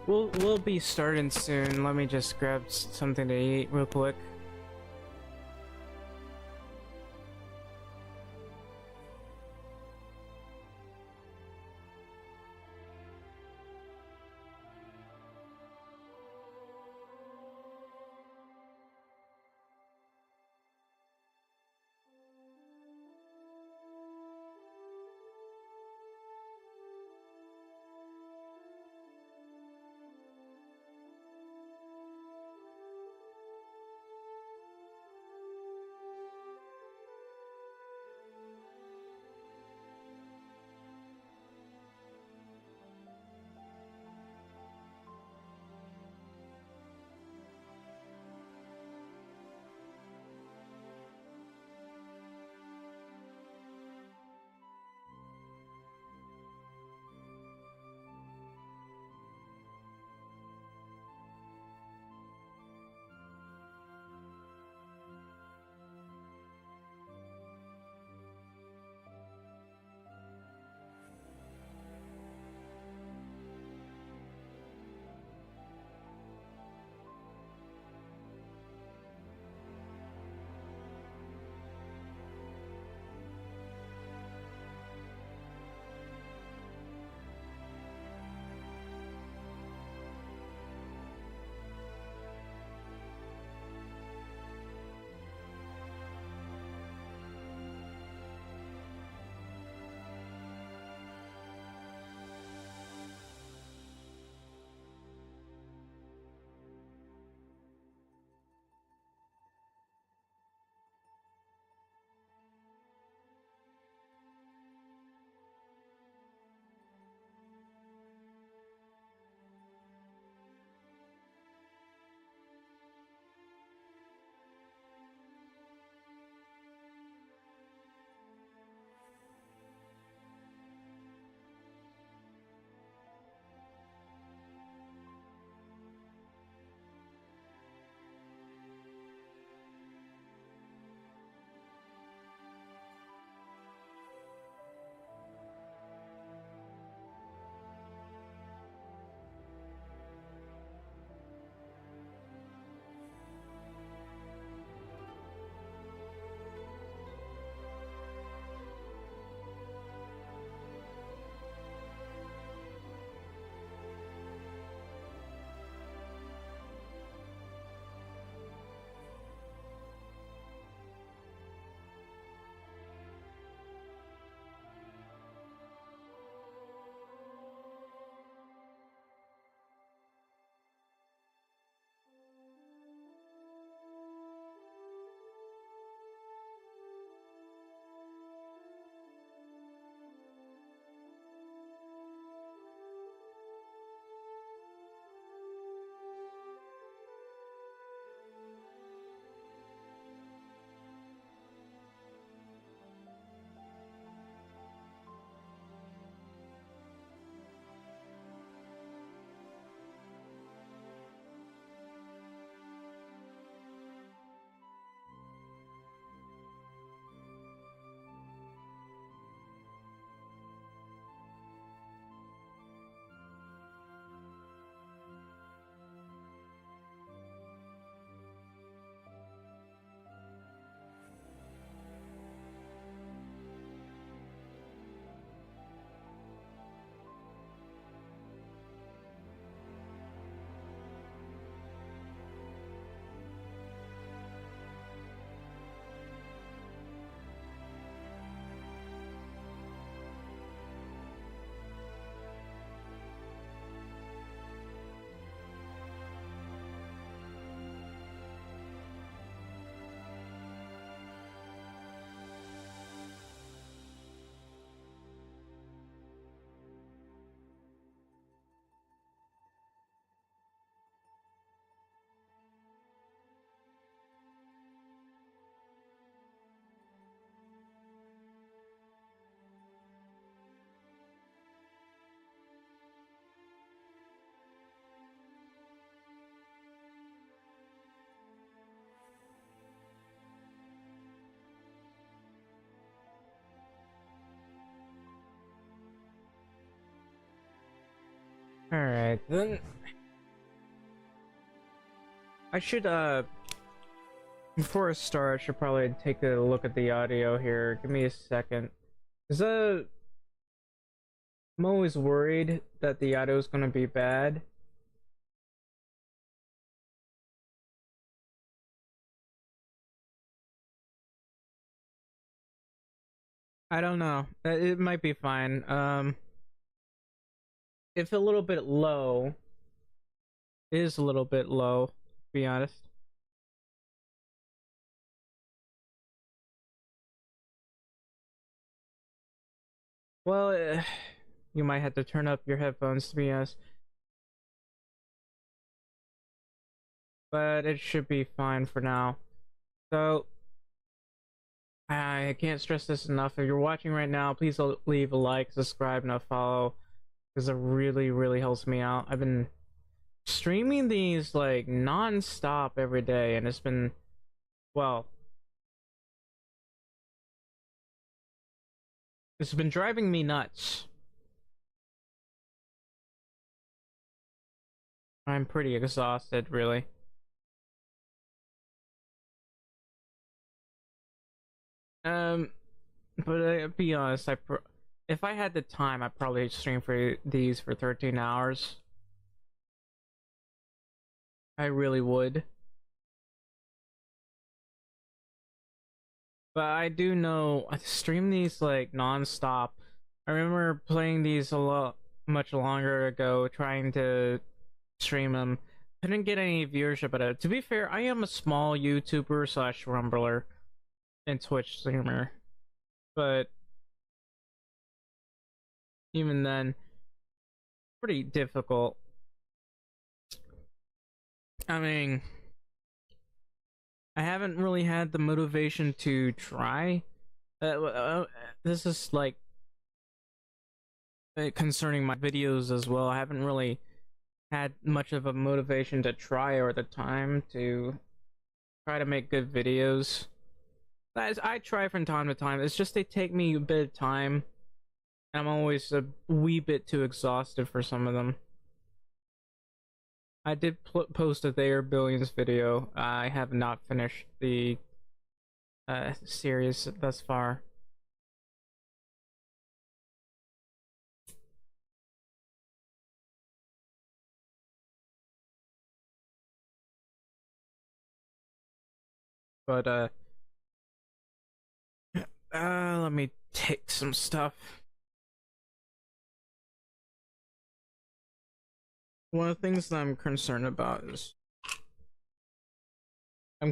We'll be starting soon. Let me just grab something to eat real quick. Alright, then I should before I start, I should probably take a look at the audio here. Give me a second. Is I'm always worried that the audio is gonna be bad. I don't know. It might be fine. If a little bit low, is a little bit low, to be honest. Well, you might have to turn up your headphones, to be honest. But it should be fine for now. So, I can't stress this enough. If you're watching right now, please leave a like, subscribe, and a follow, because it really, really helps me out. I've been streaming these like non-stop every day, and it's been, well, it's been driving me nuts. I'm pretty exhausted, really. Um, but be honest, if I had the time, I'd probably stream for these for 13 hours. I really would. But I do know I stream these like non-stop. I remember playing these a lot much longer ago, trying to stream them. Couldn't get any viewership at it. To be fair, I am a small YouTuber slash Rumbler and Twitch streamer, but even then, pretty difficult. I mean, I haven't really had the motivation to try. This is like concerning my videos as well. I haven't really had much of a motivation to try or the time to try to make good videos. I try from time to time. It's just they take me a bit of time. I'm always a wee bit too exhausted for some of them. I did post a They Are Billions video. I have not finished the series thus far. But let me take some stuff. One of the things that I'm concerned about is I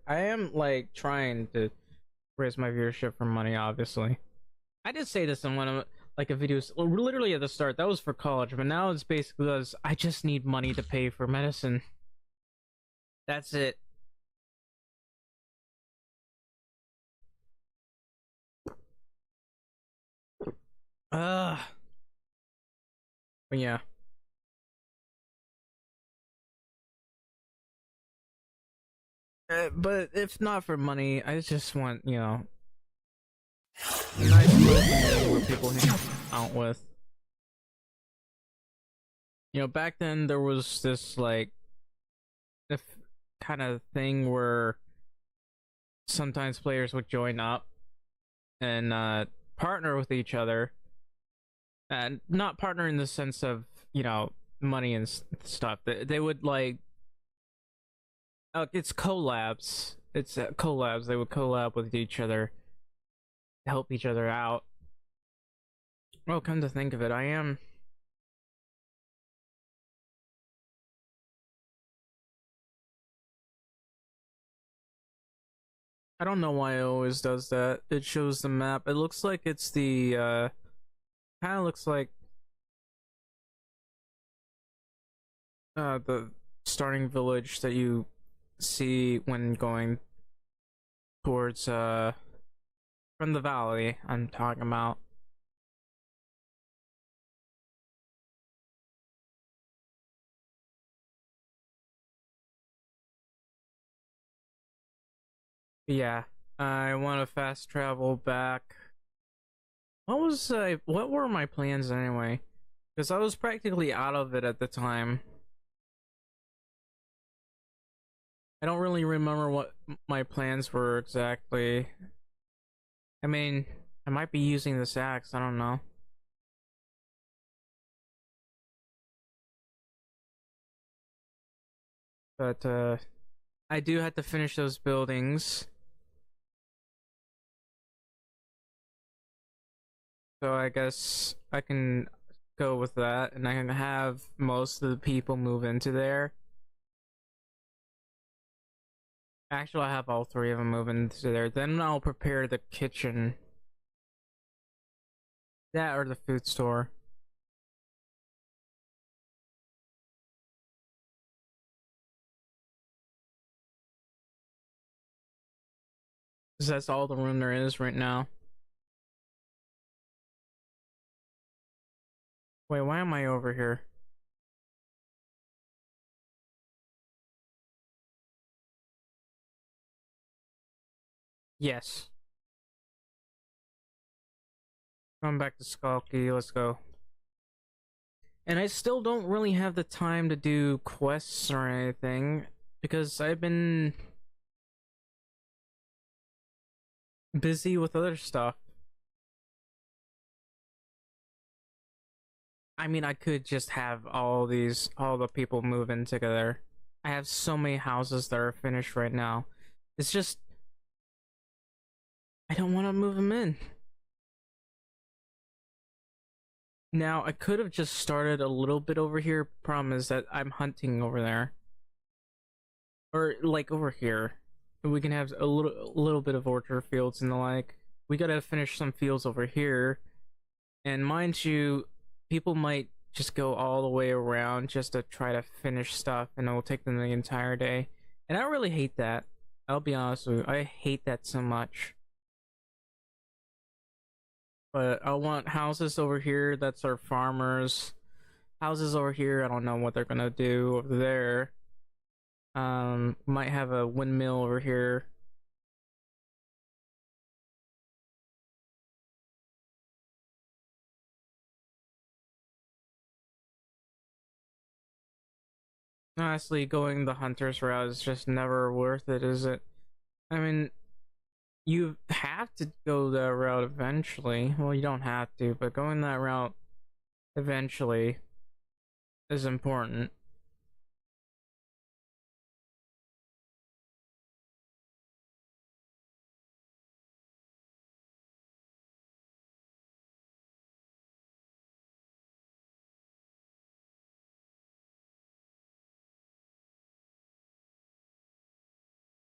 am like trying to raise my viewership for money. Obviously, I did say this in one of like a video, literally at the start. That was for college, but now it's basically because I just need money to pay for medicine. That's it. But yeah. But if not for money, I just want, you know, a nice place where people hang out with. You know, back then there was this like, if kind of thing where sometimes players would join up and partner with each other, and not partner in the sense of, you know, money and stuff. They would like, it's collabs. It's collabs. They would collab with each other, help each other out. Well, come to think of it, I don't know why it always does that. It shows the map. It looks like it's the kind of looks like the starting village that you see when going towards from the valley I'm talking about. Yeah, I want to fast travel back. What were my plans anyway? Because I was practically out of it at the time. I don't really remember what my plans were exactly. I mean, I might be using this axe, I don't know. But I do have to finish those buildings. So I guess I can go with that and I can have most of the people move into there. Actually, I have all three of them move into there. Then I'll prepare the kitchen. That or the food store. Because that's all the room there is right now. Wait, why am I over here? Yes. Going back to Skulky, let's go. And I still don't really have the time to do quests or anything because I've been busy with other stuff. I mean, I could just have all the people move in together. I have so many houses that are finished right now. It's just, I don't want to move them in. Now, I could have just started a little bit over here. Problem is that I'm hunting over there. Or, like, over here. We can have a little bit of orchard fields and the like. We gotta finish some fields over here. And mind you, people might just go all the way around just to try to finish stuff, and it will take them the entire day. And I really hate that. I'll be honest with you, I hate that so much. But I want houses over here, that's our farmers. Houses over here, I don't know what they're gonna do over there. Might have a windmill over here. Honestly, going the hunter's route is just never worth it, is it? I mean, you have to go that route eventually. Well, you don't have to, but going that route eventually is important.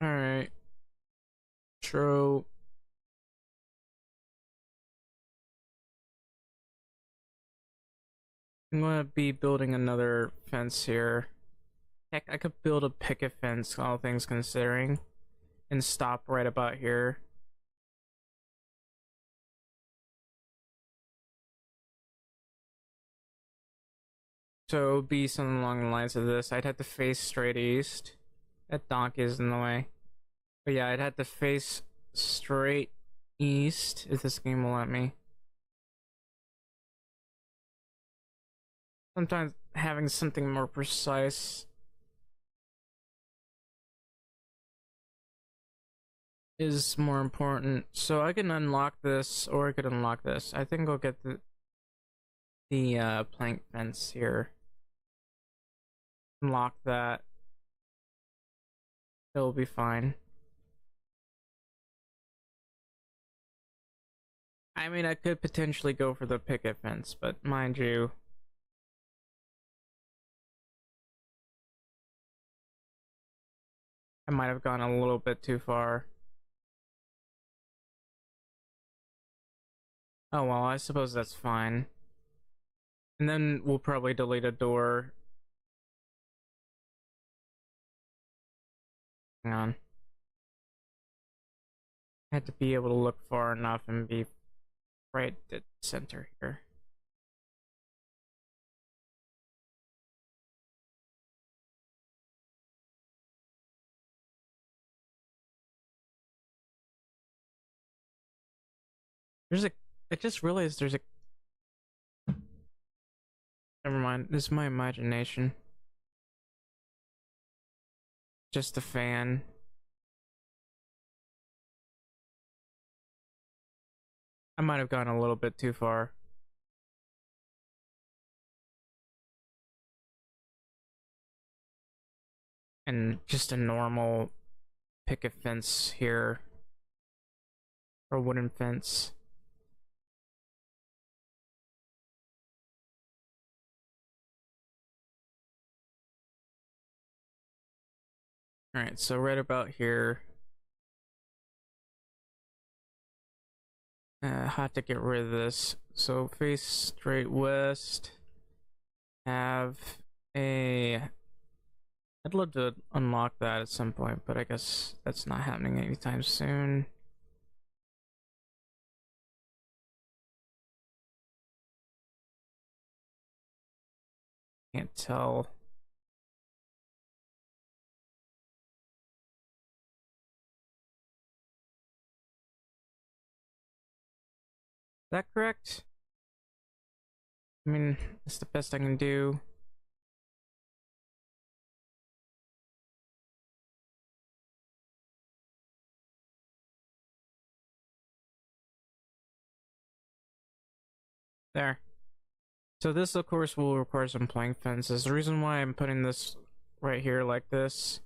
Alright, true. I'm gonna be building another fence here. Heck, I could build a picket fence, all things considering, and stop right about here. So it would be something along the lines of this. I'd have to face straight east. That donkey is in the way. But yeah, I'd have to face straight east if this game will let me. Sometimes having something more precise is more important. So I can unlock this, or I could unlock this. I think I'll get the plank fence here. Unlock that. It'll be fine. I mean, I could potentially go for the picket fence, but mind you, I might have gone a little bit too far. Oh well, I suppose that's fine. And then we'll probably delete a door. Hang on. I had to be able to look far enough and be right at the center here. There's a. I just realized there's a. Never mind. This is my imagination. just a fan. I might have gone a little bit too far. And just a normal picket fence here, or wooden fence. Alright, so right about here. Have to get rid of this. So face straight west. Have a... I'd love to unlock that at some point, but I guess that's not happening anytime soon. Can't tell. Is that correct? I mean, it's the best I can do. There. So this, of course, will require some plank fences. The reason why I'm putting this right here like this...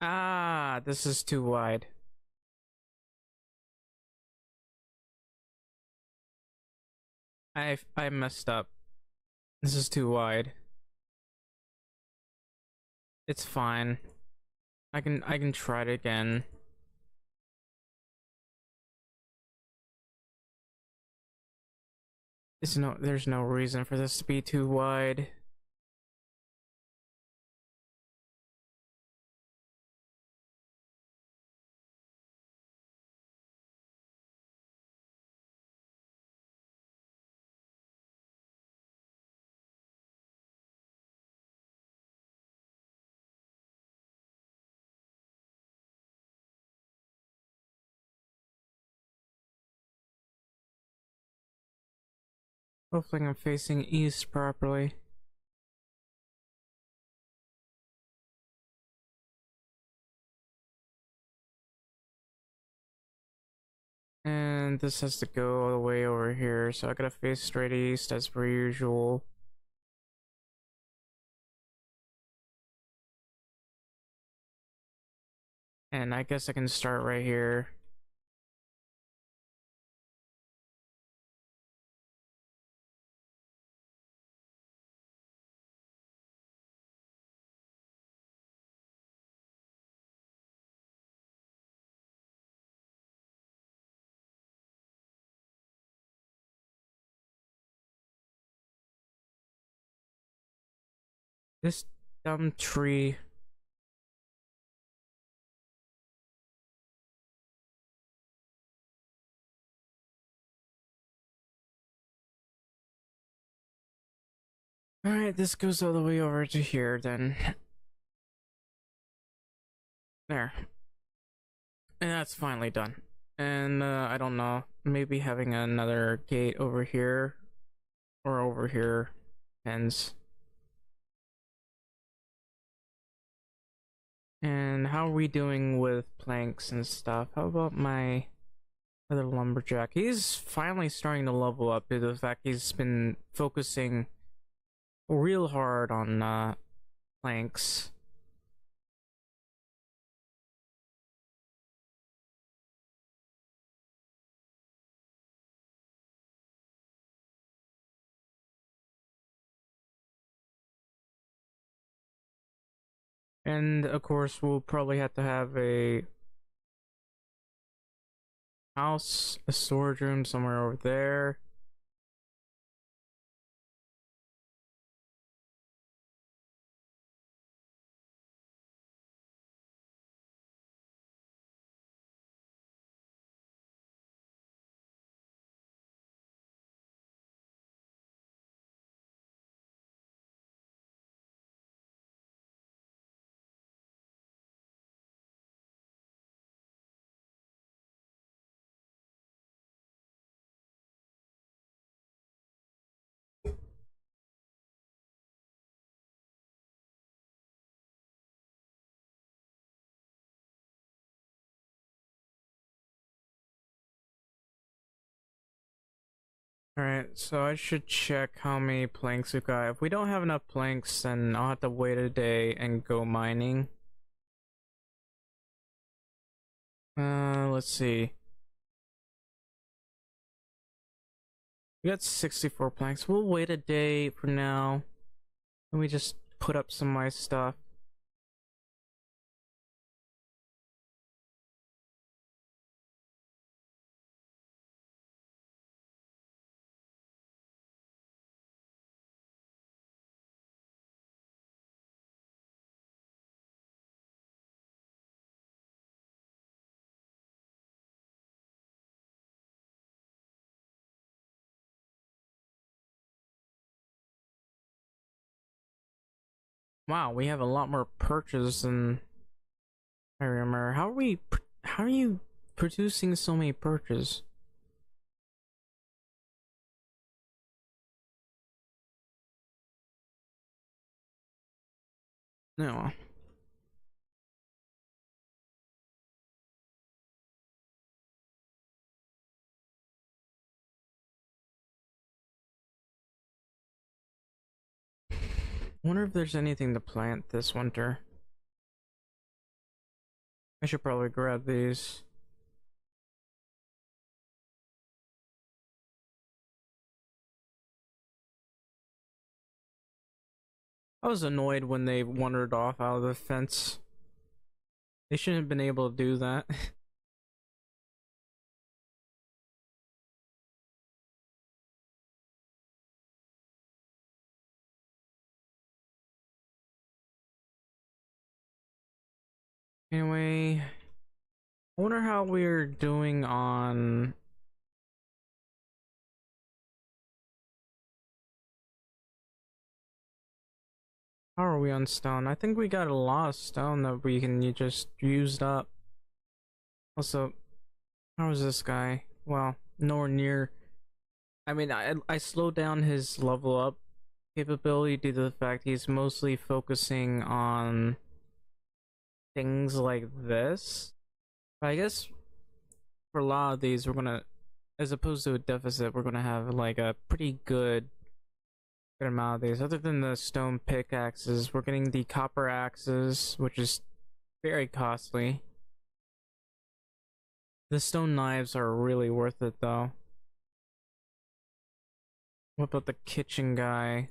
Ah, this is too wide. I messed up. This is too wide. It's fine. I can try it again. There's no reason for this to be too wide. Hopefully I'm facing east properly. And this has to go all the way over here, so I gotta face straight east as per usual. And I guess I can start right here. This dumb tree. Alright, this goes all the way over to here then. There. And that's finally done. And I don't know, maybe having another gate over here or over here ends. And how are we doing with planks and stuff? How about my other lumberjack? He's finally starting to level up due to the fact he's been focusing real hard on planks. And of course, we'll probably have to have a house, a storage room somewhere over there. Alright, so I should check how many planks we got. If we don't have enough planks, then I'll have to wait a day and go mining. Let's see. We got 64 planks. We'll wait a day for now. Let me just put up some of my stuff. Wow, we have a lot more perches than I remember. How are you producing so many perches? No. Wonder if there's anything to plant this winter. I should probably grab these. I was annoyed when they wandered off out of the fence. They shouldn't have been able to do that. Anyway, I wonder how we're doing on. How are we on stone? I think we got a lot of stone that we can just used up. Also, how is this guy? Well, nowhere near. I mean, I slowed down his level up capability due to the fact he's mostly focusing on things like this. But I guess for a lot of these, we're gonna, as opposed to a deficit, we're gonna have like a pretty good amount of these. Other than the stone pickaxes, we're getting the copper axes, which is very costly. The stone knives are really worth it though. What about the kitchen guy?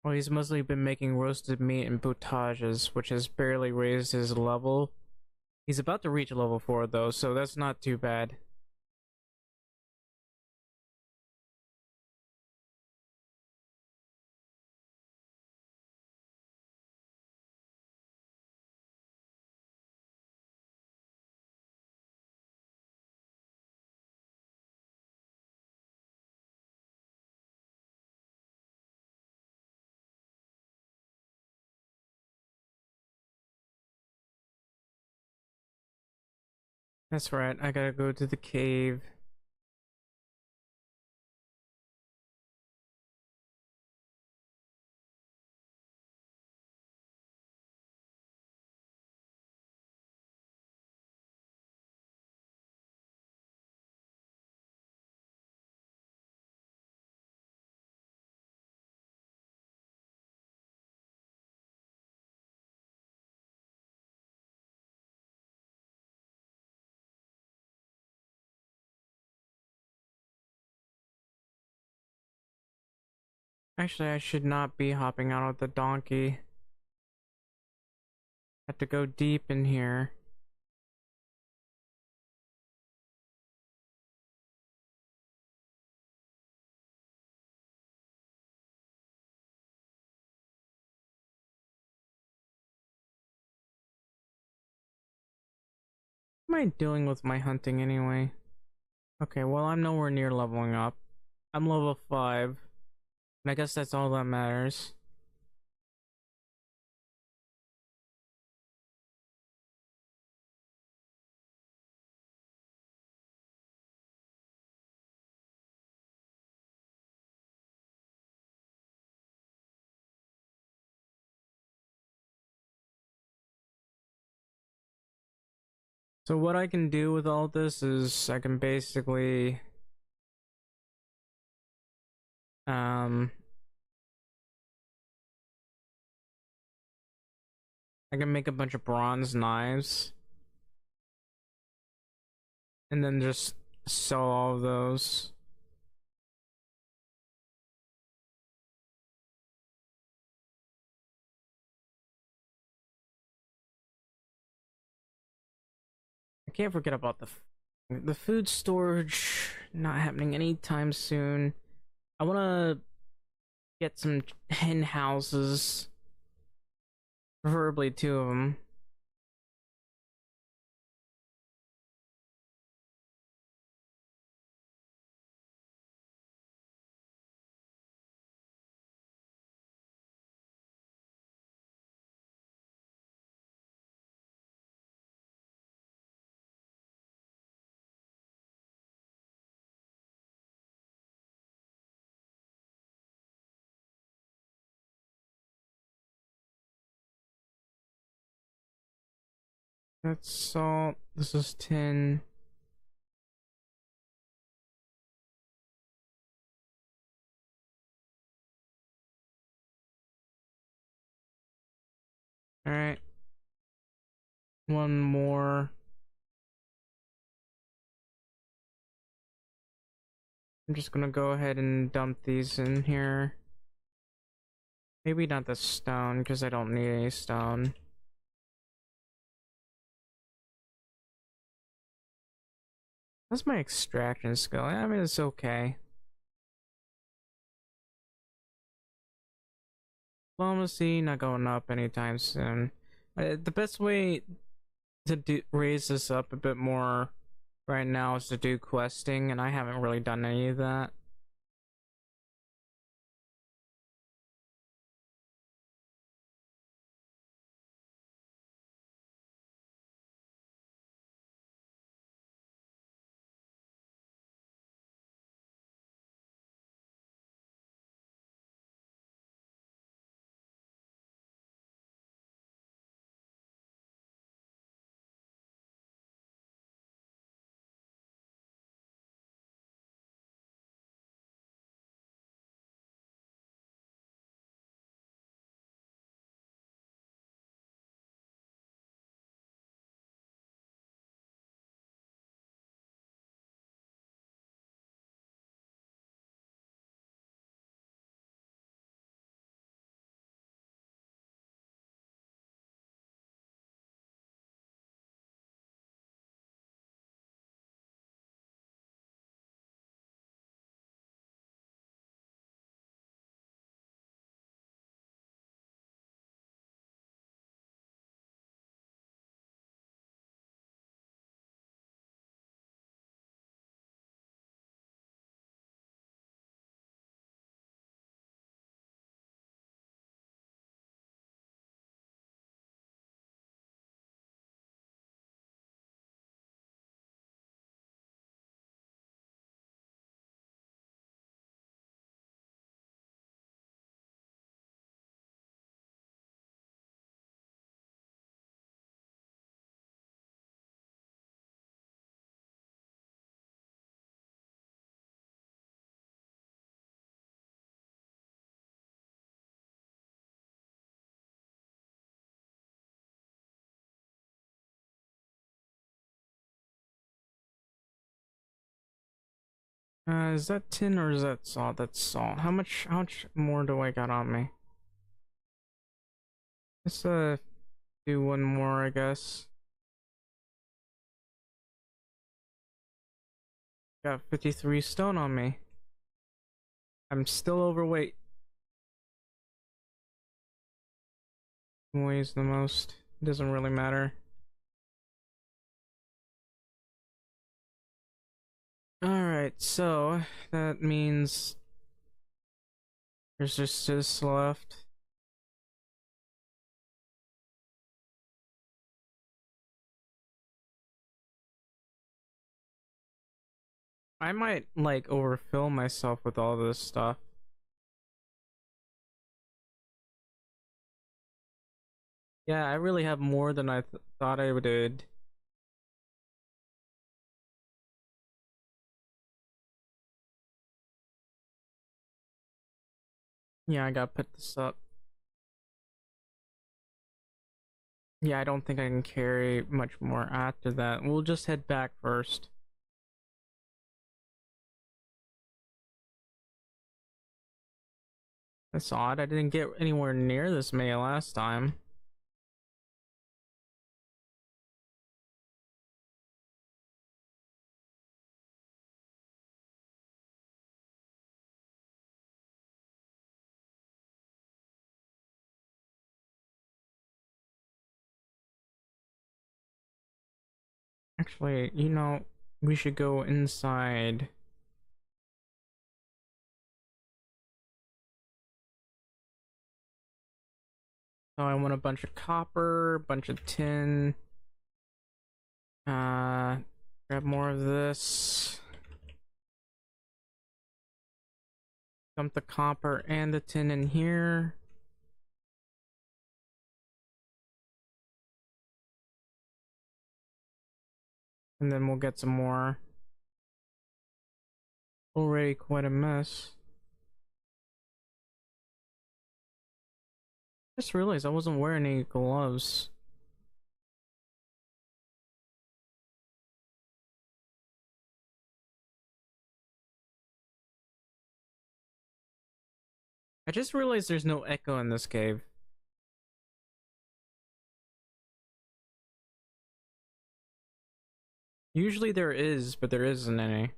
Well, he's mostly been making roasted meat and potages, which has barely raised his level. He's about to reach level 4 though, so that's not too bad. That's right, I gotta go to the cave. Actually, I should not be hopping out of the donkey. I have to go deep in here. What am I doing with my hunting anyway? Okay, well, I'm nowhere near leveling up. I'm level 5, and I guess that's all that matters. So what I can do with all this is I can basically Um, I can make a bunch of bronze knives and then just sell all of those. I can't forget about the food storage not happening anytime soon. I want to get some hen houses, preferably two of them. That's salt. This is tin. All right, one more. I'm just gonna go ahead and dump these in here. Maybe not the stone, because I don't need any stone. That's my extraction skill. I mean, it's okay. Diplomacy not going up anytime soon. The best way to raise this up a bit more right now is to do questing, and I haven't really done any of that. Is that tin or is that salt? That's salt. How much more do I got on me? Let's do one more, I guess. Got 53 stone on me. I'm still overweight. Weighs the most. Doesn't really matter. Alright, so that means there's just this left. I might like overfill myself with all this stuff. Yeah, I really have more than I thought I did. Yeah, I gotta put this up. Yeah, I don't think I can carry much more after that. We'll just head back first. That's odd. I didn't get anywhere near this many last time. Actually, we should go inside. So I want a bunch of copper, bunch of tin. Uh, Grab more of this. Dump the copper and the tin in here. And then we'll get some more. Already quite a mess. Just realized I wasn't wearing any gloves. I just realized there's no echo in this cave. Usually there is, but there isn't any.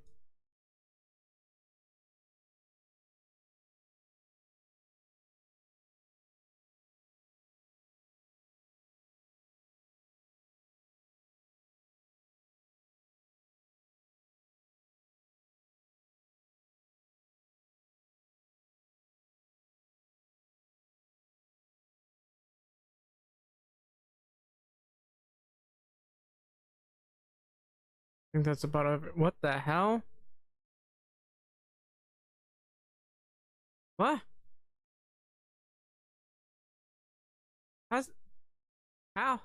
I think that's about it. What the hell? What? How's... How?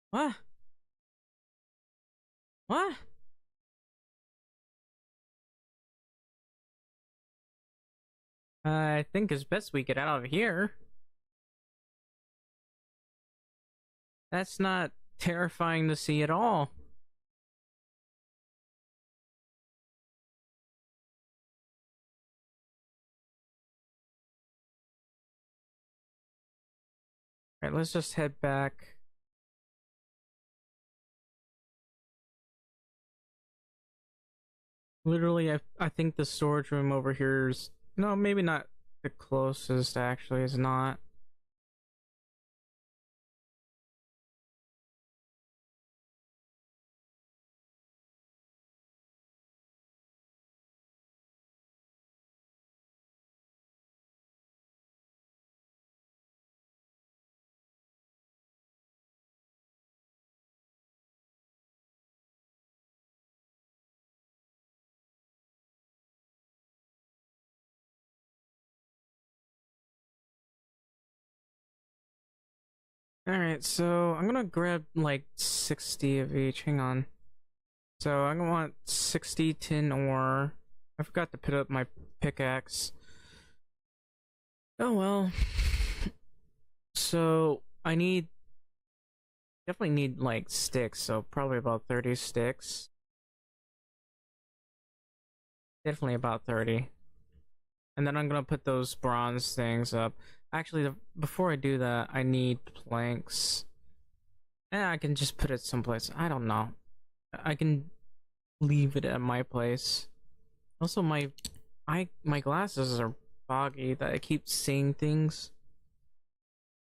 What? What? I think it's best we get out of here. That's not terrifying to see at all. Alright, let's just head back. Literally, I think the storage room over here is... No, maybe not the closest, actually, is not. Alright, so I'm gonna grab like 60 of each. Hang on. So I'm gonna want 60 tin ore. I forgot to put up my pickaxe. Oh well. So I definitely need like sticks, so probably about 30 sticks. Definitely about 30. And then I'm gonna put those bronze things up. Actually, before I do that, I need planks. And I can just put it someplace. I don't know. I can leave it at my place. Also, my glasses are foggy. That I keep seeing things.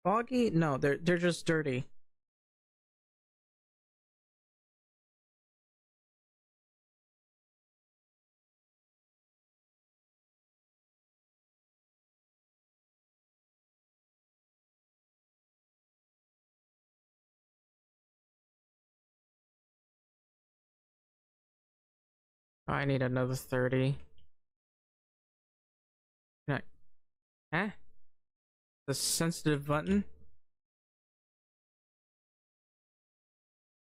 Foggy? No, they're just dirty. I need another 30. Can eh? The sensitive button?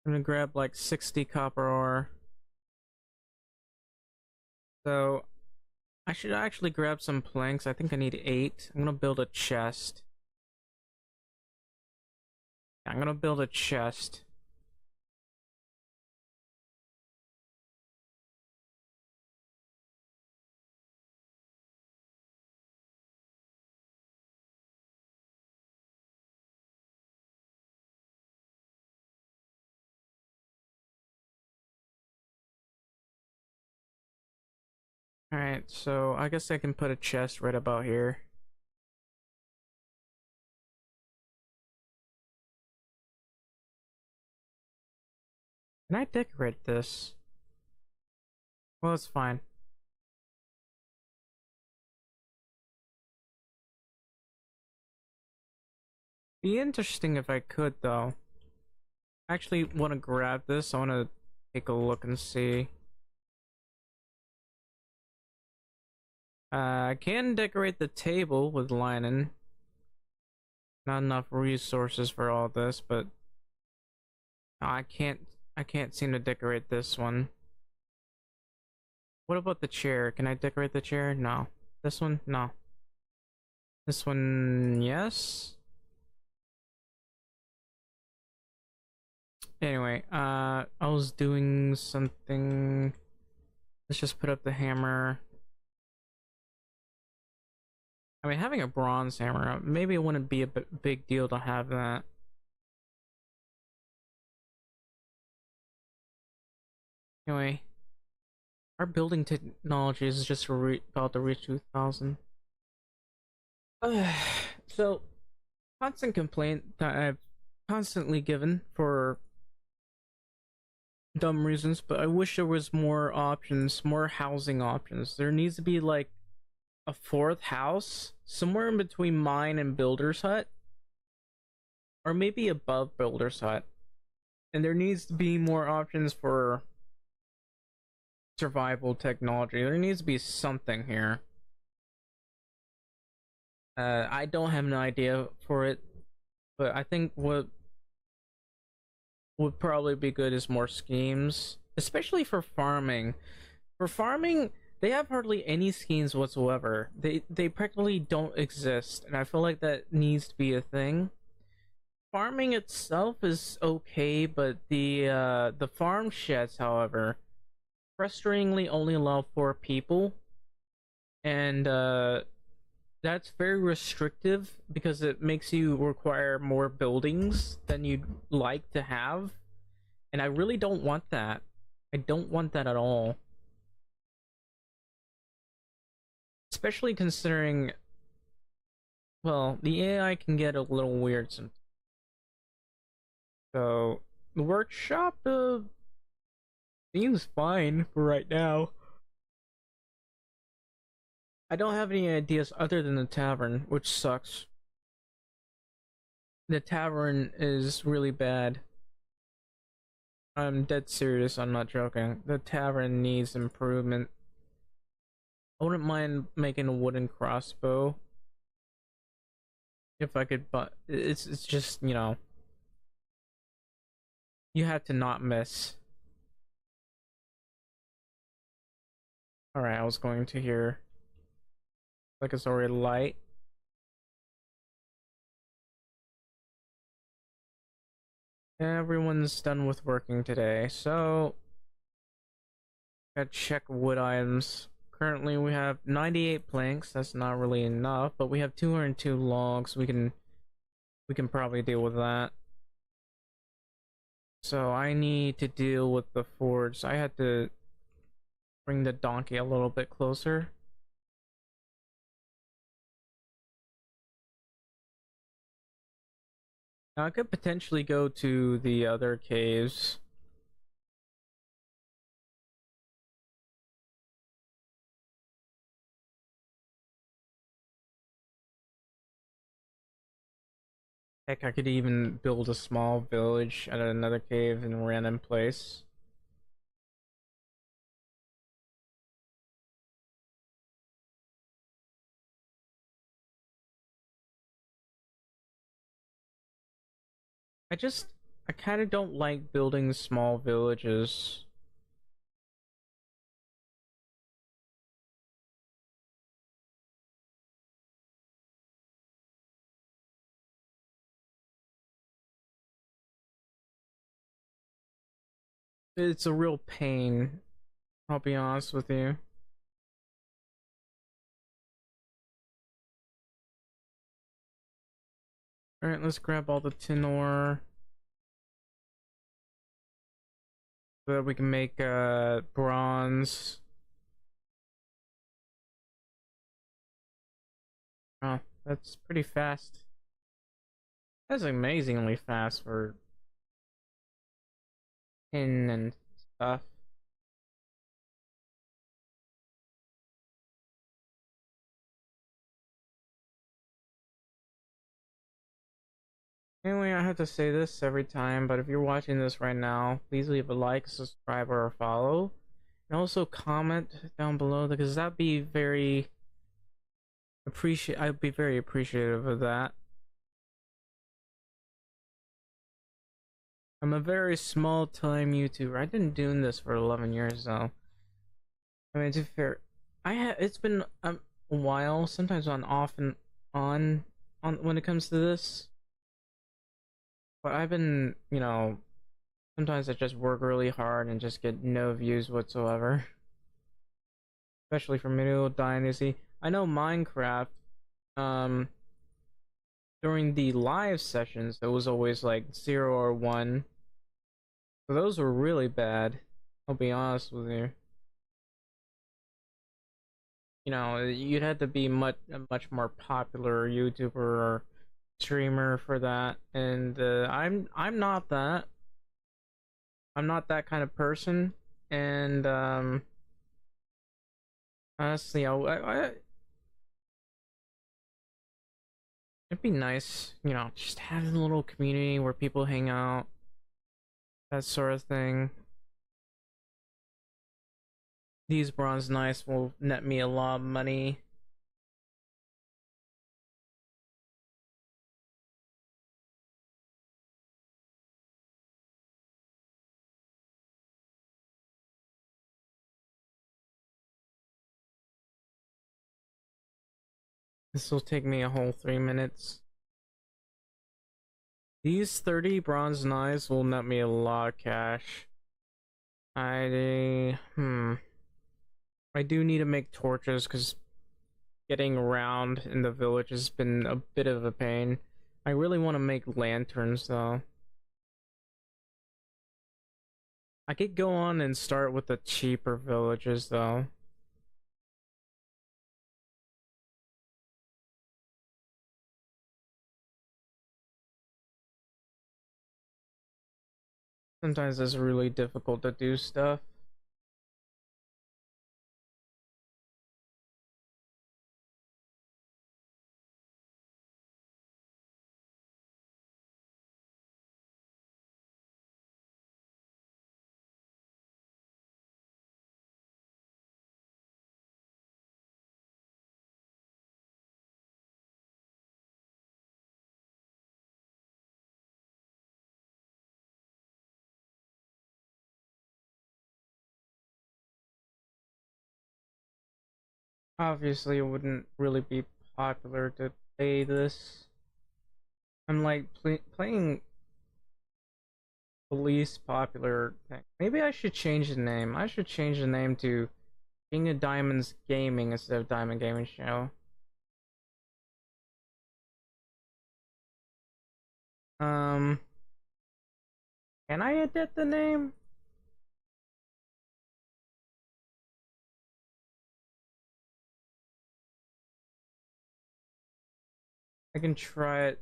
I'm gonna grab like 60 copper ore. So I should actually grab some planks. I think I need 8. I'm gonna build a chest. I'm gonna build a chest. Alright, so I guess I can put a chest right about here. Can I decorate this? Well, it's fine. Be interesting if I could, though. I actually want to grab this. I want to take a look and see. I can decorate the table with linen. Not enough resources for all this, but I can't. I can't seem to decorate this one. What about the chair? Can I decorate the chair? No. This one? No. This one, yes. Anyway, I was doing something. Let's just put up the hammer. I mean, having a bronze hammer, maybe it wouldn't be a big deal to have that. Anyway, our building technology is just about to reach 2000. So, constant complaint that I've constantly given for dumb reasons, but I wish there was more options, more housing options. There needs to be like a fourth house somewhere in between mine and Builder's Hut, or maybe above Builder's Hut. And there needs to be more options for survival technology. There needs to be something here. I don't have an idea for it, but I think what would probably be good is more schemes, especially for farming. For farming, they have hardly any schemes whatsoever. They practically don't exist, and I feel like that needs to be a thing. Farming itself is okay, but the farm sheds, however, frustratingly only allow 4 people, and that's very restrictive because it makes you require more buildings than you'd like to have, and I really don't want that. I don't want that at all. Especially considering, well, the AI can get a little weird sometimes. So, the workshop seems fine for right now. I don't have any ideas other than the tavern, which sucks. The tavern is really bad. I'm dead serious, I'm not joking. The tavern needs improvement. I wouldn't mind making a wooden crossbow if I could, but it's just, you have to not miss. Alright, I was going to here. Like it's already light. Everyone's done with working today, so gotta check wood items. Currently we have 98 planks. That's not really enough, but we have 202 logs. We can probably deal with that. So I need to deal with the forge. I had to bring the donkey a little bit closer. Now I could potentially go to the other caves. Heck, I could even build a small village at another cave in a random place. I kind of don't like building small villages. It's a real pain. I'll be honest with you. All right, let's grab all the tin ore so that we can make bronze. Oh, that's pretty fast. That's amazingly fast for tin and stuff. Anyway, I have to say this every time, but if you're watching this right now, please leave a like, subscribe, or a follow. And also comment down below because that'd be very I'd be very appreciative of that. I'm a very small time YouTuber. I've been doing this for 11 years though. I mean, to be fair, it's been a while, sometimes on off and on when it comes to this. But I've been, sometimes I just work really hard and just get no views whatsoever. Especially for medieval Dynasty. I know Minecraft, um, during the live sessions, it was always like 0 or 1. So those were really bad. I'll be honest with you. You'd have to be a much more popular YouTuber or streamer for that, and I'm not that. I'm not that kind of person, and honestly, it'd be nice, just having a little community where people hang out, that sort of thing. These bronze knights will net me a lot of money. This will take me a whole 3 minutes. These 30 bronze knives will net me a lot of cash. I do need to make torches because getting around in the village has been a bit of a pain. I really want to make lanterns though. I could go on and start with the cheaper villages though. Sometimes it's really difficult to do stuff. Obviously, it wouldn't really be popular to play this. I'm like playing the least popular thing. Maybe I should change the name. I should change the name to King of Diamonds Gaming instead of Diamond Gaming Show. Um, can I edit the name? I can try it.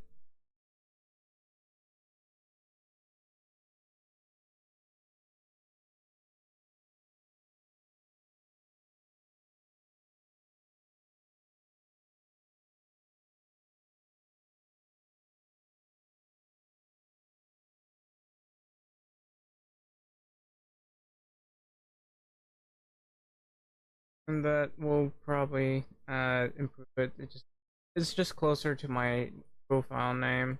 And that will probably improve it. It's just closer to my profile name.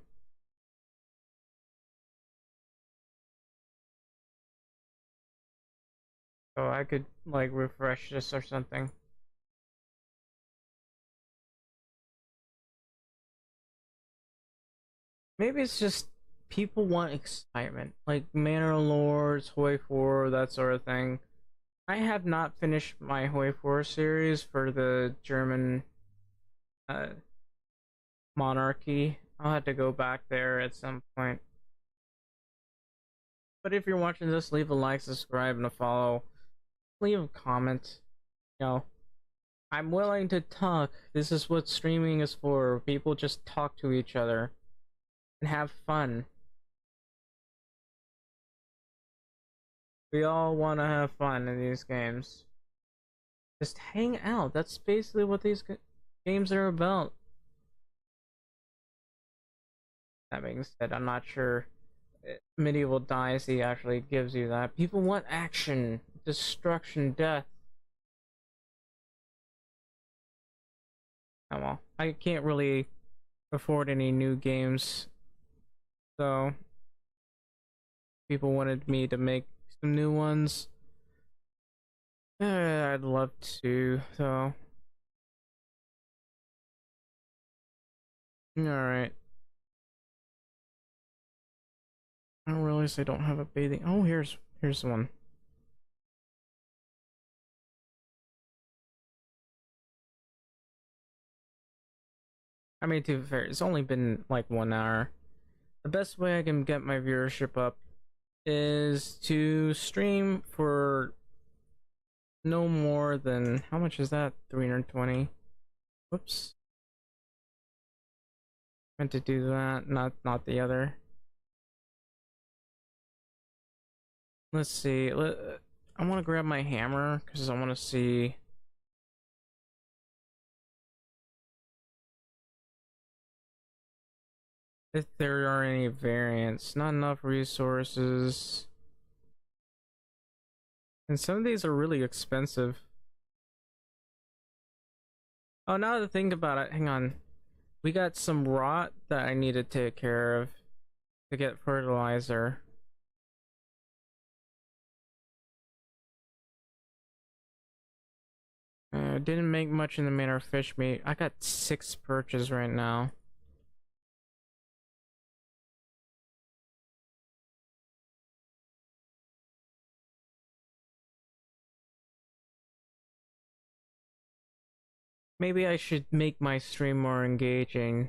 So I could like refresh this or something. Maybe it's just people want excitement, like Manor Lords, Hoi 4, that sort of thing. I have not finished my Hoi 4 series for the German uh, monarchy. I'll have to go back there at some point. But if you're watching this, leave a like, subscribe, and a follow. Leave a comment. You know, I'm willing to talk. This is what streaming is for. People just talk to each other and have fun. We all want to have fun in these games. Just hang out. That's basically what these games are about. That being said, I'm not sure Medieval Dynasty actually gives you that. People want action, destruction, death. Oh well, I can't really afford any new games, so people wanted me to make some new ones. I'd love to, so. Alright. I don't realize I don't have a bathing. Oh, here's one. I mean, to be fair, it's only been like 1 hour. The best way I can get my viewership up is to stream for no more than, how much is that? 320. Whoops. Meant to do that, not the other. Let's see. I want to grab my hammer because I want to see. If there are any variants. Not enough resources. And some of these are really expensive. Oh, now to think about it, hang on. We got some rot that I need to take care of to get fertilizer. Didn't make much in the manner of fish meat. I got 6 perches right now. Maybe I should make my stream more engaging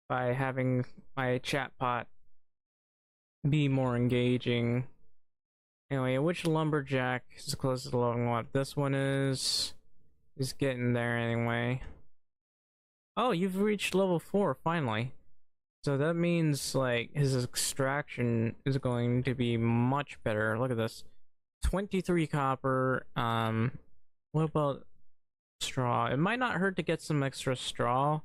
by having my chatbot be more engaging. Anyway, which lumberjack is the closest to leveling up? This one is getting there anyway. Oh, you've reached level 4 finally. So that means like his extraction is going to be much better. Look at this. 23 copper. What about straw? It might not hurt to get some extra straw.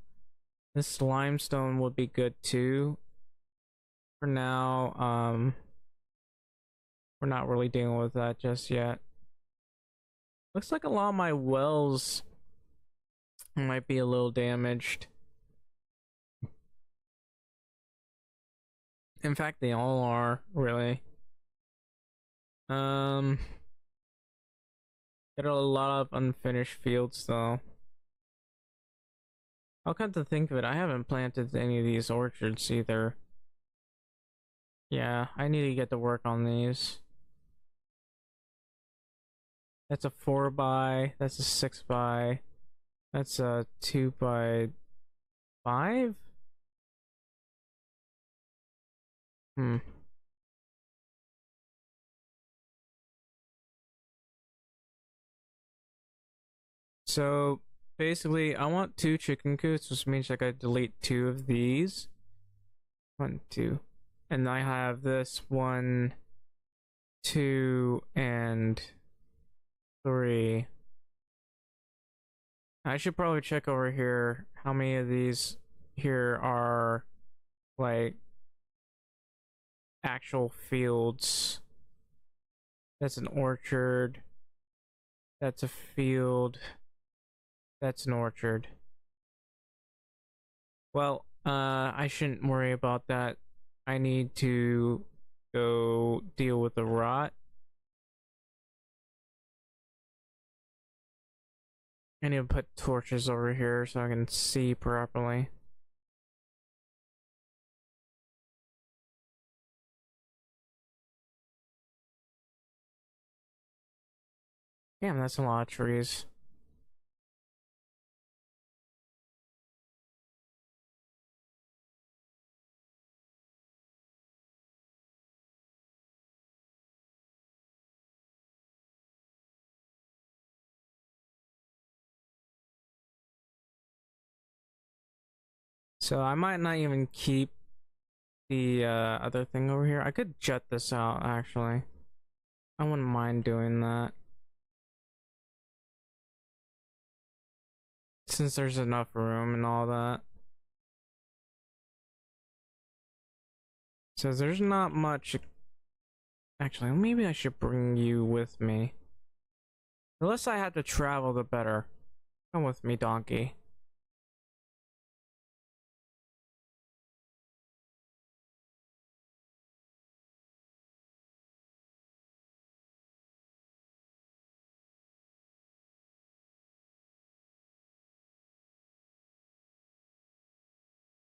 This limestone would be good too. For now, we're not really dealing with that just yet. Looks like a lot of my wells might be a little damaged. In fact, they all are, really. Got a lot of unfinished fields though. I'll come to think of it, I haven't planted any of these orchards either. Yeah, I need to get to work on these. That's a 4 by, that's a 6 by, that's a 2 by 5? So basically, I want 2 chicken coops, which means I gotta delete 2 of these. 1, 2. And I have this 1, 2, and 3. I should probably check over here how many of these here are like actual fields. That's an orchard. That's a field. That's an orchard. Well, I shouldn't worry about that. I need to go deal with the rot. I need to put torches over here so I can see properly. Damn, that's a lot of trees. So I might not even keep the other thing over here. I could jet this out, actually. I wouldn't mind doing that. Since there's enough room and all that. So there's not much. Actually, maybe I should bring you with me. The less I have to travel, the better. Come with me, donkey.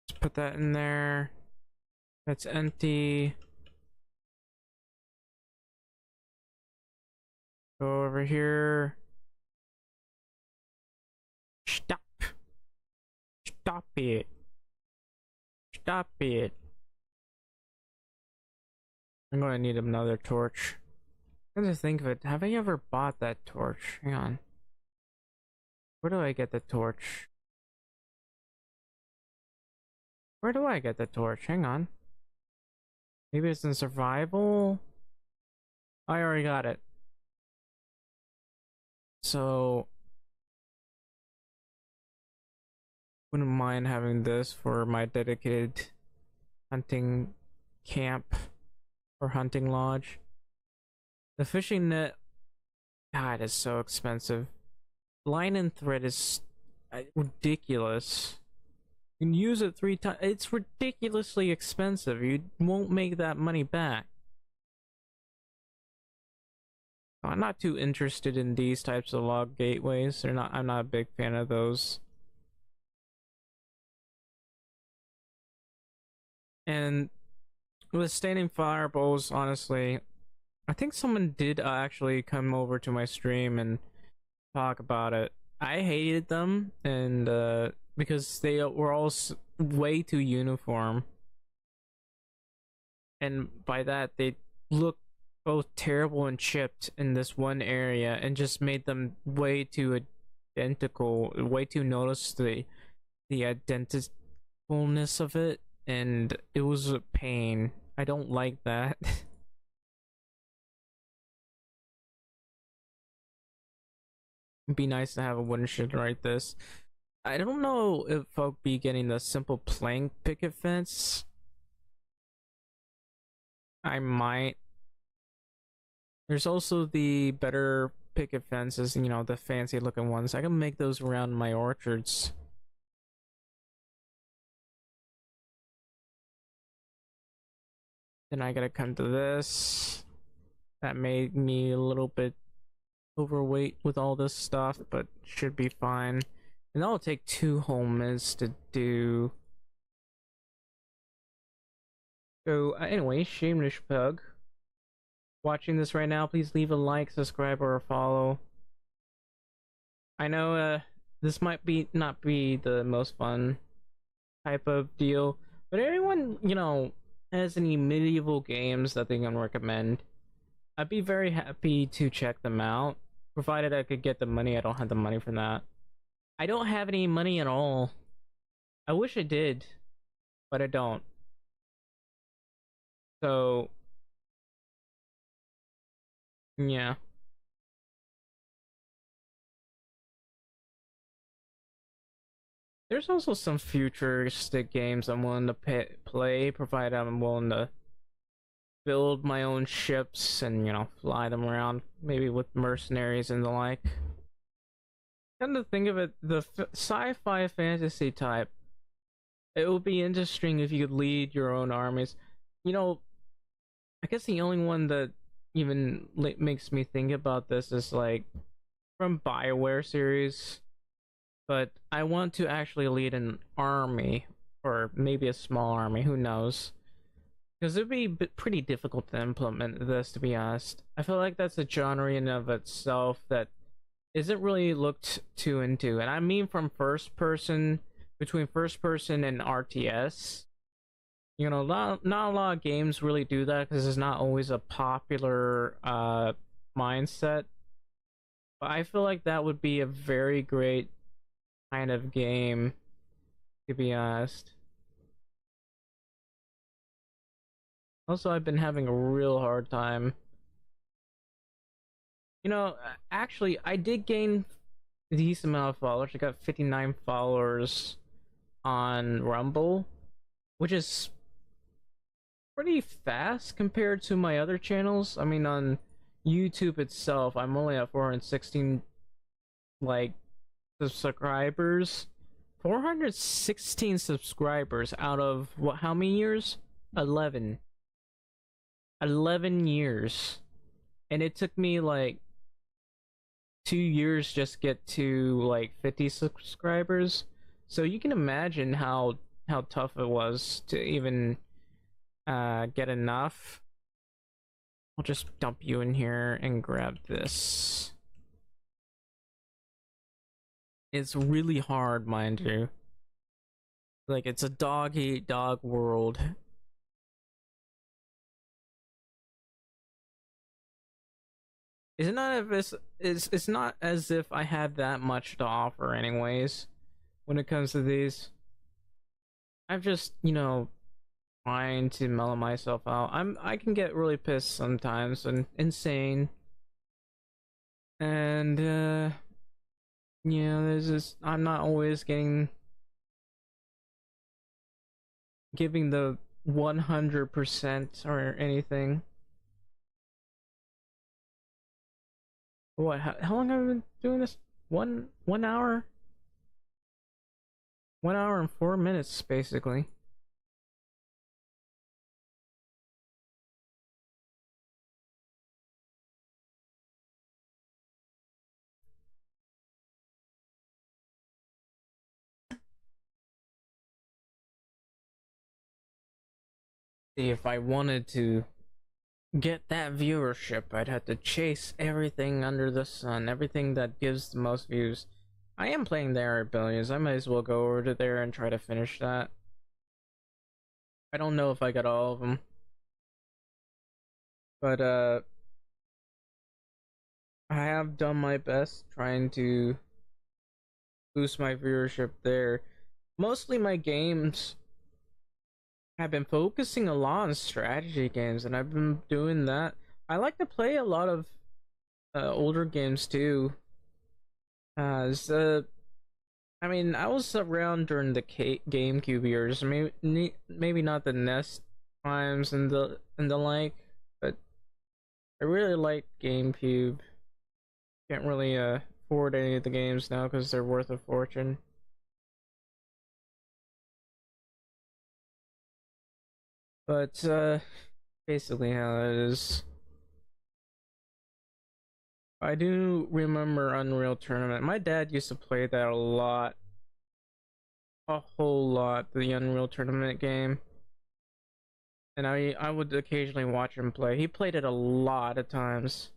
Let's put that in there. That's empty. Go over here. Stop. Stop it. Stop it. I'm gonna need another torch. Come to think of it, have I ever bought that torch? Hang on. Where do I get the torch? Where do I get the torch? Hang on. Maybe it's in survival? I already got it. So wouldn't mind having this for my dedicated hunting camp or hunting lodge. The fishing net, God, is so expensive. Line and thread is ridiculous. You can use it 3 times. It's ridiculously expensive. You won't make that money back. I'm not too interested in these types of log gateways. They're not. I'm not a big fan of those. And with standing fireballs, honestly, I think someone did actually come over to my stream and talk about it. I hated them, and because they were all way too uniform, and by that they look both terrible and chipped in this one area, and just made them way too identical, way too notice the identicalness of it, and it was a pain. I don't like that. It'd be nice to have a wooden shed like this. I don't know if I'll be getting the simple plank picket fence. I might. There's also the better picket fences, you know, the fancy looking ones. I can make those around my orchards. Then I gotta come to this. That made me a little bit overweight with all this stuff, but should be fine. And that'll take 2 whole minutes to do. So anyway, Shameless Pug. Watching this right now, please leave a like, subscribe, or a follow. I know this might be not be the most fun type of deal, but everyone, you know, has any medieval games that they can recommend. I'd be very happy to check them out, provided I could get the money. I don't have the money for that. I don't have any money at all. I wish I did, but I don't. So, yeah. There's also some futuristic games I'm willing to play, provided I'm willing to build my own ships and, you know, fly them around, maybe with mercenaries and the like. Come to think of it, the sci-fi fantasy type, it would be interesting if you could lead your own armies. You know, I guess the only one that even makes me think about this is like from BioWare series. but I want to actually lead an army, or maybe a small army, who knows? Because it'd be pretty difficult to implement this, to be honest. I feel like that's a genre in of itself that isn't really looked too into, and I mean from first person, between first person and RTS. You know, not a lot of games really do that because it's not always a popular mindset. But I feel like that would be a very great kind of game, to be honest. Also, I've been having a real hard time. You know, actually, I did gain a decent amount of followers. I got 59 followers on Rumble, which is pretty fast compared to my other channels. I mean, on YouTube itself, I'm only at 416 like subscribers. 416 subscribers out of what? How many years? 11. 11 years, and it took me like 2 years just get to like 50 subscribers. So you can imagine how tough it was to even get enough. I'll just dump you in here and grab this. It's really hard, mind you. Like, it's a dog eat dog world. It's not as if I have that much to offer anyways when it comes to these. I'm just, trying to mellow myself out. I can get really pissed sometimes and insane. And there's just I'm not always giving the 100% or anything. What? How long have I been doing this? One hour? 1 hour and 4 minutes, basically. See, if I wanted to get that viewership, I'd have to chase everything under the sun, everything that gives the most views. I am playing the Air Billions. I might as well go over to there and try to finish that. I don't know if I got all of them, but I have done my best trying to boost my viewership there. Mostly my games have been focusing a lot on strategy games, and I've been doing that. I like to play a lot of older games too. So I mean, I was around during the GameCube years. Maybe not the NES times and the like, but I really like GameCube. Can't really afford any of the games now because they're worth a fortune. But basically how it is. I do remember Unreal Tournament. My dad used to play that a lot, a whole lot, the Unreal Tournament game. And I would occasionally watch him play. He played it a lot of times.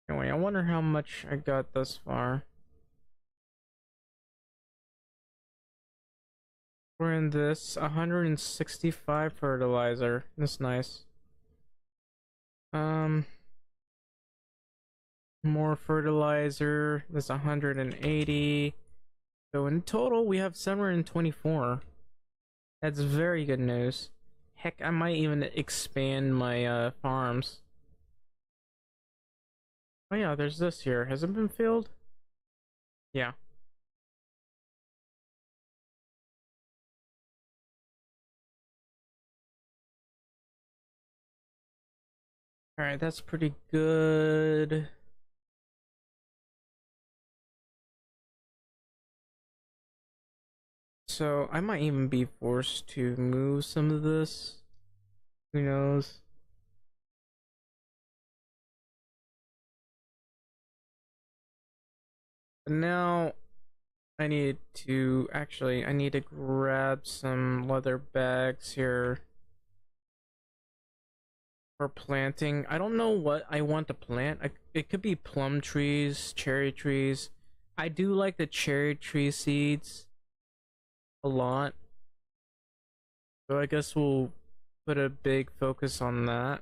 Anyway, I wonder how much I got thus far. We're in this 165 fertilizer. That's nice. Um, more fertilizer. That's 180. So in total, we have 724. That's very good news. Heck, I might even expand my farms. Oh yeah, there's this here. Has it been filled? Yeah. Alright, that's pretty good. So I might even be forced to move some of this. Who knows? But now I need to grab some leather bags here for planting. I don't know what I want to plant. It could be plum trees, cherry trees. I do like the cherry tree seeds a lot. So I guess we'll put a big focus on that.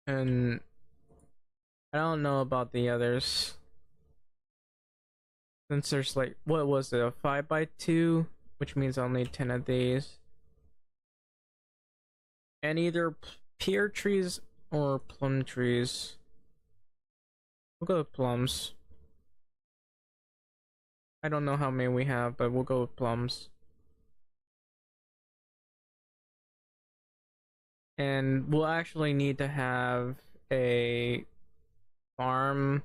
And I don't know about the others. Since there's like, what was it, a 5x2? Which means I'll need 10 of these. And either pear trees or plum trees. We'll go with plums. I don't know how many we have, but we'll go with plums. And we'll actually need to have a farm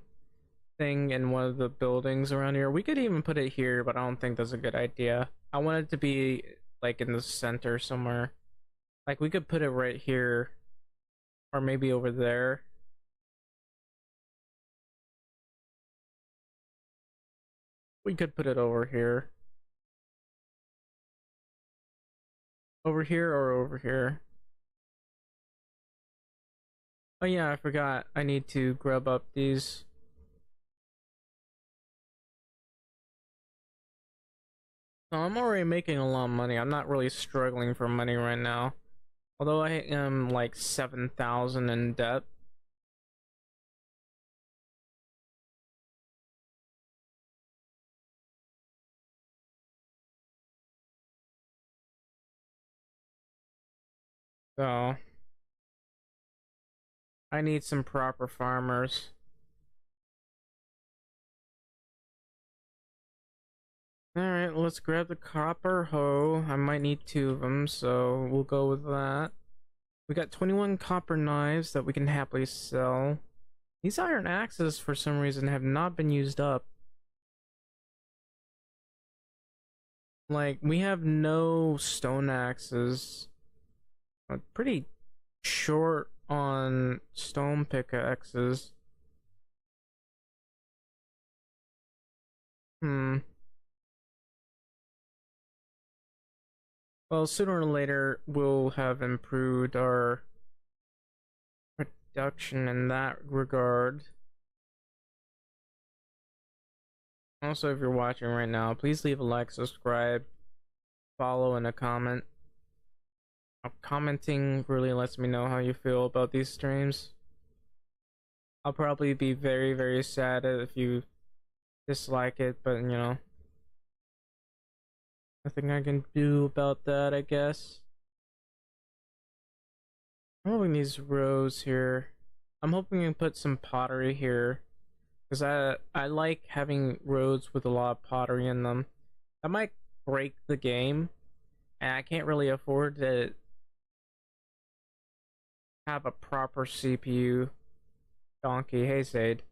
thing in one of the buildings around here. We could even put it here, but I don't think that's a good idea. I want it to be like in the center somewhere. Like we could put it right here, or maybe over there. We could put it over here. Over here or over here. Oh yeah, I forgot. I need to grub up these. So I'm already making a lot of money. I'm not really struggling for money right now. Although I am like 7,000 in debt. So I need some proper farmers. Alright, let's grab the copper hoe. I might need 2 of them, so we'll go with that. We got 21 copper knives that we can happily sell. These iron axes, for some reason, have not been used up. Like, we have no stone axes. We're pretty short on stone pickaxes. Hmm. Well, sooner or later, we'll have improved our production in that regard. Also, if you're watching right now, please leave a like, subscribe, follow, and a comment. Commenting really lets me know how you feel about these streams. I'll probably be very, very sad if you dislike it, but you know, nothing I can do about that, I guess. I'm hoping these rows here. I'm hoping we can put some pottery here, because I like having roads with a lot of pottery in them. That might break the game, and I can't really afford to have a proper CPU. Donkey, hey Sade.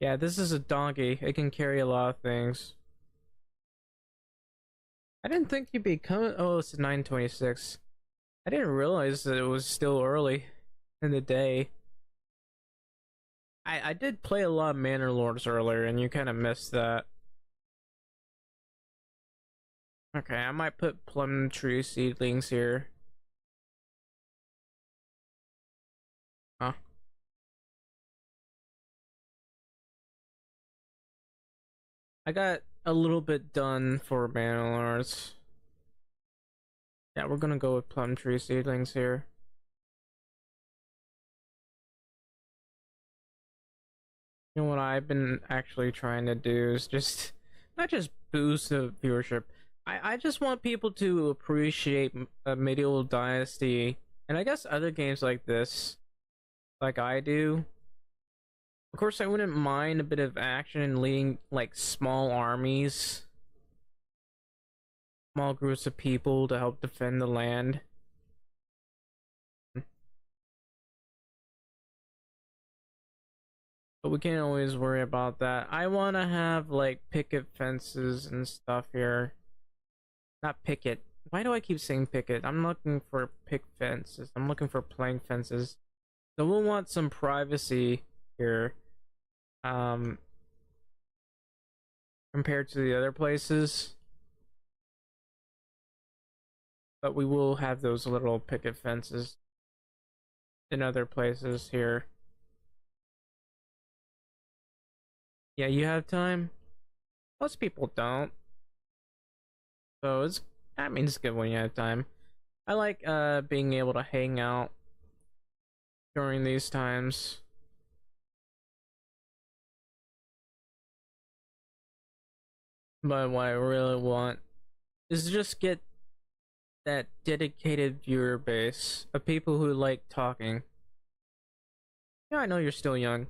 Yeah, this is a donkey. It can carry a lot of things. I didn't think you'd be coming. Oh, it's 9:26. I didn't realize that it was still early in the day. I did play a lot of Manor Lords earlier, and you kind of missed that. Okay, I might put plum tree seedlings here. Huh. I got a little bit done for Manor Lords. Yeah, we're gonna go with plum tree seedlings here. You know what I've been actually trying to do is just not just boost the viewership. I just want people to appreciate Medieval Dynasty, and I guess other games like this, like I do. Of course, I wouldn't mind a bit of action and leading like small armies, small groups of people to help defend the land. But we can't always worry about that. I want to have like picket fences and stuff here. Not picket. Why do I keep saying picket? I'm looking for pick fences. I'm looking for plank fences. So we'll want some privacy here. um, compared to the other places. But we will have those little picket fences in other places here. Yeah, you have time? Most people don't. So it's that means it's good when you have time. I like being able to hang out during these times. But what I really want is just get that dedicated viewer base of people who like talking. Yeah, I know you're still young.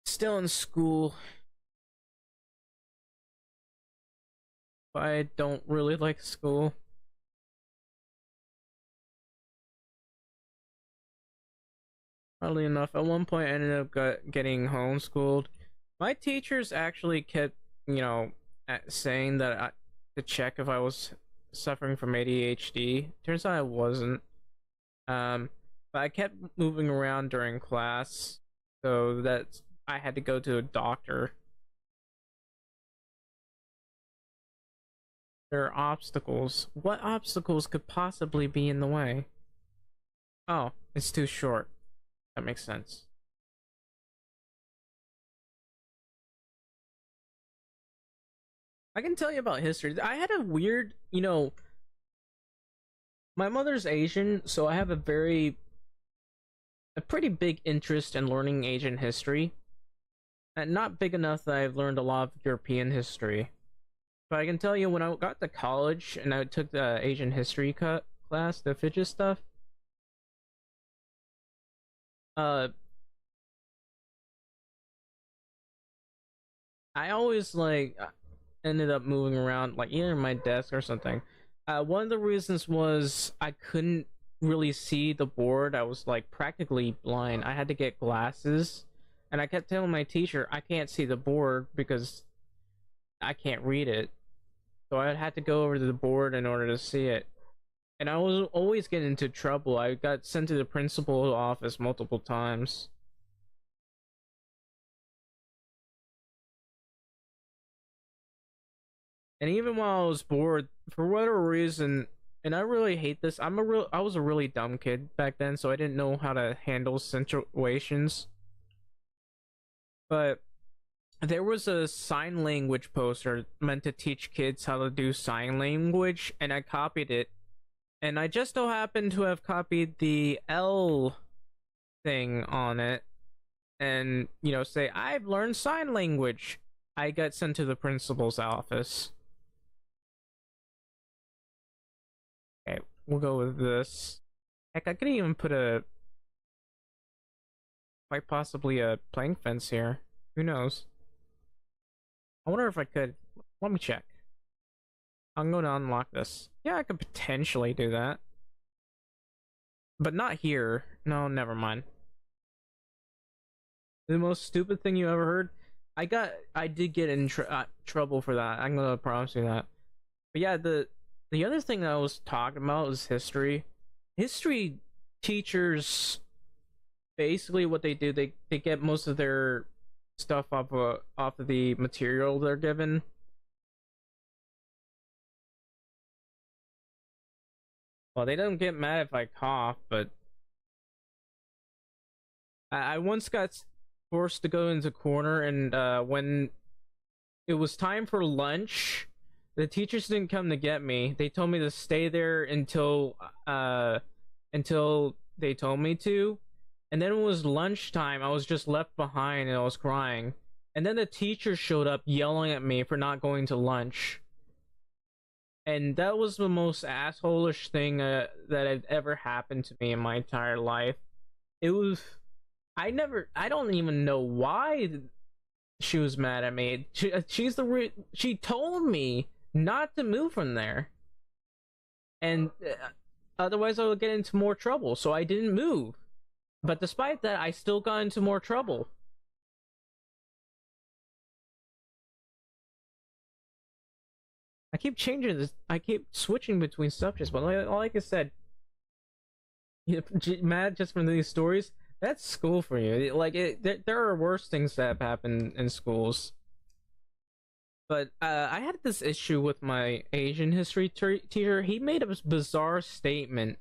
Still in school. But I don't really like school. Oddly enough, at one point I ended up getting homeschooled. My teachers actually kept, saying that to check if I was suffering from ADHD. Turns out I wasn't. Um, but I kept moving around during class, so that I had to go to a doctor. There are obstacles. What obstacles could possibly be in the way? Oh, it's too short. That makes sense. I can tell you about history. I had a weird, my mother's Asian, so I have a pretty big interest in learning Asian history. And not big enough that I've learned a lot of European history. But I can tell you when I got to college and I took the Asian history class, the Fidget stuff, uh I always ended up moving around like either my desk or something. One of the reasons was I couldn't really see the board. I was like practically blind. I had to get glasses, and I kept telling my teacher I can't see the board because I can't read it. So I had to go over to the board in order to see it. And I was always getting into trouble. I got sent to the principal's office multiple times. And even while I was bored, for whatever reason, and I really hate this, I was a really dumb kid back then, so I didn't know how to handle situations. But there was a sign language poster meant to teach kids how to do sign language, and I copied it. And I just so happened to have copied the L thing on it, and say I've learned sign language. I got sent to the principal's office. Okay, we'll go with this. Heck, I could even put quite possibly a plank fence here. Who knows? I wonder if I could. Let me check. I'm going to unlock this. Yeah, I could potentially do that. But not here. No, never mind. The most stupid thing you ever heard? I did get in trouble for that. I'm gonna promise you that. But yeah, the other thing that I was talking about was history. History teachers, basically what they do, they get most of their stuff off of the material they're given. Well, they don't get mad if I cough, but I once got forced to go into corner, and when it was time for lunch, the teachers didn't come to get me. They told me to stay there until they told me to. And then it was lunchtime. I was just left behind and I was crying. And then the teacher showed up yelling at me for not going to lunch. And that was the most assholish thing that had ever happened to me in my entire life. It was I don't even know why she was mad at me. She told me not to move from there, and otherwise I would get into more trouble. So I didn't move. But despite that, I still got into more trouble. I keep changing this. I keep switching between subjects, but like I said, mad just from these stories. That's school for you. Like there are worse things that have happened in schools. But I had this issue with my Asian history teacher. He made a bizarre statement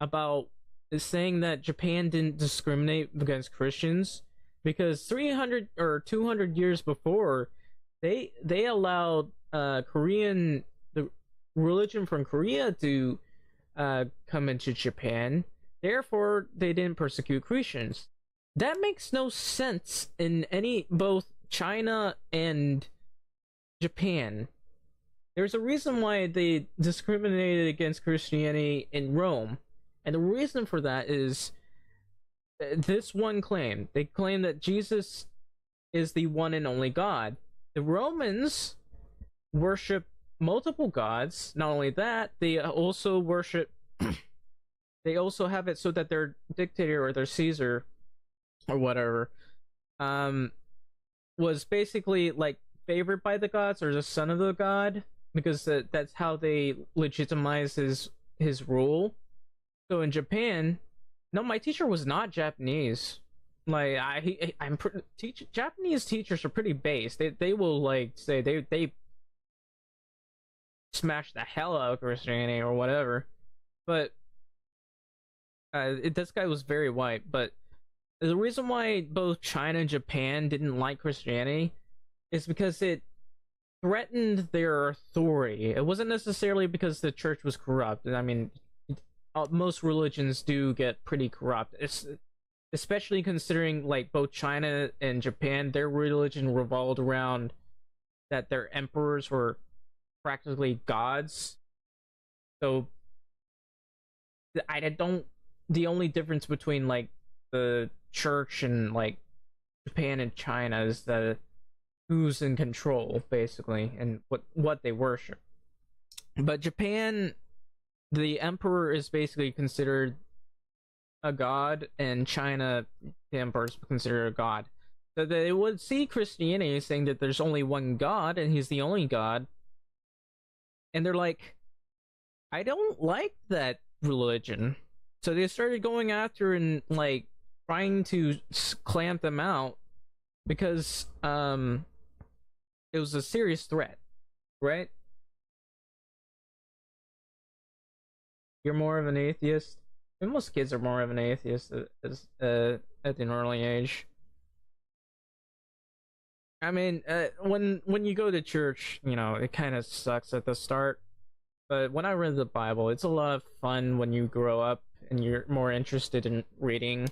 about saying that Japan didn't discriminate against Christians because 300 or 200 years before, they allowed Korean the religion from Korea to come into Japan. Therefore, they didn't persecute Christians. That makes no sense in any both China and Japan. There's a reason why they discriminated against Christianity in Rome, and the reason for that is this one claim. They claim that Jesus is the one and only God. The Romans worship multiple gods. Not only that, they also worship. They also have it so that their dictator or their Caesar or whatever was basically like favored by the gods or the son of the god because that's how they legitimize his rule. So in Japan, no, my teacher was not Japanese. Like Japanese teachers are pretty base. They will like say they smash the hell out of Christianity or whatever. But this guy was very white. But the reason why both China and Japan didn't like Christianity is because it threatened their authority. It wasn't necessarily because the church was corrupt. I mean, most religions do get pretty corrupt. Especially considering like both China and Japan, their religion revolved around that their emperors were practically gods. So I don't. The only difference between like the church and like Japan and China is that who's in control basically and what they worship. But Japan, the emperor is basically considered a god, and China, the emperor is considered a god. So they would see Christianity saying that there's only one God and he's the only God, and they're like, I don't like that religion. So they started going after and like trying to clamp them out because it was a serious threat, right? You're more of an atheist. And most kids are more of an atheist at an early age. I mean, when you go to church, you know, it kind of sucks at the start. But when I read the Bible, it's a lot of fun when you grow up and you're more interested in reading.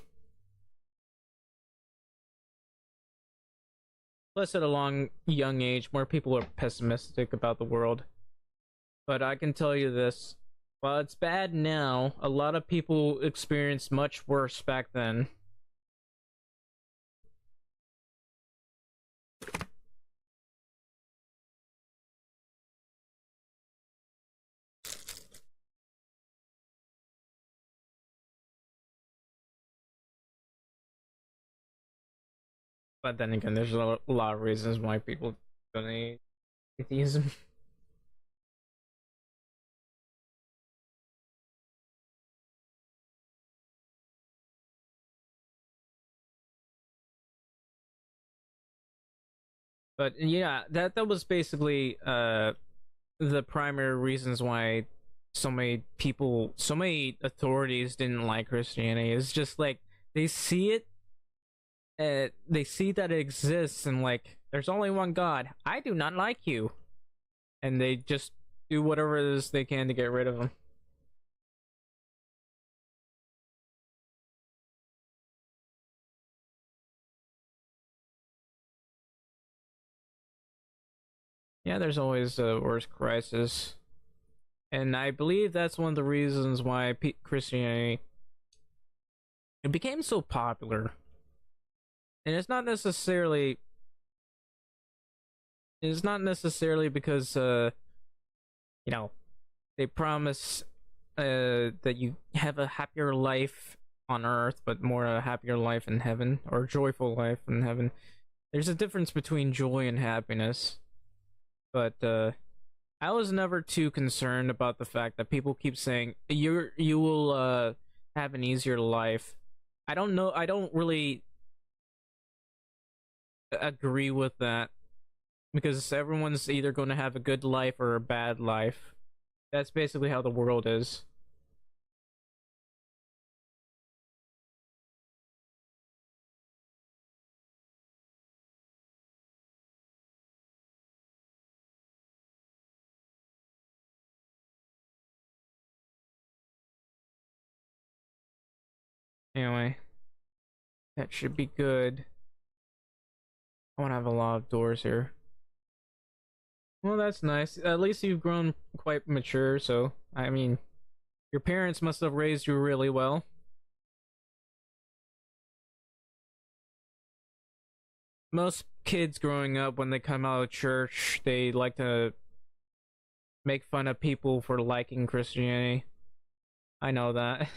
Plus, at a young age, more people are pessimistic about the world. But I can tell you this. While it's bad now, a lot of people experienced much worse back then. But then again, there's a lot of reasons why people donate atheism. But yeah, that was basically the primary reasons why so many authorities didn't like Christianity. It's just like they see it, they see that it exists, and like there's only one God. I do not like you, and they just do whatever it is they can to get rid of him. Yeah, there's always a worse crisis, and I believe that's one of the reasons why Christianity it became so popular. And it's not necessarily because you know they promise that you have a happier life on earth, but more a happier life in heaven or joyful life in heaven. There's a difference between joy and happiness. But I was never too concerned about the fact that people keep saying you will have an easier life. I don't know. I don't really agree with that because everyone's either going to have a good life or a bad life. That's basically how the world is. Anyway, that should be good. I want to have a lot of doors here. Well, that's nice. At least you've grown quite mature, so I mean, your parents must have raised you really well. Most kids growing up, when they come out of church, they like to make fun of people for liking Christianity. I know that.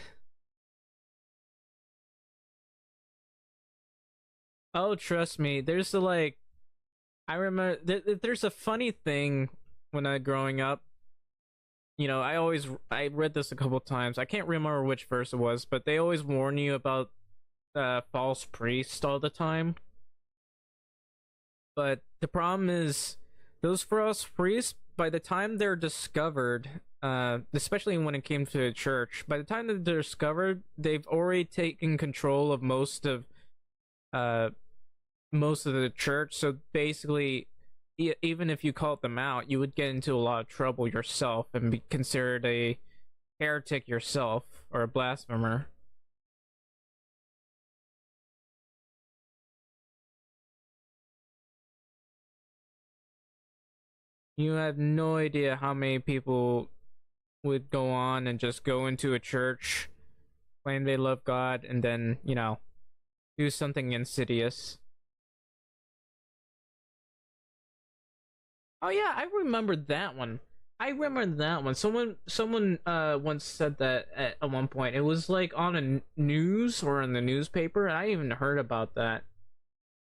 Oh, trust me. There's the like. I remember there's a funny thing when I growing up. I read this a couple times. I can't remember which verse it was, but they always warn you about false priests all the time. But the problem is, those false priests, by the time they're discovered, especially when it came to the church, by the time that they're discovered, they've already taken control of uh, most of the church. So basically, even if you called them out, you would get into a lot of trouble yourself and be considered a heretic yourself or a blasphemer. You have no idea how many people would go on and just go into a church, claim they love God, and then, do something insidious. Oh yeah, I remember that one. I remember that one. Someone once said that at one point. It was like on news or in the newspaper, and I even heard about that.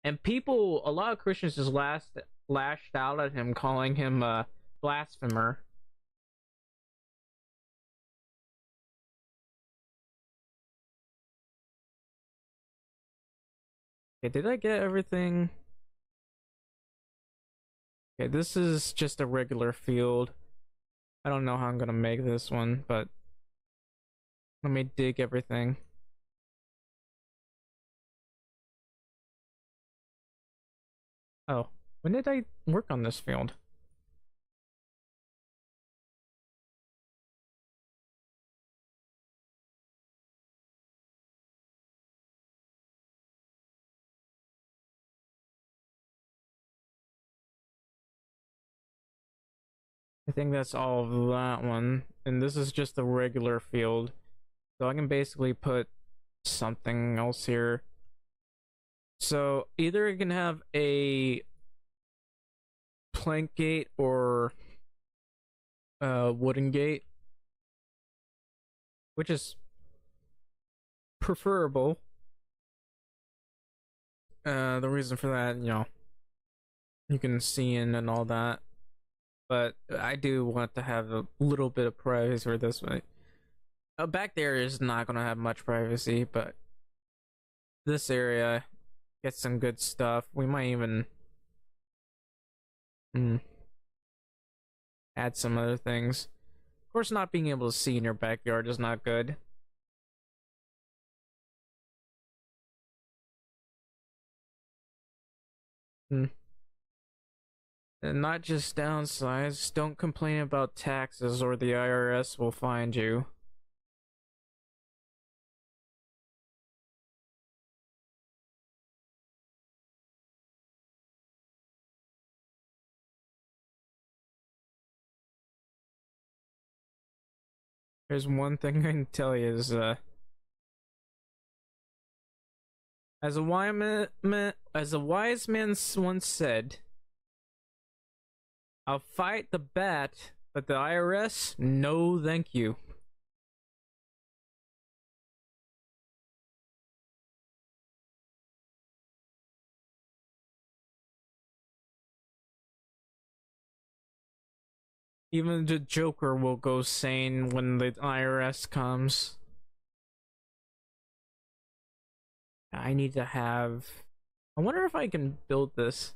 And a lot of Christians just lashed out at him, calling him a blasphemer. Okay, did I get everything? Okay, this is just a regular field. I don't know how I'm gonna make this one, but let me dig everything. Oh, when did I work on this field? I think that's all of that one. And this is just a regular field. So I can basically put something else here. So either I can have a plank gate or a wooden gate, which is preferable. The reason for that, you can see in and all that. But I do want to have a little bit of privacy for this one. Back there is not gonna have much privacy, but this area gets some good stuff. We might even mm, add some other things. Of course, not being able to see in your backyard is not good. Mm. And not just downsides. Don't complain about taxes or the IRS will find you. There's one thing I can tell you is, as a wise man once said, I'll fight the bat, but the IRS, no thank you. Even the Joker will go sane when the IRS comes. I need to have. I wonder if I can build this.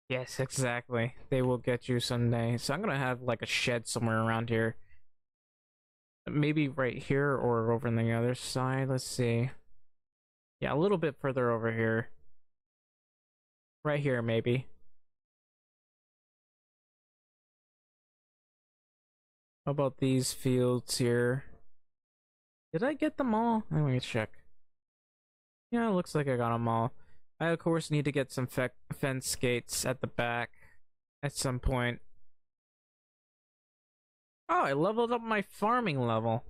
Yes, exactly. They will get you someday. So I'm gonna have like a shed somewhere around here. Maybe right here or over on the other side. Let's see. Yeah, a little bit further over here. Right here, maybe. How about these fields here? Did I get them all? Let me check. Yeah, it looks like I got them all. I, of course, need to get some fence gates at the back at some point. Oh, I leveled up my farming level.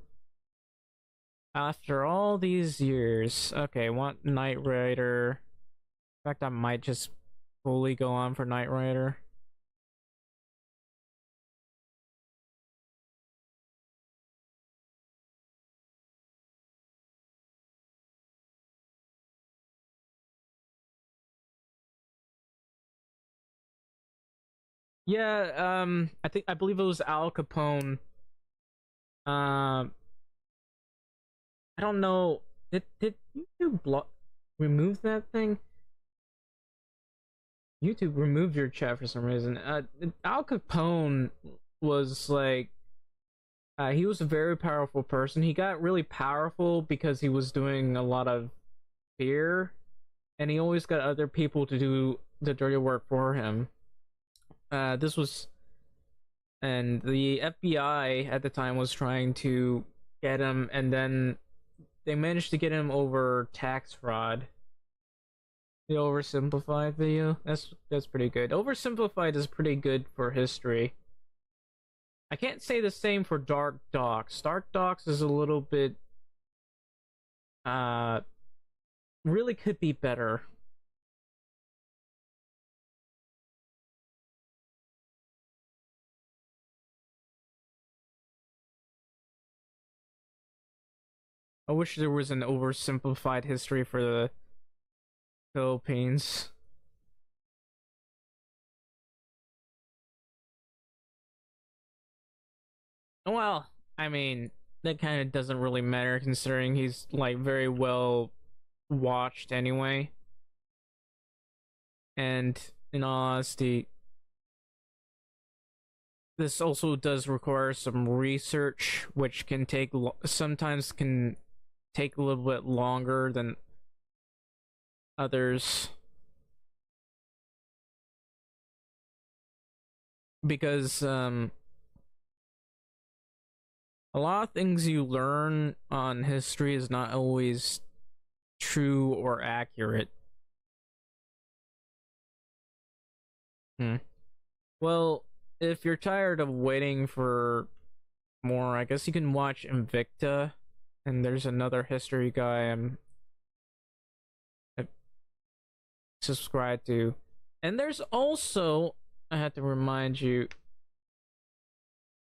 After all these years. Okay, want Knight Rider. In fact, I might just fully go on for Knight Rider. Yeah, I believe it was Al Capone. Um, I don't know. Did YouTube remove that thing? YouTube removed your chat for some reason. Al Capone was like, he was a very powerful person. He got really powerful because he was doing a lot of fear, and he always got other people to do the dirty work for him. This was, and the FBI at the time was trying to get him, and then they managed to get him over tax fraud. The oversimplified video. That's pretty good. Oversimplified is pretty good for history. I can't say the same for Dark Docs. Dark Docs is a little bit uh really could be better. I wish there was an oversimplified history for the Philippines. Well, I mean, that kind of doesn't really matter considering he's like very well watched anyway. And in all honesty, this also does require some research, which can take sometimes can take a little bit longer than others because a lot of things you learn on history is not always true or accurate. Hmm. Well, if you're tired of waiting for more, I guess you can watch Invicta, and there's another history guy I'm subscribed to. And there's also, I have to remind you,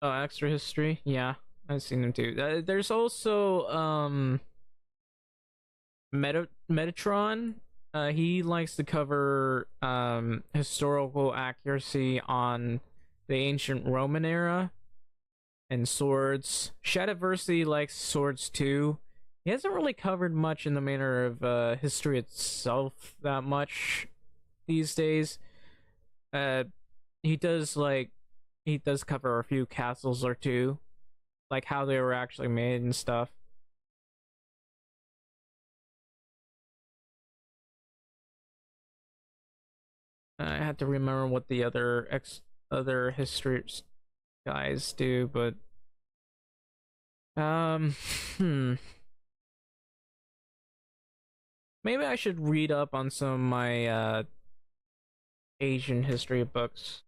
extra history. Yeah, I've seen them too. There's also Metatron. He likes to cover historical accuracy on the ancient Roman era and swords. Shadiversity likes swords too. He hasn't really covered much in the manner of history itself that much these days. Uh, he does he does cover a few castles or two, like how they were actually made and stuff. I had to remember what the other history guys do, but um, hmm. Maybe I should read up on some of my Asian history books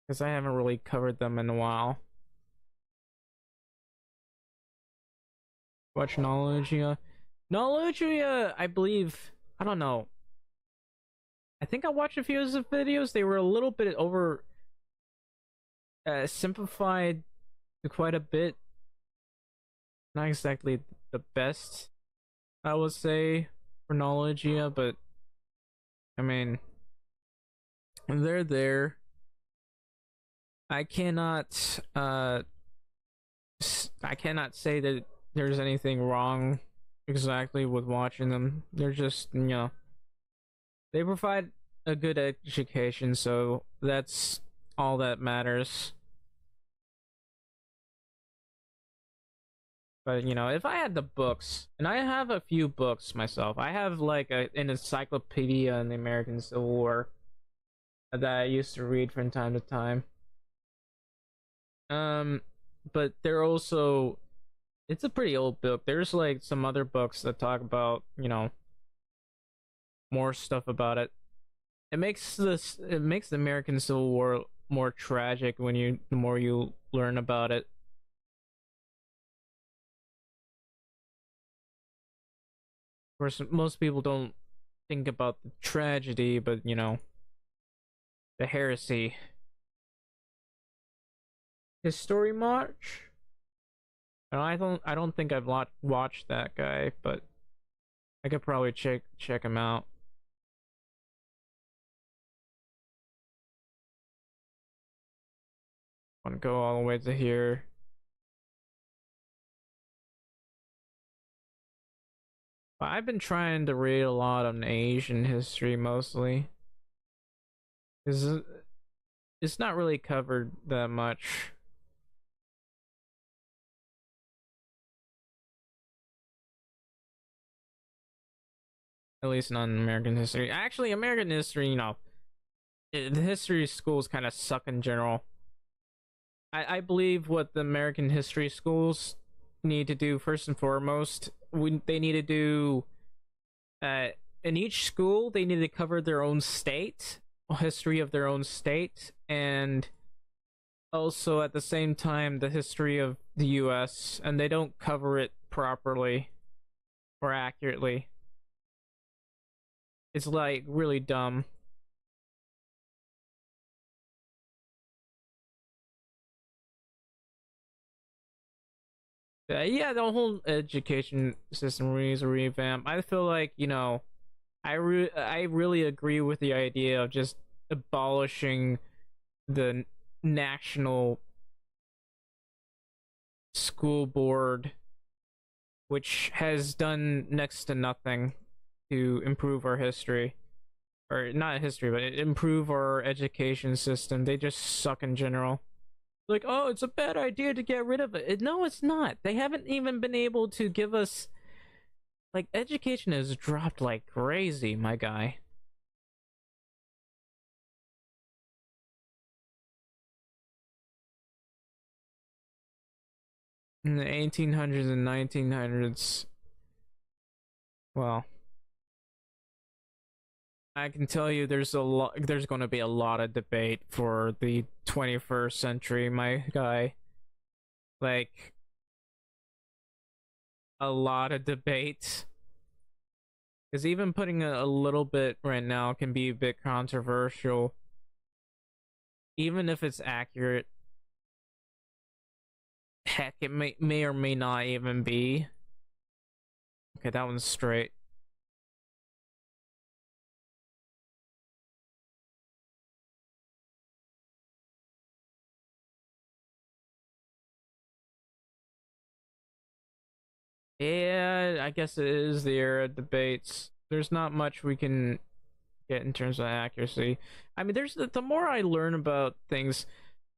because I haven't really covered them in a while. Watch Knowledge. Knowledge, I believe. I don't know. I think I watched a few of his videos. They were a little bit over simplified to quite a bit. Not exactly the best, I would say, for Knowledge, but I mean, they're there. I cannot I cannot say that there's anything wrong exactly with watching them. They're just, they provide a good education, so that's all that matters. But if I had the books, and I have a few books myself, I have like an encyclopedia in the American Civil War that I used to read from time to time. Um, but they're also, it's a pretty old book. There's like some other books that talk about more stuff about it. It makes the American Civil War more tragic when the more you learn about it. Of course, most people don't think about the tragedy, but the heresy. History March. And I don't think I've watched that guy, but I could probably check him out. Want to go all the way to here. But I've been trying to read a lot on Asian history mostly, because it's not really covered that much. At least not in American history. Actually, American history, the history schools kind of suck in general. I believe what the American history schools need to do first and foremost, they need to do, uh, in each school, they need to cover their own state, history of their own state, and also at the same time the history of the US, and they don't cover it properly or accurately. It's like really dumb. Yeah, the whole education system needs a revamp. I feel like, I really agree with the idea of just abolishing the national school board, which has done next to nothing to improve our history, or not history, but improve our education system. They just suck in general. Like, oh, it's a bad idea to get rid of it. No, it's not. They haven't even been able to give us, like, education has dropped like crazy, my guy. In the 1800s and 1900s, well, I can tell you there's going to be a lot of debate for the 21st century, my guy. Like, a lot of debate. Because even putting a little bit right now can be a bit controversial. Even if it's accurate, heck, it may or may not even be. Okay, that one's straight. Yeah, I guess it is the era of debates. There's not much we can get in terms of accuracy. I mean, there's the more I learn about things,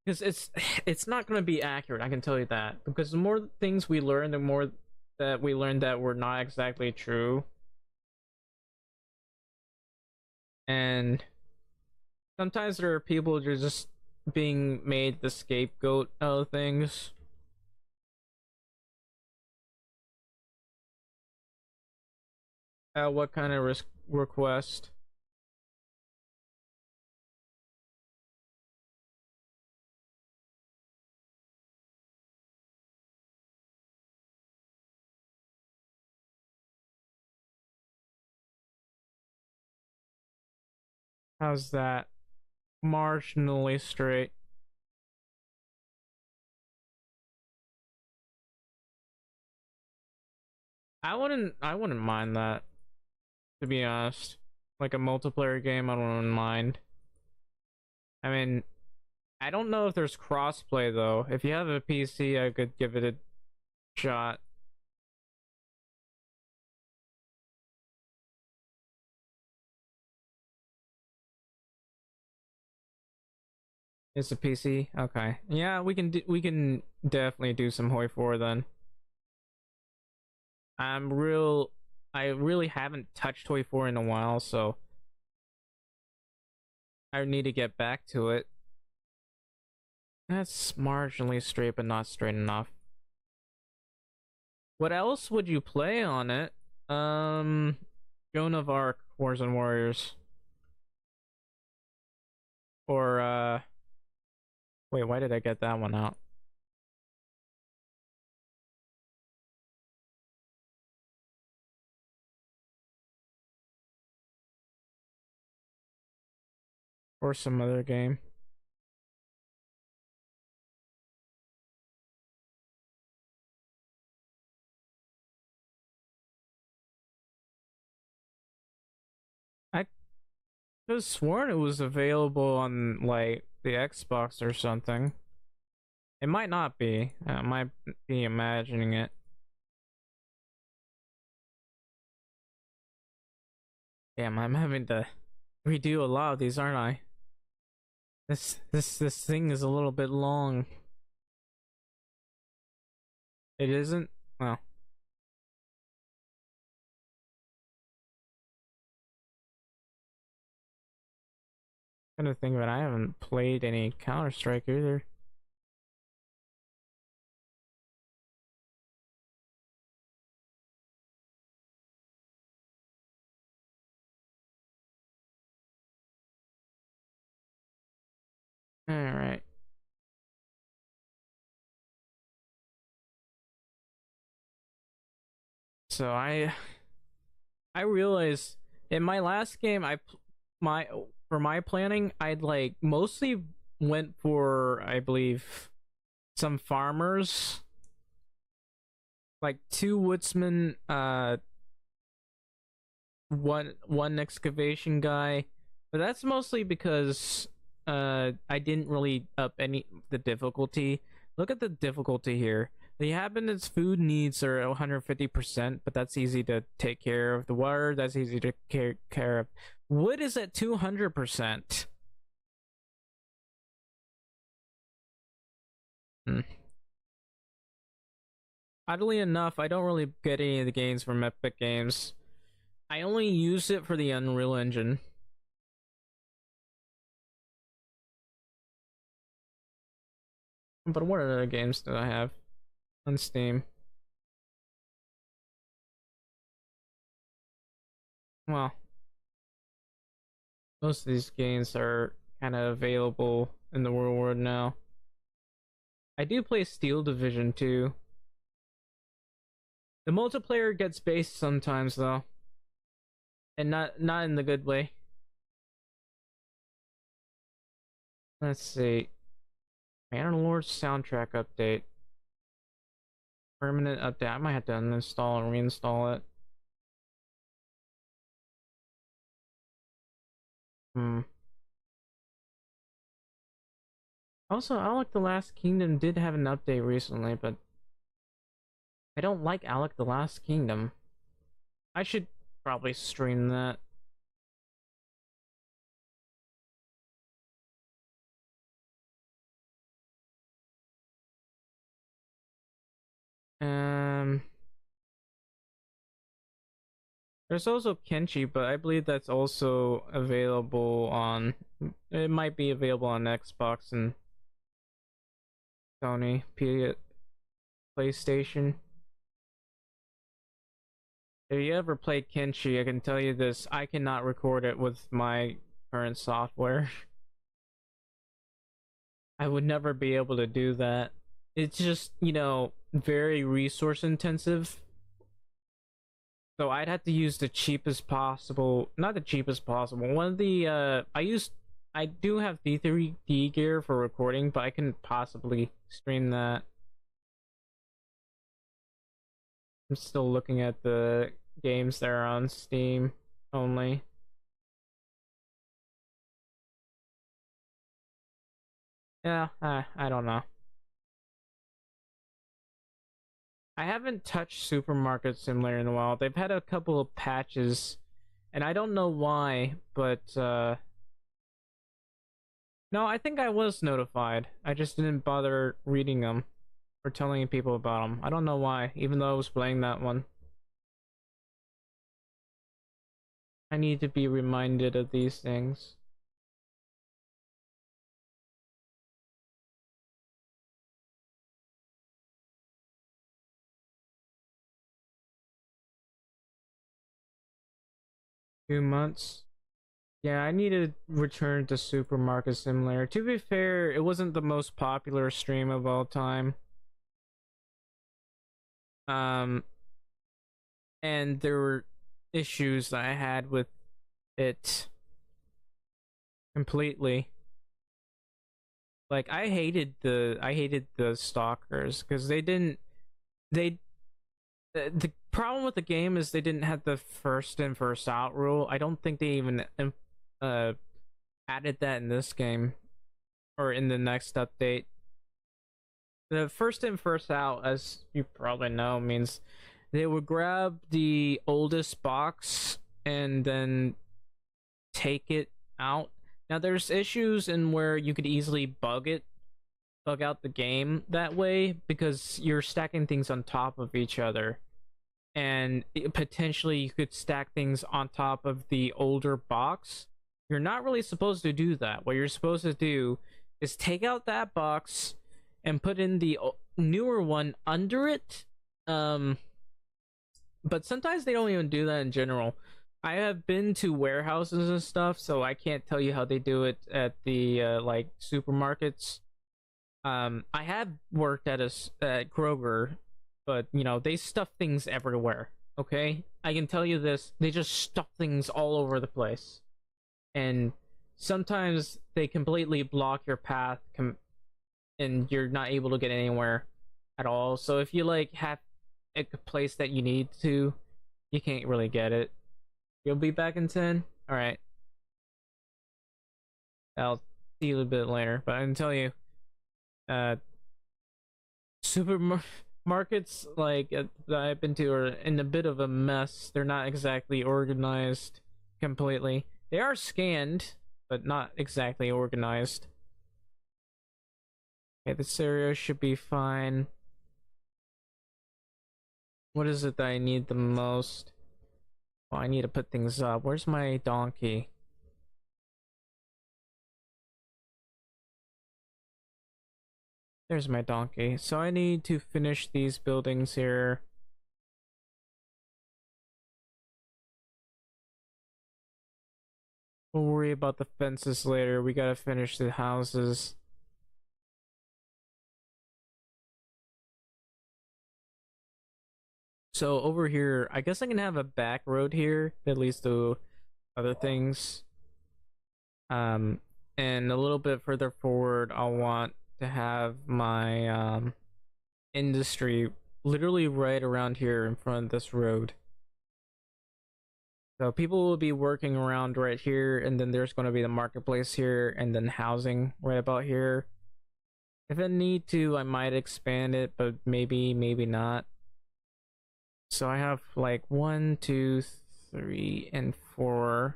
because it's not going to be accurate. I can tell you that, because the more things we learn, the more that we learn that were not exactly true, and sometimes there are people that are just being made the scapegoat of things. What kind of request? How's that? Marginally straight. I wouldn't mind that, to be honest. Like a multiplayer game, I wouldn't mind. I mean, I don't know if there's crossplay though. If you have a PC, I could give it a shot. It's a PC. Okay. Yeah, we can definitely do some Hoi 4 then. I'm real. I really haven't touched Hoi 4 in a while, so I need to get back to it. That's marginally straight, but not straight enough. What else would you play on it? Joan of Arc, Wars and Warriors, or wait, why did I get that one out? Or some other game. I could have sworn it was available on like the Xbox or something. It might not be. I might be imagining it. Damn, I'm having to redo a lot of these, aren't I? This thing is a little bit long. It isn't? Well, kind of think, but I haven't played any Counter-Strike either. Alright. So I realized in my last game my for my planning I'd like mostly went for, I believe, some farmers, like two woodsmen, one excavation guy, but that's mostly because I didn't really up any the difficulty. Look at the difficulty here. The inhabitants' food needs are 150%, but that's easy to take care of. The water, that's easy to take care of. Wood is at 200%. Hmm. Oddly enough, I don't really get any of the gains from Epic Games. I only use it for the Unreal Engine. But what other games do I have on Steam? Well, most of these games are kind of available in the real world now. I do play Steel Division too. The multiplayer gets based sometimes though, and not in the good way. Let's see. Bannerlord soundtrack update. Permanent update. I might have to uninstall and reinstall it. Hmm. Also, Alec the Last Kingdom did have an update recently, but I don't like Alec the Last Kingdom. I should probably stream that. Um, there's also Kenshi, but I believe that's also available on. It might be available on Xbox and Sony PlayStation. If you ever played Kenshi, I can tell you this: I cannot record it with my current software. I would never be able to do that. It's just, very resource intensive. So I'd have to use the cheapest possible, not the cheapest possible. One of the I do have D3D gear for recording, but I can possibly stream that. I'm still looking at the games that are on Steam only. Yeah, I don't know. I haven't touched Supermarket Simulator in a while. They've had a couple of patches, and I don't know why, but no, I think I was notified. I just didn't bother reading them or telling people about them. I don't know why, even though I was playing that one. I need to be reminded of these things. 2 months. Yeah, I need to return to Supermarket Simulator. To be fair, it wasn't the most popular stream of all time. Um, and there were issues that I had with it completely. Like I hated the stalkers because they the problem with the game is they didn't have the first in first out rule. I don't think they even uh added that in this game or in the next update. The first in first out, as you probably know, means they would grab the oldest box and then take it out. Now there's issues in where you could easily bug out the game that way because you're stacking things on top of each other. And potentially you could stack things on top of the older box. You're not really supposed to do that. What you're supposed to do is take out that box and put in the newer one under it. Um, but sometimes they don't even do that in general. I have been to warehouses and stuff, so I can't tell you how they do it at the like supermarkets. I have worked at Kroger, but you know they stuff things everywhere. Okay, I can tell you this: they just stuff things all over the place, and sometimes they completely block your path, and you're not able to get anywhere at all. So if you like have a place that you need to, you can't really get it. You'll be back in 10. All right, I'll see you a bit later, but I can tell you, uh, supermarkets like that I've been to are in a bit of a mess. They're not exactly organized completely. They are scanned, but not exactly organized. Okay, this area should be fine. What is it that I need the most? Oh, I need to put things up. Where's my donkey? There's my donkey. So I need to finish these buildings here. We'll worry about the fences later. We gotta finish the houses. So over here, I guess I can have a back road here that leads to other things. Um, and a little bit further forward, I'll want to have my industry literally right around here in front of this road. So people will be working around right here, and then there's going to be the marketplace here, and then housing right about here. If I need to, I might expand it, but maybe not. So I have like 1, 2, 3, and 4.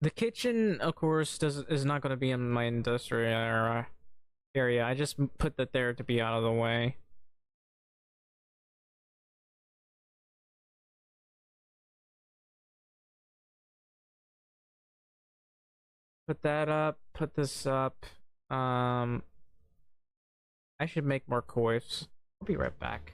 The kitchen, of course, is not going to be in my industrial area. I just put that there to be out of the way. Put that up. Put this up. Um, I should make more coifs. I'll be right back.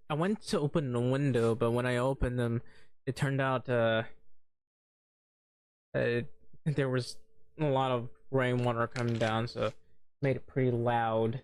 I went to open the window, but when I opened them, it turned out uh there was a lot of rainwater coming down, so it made it pretty loud.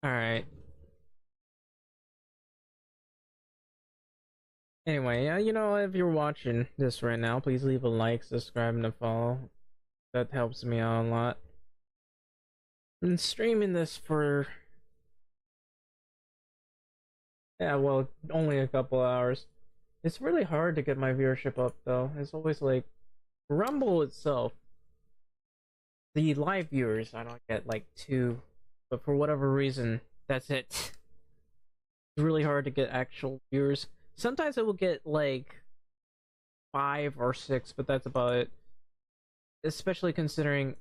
All right. Anyway, if you're watching this right now, please leave a like, subscribe, and a follow. That helps me out a lot. I've been streaming this for, yeah, well, only a couple hours. It's really hard to get my viewership up, though. It's always like Rumble itself. The live viewers, I don't get like two, but for whatever reason, that's it. It's really hard to get actual viewers. Sometimes I will get like 5 or 6, but that's about it. Especially considering,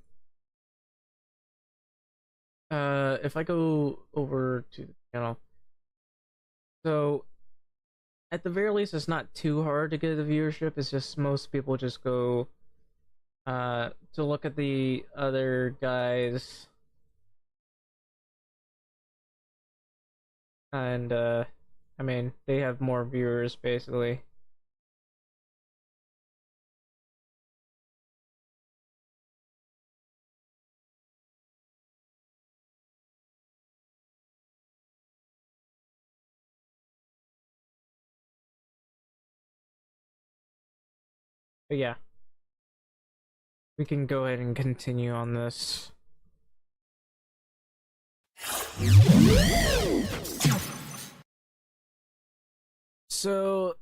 if I go over to the channel, so at the very least, it's not too hard to get a viewership. It's just most people just go to look at the other guys, and I mean, they have more viewers basically. But yeah, we can go ahead and continue on this. So,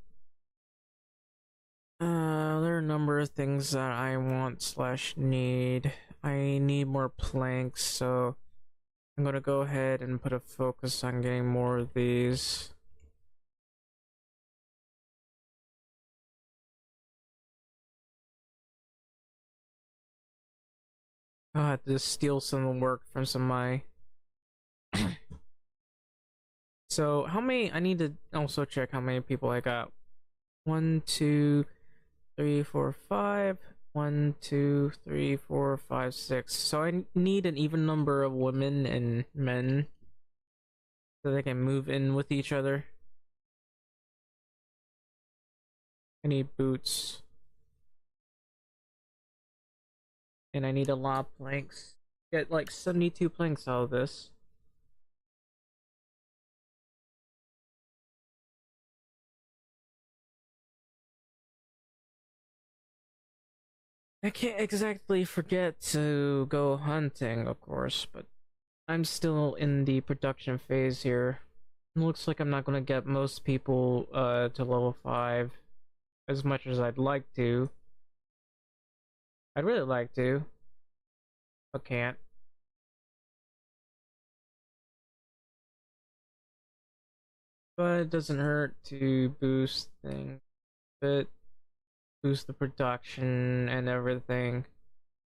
there are a number of things that I want slash need. I need more planks, so I'm gonna go ahead and put a focus on getting more of these. I'll have to steal some work from some of my. So, how many? I need to also check how many people I got. 1, 2, 3, 4, 5. 1, 2, 3, 4, 5, 6. So I need an even number of women and men so they can move in with each other. I need boots. And I need a lot of planks. Get like 72 planks out of this. I can't exactly forget to go hunting, of course, but I'm still in the production phase here. It looks like I'm not gonna get most people to level 5 as much as I'd like to. I'd really like to, but can't. But it doesn't hurt to boost things, but boost the production and everything.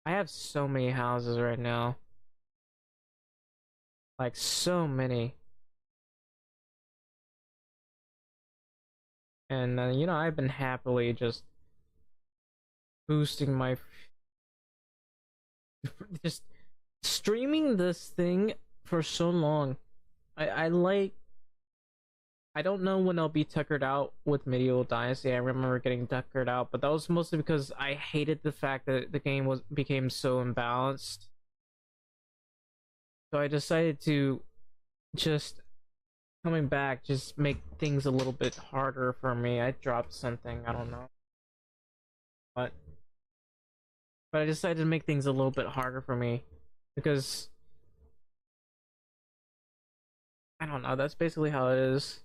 I have so many houses right now. Like, so many. And, I've been happily just boosting my. Just streaming this thing for so long. I like. I don't know when I'll be tuckered out with Medieval Dynasty. I remember getting tuckered out, but that was mostly because I hated the fact that the game became so imbalanced. So I decided to just coming back, just make things a little bit harder for me. I dropped something, I don't know what, but I decided to make things a little bit harder for me because I don't know. That's basically how it is.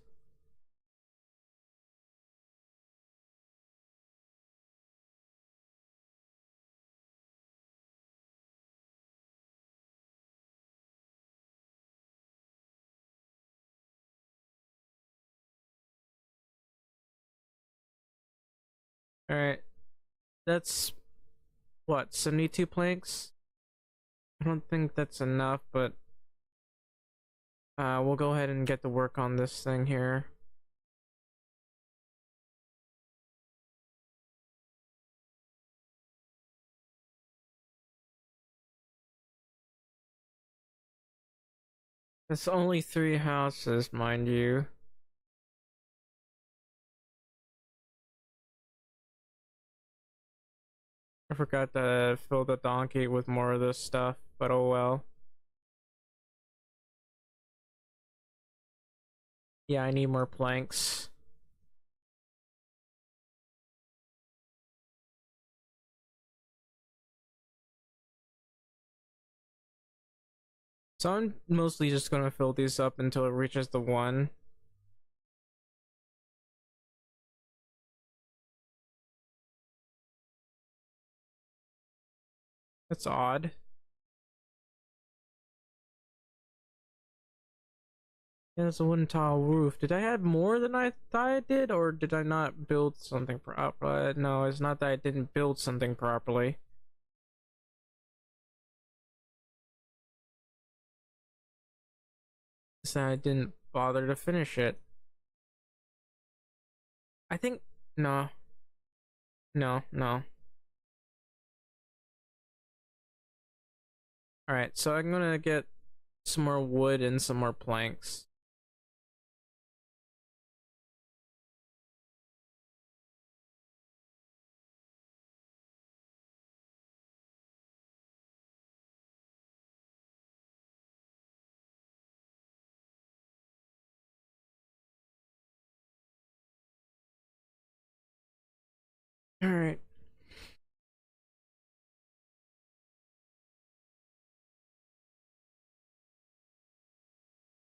All right, that's what 72 planks. I don't think that's enough, but we'll go ahead and get to work on this thing here. It's only 3 houses, mind you. I forgot to fill the donkey with more of this stuff, but oh well. Yeah, I need more planks. So I'm mostly just gonna fill these up until it reaches the 1. That's odd. Yeah, it's a wooden tile roof. Did I have more than I thought I did, or did I not build something properly? No, it's not that I didn't build something properly. It's that I didn't bother to finish it. I think no, no. All right, so I'm gonna get some more wood and some more planks. All right.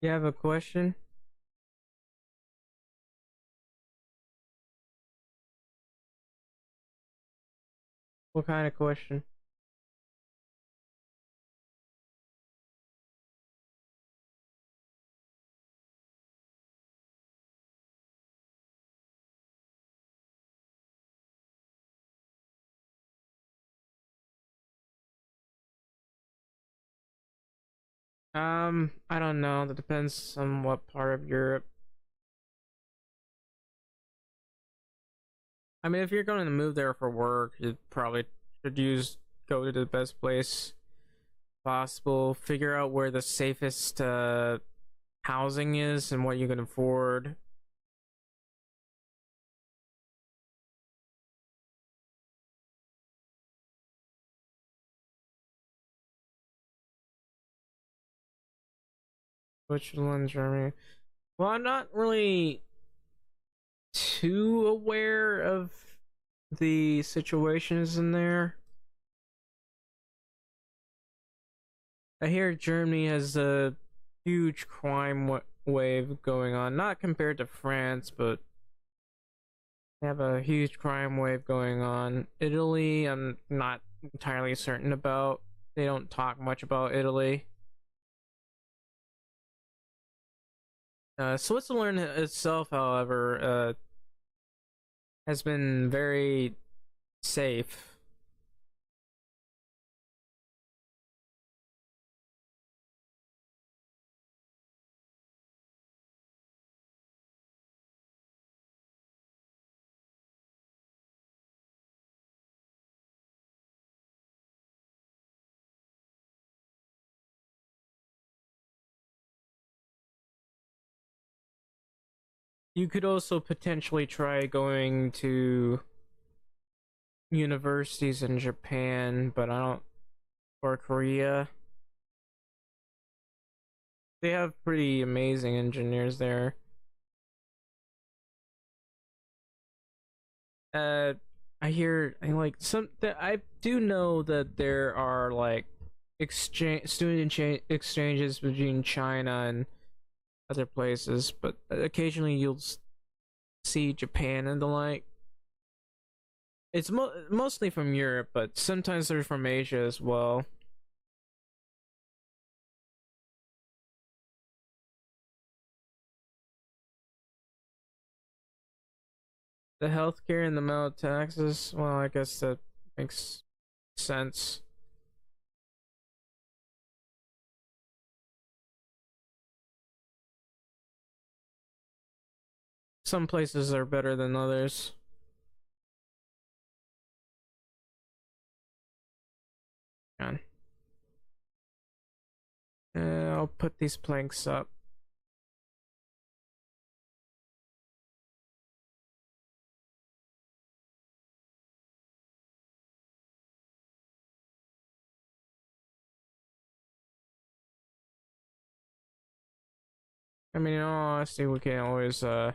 You have a question? What kind of question? I don't know. That depends on what part of Europe. I mean, if you're going to move there for work, you probably should use go to the best place possible. Figure out where the safest housing is and what you can afford. Switzerland, Germany. Well, I'm not really too aware of the situations in there. I hear Germany has a huge crime wave going on, not compared to France, but they have a huge crime wave going on. Italy, I'm not entirely certain about. They don't talk much about Italy. Switzerland itself, however, has been very safe. You could also potentially try going to universities in Japan, but I don't, or Korea. They have pretty amazing engineers there. Uh, I hear I like some that I do know that there are like exchanges between China and other places, but occasionally you'll see Japan and the like. It's mostly from Europe, but sometimes they're from Asia as well. The healthcare and the amount of taxes. Well, I guess that makes sense. Some places are better than others. Man. I'll put these planks up. I mean, in all honesty, we can't always have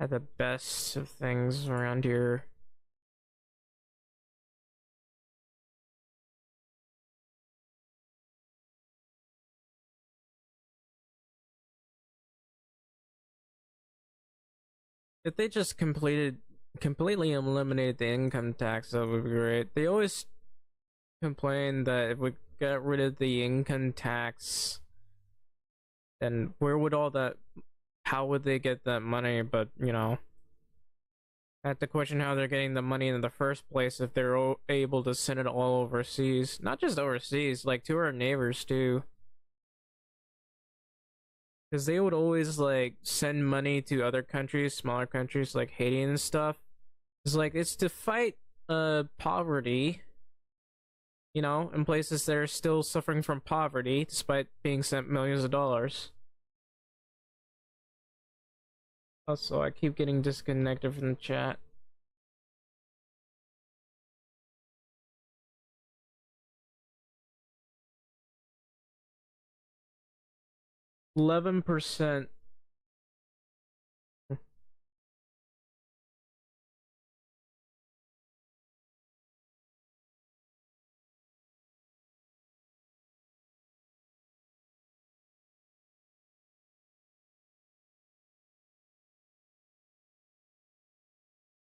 the best of things around here. If they just completely eliminated the income tax, that would be great. They always complain that if we got rid of the income tax, then where would all that, how would they get that money? But, you know, I have to question how they're getting the money in the first place if they're able to send it all overseas. Not just overseas, like to our neighbors too. Because they would always like send money to other countries, smaller countries like Haiti and stuff. It's like it's to fight poverty, you know, in places that are still suffering from poverty despite being sent millions of dollars. Also, I keep getting disconnected from the chat. %11.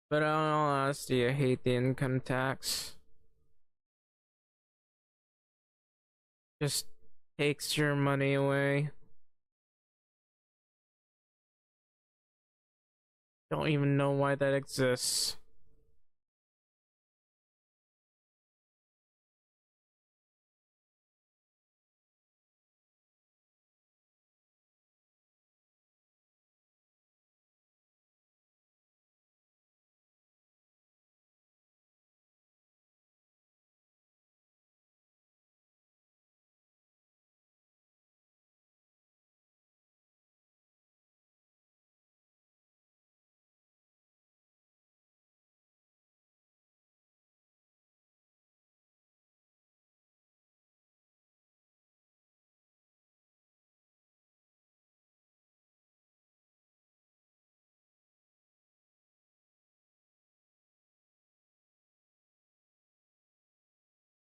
But in all honesty, I hate the income tax. Just takes your money away. Don't even know why that exists.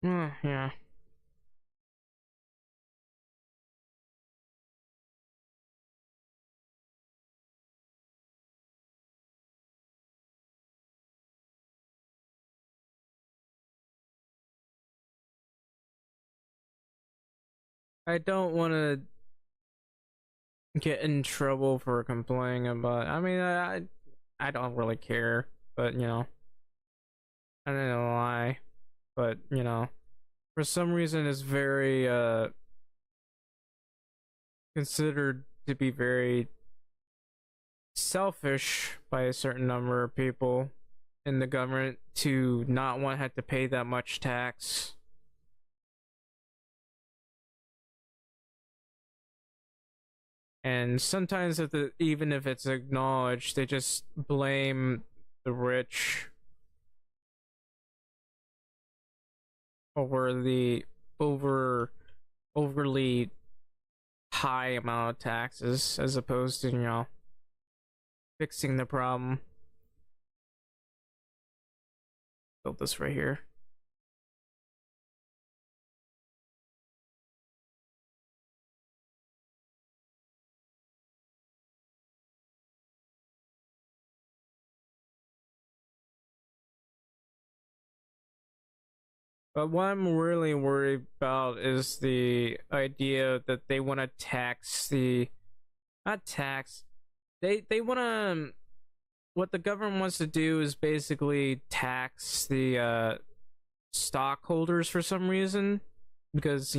Yeah. I don't want to get in trouble for complaining about. I mean, I don't really care, but you know, I don't know why, but you know, for some reason, it's very considered to be very selfish by a certain number of people in the government to not want to have to pay that much tax. And sometimes, even if it's acknowledged, they just blame the rich over the over overly high amount of taxes, as opposed to, you know, fixing the problem. Build this right here. But what I'm really worried about is the idea that they want to tax the, not tax, They want to, what the government wants to do is basically tax the stockholders for some reason, because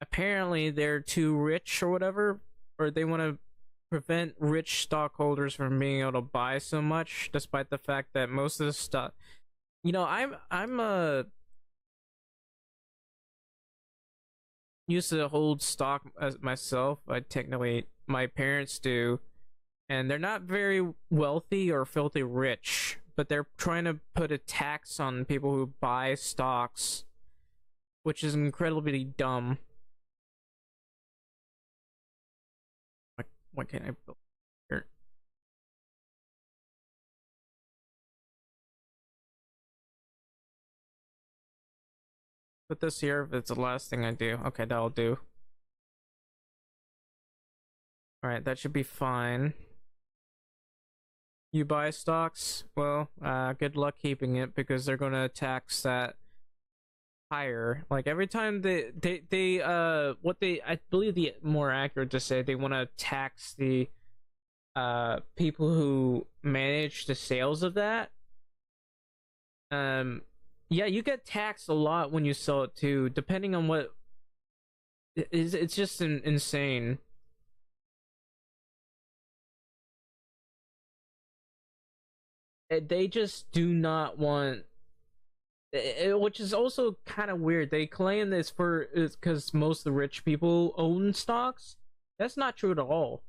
apparently they're too rich or whatever, or they want to prevent rich stockholders from being able to buy so much, despite the fact that most of the stock, I'm used to hold stock as myself. I technically, my parents do, and they're not very wealthy or filthy rich, but they're trying to put a tax on people who buy stocks, which is incredibly dumb. What can I build here? Put this here if it's the last thing I do. Okay, that'll do. Alright, that should be fine. You buy stocks? Well, good luck keeping it, because they're gonna tax that higher. Like every time what they, I believe the more accurate to say, they want to tax the people who manage the sales of that. Um, yeah, you get taxed a lot when you sell it too, depending on what. It's just insane. They just do not want, which is also kind of weird. They claim this for is because most of the rich people own stocks. That's not true at all.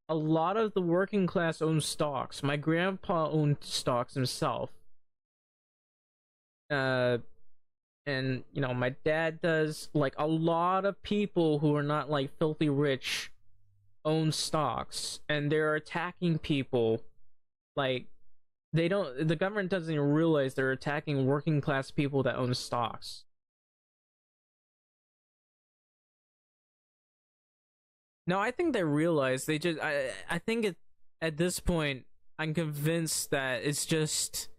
A lot of the working class own stocks. My grandpa owned stocks himself. Uh, and my dad does. Like a lot of people who are not like filthy rich own stocks, and they're attacking people. Like they don't. The government doesn't even realize they're attacking working class people that own stocks. No, I think they realize. They just. I think it. At this point, I'm convinced that it's just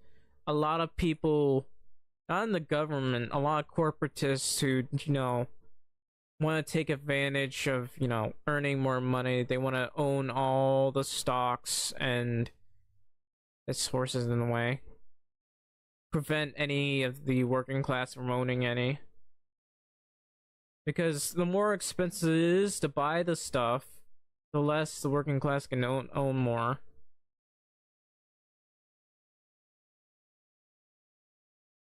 a lot of people, not in the government, a lot of corporatists who want to take advantage of earning more money. They want to own all the stocks, and it's horses in the way. Prevent any of the working class from owning any. Because the more expensive it is to buy the stuff, the less the working class can own more.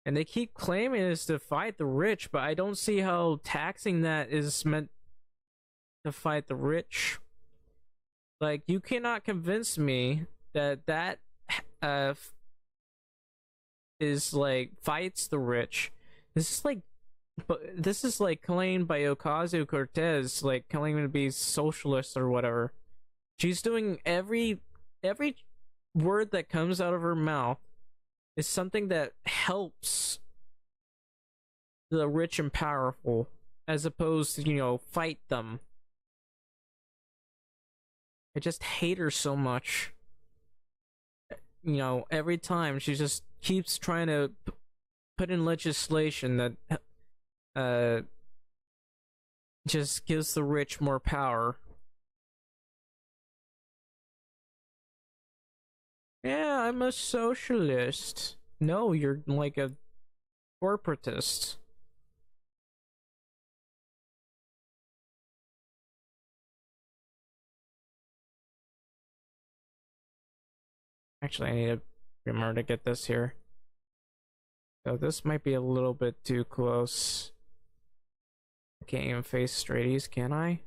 And they keep claiming it's to fight the rich, but I don't see how taxing that is meant to fight the rich. Like, you cannot convince me that uh is like fights the rich. This is like, but this is like claimed by Ocasio Cortez, like claiming to be socialist or whatever. She's doing every word that comes out of her mouth is something that helps the rich and powerful, as opposed to fight them. I just hate her so much. Every time she just keeps trying to put in legislation that uh just gives the rich more power. Yeah, I'm a socialist. No, you're like a corporatist. Actually, I need to remember to get this here. So this might be a little bit too close. I can't even face straighties, can I?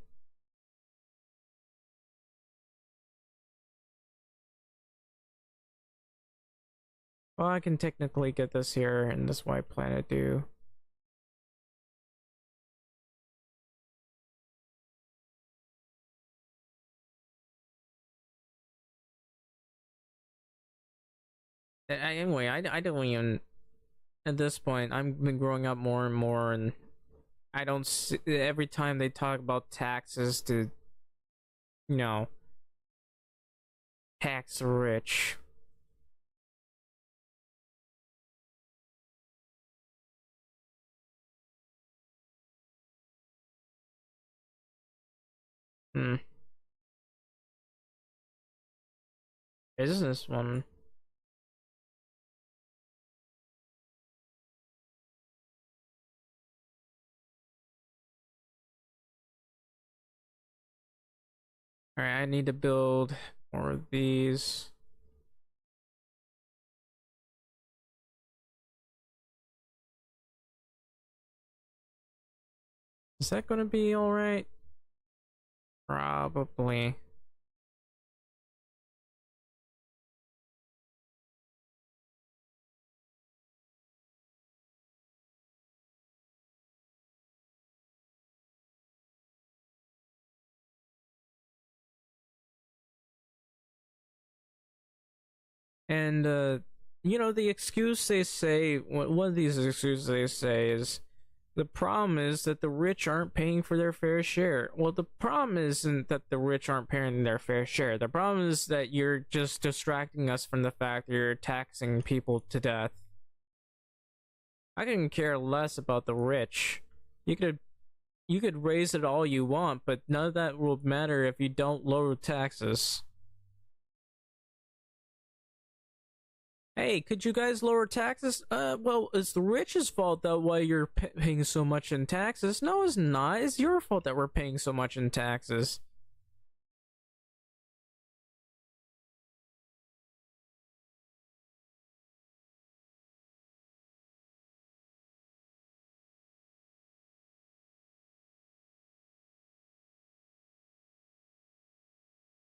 Well, I can technically get this here, and that's what I plan to do. Anyway, I don't even, at this point, I've been growing up more and more, and I don't see, every time they talk about taxes to, you know, tax the rich. Hmm. Is this one? Alright, I need to build more of these. Is that gonna be alright? Probably. And you know, the excuse they say, one of these excuses they say is the problem is that the rich aren't paying for their fair share. Well, the problem isn't that the rich aren't paying their fair share. The problem is that you're just distracting us from the fact that you're taxing people to death. I can care less about the rich. You could you could raise it all you want, but none of that will matter if you don't lower taxes. Hey, could you guys lower taxes? Well, it's the rich's fault that why you're paying so much in taxes. No, it's not. It's your fault that we're paying so much in taxes.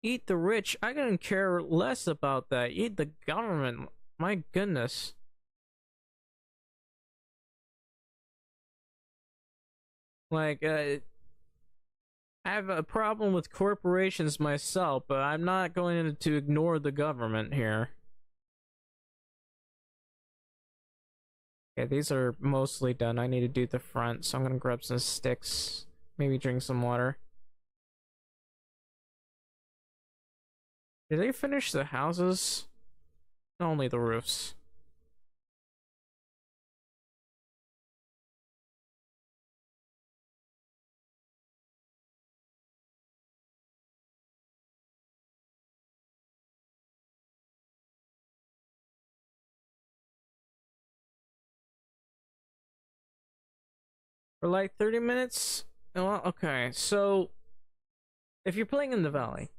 Eat the rich. I couldn't care less about that. Eat the government. My goodness. Like, I have a problem with corporations myself, but I'm not going to ignore the government here. Okay, these are mostly done. I need to do the front, so I'm gonna grab some sticks. Maybe drink some water. Did they finish the houses? Only the roofs. For like 30 minutes? Well, okay, so if you're playing in the valley,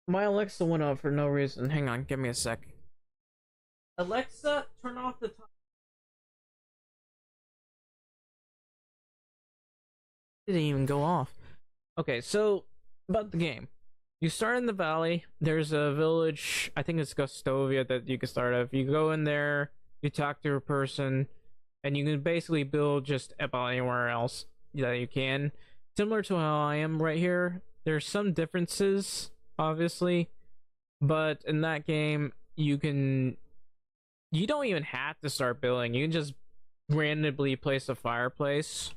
my Alexa went off for no reason. Hang on, give me a sec. Alexa, turn off the top. Didn't even go off. Okay, so about the game. You start in the valley. There's a village, I think it's Gustovia, that you can start at. You go in there, you talk to a person, and you can basically build just about anywhere else that you can. Similar to how I am right here. There's some differences, obviously, but in that game, you don't even have to start building. You can just randomly place a fireplace.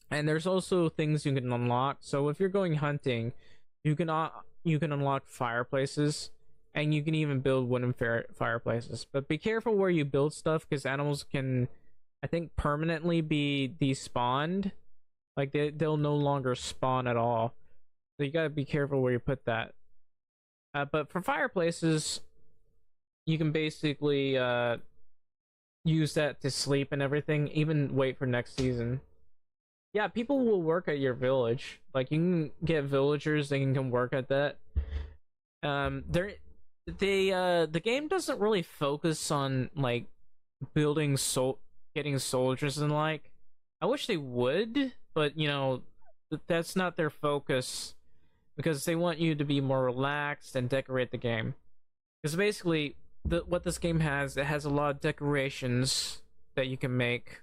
And there's also things you can unlock. So if you're going hunting, you can unlock fireplaces, and you can even build wooden fireplaces. But be careful where you build stuff, because animals can, I think, permanently be despawned. Like they'll no longer spawn at all. So you gotta be careful where you put that. But for fireplaces, you can basically use that to sleep and everything. Even wait for next season. Yeah, people will work at your village. Like you can get villagers, they can come work at that. They're the game doesn't really focus on like building getting soldiers and like. I wish they would, but you know, that's not their focus because they want you to be more relaxed and decorate the game. Because basically, what this game has, it has a lot of decorations that you can make.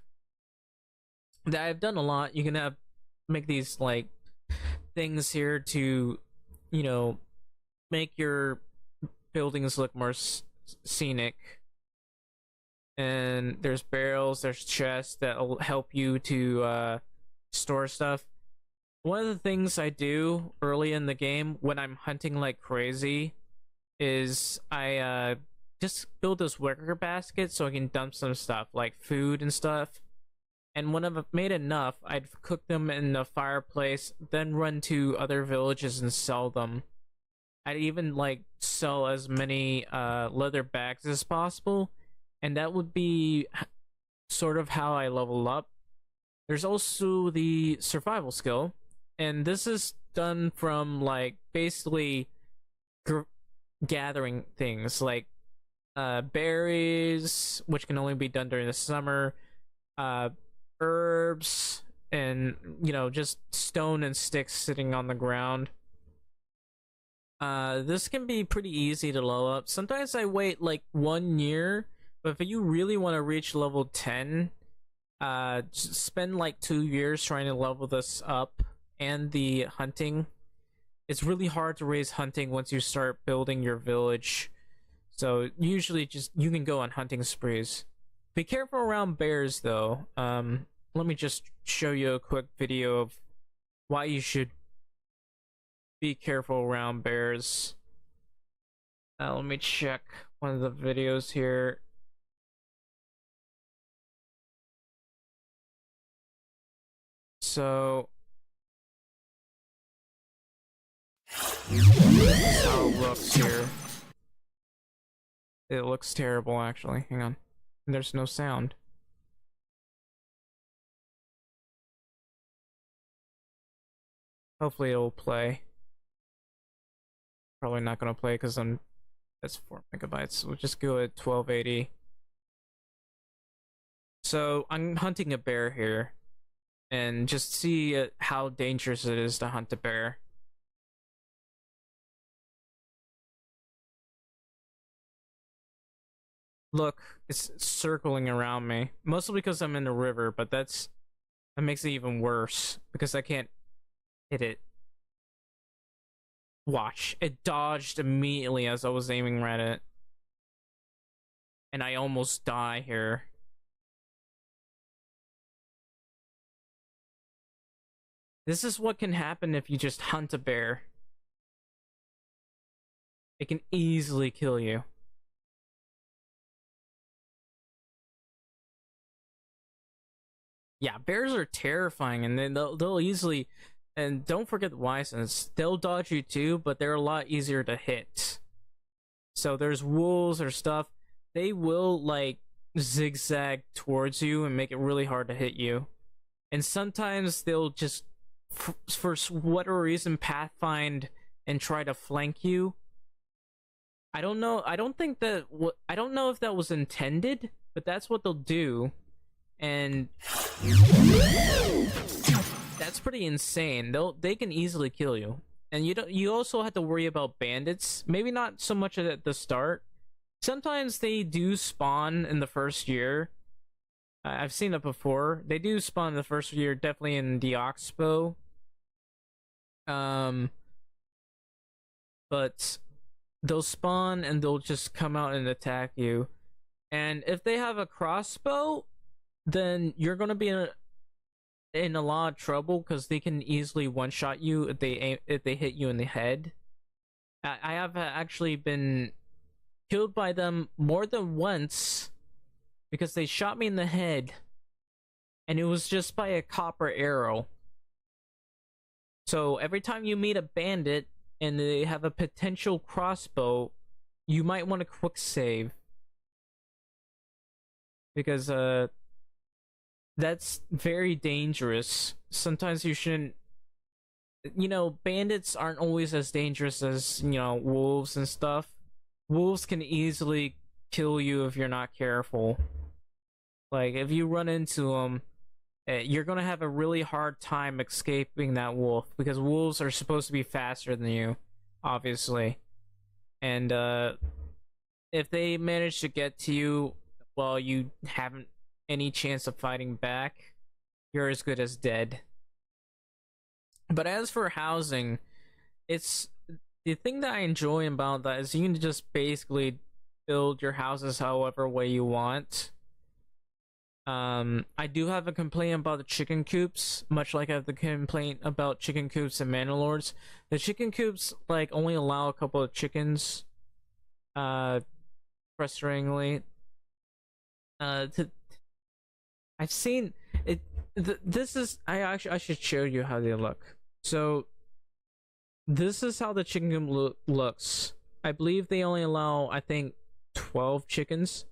That I've done a lot. You can make these like things here to, you know, make your buildings look more scenic. And there's barrels, there's chests that'll help you to store stuff. One of the things I do early in the game when I'm hunting like crazy is I just build this wicker basket so I can dump some stuff like food and stuff. And when I've made enough, I'd cook them in the fireplace, then run to other villages and sell them. I'd even like sell as many leather bags as possible, and that would be sort of how I level up. There's also the survival skill, and this is done from like basically gathering things like berries, which can only be done during the summer, uh, herbs, and just stone and sticks sitting on the ground. This can be pretty easy to level up. Sometimes I wait like 1 year, but if you really want to reach level 10, spend like 2 years trying to level this up and the hunting. It's really hard to raise hunting once you start building your village. So usually just you can go on hunting sprees. Be careful around bears though. Let me just show you a quick video of why you should be careful around bears. Let me check one of the videos here. So this is how it looks here. It looks terrible actually. Hang on. There's no sound. Hopefully it'll play. Probably not gonna play because that's 4 megabytes. We'll just go at 1280. So I'm hunting a bear here, and just see how dangerous it is to hunt a bear. Look, it's circling around me, mostly because I'm in the river, but that makes it even worse because I can't hit it. Watch, it dodged immediately as I was aiming right at it. And I almost die here. This is what can happen if you just hunt a bear. It can easily kill you. Yeah, bears are terrifying, and then they'll easily, and don't forget the license, they'll dodge you too, but they're a lot easier to hit. So there's wolves or stuff, they will like zigzag towards you and make it really hard to hit you. And sometimes they'll just, for whatever reason, pathfind and try to flank you. I don't know. I don't think that. I don't know if that was intended, but that's what they'll do, and that's pretty insane. They can easily kill you, and you also have to worry about bandits. Maybe not so much at the start. Sometimes they do spawn in the first year. I've seen it before. They do spawn in the first year, definitely in the Oxbow. But they'll spawn and they'll just come out and attack you. And if they have a crossbow, then you're gonna be in a lot of trouble because they can easily one-shot you if they hit you in the head. I have actually been killed by them more than once because they shot me in the head, and it was just by a copper arrow. So every time you meet a bandit and they have a potential crossbow, you might want to quick save, because that's very dangerous. Sometimes you shouldn't, bandits aren't always as dangerous as, wolves and stuff. Wolves can easily kill you if you're not careful. Like, if you run into them, you're gonna have a really hard time escaping that wolf, because wolves are supposed to be faster than you, obviously. And if they manage to get to you while you haven't any chance of fighting back, you're as good as dead. But as for housing, it's the thing that I enjoy about that is you can just basically build your houses however way you want. I do have a complaint about the chicken coops, much like I have the complaint about chicken coops and Manor. The chicken coops like only allow a couple of chickens, frustratingly. I've seen it. This is I should show you how they look. So this is how the chicken coop looks. I believe they only allow, I think, 12 chickens,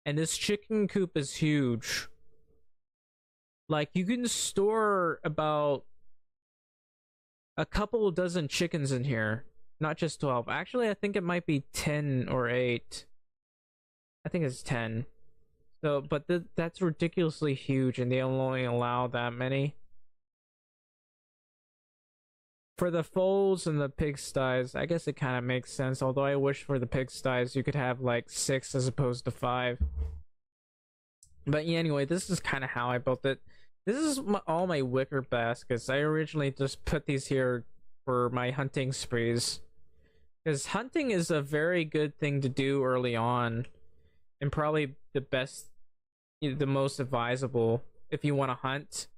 and this chicken coop is huge. Like, you can store about a couple dozen chickens in here, not just 12. Actually, I think it might be 10 or 8. I think it's 10. So, but that's ridiculously huge, and they only allow that many. For the foals and the pigsties, I guess it kind of makes sense. Although I wish for the pigsties you could have like 6 as opposed to 5. But yeah, anyway, this is kind of how I built it. This is all my wicker baskets. I originally just put these here for my hunting sprees, because hunting is a very good thing to do early on, and probably the best, the most advisable if you want to hunt.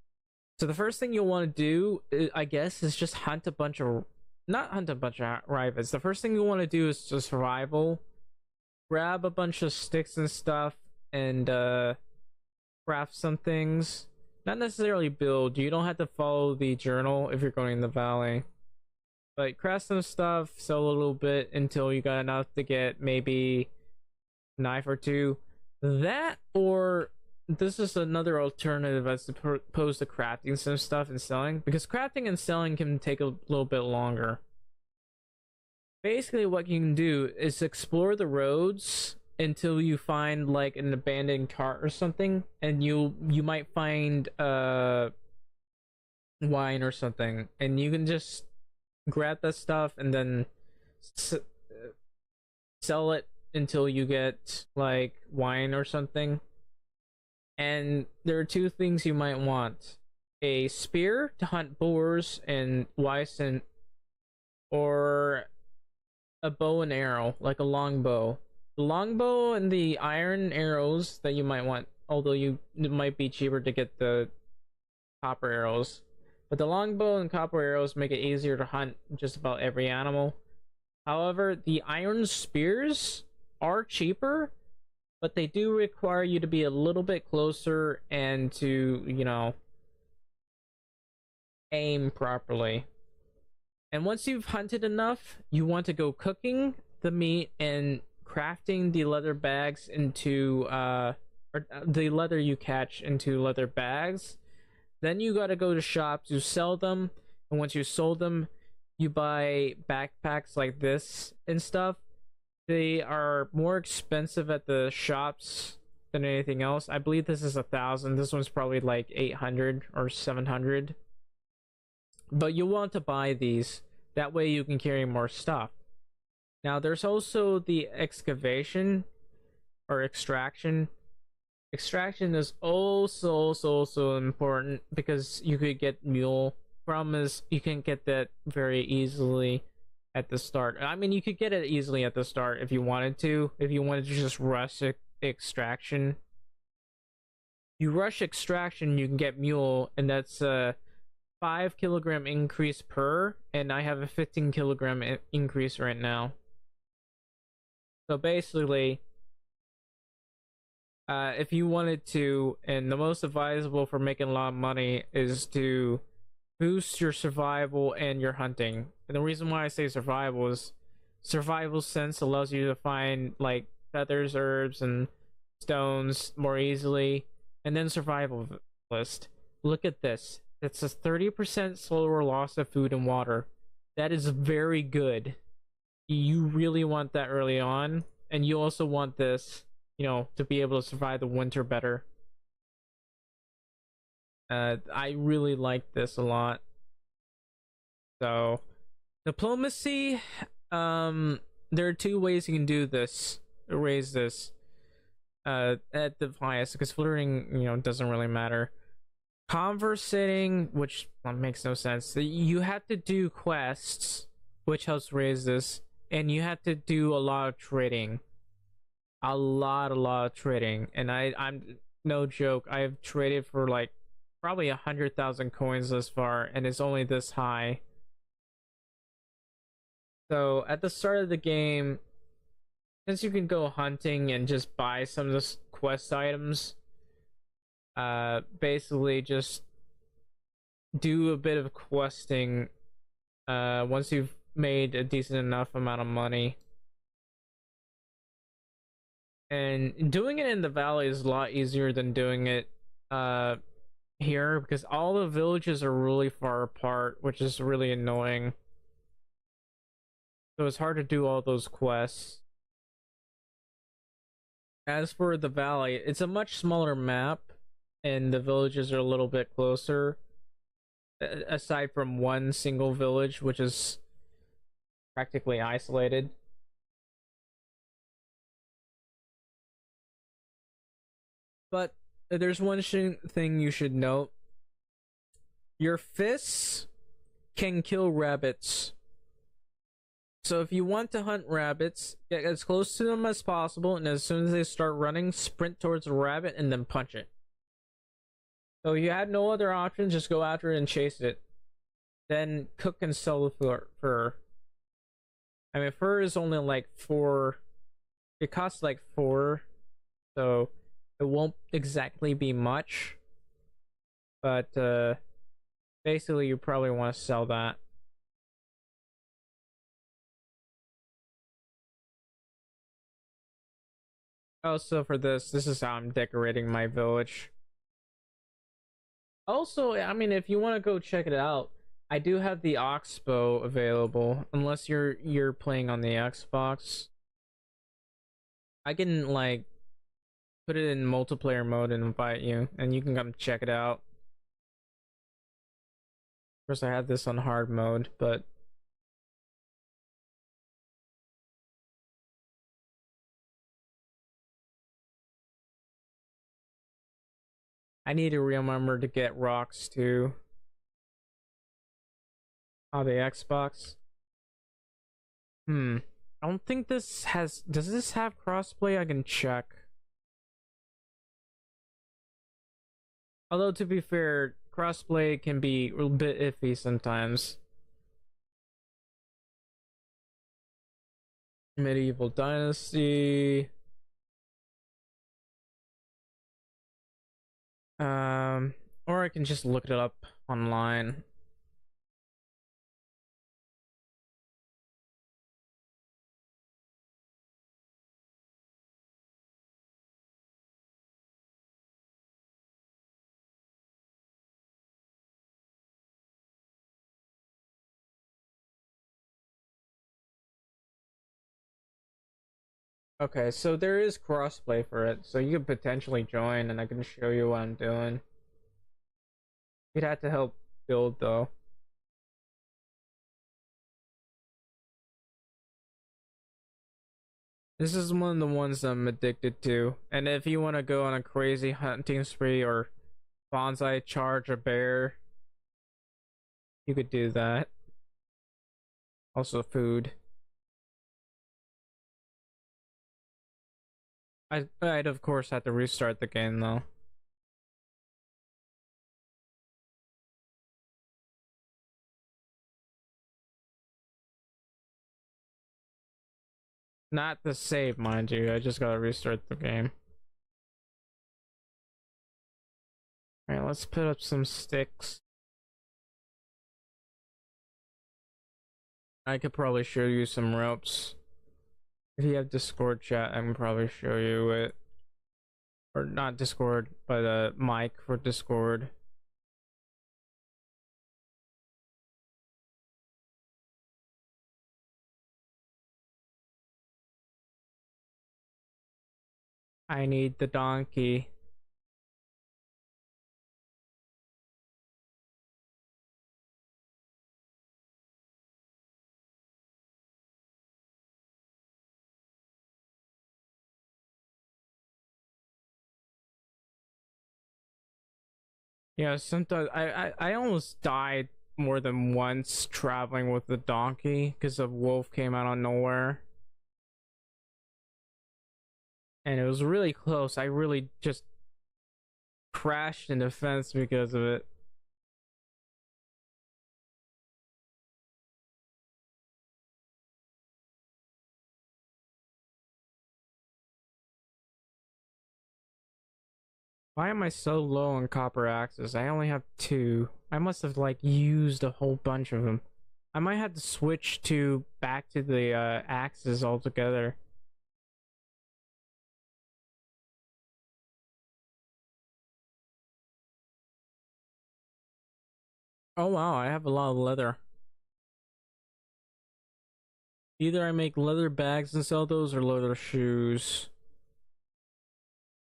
So the first thing you'll want to do, I guess, is just hunt a bunch of, not hunt a bunch of rabbits. The first thing you want to do is just survival. Grab a bunch of sticks and stuff, and craft some things. Not necessarily build. You don't have to follow the journal if you're going in the valley. But craft some stuff, sell a little bit until you got enough to get maybe a knife or two. That, or this is another alternative as opposed to crafting some stuff and selling, because crafting and selling can take a little bit longer. Basically, what you can do is explore the roads until you find like an abandoned cart or something, and you might find wine or something, and you can just grab that stuff and then sell it until you get like wine or something. And there are 2 things you might want: a spear to hunt boars and wyson, or a bow and arrow, like a longbow. The longbow and the iron arrows that you might want, although it might be cheaper to get the copper arrows. But the longbow and copper arrows make it easier to hunt just about every animal. However, the iron spears are cheaper, but they do require you to be a little bit closer and to, you know, aim properly. And once you've hunted enough, you want to go cooking the meat and crafting the leather bags into or the leather you catch into leather bags. Then you gotta go to shops to sell them, and once you sold them, you buy backpacks like this and stuff. They are more expensive at the shops than anything else. I believe this is 1,000. This one's probably like 800 or 700. But you'll want to buy these. That way you can carry more stuff. Now there's also the excavation or extraction. Extraction is also important, because you could get mule. Problem is, you can't get that very easily at the start. I mean, you could get it easily at the start if you wanted to. If you wanted to just rush extraction. You rush extraction, you can get mule, and that's a 5 kilogram increase per, and I have a 15 kilogram increase right now. So basically, if you wanted to, and the most advisable for making a lot of money is to boost your survival and your hunting. And the reason why I say survival is survival sense allows you to find like feathers, herbs, and stones more easily. And then survival list. Look at this. It's a 30% slower loss of food and water. That is very good. You really want that early on, and you also want this, you know, to be able to survive the winter better. I really like this a lot. So, diplomacy, there are 2 ways you can do this, raise this, at the highest, because flirting, you know, doesn't really matter. Conversating, which makes no sense. You have to do quests, which helps raise this, and you have to do a lot of trading. A lot of trading. And I'm no joke, I've traded for like probably 100,000 coins thus far, and it's only this high. So at the start of the game, since you can go hunting and just buy some of the quest items, Basically just do a bit of questing once you've made a decent enough amount of money. And doing it in the valley is a lot easier than doing it uh here, because all the villages are really far apart, which is really annoying. So it's hard to do all those quests. As for the valley, it's a much smaller map and the villages are a little bit closer, aside from one single village which is practically isolated. But there's one thing you should note. Your fists can kill rabbits. So if you want to hunt rabbits, get as close to them as possible, and as soon as they start running, sprint towards the rabbit and then punch it. So you had no other option, just go after it and chase it. Then cook and sell the fur. I mean, fur is only like 4. It costs like 4, so it won't exactly be much. But basically, you probably want to sell that. Also, for this is how I'm decorating my village. Also, I mean, if you want to go check it out, I do have the Oxbow available. Unless you're playing on the Xbox, I can like put it in multiplayer mode and invite you, and you can come check it out. Of course, I have this on hard mode, but I need to remember to get rocks too on the Xbox. I don't think this has. Does this have crossplay? I can check. Although to be fair, crossplay can be a little bit iffy sometimes. Medieval Dynasty. Or I can just look it up online. Okay, so there is crossplay for it, so you could potentially join and I can show you what I'm doing. You'd have to help build though. This is one of the ones I'm addicted to. And if you want to go on a crazy hunting spree or bonsai charge a bear, you could do that. Also food. I'd of course have to restart the game though. Not the save, mind you. I just gotta restart the game. Alright, let's put up some sticks. I could probably show you some ropes. If you have Discord chat, I can probably show you it. Or not Discord, but a mic for Discord. I need the donkey. Yeah, sometimes I almost died more than once traveling with the donkey because a wolf came out of nowhere. And it was really close. I really just crashed in the fence because of it. Why am I so low on copper axes? I only have two. I must have like used a whole bunch of them. I might have to switch to back to the axes altogether. Oh wow, I have a lot of leather. Either I make leather bags and sell those or leather shoes.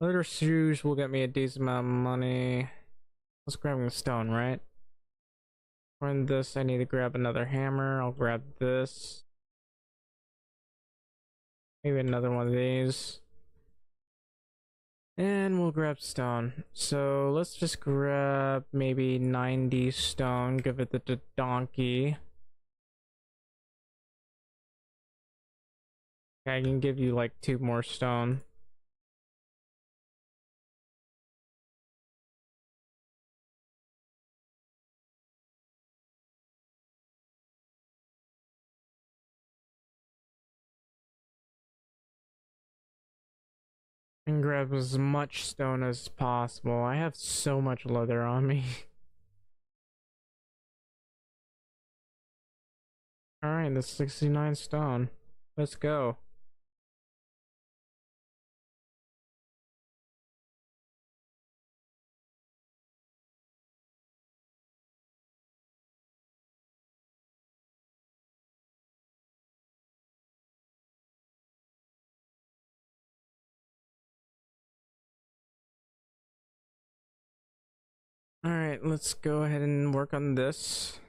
Leather shoes will get me a decent amount of money. Let's grab a stone, right? Run this, I need to grab another hammer. I'll grab this. Maybe another one of these. And we'll grab stone. So let's just grab maybe 90 stone, give it the donkey. I can give you like 2 more stone. And grab as much stone as possible. I have so much leather on me. Alright, that's 69 stone. Let's go. Alright, let's go ahead and work on this.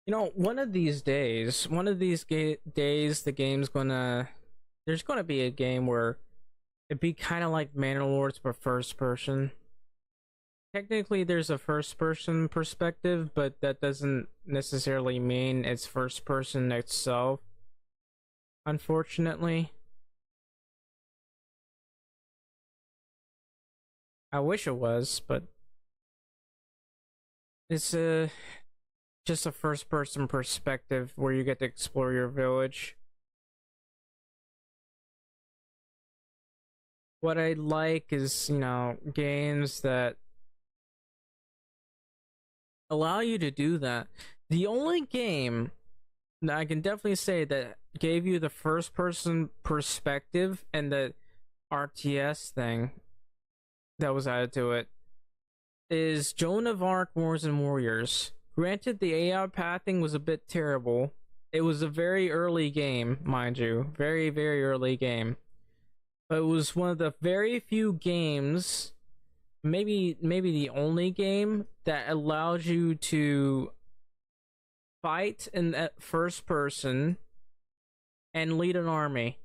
You know, one of these days, the game's gonna. There's gonna be a game where it'd be kind of like Manor Lords, but first person. Technically, there's a first person perspective, but that doesn't necessarily mean it's first person itself. Unfortunately, I wish it was, but it's just a first person perspective where you get to explore your village. What I like is, you know, games that allow you to do that. The only game that I can definitely say that gave you the first person perspective and the RTS thing that was added to it is Joan of Arc Wars and Warriors. Granted, the AI pathing was a bit terrible. It was a very early game, mind you. Very, very early game. But it was one of the very few games, maybe the only game, that allows you to fight in that first person and lead an army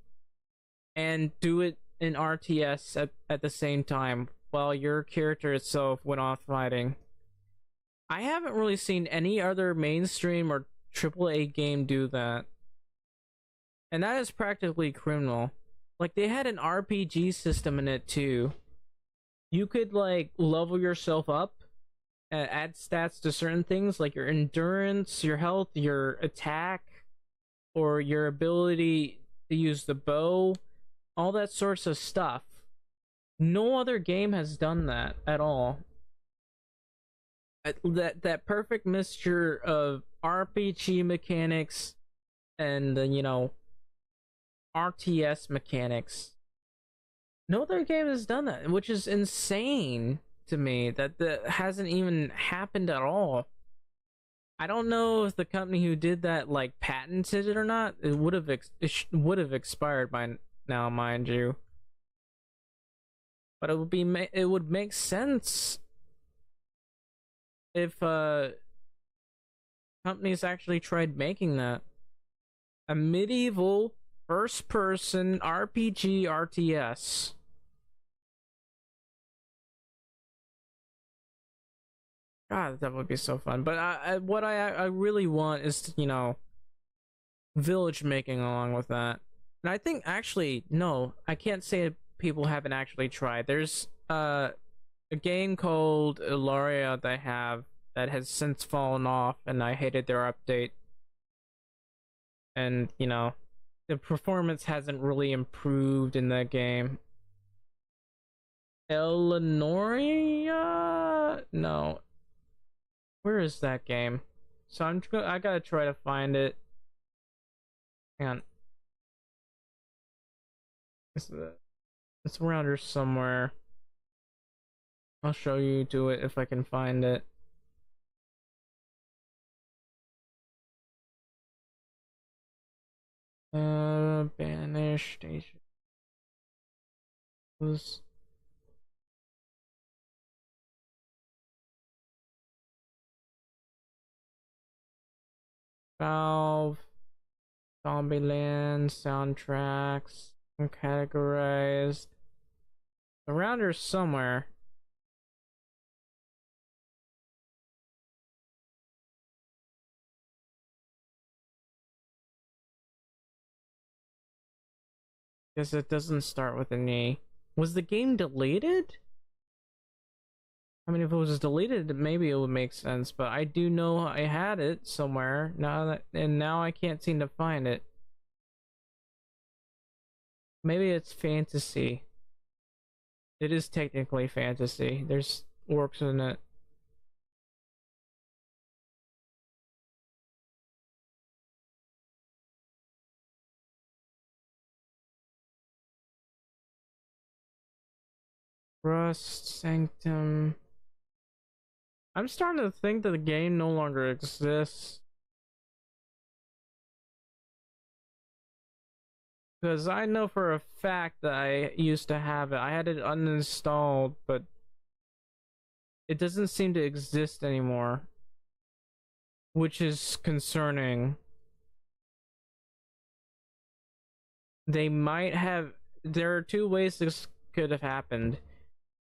and do it in RTS at the same time while your character itself went off fighting. I haven't really seen any other mainstream or AAA game do that. And that is practically criminal. Like, they had an RPG system in it too. You could like level yourself up, add stats to certain things like your endurance, your health, your attack, or your ability to use the bow, all that sorts of stuff. No other game has done that at all. That perfect mixture of RPG mechanics and you know, RTS mechanics. No other game has done that, which is insane to me that that hasn't even happened at all. I don't know if the company who did that like patented it or not. It would have would have expired by now, mind you. But it would make sense if companies actually tried making that. A medieval first-person RPG RTS. God, that would be so fun. But what I really want is, you know, village making along with that. And I think actually, no, I can't say people haven't actually tried. There's a game called Ilaria that I have that has since fallen off, and I hated their update. And you know, the performance hasn't really improved in that game. Eleanoria? No. Where is that game? So I gotta try to find it. Hang on. It's around here somewhere. I'll show you to it if I can find it. Banish station. Was Valve, Zombieland, soundtracks, categorized. Around here somewhere. Guess it doesn't start with an E. Was the game deleted? I mean, if it was deleted, maybe it would make sense, but I do know I had it somewhere. Now I can't seem to find it. Maybe it's fantasy. It is technically fantasy. There's orcs in it. Rust, Sanctum. I'm starting to think that the game no longer exists. Because I know for a fact that I used to have it. I had it uninstalled, but it doesn't seem to exist anymore. Which is concerning. They might have... There are two ways this could have happened.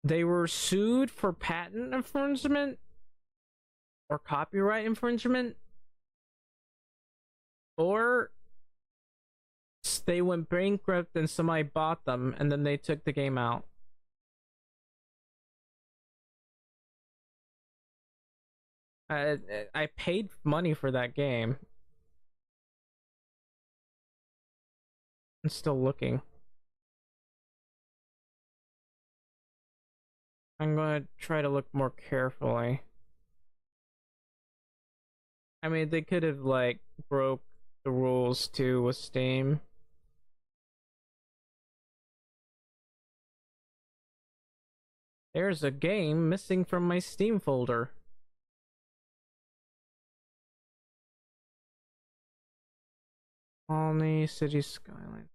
They were sued for patent infringement or copyright infringement, or they went bankrupt and somebody bought them and then they took the game out. I paid money for that game. I'm still looking. I'm gonna try to look more carefully. I mean, they could have, like, broke the rules too with Steam. There's a game missing from my Steam folder. Colony City Skyline.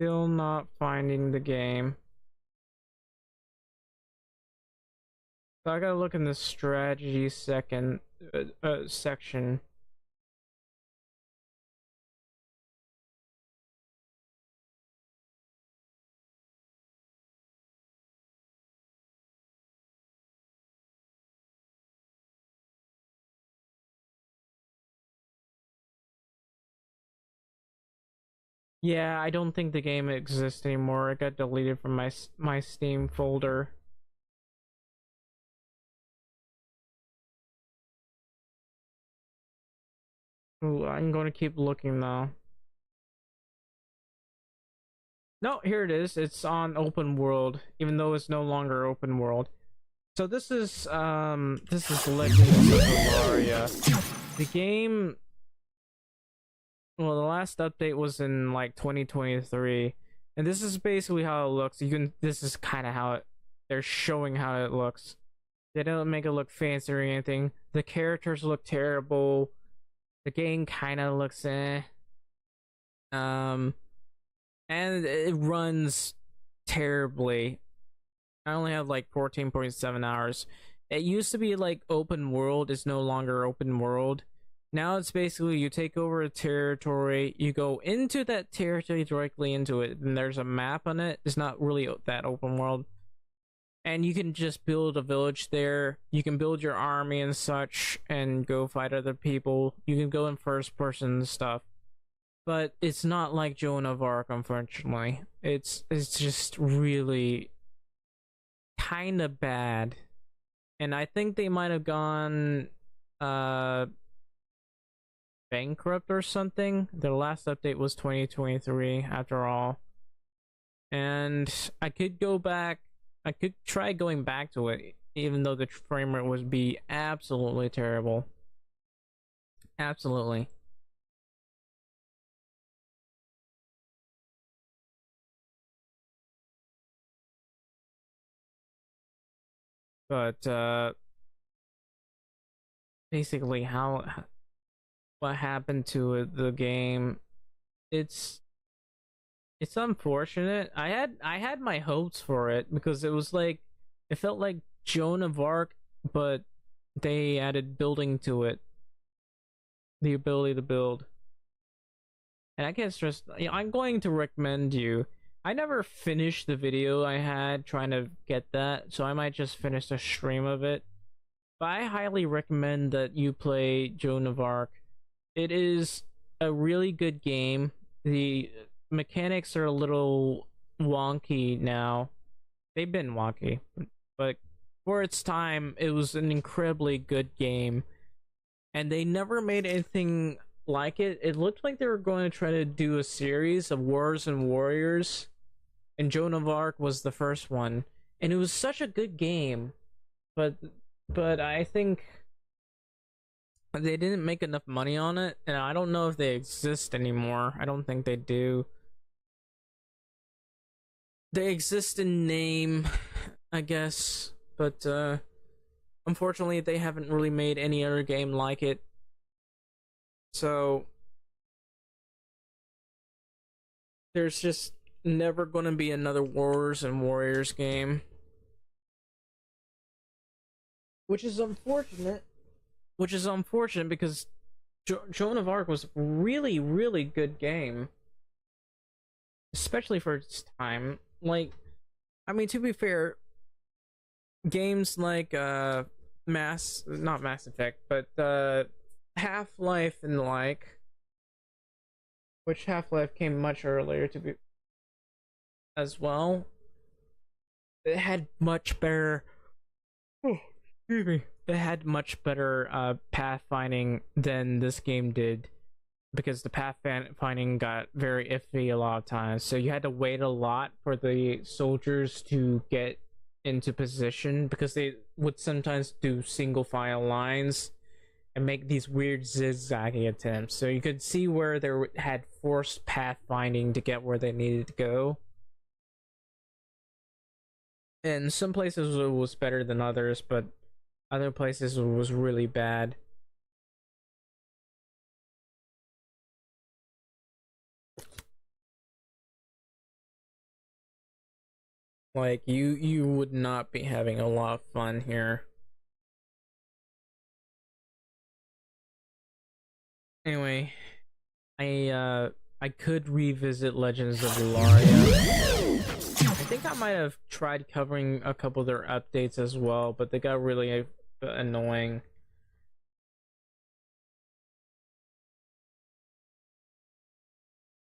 Still not finding the game. So I gotta look in the strategy section. Yeah, I don't think the game exists anymore. It got deleted from my Steam folder. Ooh, I'm gonna keep looking though. No, here it is. It's on open world, even though it's no longer open world. So this is Legends of Ilaria. The game Well, the last update was in like 2023, and this is basically how it looks. You can. This is kind of how it. They're showing how it looks. They don't make it look fancy or anything. The characters look terrible. The game kind of looks eh. Um, and it runs terribly. I only have like 14.7 hours. It used to be like open world. It's no longer open world. Now it's basically you take over a territory, you go into that territory directly into it, and there's a map on it. It's not really that open world. And you can just build a village there. You can build your army and such and go fight other people. You can go in first person stuff. But it's not like Joan of Arc, unfortunately. It's just really kind of bad. And I think they might have gone uh bankrupt or something. Their last update was 2023 after all. And I could go back. I could try going back to it even though the frame rate would be absolutely terrible. Absolutely. But basically how what happened to the game, it's it's unfortunate. I had my hopes for it because it was like it felt like Joan of Arc, but they added building to it, the ability to build. And I guess just I'm going to recommend you. I never finished the video I had trying to get that, so I might just finish the stream of it. But I highly recommend that you play Joan of Arc. It is a really good game. The mechanics are a little wonky now. They've been wonky, but for its time, it was an incredibly good game. And they never made anything like it. It looked like they were going to try to do a series of Wars and Warriors, and Joan of Arc was the first one. And it was such a good game, but I think they didn't make enough money on it, and I don't know if they exist anymore. I don't think they do. They exist in name, I guess, but unfortunately they haven't really made any other game like it. So there's just never going to be another Wars and Warriors game, which is unfortunate. Which is unfortunate because Joan of Arc was a really, really good game, especially for its time. Like, I mean, to be fair, games like not Mass Effect, but Half-Life and the like, which Half-Life came much earlier to be as well. It had much better. Oh, excuse me. It had much better pathfinding than this game did because the pathfinding got very iffy a lot of times. So you had to wait a lot for the soldiers to get into position because they would sometimes do single file lines and make these weird zigzagging attempts. So you could see where they had forced pathfinding to get where they needed to go. And some places it was better than others, but other places it was really bad. Like you would not be having a lot of fun here. Anyway, I could revisit Legends of Ilaria. I think I might have tried covering a couple of their updates as well, but they got really annoying.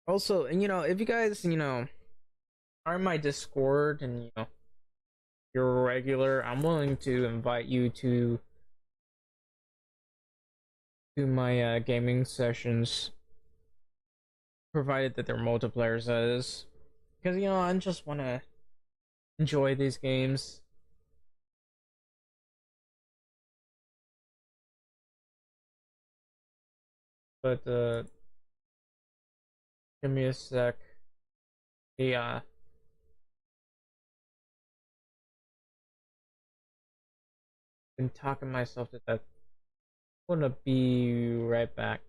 Also, and if you guys, are in my Discord and you're a regular, I'm willing to invite you to my gaming sessions, provided that they're multiplayer, that is. Because I just want to enjoy these games. But Give me a sec. Yeah. Been talking myself to death. I'm gonna be right back.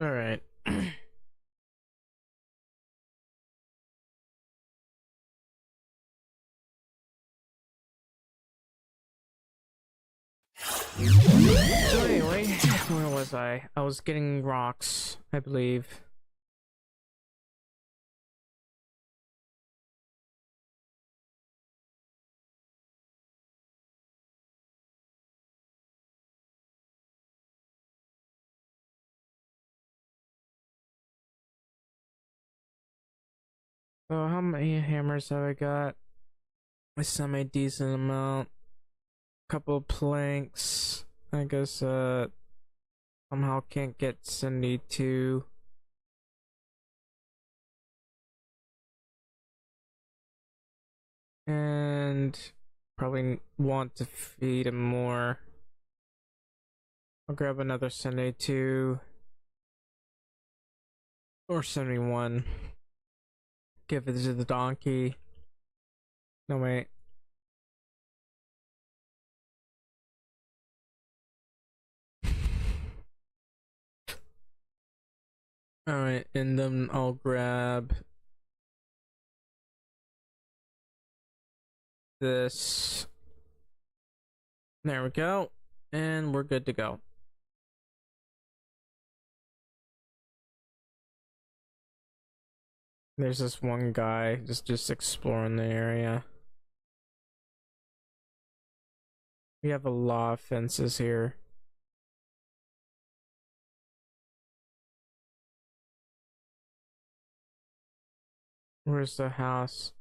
All right. So anyway, where was I? I was getting rocks, I believe. So how many hammers have I got? A semi decent amount. Couple planks. I guess somehow can't get 72. And probably want to feed him more. I'll grab another 72 or 71. Give it to the donkey. No wait. Alright, and then I'll grab this. There we go. And we're good to go. There's this one guy just exploring the area. We have a lot of fences here. Where's the house?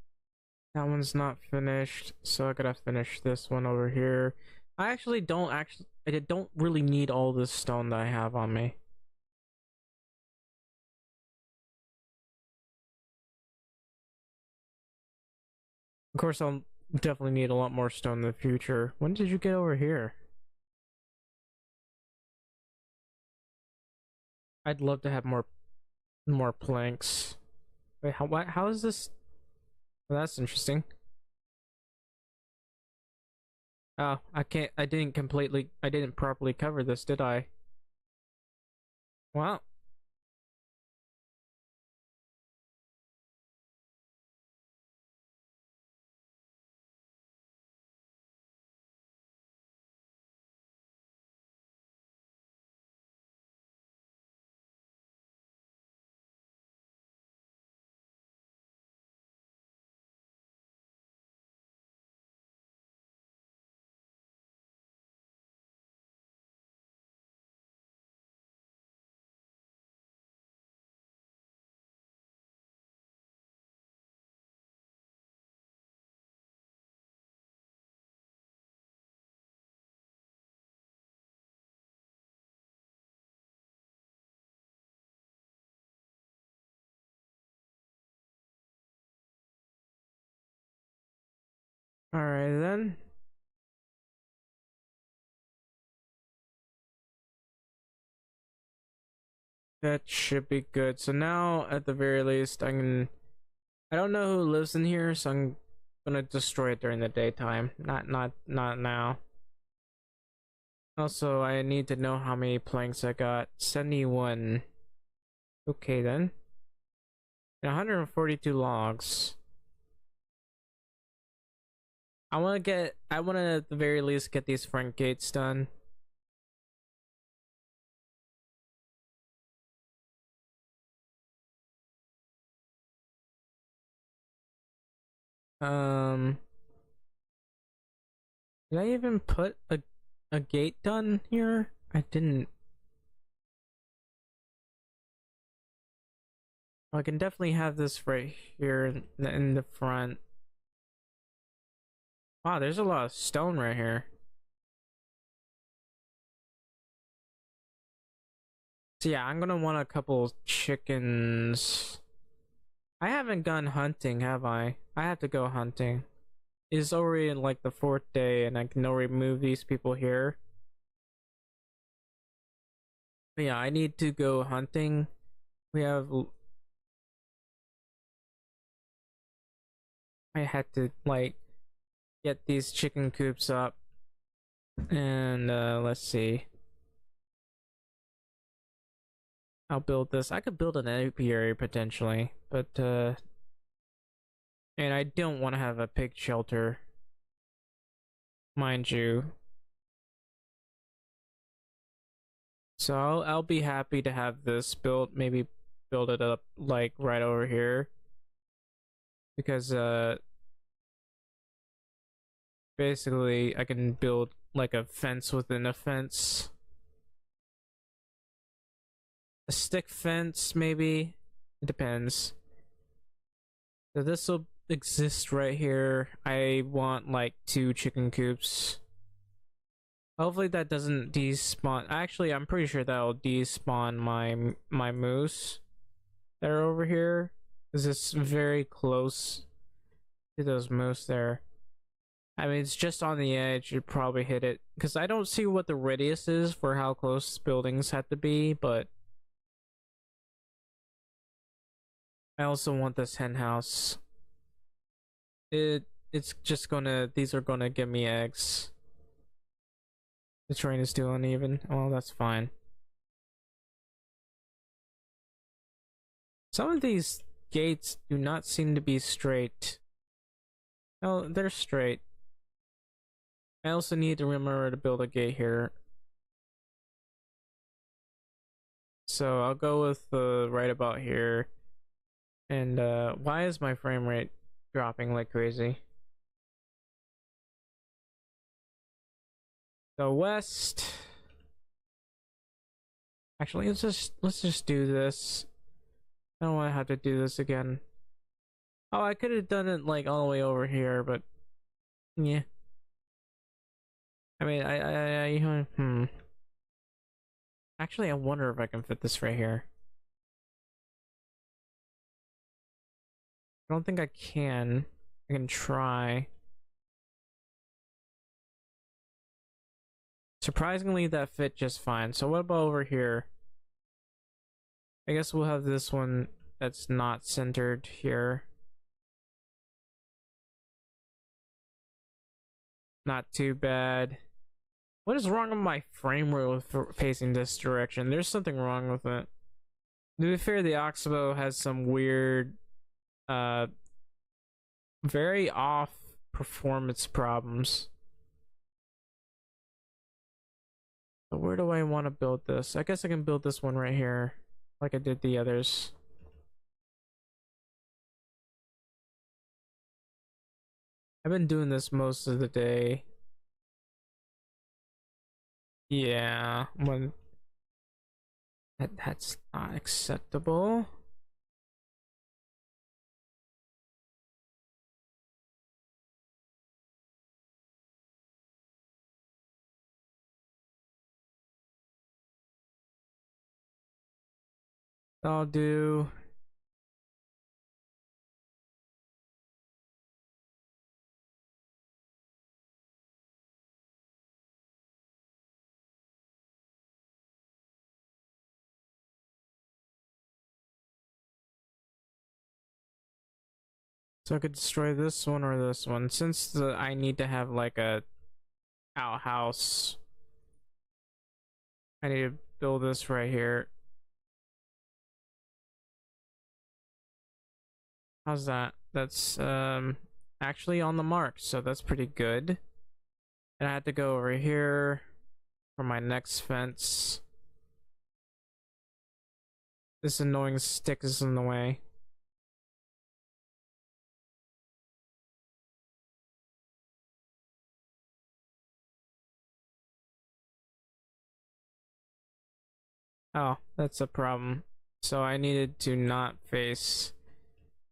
That one's not finished, so I gotta finish this one over here. I don't really need all this stone that I have on me. Of course, I'll definitely need a lot more stone in the future. When did you get over here? I'd love to have more planks. Wait, how is this? Well, that's interesting. Oh, I didn't properly cover this, did I? Well, alright then. That should be good. So now, at the very least, I don't know who lives in here, so I'm gonna destroy it during the daytime. Not now. Also, I need to know how many planks I got. 71. Okay then. And 142 logs. I wanna at the very least get these front gates done. Um, did I even put a gate done here? I didn't. I can definitely have this right here in the front. Wow, there's a lot of stone right here. So yeah, I'm gonna want a couple chickens. I haven't gone hunting, have I? I have to go hunting. It's already like the fourth day, and I can already move these people here. But yeah, I need to go hunting. We have. I had to like get these chicken coops up, and let's see. I'll build this. I could build an apiary potentially, but and I don't want to have a pig shelter, mind you. So I'll be happy to have this built. Maybe build it up like right over here, because basically I can build like a fence within a fence, a stick fence maybe. It depends. So this will exist right here. I want like 2 chicken coops. Hopefully that doesn't despawn. Actually, I'm pretty sure that'll despawn my moose that are over here. Cause it's very close to those moose there. I mean, it's just on the edge. You'd probably hit it. Because I don't see what the radius is for how close buildings have to be, but I also want this hen house. It's just gonna. These are gonna give me eggs. The train is still uneven. Well, that's fine. Some of these gates do not seem to be straight. Oh, they're straight. I also need to remember to build a gate here. So I'll go with right about here. And why is my frame rate dropping like crazy? So west. Actually, let's just do this. I don't want to have to do this again. Oh, I could have done it like all the way over here, but yeah. I mean, Actually, I wonder if I can fit this right here. I don't think I can. I can try. Surprisingly, that fit just fine. So what about over here? I guess we'll have this one that's not centered here. Not too bad. What is wrong with my frame rate with facing this direction? There's something wrong with it. To be fair, the Oxbow has some weird, uh, very off performance problems. But where do I want to build this? I guess I can build this one right here, like I did the others. I've been doing this most of the day. Yeah, when that's not acceptable. I'll do. So I could destroy this one or this one. Since I need to have like a outhouse, I need to build this right here. How's that? That's actually on the mark, so that's pretty good. And I had to go over here for my next fence. This annoying stick is in the way. Oh, that's a problem. So I needed to not face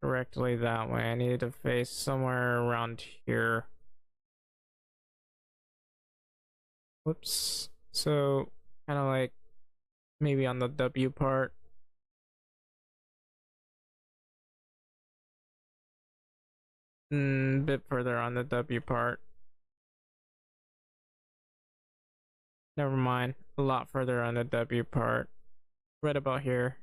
directly that way. I needed to face somewhere around here. Whoops. So kind of like maybe on the W part. Bit further on the W part. Never mind. A lot further on the W part. Right about here.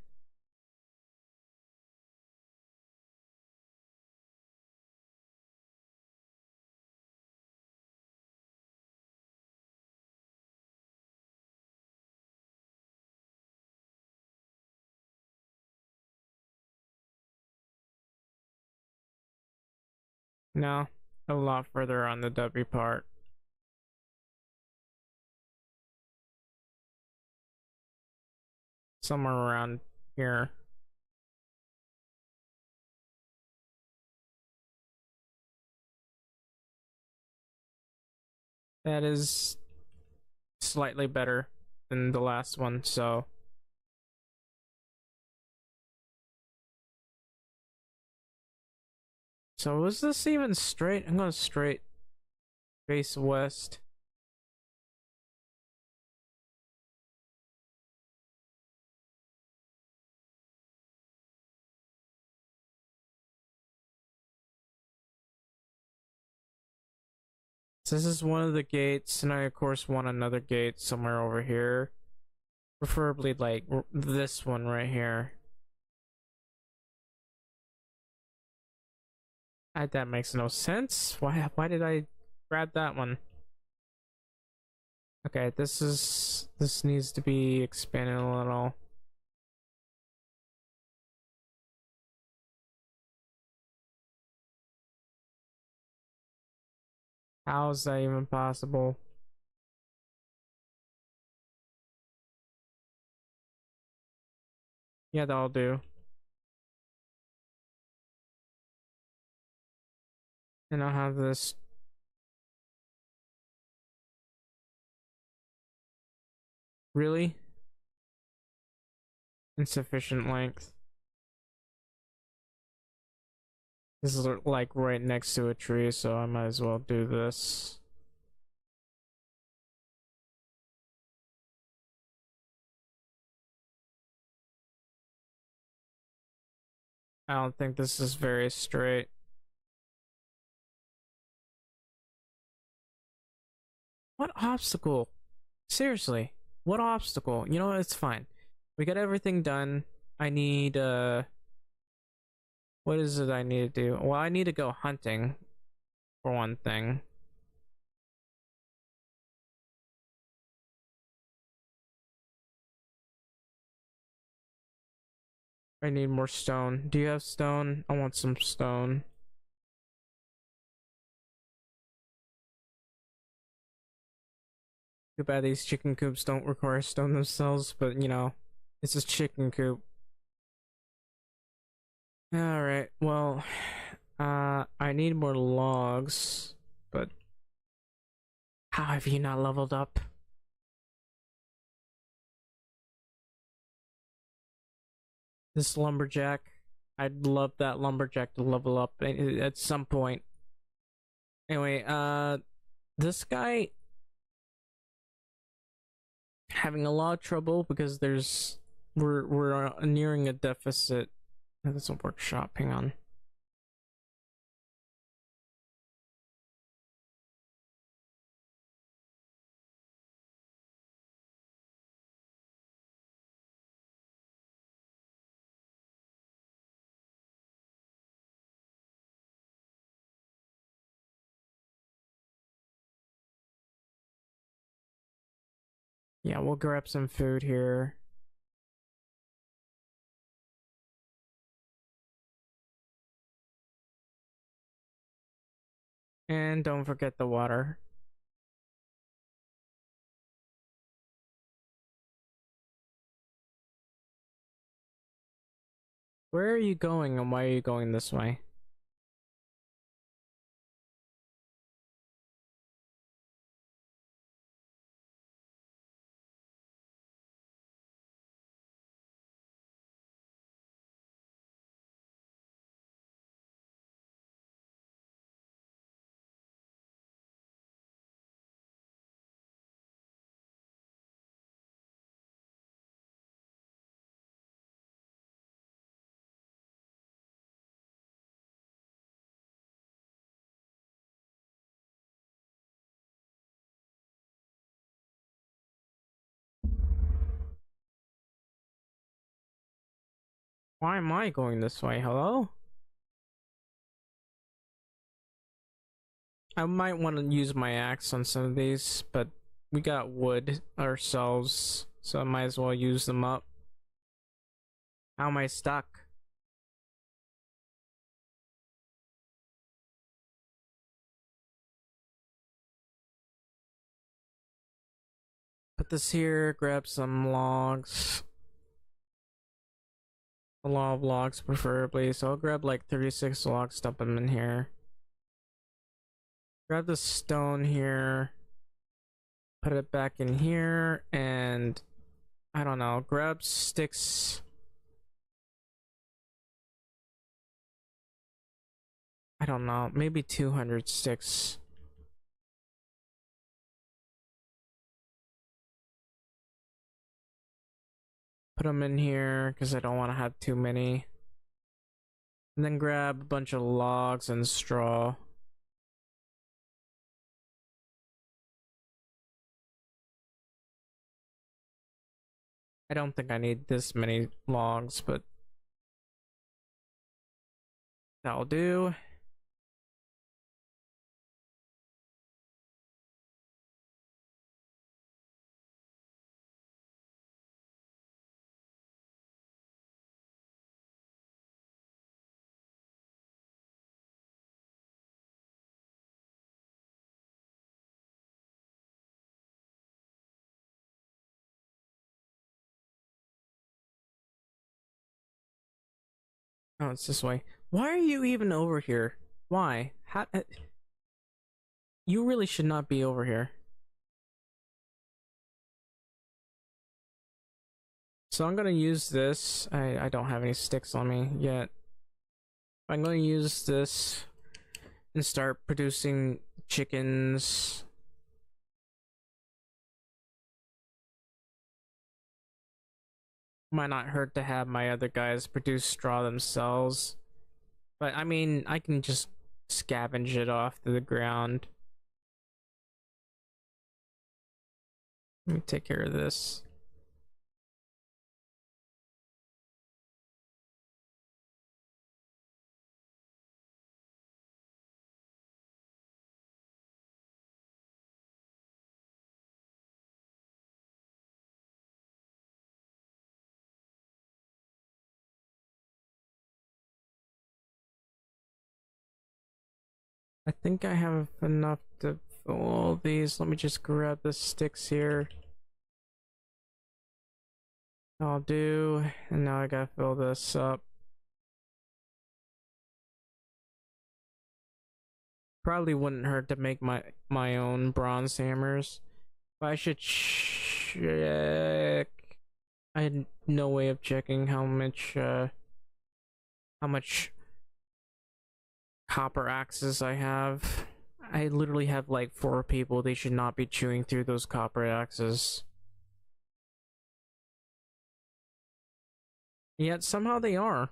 No, a lot further on the W part. Somewhere around here. That is slightly better than the last one, so was this even straight? I'm going straight face west. So this is one of the gates, and I of course want another gate somewhere over here. Preferably like this one right here. That makes no sense. Why did I grab that one? Okay, this needs to be expanded a little. How is that even possible? Yeah, that'll do. And I'll have this. Really? Insufficient length. This is like right next to a tree, so I might as well do this. I don't think this is very straight. What obstacle? Seriously, what obstacle? You know what? It's fine. We got everything done. I need, what is it I need to do? Well, I need to go hunting, for one thing. I need more stone. Do you have stone? I want some stone. Too bad these chicken coops don't require stone themselves, but you know, it's a chicken coop. Alright, well, I need more logs, but how have you not leveled up? This lumberjack, I'd love that lumberjack to level up at some point. Anyway, this guy having a lot of trouble because we're nearing a deficit. That's a workshop. Hang on. Yeah, we'll grab some food here. And don't forget the water. Where are you going and why are you going this way? Why am I going this way? Hello? I might want to use my axe on some of these, but we got wood ourselves, so I might as well use them up. How am I stuck? Put this here, grab some logs. A lot of logs preferably, so I'll grab like 36 logs, dump them in here. Grab the stone here, put it back in here, and I don't know, grab sticks. I don't know, maybe 200 sticks. Put them in here because I don't want to have too many. And then grab a bunch of logs and straw. I don't think I need this many logs, but that'll do. Oh, it's this way. Why are you even over here? Why? You really should not be over here. So I'm gonna use this. I don't have any sticks on me yet. I'm gonna use this and start producing chickens. Might not hurt to have my other guys produce straw themselves. But I mean, I can just scavenge it off to the ground. Let me take care of this. I think I have enough to fill all these. Let me just grab the sticks here. I'll do. And now I gotta fill this up. Probably wouldn't hurt to make my own bronze hammers. But I should check. I had no way of checking how much copper axes I have. I literally have like 4 people. They should not be chewing through those copper axes. Yet somehow they are.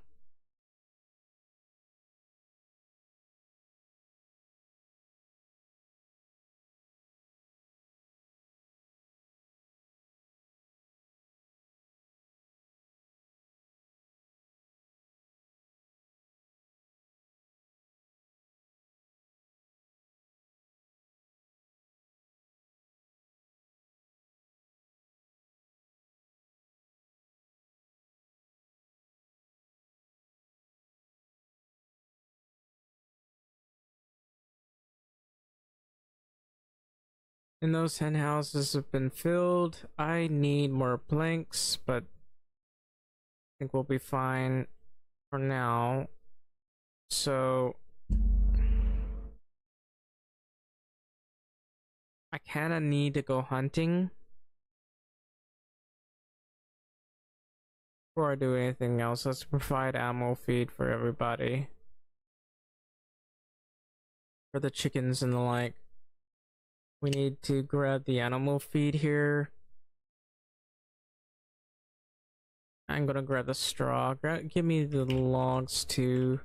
And those hen houses have been filled. I need more planks, but I think we'll be fine for now. So I kinda need to go hunting before I do anything else. Let's provide animal feed for everybody. For the chickens and the like. We need to grab the animal feed here. I'm gonna grab the straw. Give me the logs too.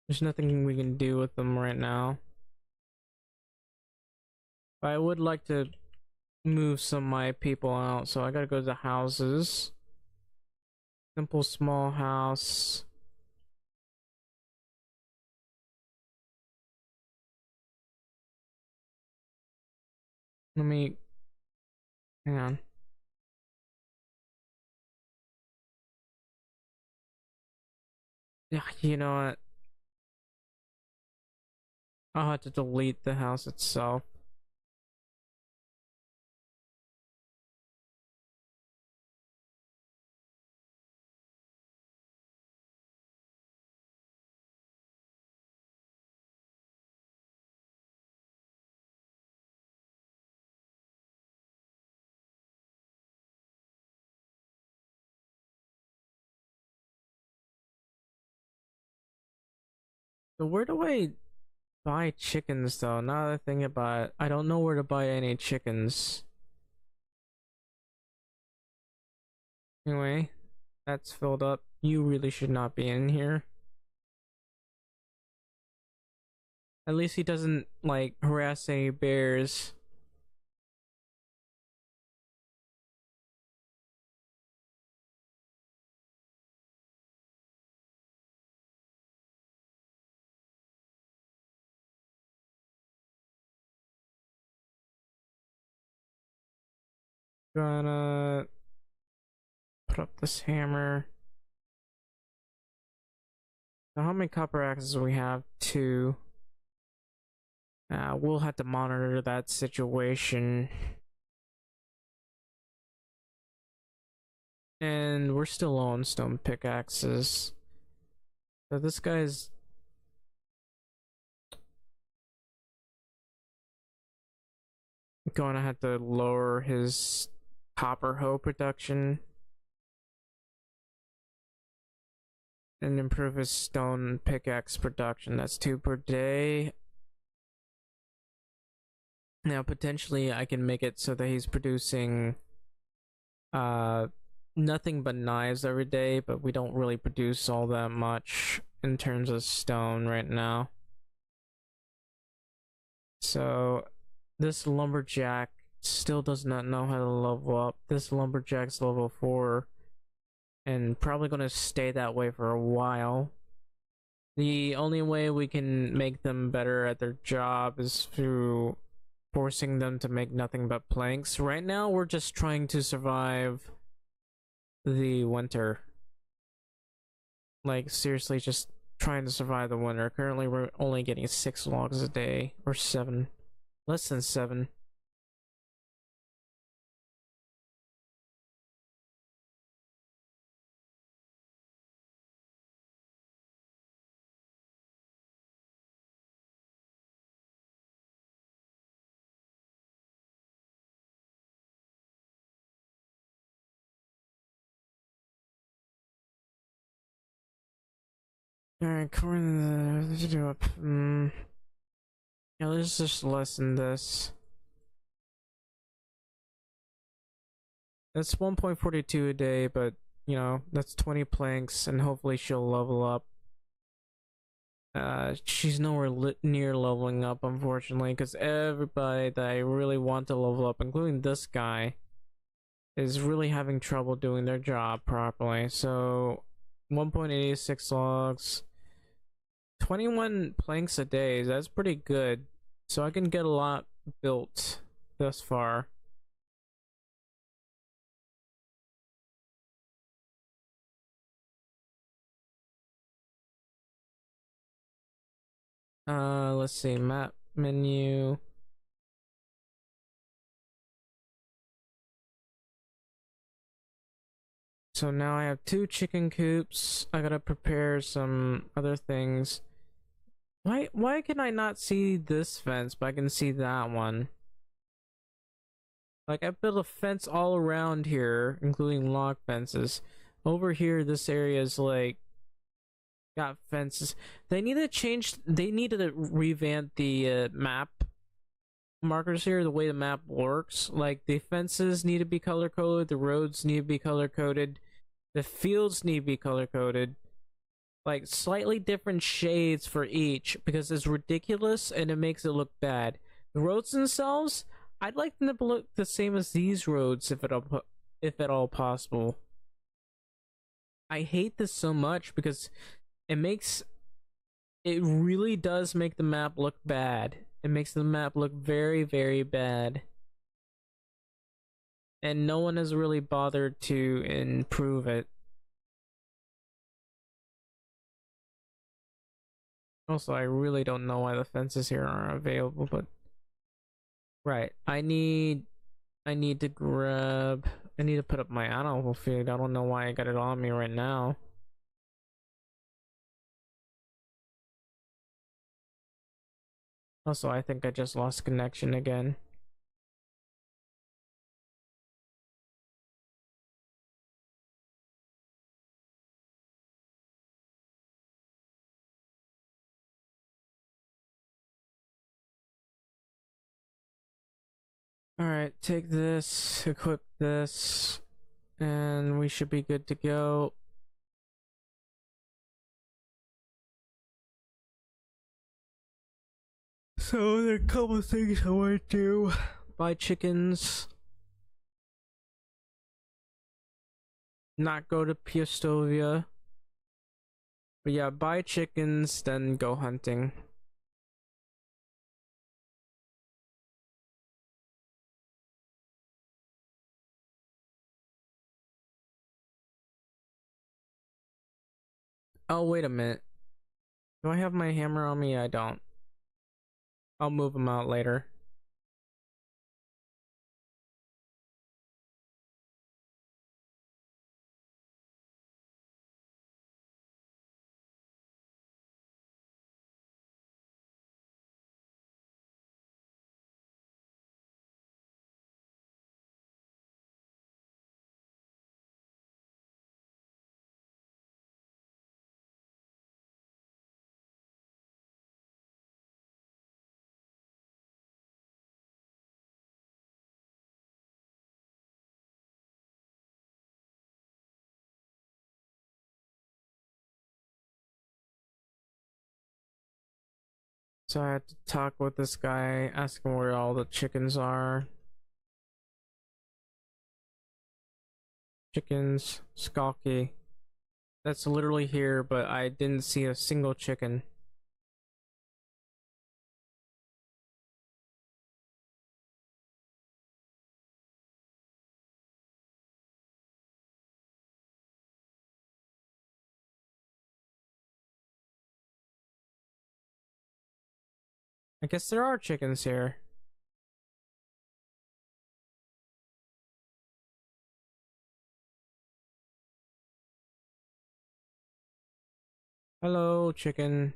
There's nothing we can do with them right now. But I would like to move some of my people out, so I gotta go to the houses. Simple small house. Let me... hang on. Yeah, you know what? I'll have to delete the house itself. So where do I buy chickens though? Now that I think about it, I don't know where to buy any chickens. Anyway, that's filled up. You really should not be in here. At least he doesn't, like, harass any bears. Gonna put up this hammer. So how many copper axes do we have? 2. We'll have to monitor that situation. And we're still on stone pickaxes. So this guy's Gonna have to lower his copper hoe production and improve his stone pickaxe production. That's 2 per day. Now potentially I can make it so that he's producing uh nothing but knives every day, but we don't really produce all that much in terms of stone right now. So this lumberjack still does not know how to level up. This lumberjack's level 4 and probably gonna stay that way for a while. The only way we can make them better at their job is through forcing them to make nothing but planks. Right now, we're just trying to survive the winter. Like, seriously, just trying to survive the winter. Currently, we're only getting 6 logs a day, or 7. Less than 7. Alright, according to the... Yeah, let's just lessen this. That's 1.42 a day, but, you know, that's 20 planks, and hopefully she'll level up. She's nowhere near leveling up, unfortunately, because everybody that I really want to level up, including this guy, is really having trouble doing their job properly. So, 1.86 logs, 21 planks a day, that's pretty good. So I can get a lot built thus far. Let's see, map menu. So now I have 2 chicken coops. I gotta prepare some other things. Why can I not see this fence, but I can see that one? Like, I built a fence all around here, including log fences. Over here, this area is like got fences. They need to change. They needed to revamp the map markers here. The way the map works, like the fences need to be color coded. The roads need to be color coded. The fields need to be color coded. Like slightly different shades for each because it's ridiculous and it makes it look bad. The roads themselves, I'd like them to look the same as these roads if at all possible. I hate this so much because it really does make the map look bad. It makes the map look very, very bad. And no one has really bothered to improve it. Also, I really don't know why the fences here aren't available, but right. I need to put up my animal feed. I don't know why I got it on me right now. Also, I think I just lost connection again. Alright, take this, equip this, and we should be good to go. So there are a couple of things I want to do. Buy chickens. Not go to Piastovia. But yeah, buy chickens, then go hunting. Oh, wait a minute. Do I have my hammer on me? I don't. I'll move them out later. So I had to talk with this guy, ask him where all the chickens are. Chickens, Skalky. That's literally here, but I didn't see a single chicken. I guess there are chickens here. Hello, chicken.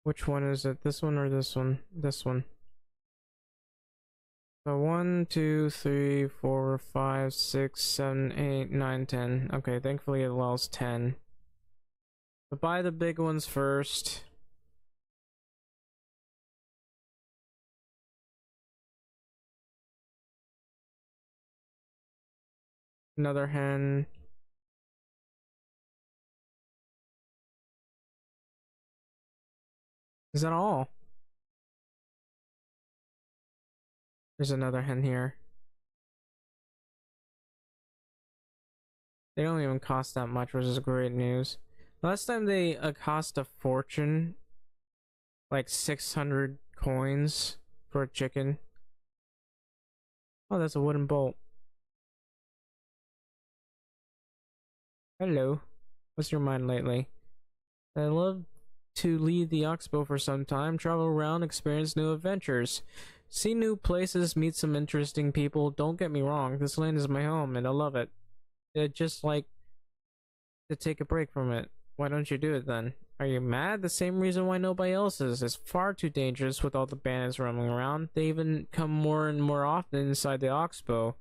Which one is it? This one or this one? This one. So 1, 2, 3, 4, 5, 6, 7, 8, 9, 10. Okay, thankfully it allows 10. But buy the big ones first. Another hen. Is that all? There's another hen here. They don't even cost that much, which is great news. Last time they cost a fortune, like 600 coins for a chicken. Oh, that's a wooden bolt. Hello. What's your mind lately? I love to leave the Oxbow for some time, travel around, experience new adventures, see new places, meet some interesting people. Don't get me wrong, this land is my home and I love it. I just like to take a break from it. Why don't you do it then? Are you mad? The same reason why nobody else is. It's far too dangerous with all the bandits roaming around. They even come more and more often inside the Oxbow.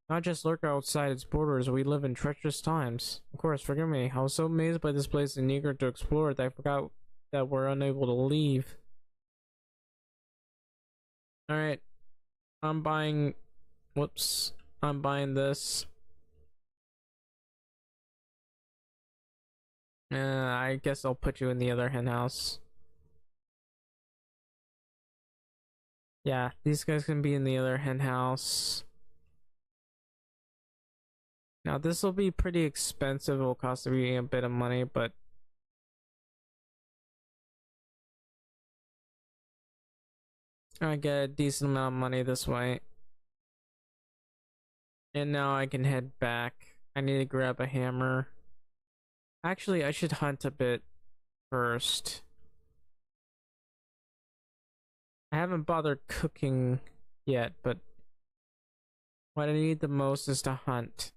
Not just lurk outside its borders, we live in treacherous times. Of course, forgive me. I was so amazed by this place and eager to explore it that I forgot that we're unable to leave. Alright, I'm buying... Whoops. I'm buying this. I guess I'll put you in the other hen house. Yeah, these guys can be in the other hen house. Now this will be pretty expensive. It will cost me a bit of money, but I get a decent amount of money this way. And now I can head back. I need to grab a hammer. Actually, I should hunt a bit first. I haven't bothered cooking yet, but what I need the most is to hunt.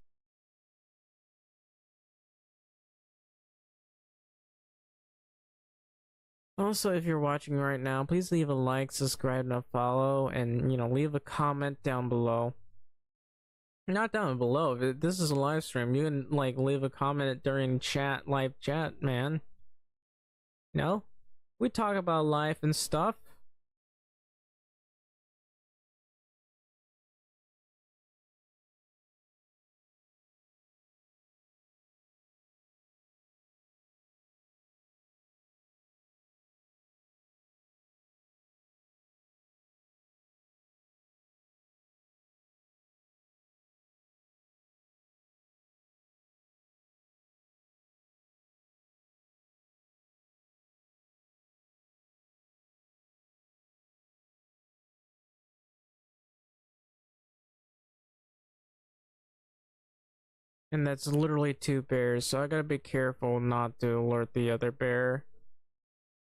Also, if you're watching right now, please leave a like, subscribe, and a follow, and leave a comment down below. Not down below. If this is a live stream, you can leave a comment during live chat, man. We talk about life and stuff. And that's literally two bears, so I gotta be careful not to alert the other bear.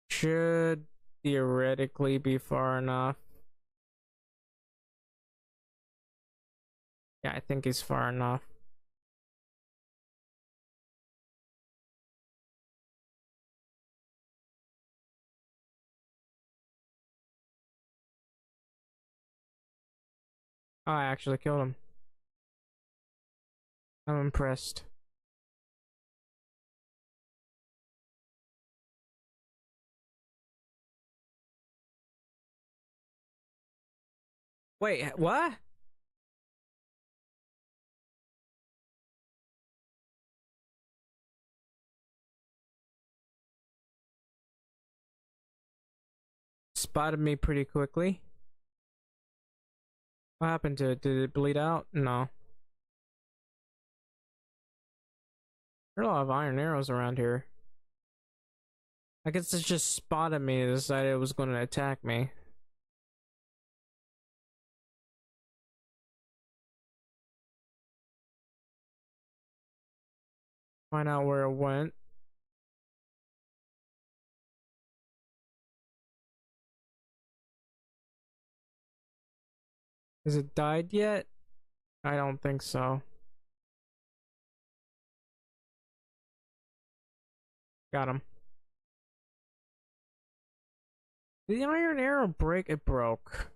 Should theoretically be far enough. Yeah, I think he's far enough. Oh, I actually killed him. I'm impressed. Wait, what? spotted me pretty quickly. What happened to it? Did it bleed out? No. There are a lot of iron arrows around here. I guess it just spotted me and decided it was going to attack me. Find out where it went. Has it died yet? I don't think so. Got him. Did the iron arrow break? It broke.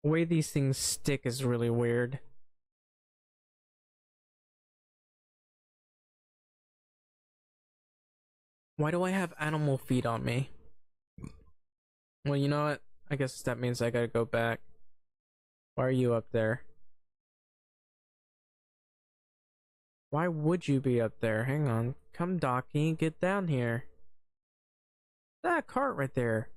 The way these things stick is really weird. Why do I have animal feet on me? Well, you know what? I guess that means I gotta go back. Why are you up there? Why would you be up there? Hang on. Come, Docky, get down here. That cart right there.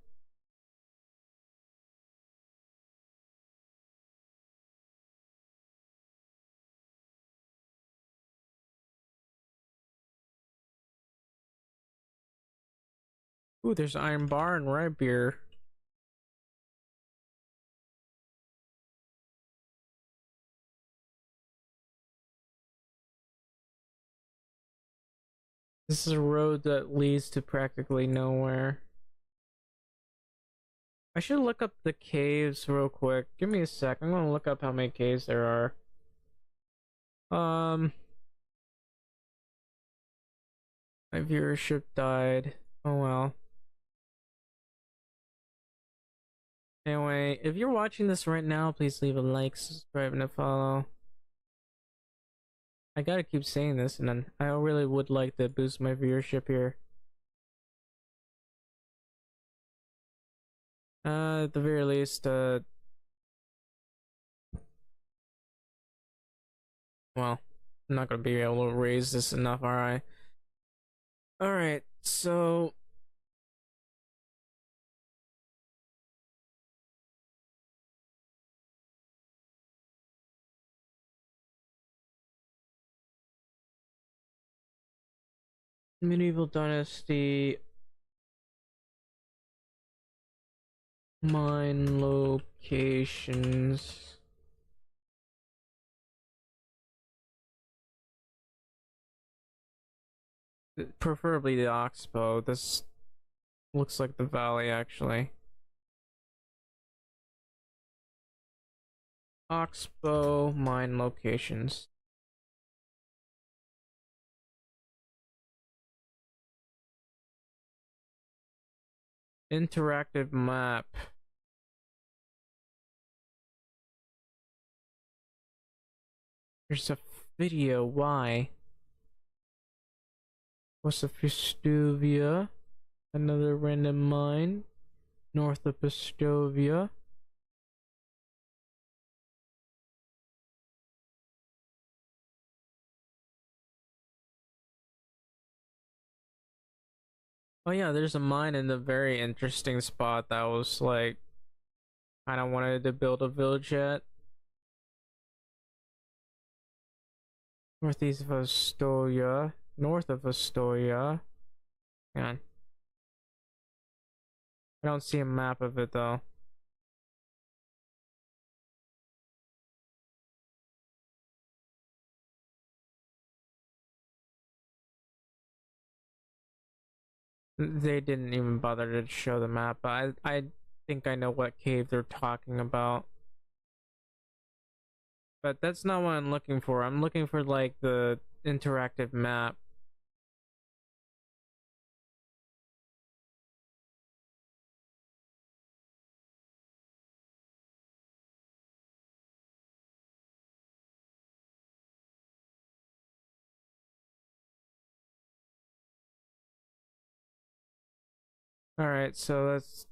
Ooh, there's iron bar and rye beer. This is a road that leads to practically nowhere. I should look up the caves real quick. Give me a sec. I'm gonna look up how many caves there are. My viewership died. Oh well. Anyway, if you're watching this right now, please leave a like, subscribe, and a follow. I gotta keep saying this, and then I really would like to boost my viewership here. At the very least, well, I'm not gonna be able to raise this enough, alright? Alright, so medieval dynasty mine locations. Preferably the Oxbow. This looks like the valley, actually. Oxbow mine locations. Interactive map. There's a video. Why? What's the Pistovia? Another random mine. North of Pistovia. Oh yeah, there's a mine in a very interesting spot that was like kind of wanted to build a village at. Northeast of Astoria. North of Astoria. Hang on. I don't see a map of it though. They didn't even bother to show the map, but I think I know what cave they're talking about. But that's not what I'm looking for. I'm looking for like the interactive map. Alright, so let's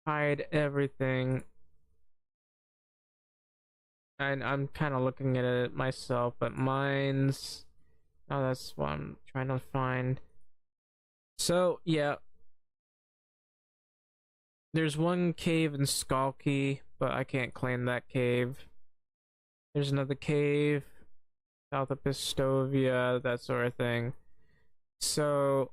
hide everything. And I'm kind of looking at it myself, but mines, Oh, that's what I'm trying to find. So, yeah, there's one cave in Skalky, but I can't claim that cave. There's another cave south of Pistovia, that sort of thing. So,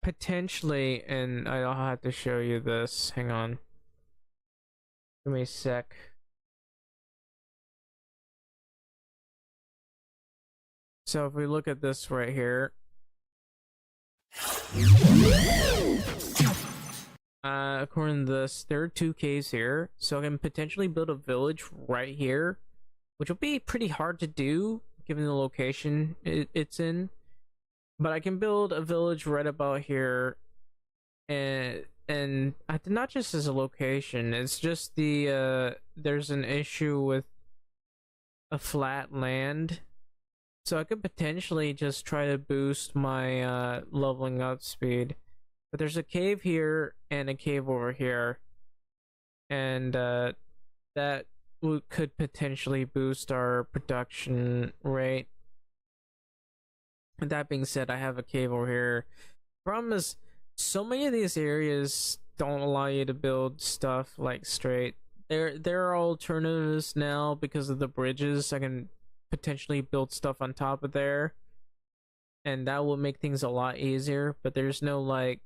potentially, and I'll have to show you this. Hang on. Give me a sec. So, if we look at this right here, according to this, there are two caves here, so I can potentially build a village right here, which will be pretty hard to do given the location it's in. But I can build a village right about here, and not just as a location. It's just there's an issue with a flat land, so I could potentially just try to boost my leveling up speed. But there's a cave here and a cave over here, and that could potentially boost our production rate. That being said, I have a cave over here. Problem is, so many of these areas don't allow you to build stuff like straight. There are alternatives now because of the bridges. I can potentially build stuff on top of there, and that will make things a lot easier. But there's no like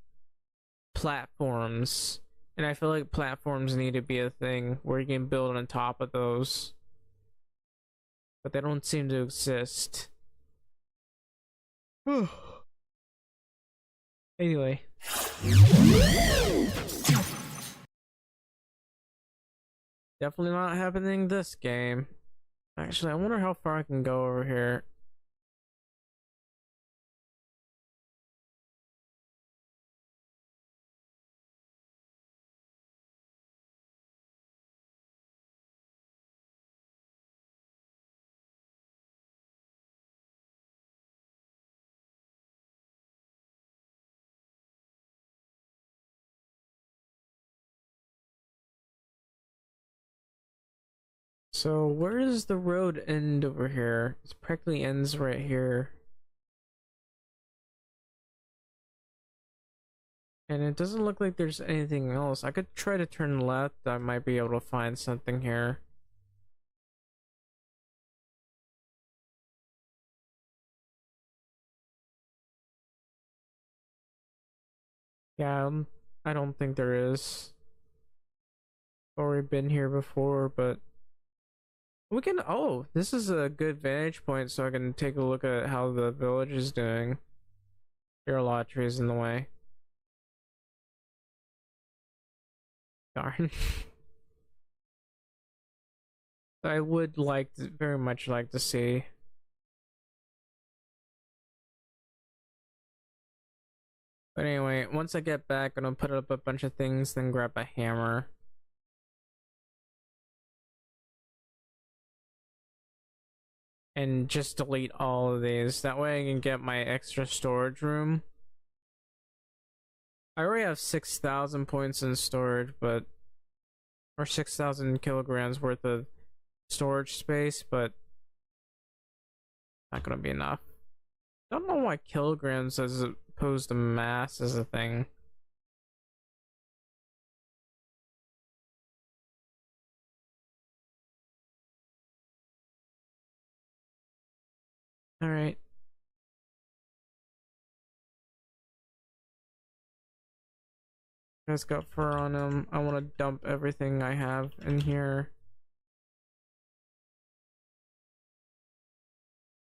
platforms, and I feel like platforms need to be a thing where you can build on top of those, but they don't seem to exist. Anyway. Definitely not happening this game. Actually, I wonder how far I can go over here. So where does the road end over here? It practically ends right here. And it doesn't look like there's anything else. I could try to turn left. I might be able to find something here. Yeah, I don't think there is. Already been here before, but we can. Oh, this is a good vantage point, so I can take a look at how the village is doing. There are a lot of trees in the way. Darn. I would like to, very much like to see. But anyway, once I get back, I'm gonna put up a bunch of things, then grab a hammer. And just delete all of these. That way I can get my extra storage room. I already have 6,000 points in storage, but... or 6,000 kilograms worth of storage space, but... not gonna be enough. Don't know why kilograms as opposed to mass is a thing. Alright. Guys got fur on him. I want to dump everything I have in here.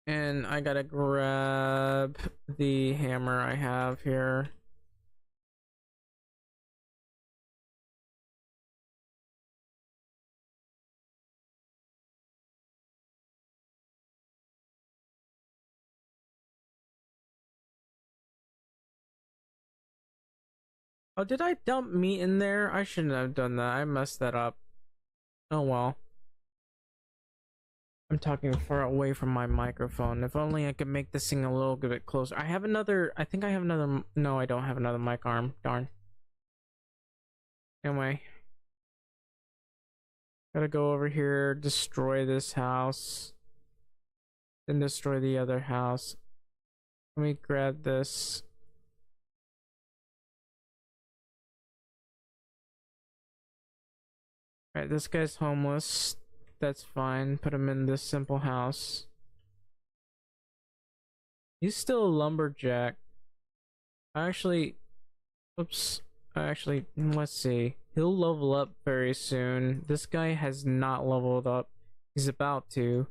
And I gotta grab the hammer I have here. Oh, did I dump meat in there? I shouldn't have done that. I messed that up. Oh well. I'm talking far away from my microphone. If only I could make this thing a little bit closer. I have another... I think I have another... No, I don't have another mic arm. Darn. Anyway. Gotta go over here, destroy this house. then destroy the other house. Let me grab this. Alright, this guy's homeless. That's fine. Put him in this simple house. He's still a lumberjack. Actually, oops. Actually, let's see. He'll level up very soon. This guy has not leveled up. He's about to.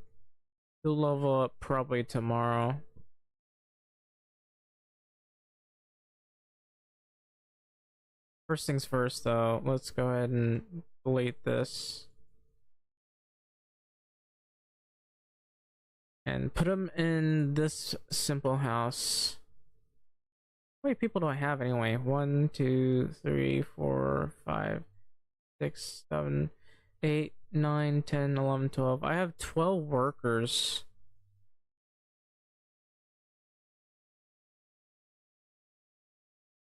He'll level up probably tomorrow. First things first, though. Let's go ahead and delete this. And put him in this simple house. How many people do I have anyway? 1, 2, 3, 4, 5, 6, 7, 8, 9, 10, 11, 12. I have 12 workers.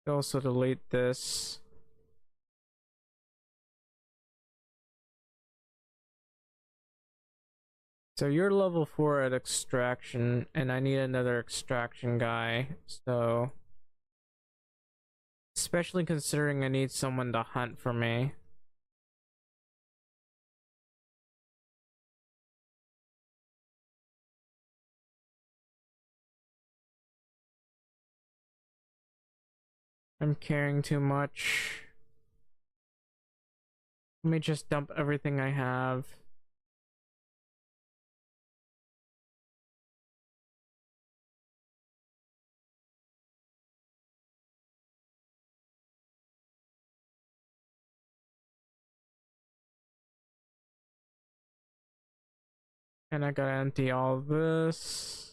Also delete this. So you're level 4 at extraction, and I need another extraction guy. So, especially considering I need someone to hunt for me. I'm carrying too much. Let me just dump everything I have. And I gotta empty all this.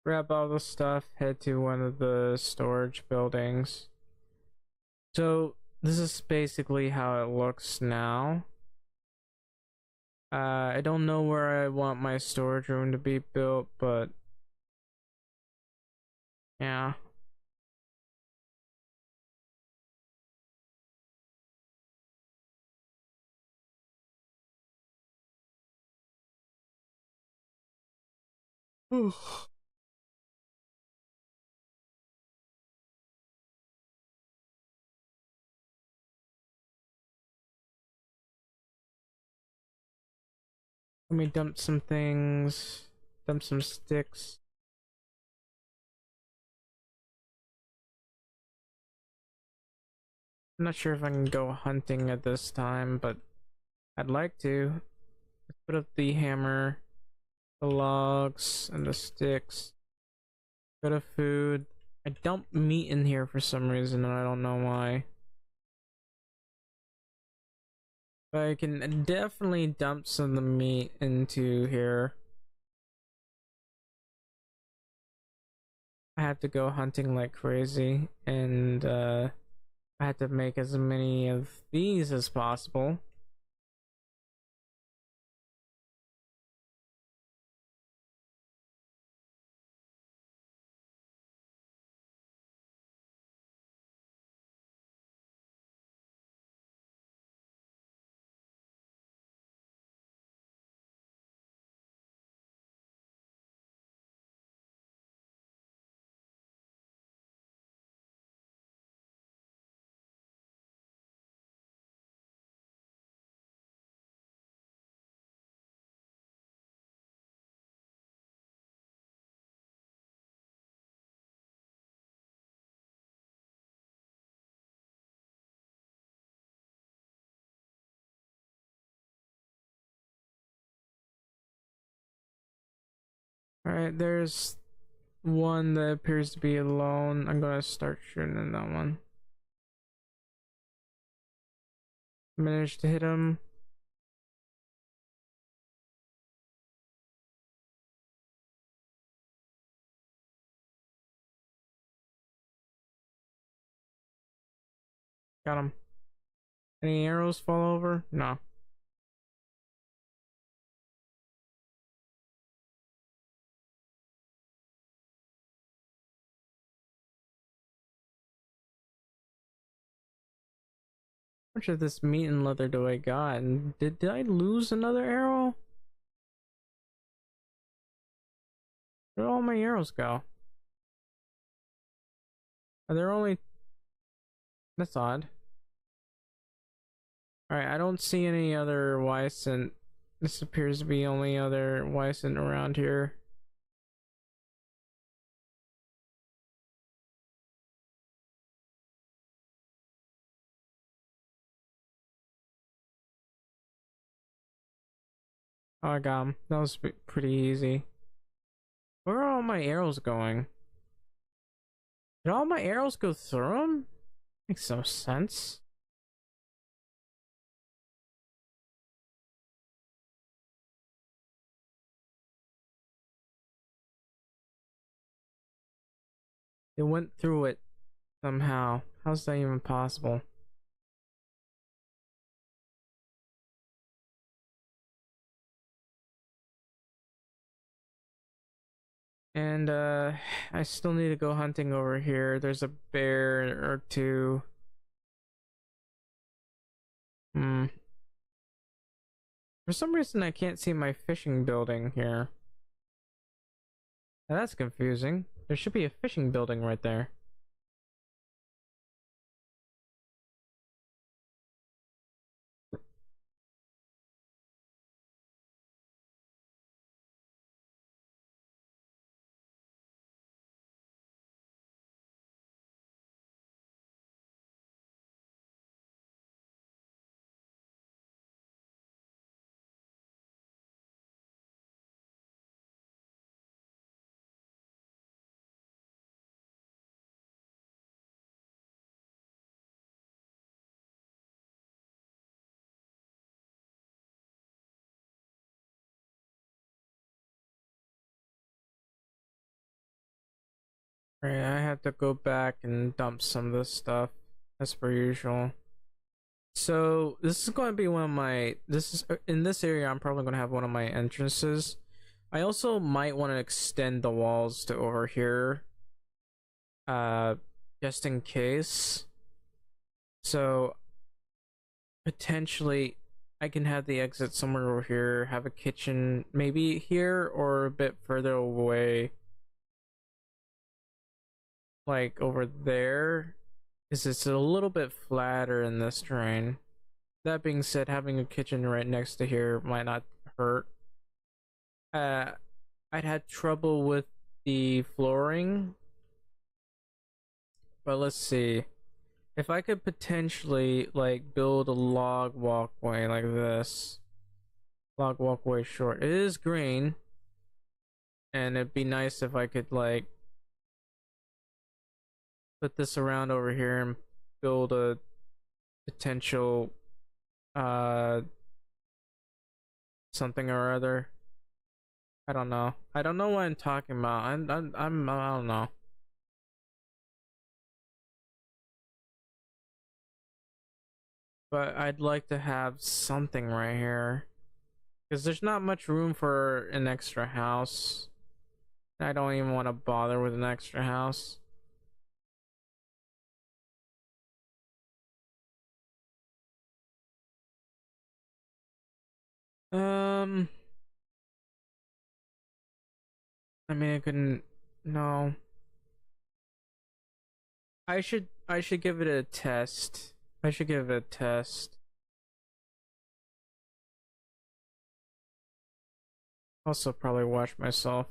Grab all the stuff, head to one of the storage buildings. So this is basically how it looks now. I don't know where I want my storage room to be built, but yeah. Let me dump some things, dump some sticks. I'm not sure if I can go hunting at this time, but I'd like to. Let's put up the hammer, the logs, and the sticks. Bit of food. I dumped meat in here for some reason, and I don't know why. But I can definitely dump some of the meat into here. I had to go hunting like crazy, and I had to make as many of these as possible. Alright, there's one that appears to be alone. I'm gonna start shooting at that one. Managed to hit him. Got him. Any arrows fall over? No. How much of this meat and leather do I got? And did I lose another arrow? Where'd all my arrows go? Are there only... That's odd. Alright, I don't see any other Wyson. This appears to be only other Wyson around here. Oh, I got him. That was pretty easy. Where are all my arrows going? Did all my arrows go through them? Makes no sense. It went through it somehow. How's that even possible? And I still need to go hunting over here. There's a bear or two. Hmm. For some reason I can't see my fishing building here. Now that's confusing. There should be a fishing building right there. Right, I have to go back and dump some of this stuff as per usual. So this is going to be one of my, this is in this area I'm probably going to have one of my entrances. I also might want to extend the walls to over here, uh just in case. So potentially I can have the exit somewhere over here, have a kitchen maybe here or a bit further away, like over there, because it's a little bit flatter in this terrain. That being said, having a kitchen right next to here might not hurt. uh I'd had trouble with the flooring, but let's see if I could potentially like build a log walkway like this. Log walkway short. It is green, and it'd be nice if I could like put this around over here and build a potential uh something or other. I don't know. I don't know what I'm talking about. I don't know. But I'd like to have something right here because there's not much room for an extra house. I don't even want to bother with an extra house. Um, I mean, I couldn't. No, I should give it a test. I should give it a test. Also, probably wash myself.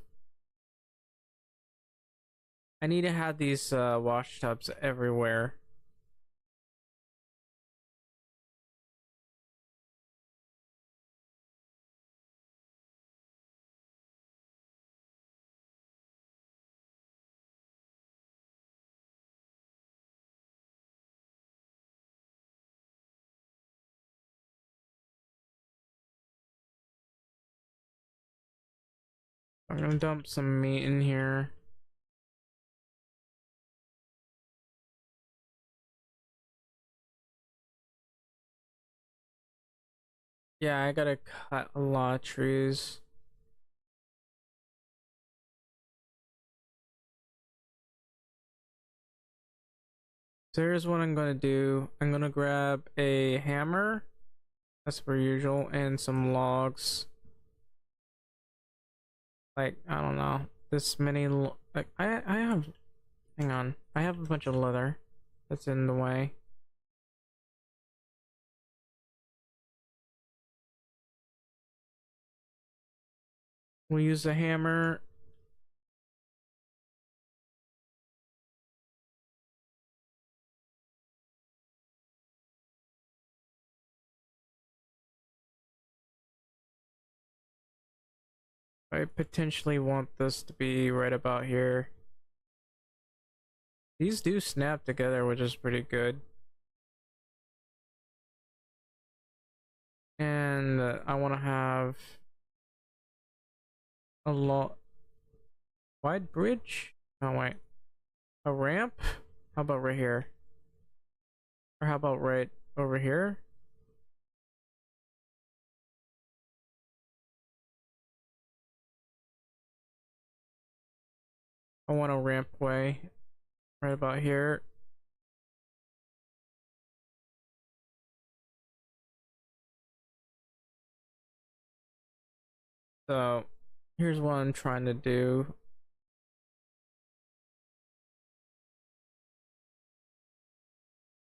I need to have these wash tubs everywhere. I'm gonna dump some meat in here. Yeah, I gotta cut a lot of trees. So here's what I'm gonna do. I'm gonna grab a hammer, as per usual, and some logs. Like, I don't know, this many. Like, I have. Hang on. I have a bunch of leather that's in the way. We'll use the hammer. I potentially want this to be right about here. These do snap together, which is pretty good. And I want to have a lot wide bridge. Oh wait, a ramp. How about right here? Or how about right over here? I want a rampway right about here. So here's what I'm trying to do.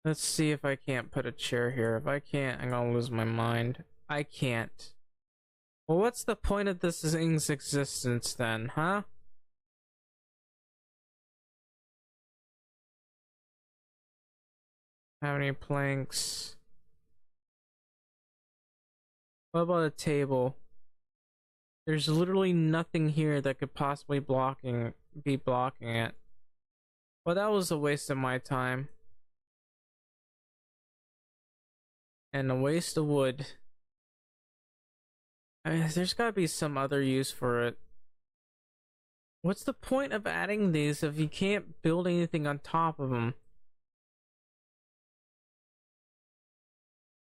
Let's see if I can't put a chair here. If I can't, I'm gonna lose my mind. I can't. Well, what's the point of this thing's existence then, huh? How many planks? What about a table? There's literally nothing here that could possibly be blocking it. Well, that was a waste of my time. And a waste of wood. I mean, there's gotta be some other use for it. What's the point of adding these if you can't build anything on top of them?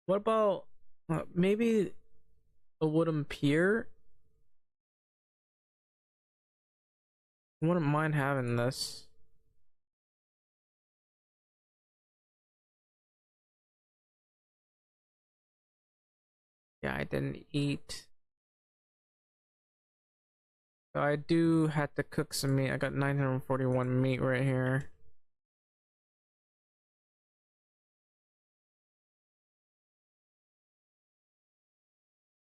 What about maybe a wooden pier? I wouldn't mind having this. Yeah, I didn't eat. So I do have to cook some meat. I got 941 meat right here.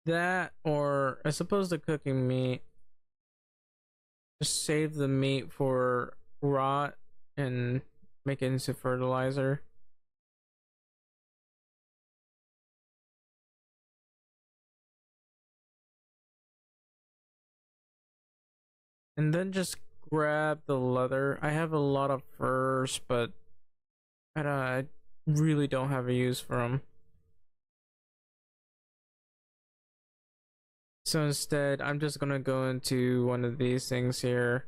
That, or I suppose the cooking meat. Just save the meat for rot and make it into fertilizer. And then just grab the leather. I have a lot of furs, but I really don't have a use for them. So instead, I'm just gonna go into one of these things here.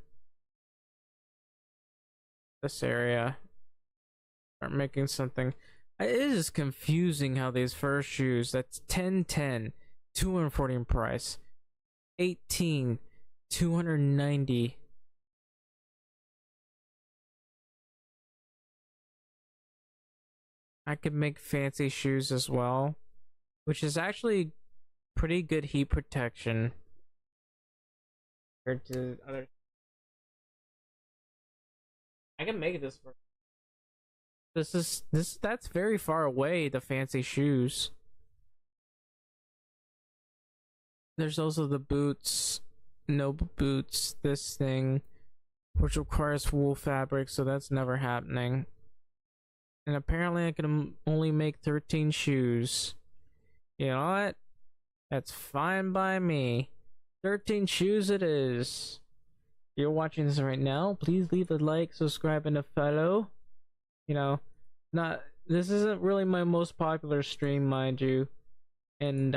This area. Start making something. It is confusing how these fur shoes, that's 1010, 240 in price. 18, 290. I could make fancy shoes as well, which is actually pretty good heat protection compared to other. I can make this for. That's very far away. The fancy shoes. There's also the boots, noble boots. This thing, which requires wool fabric, so that's never happening. And apparently, I can only make 13 shoes. You know what? That's fine by me. 13 shoes it is. If you're watching this right now, please leave a like, subscribe, and a follow. You know, not this isn't really my most popular stream, mind you. And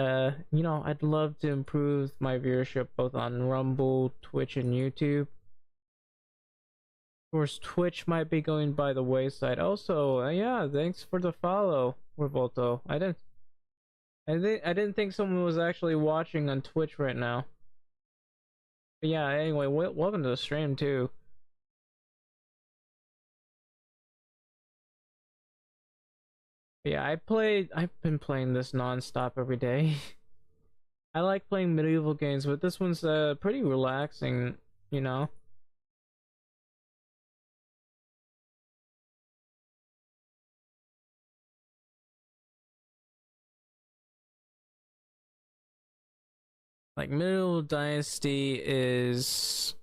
you know, I'd love to improve my viewership both on Rumble, Twitch, and YouTube. Of course, Twitch might be going by the wayside. Also, yeah, thanks for the follow, Revolto. I didn't I didn't think someone was actually watching on Twitch right now. But yeah, anyway, welcome to the stream too. But yeah, I've been playing this non-stop every day. I like playing medieval games, but this one's pretty relaxing, you know. Like Medieval Dynasty is,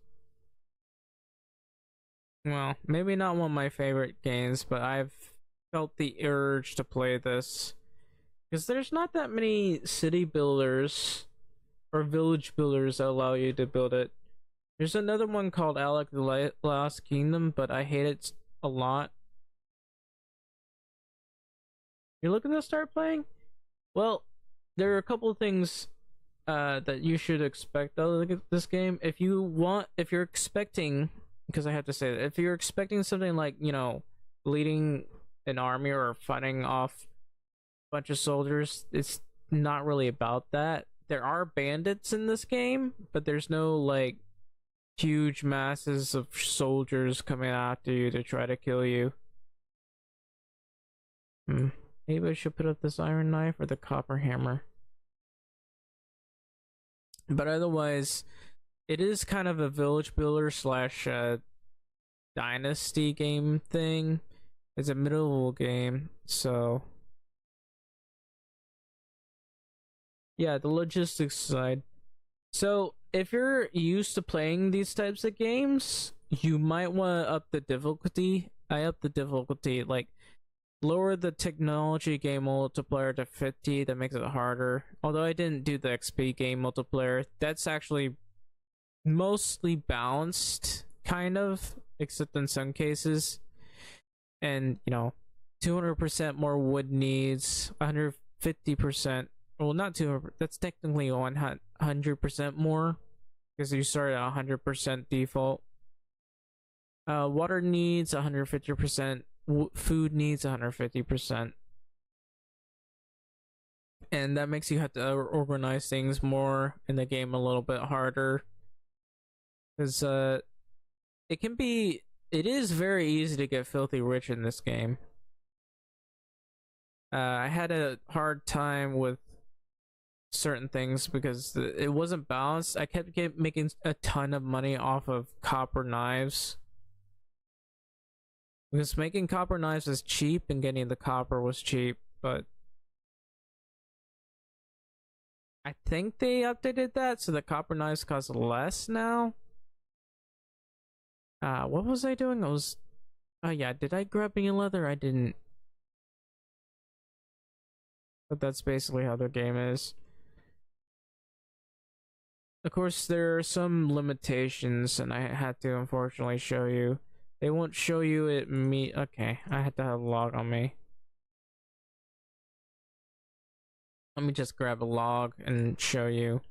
well, maybe not one of my favorite games, but I've felt the urge to play this because there's not that many city builders or village builders that allow you to build it. There's another one called Alec the Lost Kingdom, but I hate it a lot. You're looking to start playing? Well, there are a couple of things that you should expect out of this game. If you're expecting, because I have to say that, if you're expecting something like, you know, leading an army or fighting off a bunch of soldiers, it's not really about that. There are bandits in this game, but there's no like huge masses of soldiers coming after you to try to kill you. Maybe I should put up this iron knife or the copper hammer. But otherwise, it is kind of a village builder slash dynasty game thing. It's a medieval game, so yeah, the logistics side. So if you're used to playing these types of games, you might want to up the difficulty. I up the difficulty, like lower the technology game multiplayer to 50. That makes it harder. Although I didn't do the XP game multiplayer, that's actually mostly balanced, kind of, except in some cases. And, you know, 200% more wood needs, 150%. Well, not 200, that's technically 100% more because you start at 100% default. Water needs 150%, food needs 150%. And that makes you have to organize things more in the game a little bit harder. Because it is very easy to get filthy rich in this game. I had a hard time with certain things because it wasn't balanced. I kept making a ton of money off of copper knives. Because making copper knives is cheap and getting the copper was cheap, but I think they updated that so the copper knives cost less now. What was I doing? Oh yeah, did I grab any leather? I didn't. But that's basically how their game is. Of course, there are some limitations, and I had to unfortunately show you. They won't show you it me. Okay, I had to have a log on me. Let me just grab a log and show you.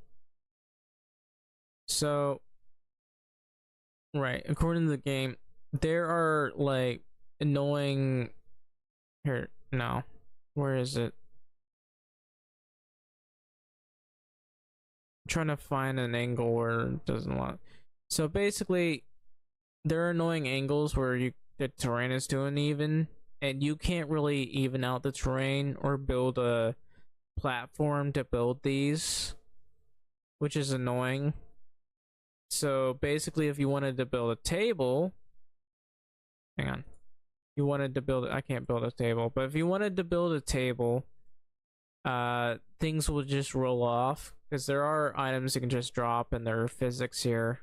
So, right, according to the game, there are like annoying. Here, no, where is it? I'm trying to find an angle where it doesn't want. So basically, there are annoying angles where the terrain is too uneven, and you can't really even out the terrain or build a platform to build these, which is annoying. So basically, if you wanted to build a table, hang on, you wanted to build, I can't build a table, but if you wanted to build a table, things will just roll off because there are items you can just drop and there are physics here.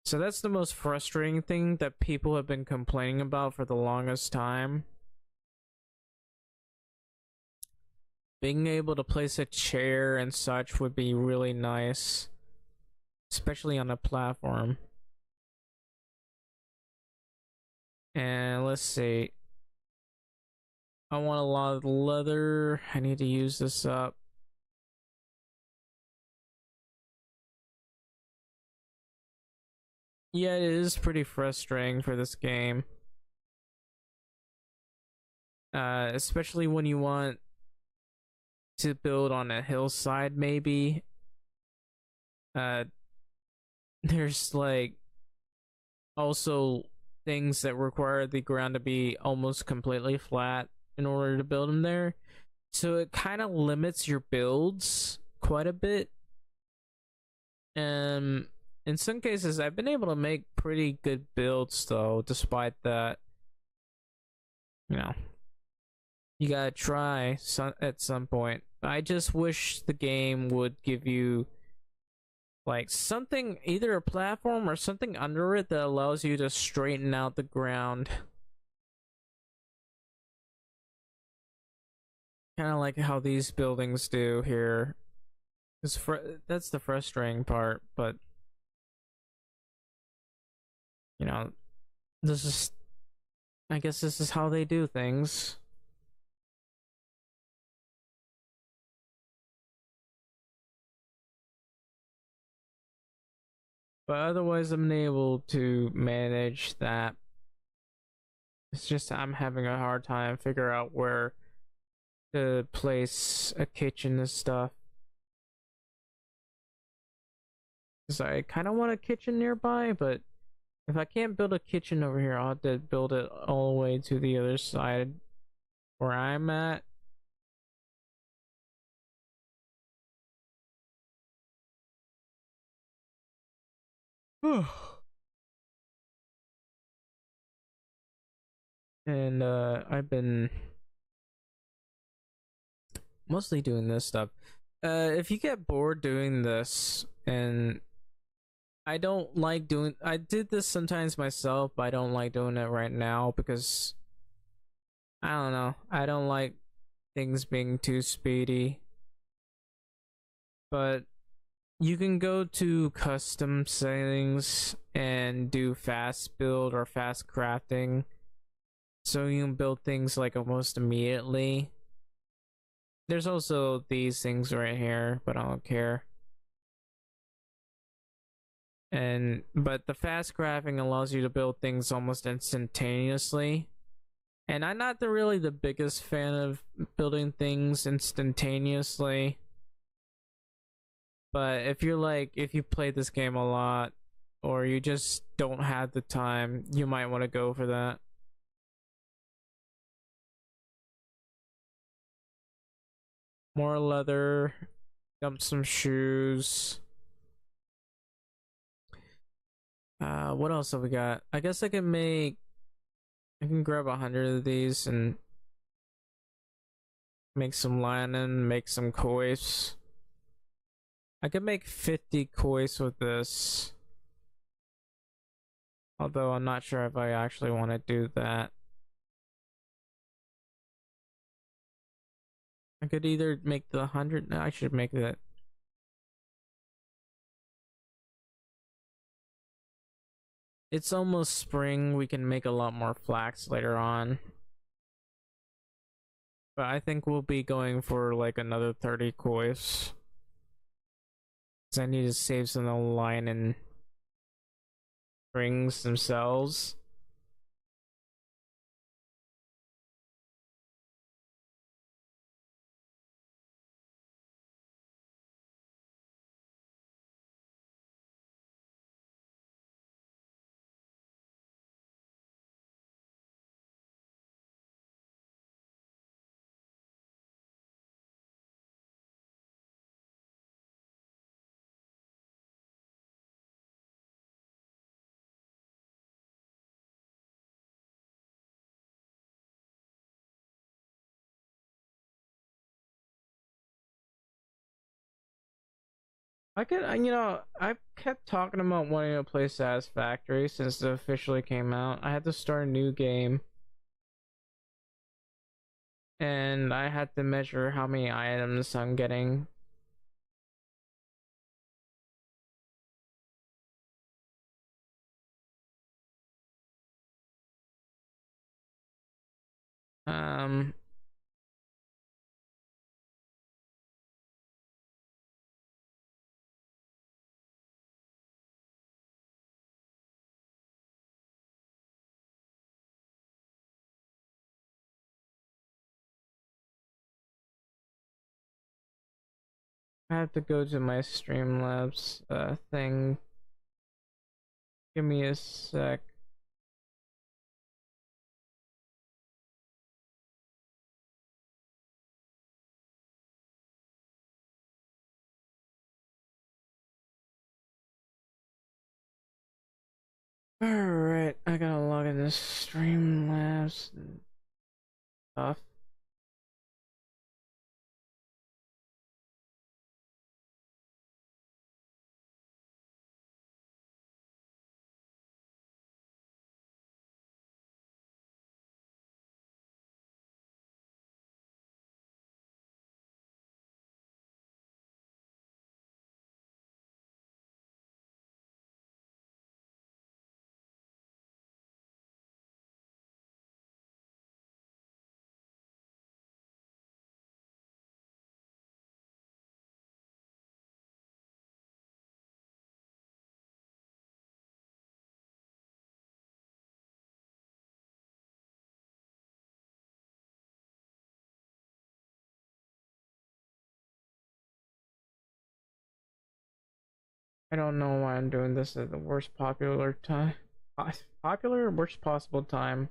So that's the most frustrating thing that people have been complaining about for the longest time. Being able to place a chair and such would be really nice, especially on a platform. And let's see. I want a lot of leather. I need to use this up. Yeah, it is pretty frustrating for this game. Especially when you want to build on a hillside, maybe. Uh, there's like also things that require the ground to be almost completely flat in order to build them there. So it kind of limits your builds quite a bit. Um, in some cases, I've been able to make pretty good builds though, despite that. You know, you gotta try at some point. I just wish the game would give you like something, either a platform or something under it that allows you to straighten out the ground. Kind of like how these buildings do here. That's the frustrating part, but you know, this is, I guess this is how they do things. But otherwise, I'm able to manage that. It's just I'm having a hard time figure out where to place a kitchen and stuff. Because I kind of want a kitchen nearby, but if I can't build a kitchen over here, I'll have to build it all the way to the other side where I'm at. And I've been mostly doing this stuff. If you get bored doing this, and I don't like doing, I did this sometimes myself, but I don't like doing it right now because I don't know. I don't like things being too speedy. But you can go to custom settings and do fast build or fast crafting. So you can build things like almost immediately. There's also these things right here, but I don't care. And but the fast crafting allows you to build things almost instantaneously. And I'm not really the biggest fan of building things instantaneously. But if you're like, if you play this game a lot, or you just don't have the time, you might want to go for that. More leather, dump some shoes. What else have we got? I guess I can grab 100 of these and make some linen, make some coifs. I could make 50 coifs with this. Although I'm not sure if I actually want to do that. I could either make the 100. No, I should make that. It's almost spring. We can make a lot more flax later on. But I think we'll be going for like another 30 coifs. Because I need to save some of the line and rings themselves. I kept talking about wanting to play Satisfactory since it officially came out. I had to start a new game, and I had to measure how many items I'm getting. Um, I have to go to my Streamlabs thing. Give me a sec. Alright, I gotta log into Streamlabs and stuff. I don't know why I'm doing this at the worst popular time. Popular or worst possible time?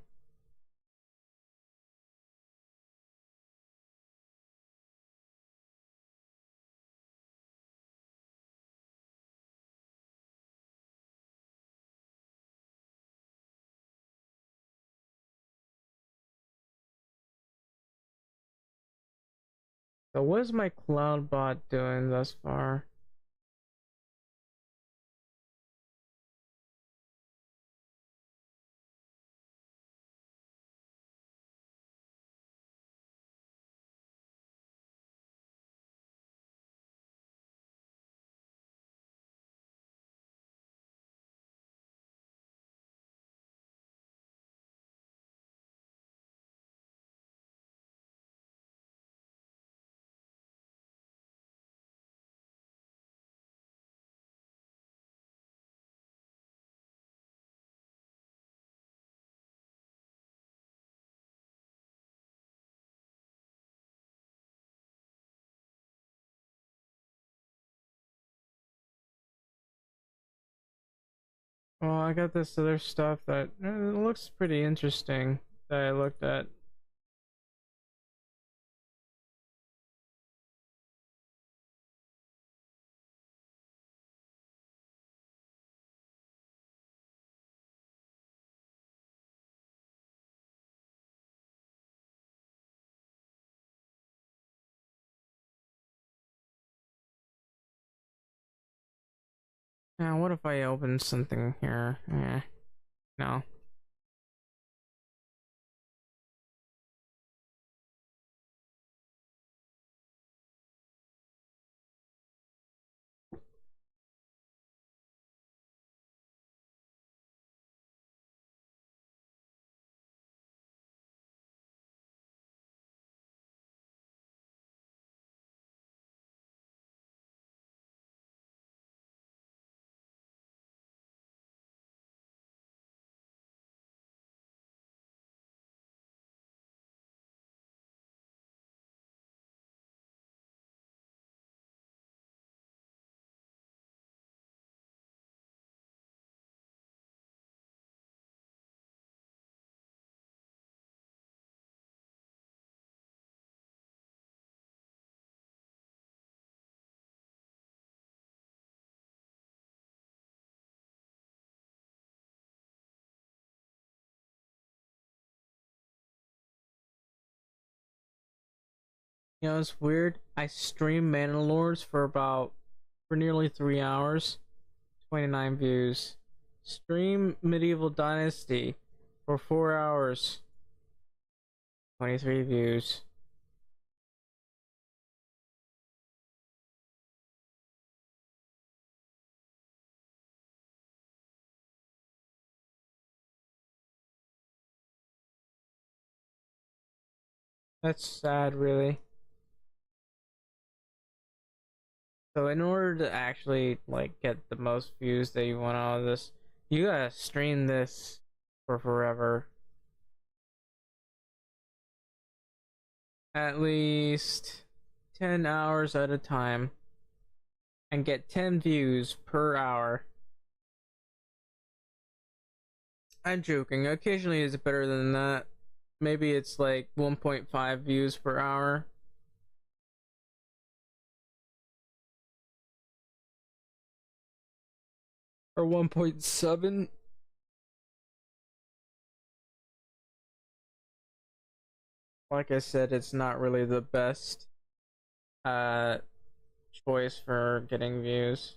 So what is my cloud bot doing thus far? Well, I got this other stuff that looks pretty interesting that I looked at. Now, what if I open something here? No. You know, it's weird. I streamed Mandalores for nearly 3 hours, 29 views. Stream Medieval Dynasty for 4 hours, 23 views. That's sad, really. So in order to actually like get the most views that you want out of this, you gotta stream this for forever. At least 10 hours at a time. and get 10 views per hour. I'm joking. Occasionally it's better than that. Maybe it's like 1.5 views per hour. Or 1.7. Like I said, it's not really the best uh choice for getting views.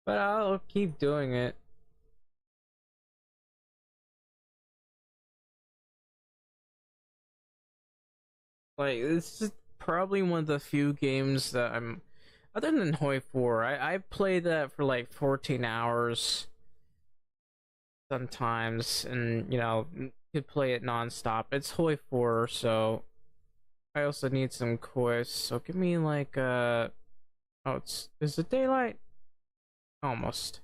But I'll keep doing it. Like, this is probably one of the few games that I'm, other than Hoi 4, I played that for like 14 hours sometimes, and you know, could play it non-stop. It's Hoi 4, so I also need some quests. So give me like oh, is it daylight? Almost.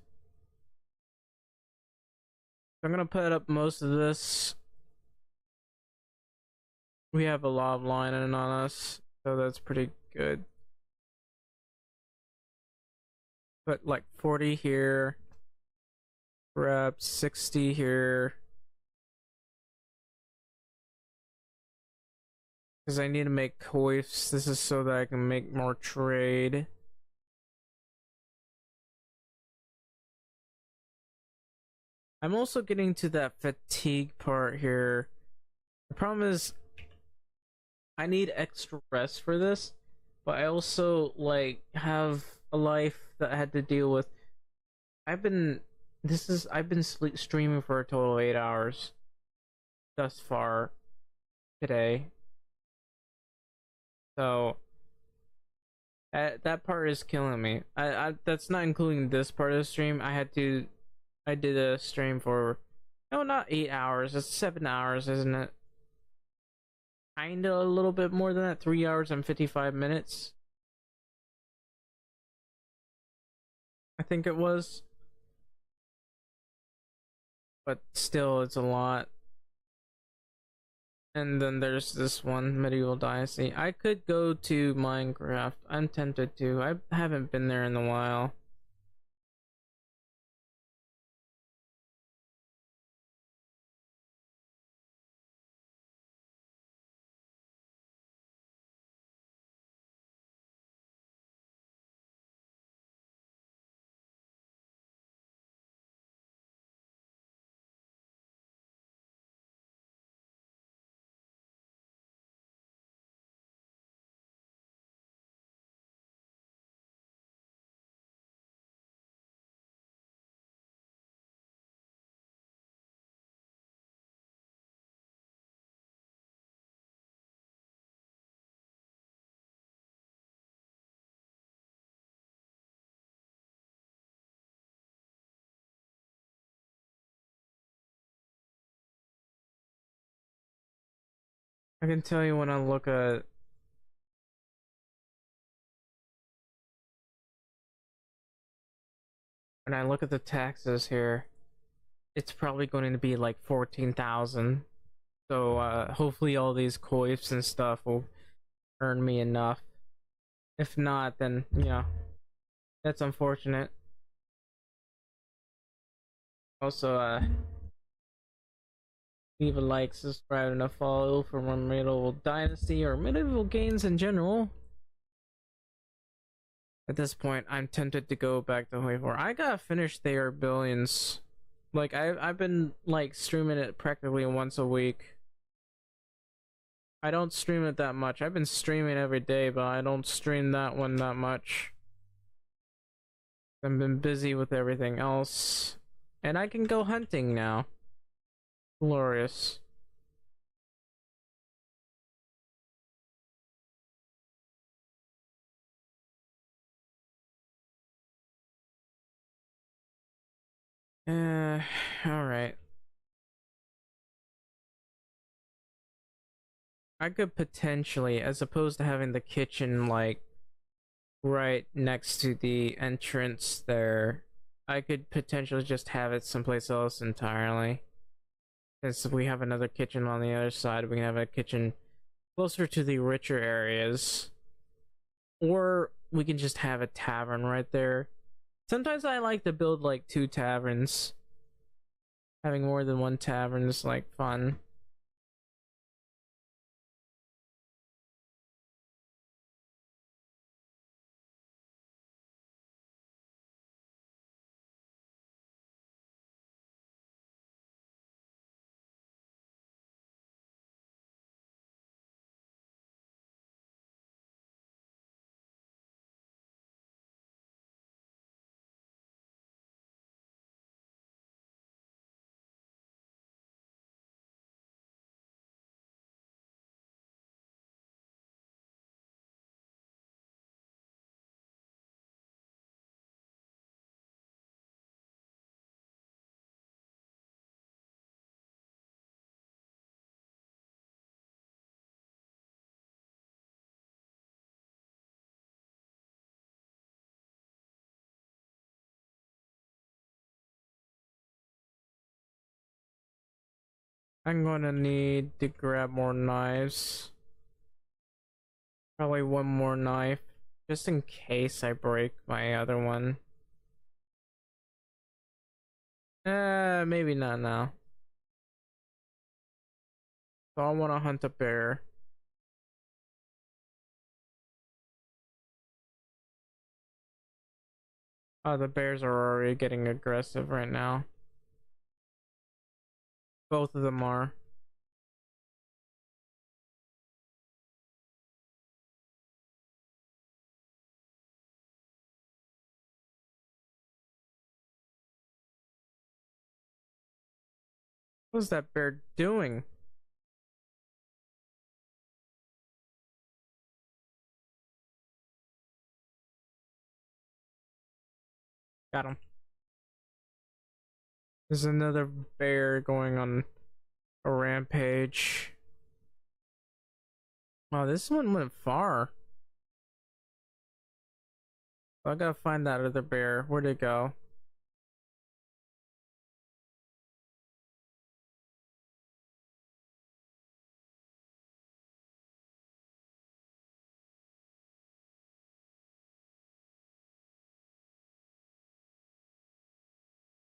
I'm gonna put up most of this. We have a lava lining on us, so that's pretty good. Put like 40 here. Grab 60 here. Because I need to make coifs. This is so that I can make more trade. I'm also getting to that fatigue part here. The problem is I need extra rest for this, but I also like have a life that I had to deal with. I've been streaming for a total of 8 hours thus far today. So that part is killing me. I that's not including this part of the stream. I did a stream for, no, not 8 hours. It's 7 hours, isn't it? Kinda a little bit more than that. 3 hours and 55 minutes. I think it was. But still, it's a lot. And then there's this one, Medieval Dynasty. I could go to Minecraft. I'm tempted to. I haven't been there in a while. I can tell you when I look at, the taxes here, it's probably going to be like 14,000. So hopefully all these coifs and stuff will earn me enough. If not, then that's unfortunate. Also, leave a like, subscribe, and a follow for more Medieval Dynasty or medieval games in general. At this point, I'm tempted to go back to Hoi 4. I gotta finish They Are Billions. Like, I've been like streaming it practically once a week. I don't stream it that much. I've been streaming every day, but I don't stream that one that much. I've been busy with everything else. And I can go hunting now. Glorious. Alright. I could potentially, as opposed to having the kitchen like right next to the entrance there, I could potentially just have it someplace else entirely. Since we have another kitchen on the other side, we can have a kitchen closer to the richer areas. Or we can just have a tavern right there. Sometimes I like to build like two taverns. Having more than one tavern is like fun. I'm gonna need to grab more knives. Probably one more knife. Just in case I break my other one. Maybe not now. So I wanna hunt a bear. Oh, the bears are already getting aggressive right now. Both of them are. What's that bear doing? Got him. There's another bear going on a rampage. Wow, this one went far. I gotta find that other bear. Where'd it go?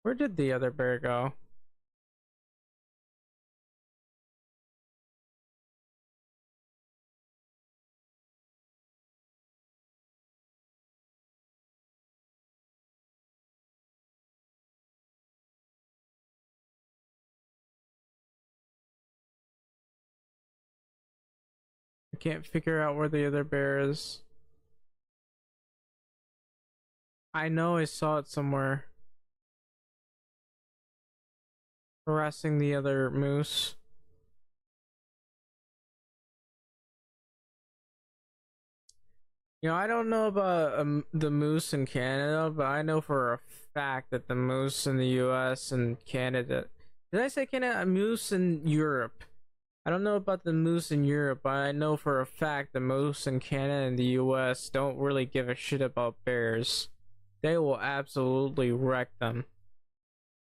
Where did the other bear go? I can't figure out where the other bear is. I know I saw it somewhere. Harassing the other moose. You know, I don't know about the moose in Canada, but I know for a fact that the moose in the US and Canada. Did I say Canada? A moose in Europe. I don't know about the moose in Europe, but I know for a fact the moose in Canada and the US don't really give a shit about bears. They will absolutely wreck them.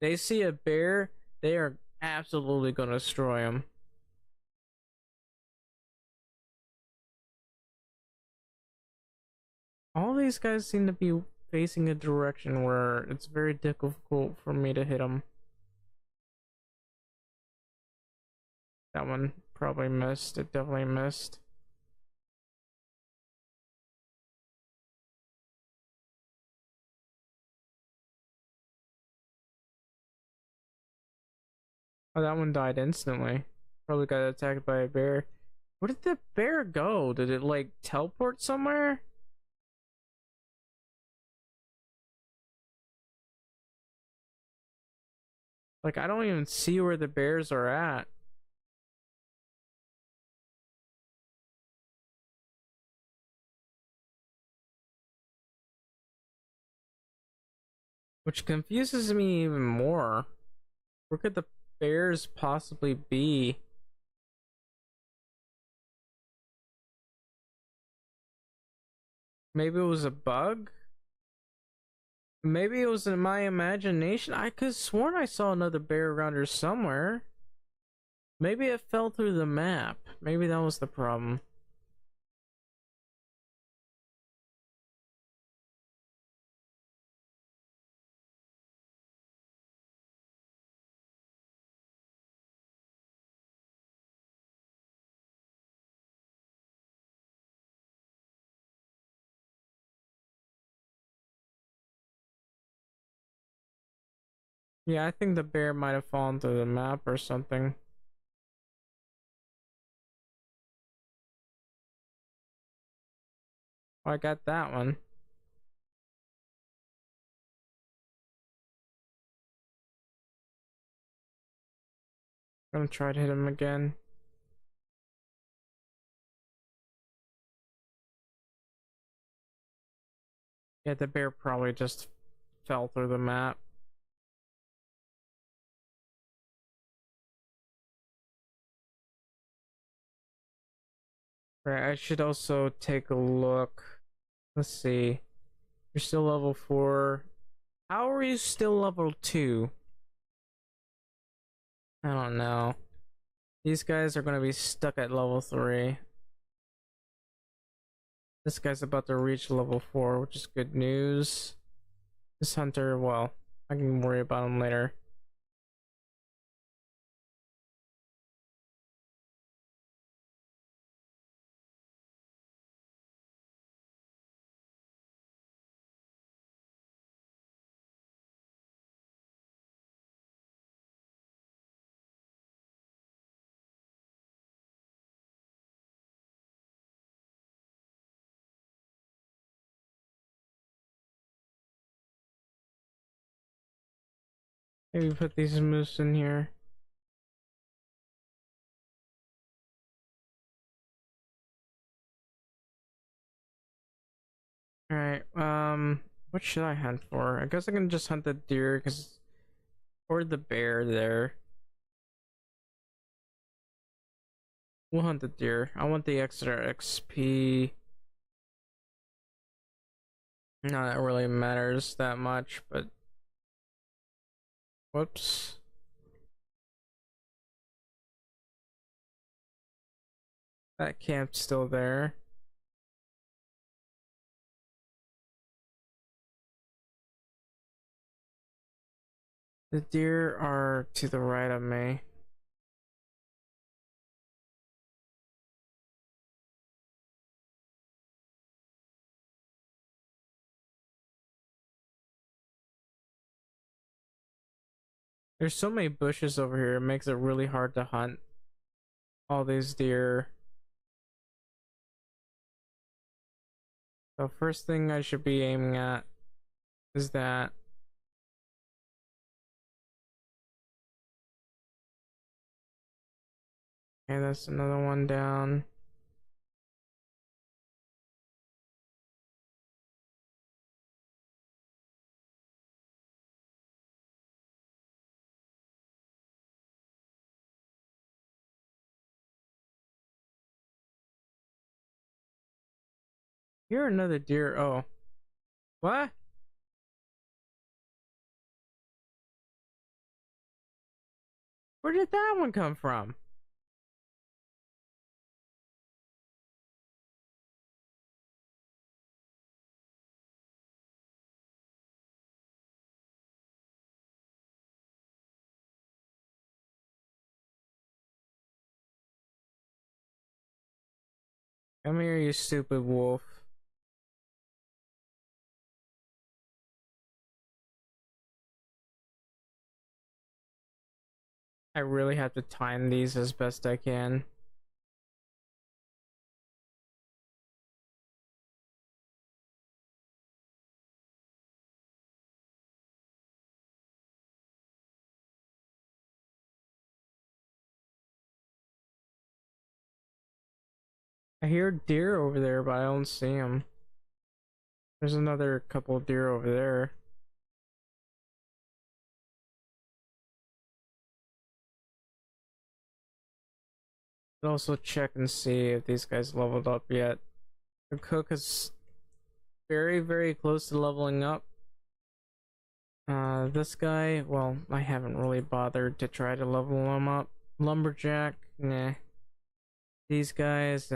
They see a bear, they are absolutely gonna destroy them. All these guys seem to be facing a direction where it's very difficult for me to hit them. That one probably missed. It definitely missed. Oh, that one died instantly. Probably got attacked by a bear. Where did the bear go? Did it like teleport somewhere? Like, I don't even see where the bears are at. Which confuses me even more. Where could the bears possibly be? Maybe it was a bug? Maybe it was in my imagination. I could sworn I saw another bear around here somewhere. Maybe it fell through the map. Maybe that was the problem. Yeah, I think the bear might have fallen through the map or something. Oh, I got that one. I'm gonna try to hit him again. Yeah, the bear probably just fell through the map. Right, I should also take a look. Let's see. You're still level 4. How are you still level 2? I don't know. These guys are gonna be stuck at level 3. This guy's about to reach level 4, which is good news. This hunter, well, I can worry about him later. Maybe put these moose in here. Alright, what should I hunt for? I guess I can just hunt the deer, or the bear there. We'll hunt the deer. I want the extra XP. Not that it really matters that much, but whoops. That camp's still there. The deer are to the right of me. There's so many bushes over here, it makes it really hard to hunt all these deer. So first thing I should be aiming at is that. Okay, that's another one down. Here another deer. Oh. What? Where did that one come from? Come here, you stupid wolf. I really have to time these as best I can. I hear deer over there, but I don't see them. There's another couple of deer over there. I'll also check and see if these guys leveled up yet. The cook is very, very close to leveling up. This guy, well, I haven't really bothered to try to level him up. Lumberjack, nah. These guys,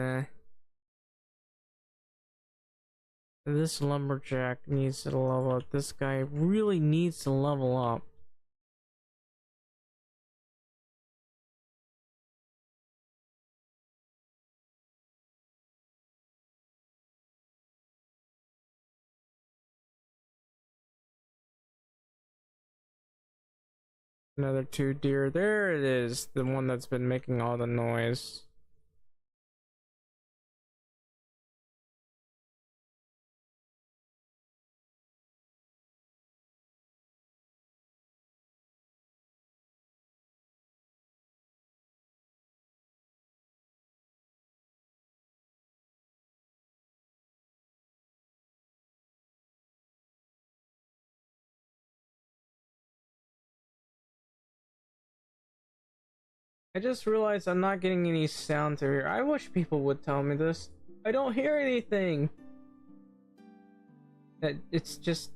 this lumberjack needs to level up. This guy really needs to level up. Another 2 deer. There it is. The one that's been making all the noise. I just realized I'm not getting any sound to hear. I wish people would tell me this. I don't hear anything. It's just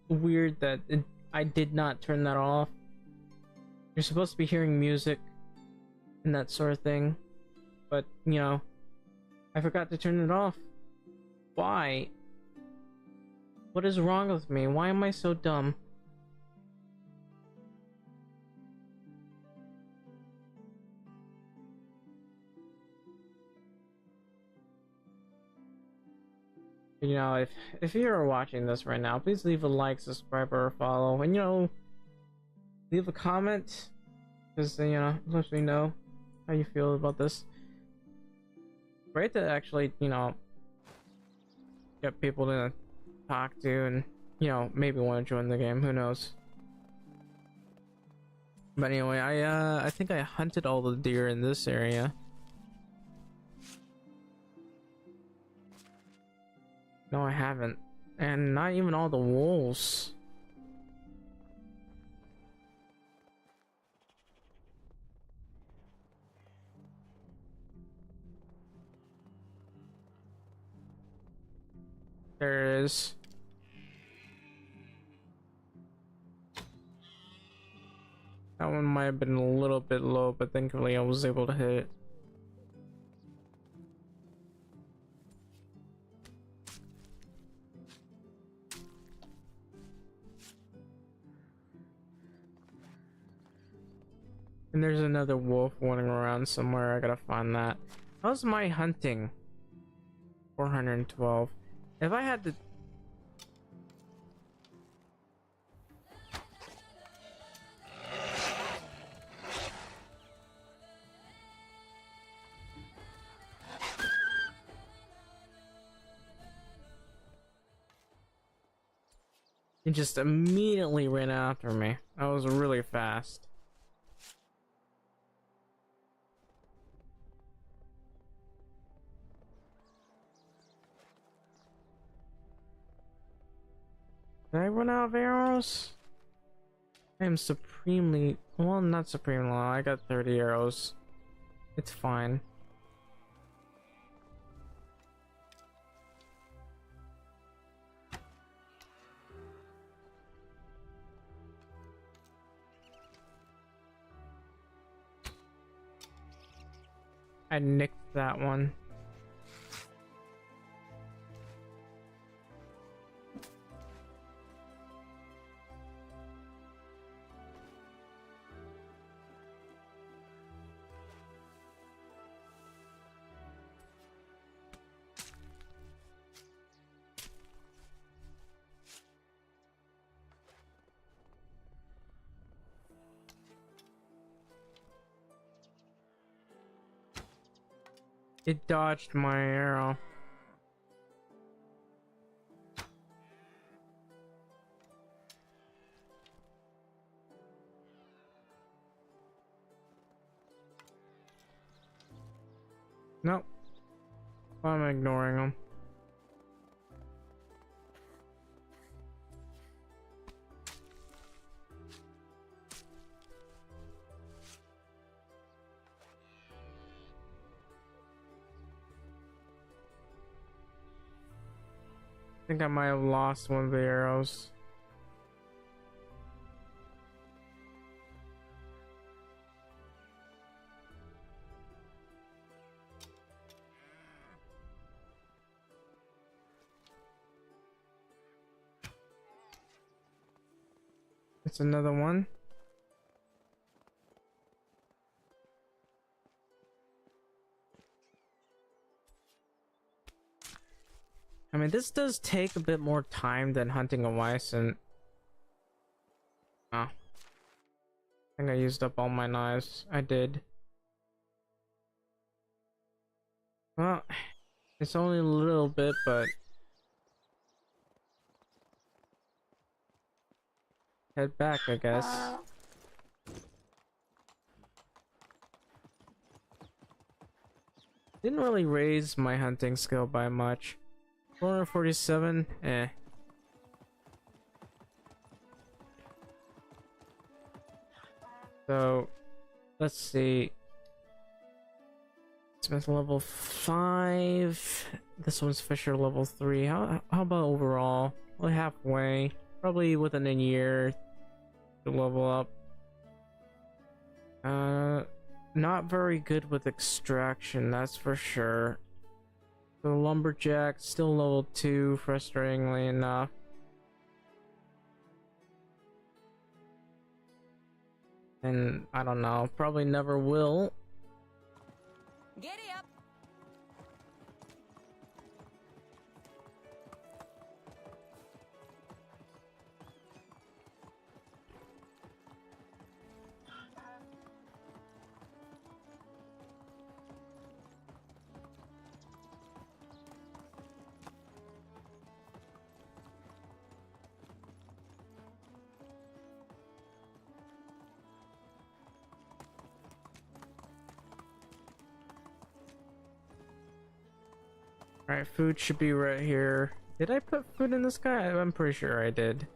weird that I did not turn that off. You're supposed to be hearing music and that sort of thing, but you know, I forgot to turn it off. Why? What is wrong with me? Why am I so dumb? You know, if you're watching this right now, please leave a like, subscribe, or follow, and you know, leave a comment, because you know, let me know how you feel about this. Great to actually, you know, get people to talk to, and you know, maybe want to join the game. Who knows? But anyway, I think I hunted all the deer in this area. No, I haven't. And not even all the wolves. There is. That one might have been a little bit low, but thankfully I was able to hit it. And there's another wolf running around somewhere. I gotta find that. How's my hunting? 412. If I had to... It just immediately ran after me. That was really fast. Did I run out of arrows? I am supremely... Well, not supremely low. I got 30 arrows. It's fine. I nicked that one. It dodged my arrow. Nope. I'm ignoring them. I think I might have lost one of the arrows. That's another one. I mean, this does take a bit more time than hunting a Wyson. Oh. I think I used up all my knives. I did. Well, it's only a little bit, but... head back, I guess. Didn't really raise my hunting skill by much. 447, eh. So, let's see. Smith level 5. This one's Fisher level 3. How about overall? Well, halfway. Probably within a year to level up. Not very good with extraction, that's for sure. The lumberjack still level 2, frustratingly enough. And I don't know, probably never will. Giddy up. Alright, food should be right here. Did I put food in this guy? I'm pretty sure I did.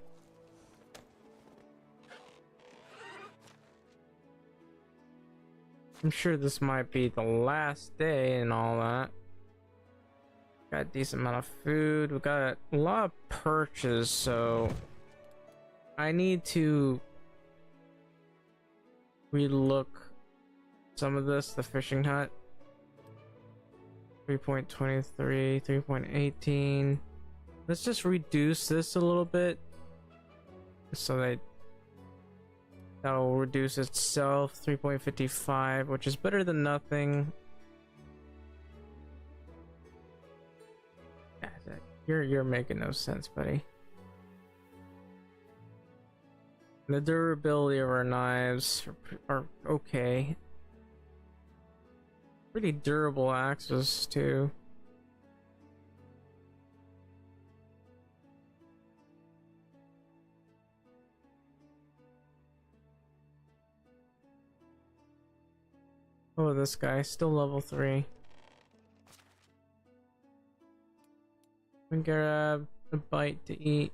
I'm sure this might be the last day and all that. Got a decent amount of food. We got a lot of perches, so I need to relook some of this. The fishing hut. 3.23, 3.18. Let's just reduce this a little bit so that'll reduce itself. 3.55, which is better than nothing. You're making no sense, buddy. The durability of our knives are okay. Pretty durable axes too. Oh, this guy still level 3. We grab a bite to eat.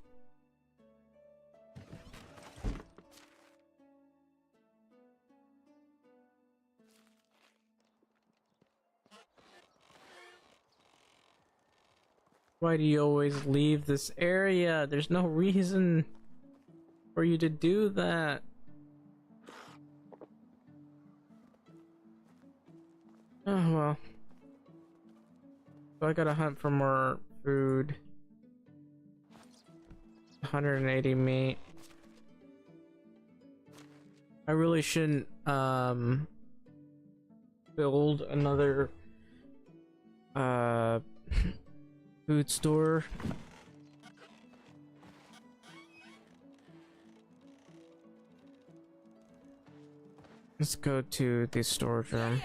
Why do you always leave this area? There's no reason for you to do that. Oh well. So I gotta hunt for more food. 180 meat. I really shouldn't build another food store. Let's go to the storage room.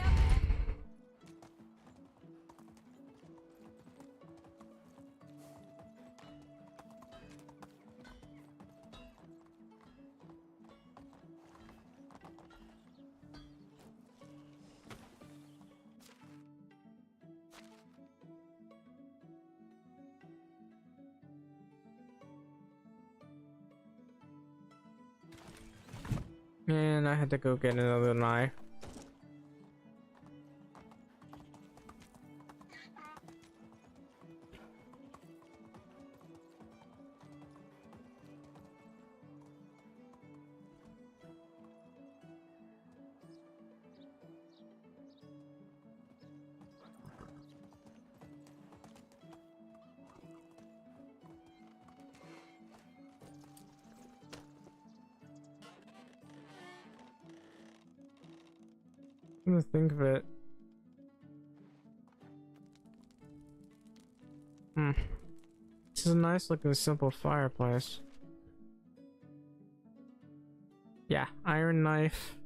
And I had to go get another knife. Come to think of it. This is a nice looking simple fireplace. Yeah, iron knife.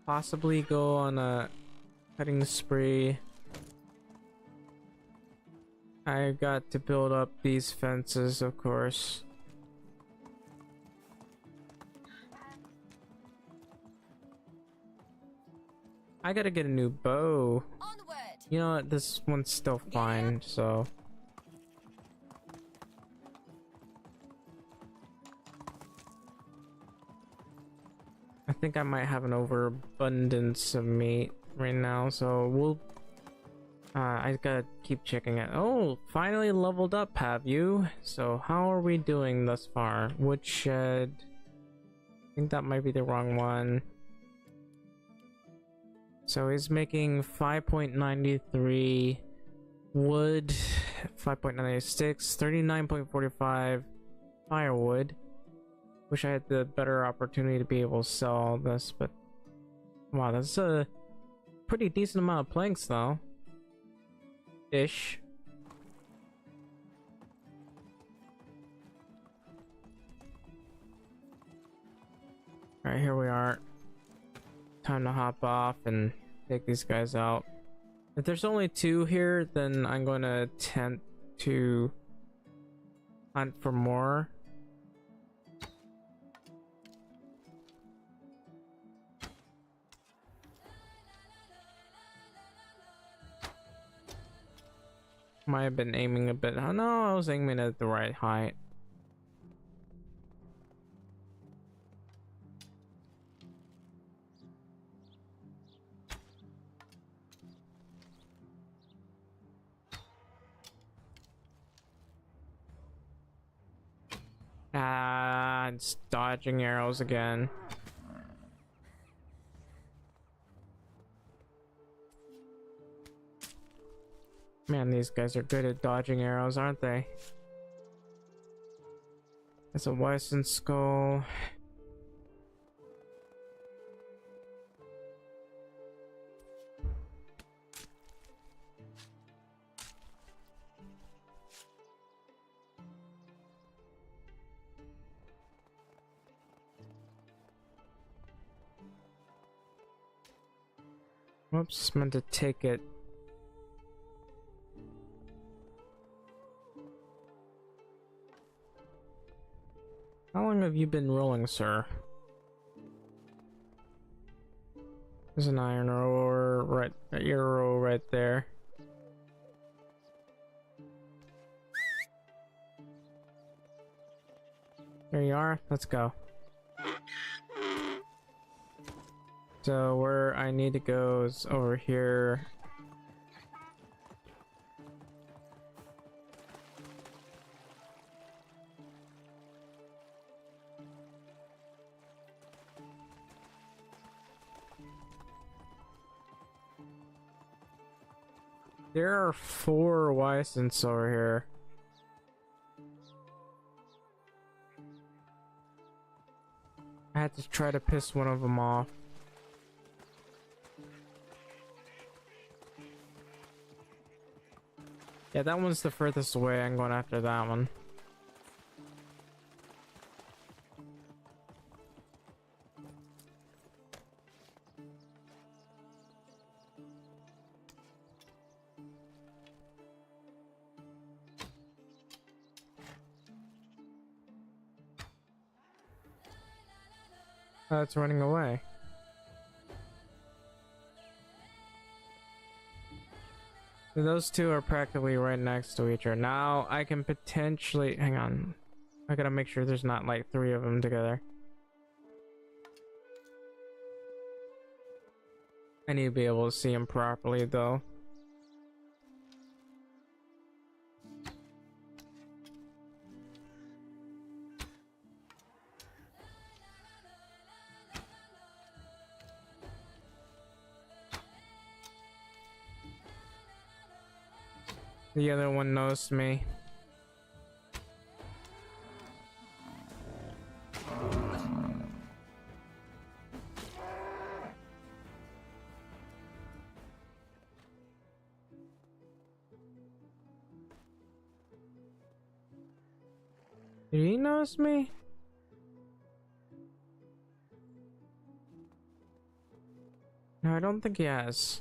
Possibly go on a cutting spree. I got to build up these fences, of course. I gotta get a new bow. Onward. You know what? This one's still fine, so. I think I might have an overabundance of meat right now, so we'll. I gotta keep checking it. Oh, finally leveled up, have you? So, how are we doing thus far? Wood shed. I think that might be the wrong one. So he's making 5.93 wood, 5.96, 39.45 firewood. Wish I had the better opportunity to be able to sell all this, but wow, that's a pretty decent amount of planks though. Ish. Alright, here we are. Time to hop off and take these guys out. If there's only two here, then I'm going to attempt to hunt for more. Might have been aiming a bit. Oh no, I was aiming at the right height. Ah, it's dodging arrows again. Man, these guys are good at dodging arrows, aren't they? That's a Weissen skull. Whoops, meant to take it. How long have you been rolling, sir? There's an iron ore right, arrow right there. There you are. Let's go. So where I need to go is over here. There are 4 Weissens over here. I had to try to piss one of them off. Yeah, that one's the furthest away. I'm going after that one. Oh, it's running away. Those two are practically right next to each other. Now I can potentially hang on. I gotta make sure there's not like 3 of them together. I need to be able to see them properly though. The other one knows me. Did he notice me? No, I don't think he has.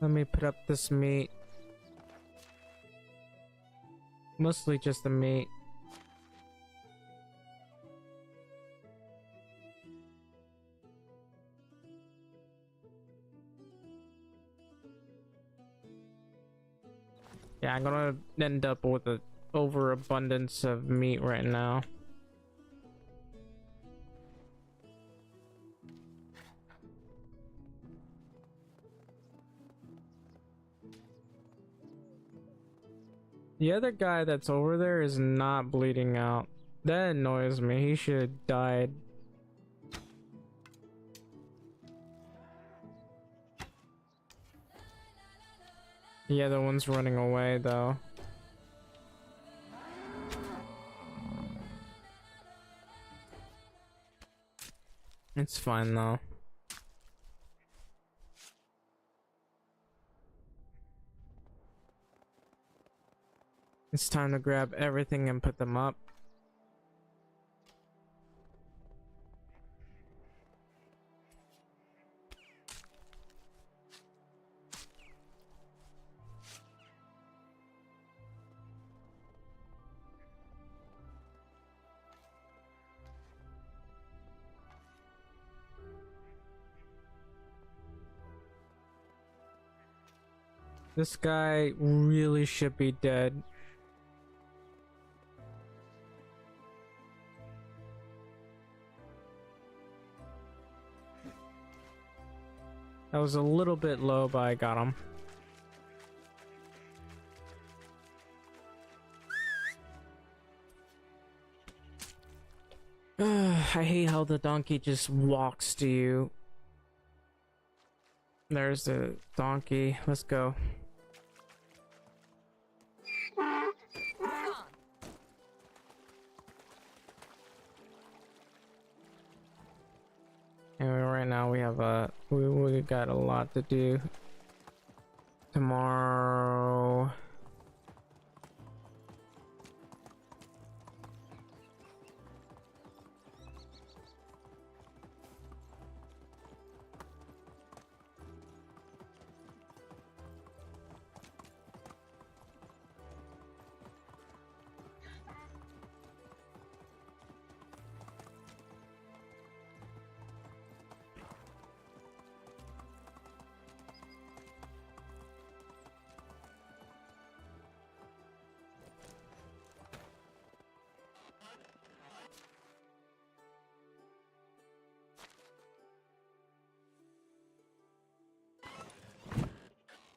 Let me put up this meat. Mostly just the meat. Yeah, I'm gonna end up with an overabundance of meat right now. The other guy that's over there is not bleeding out. That annoys me. He should have died. The other one's running away though. It's fine though. It's time to grab everything and put them up. This guy really should be dead. That was a little bit low, but I got him. I hate how the donkey just walks to you. There's the donkey. Let's go. Move on. Anyway, right now we have we got a lot to do tomorrow.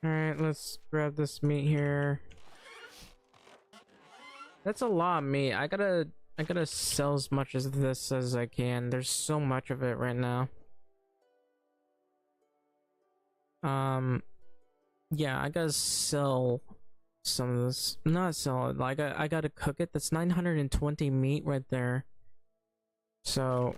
Alright, let's grab this meat here. That's a lot of meat. I gotta sell as much of this as I can. There's so much of it right now. Yeah, I gotta sell some of this. Not sell it, like I gotta cook it. That's 920 meat right there. So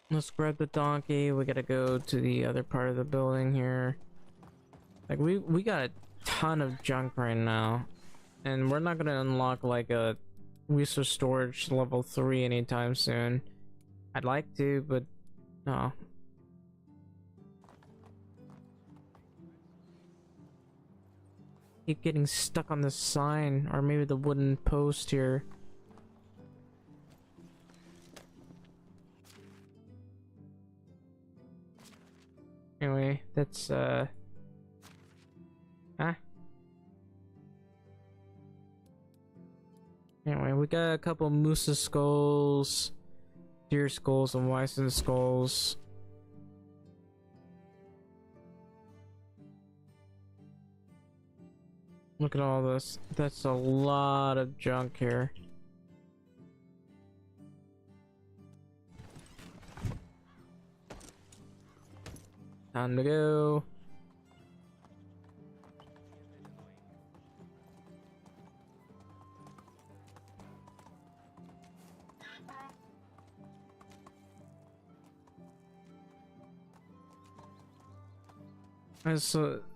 let's grab the donkey. We gotta go to the other part of the building here. Like we got a ton of junk right now, and we're not gonna unlock like a resource storage level 3 anytime soon. I'd like to, but no. Keep getting stuck on this sign, or maybe the wooden post here. Anyway, that's Anyway, we got a couple moose skulls, deer skulls, and bison skulls. Look at all this. That's a lot of junk here. Time to go.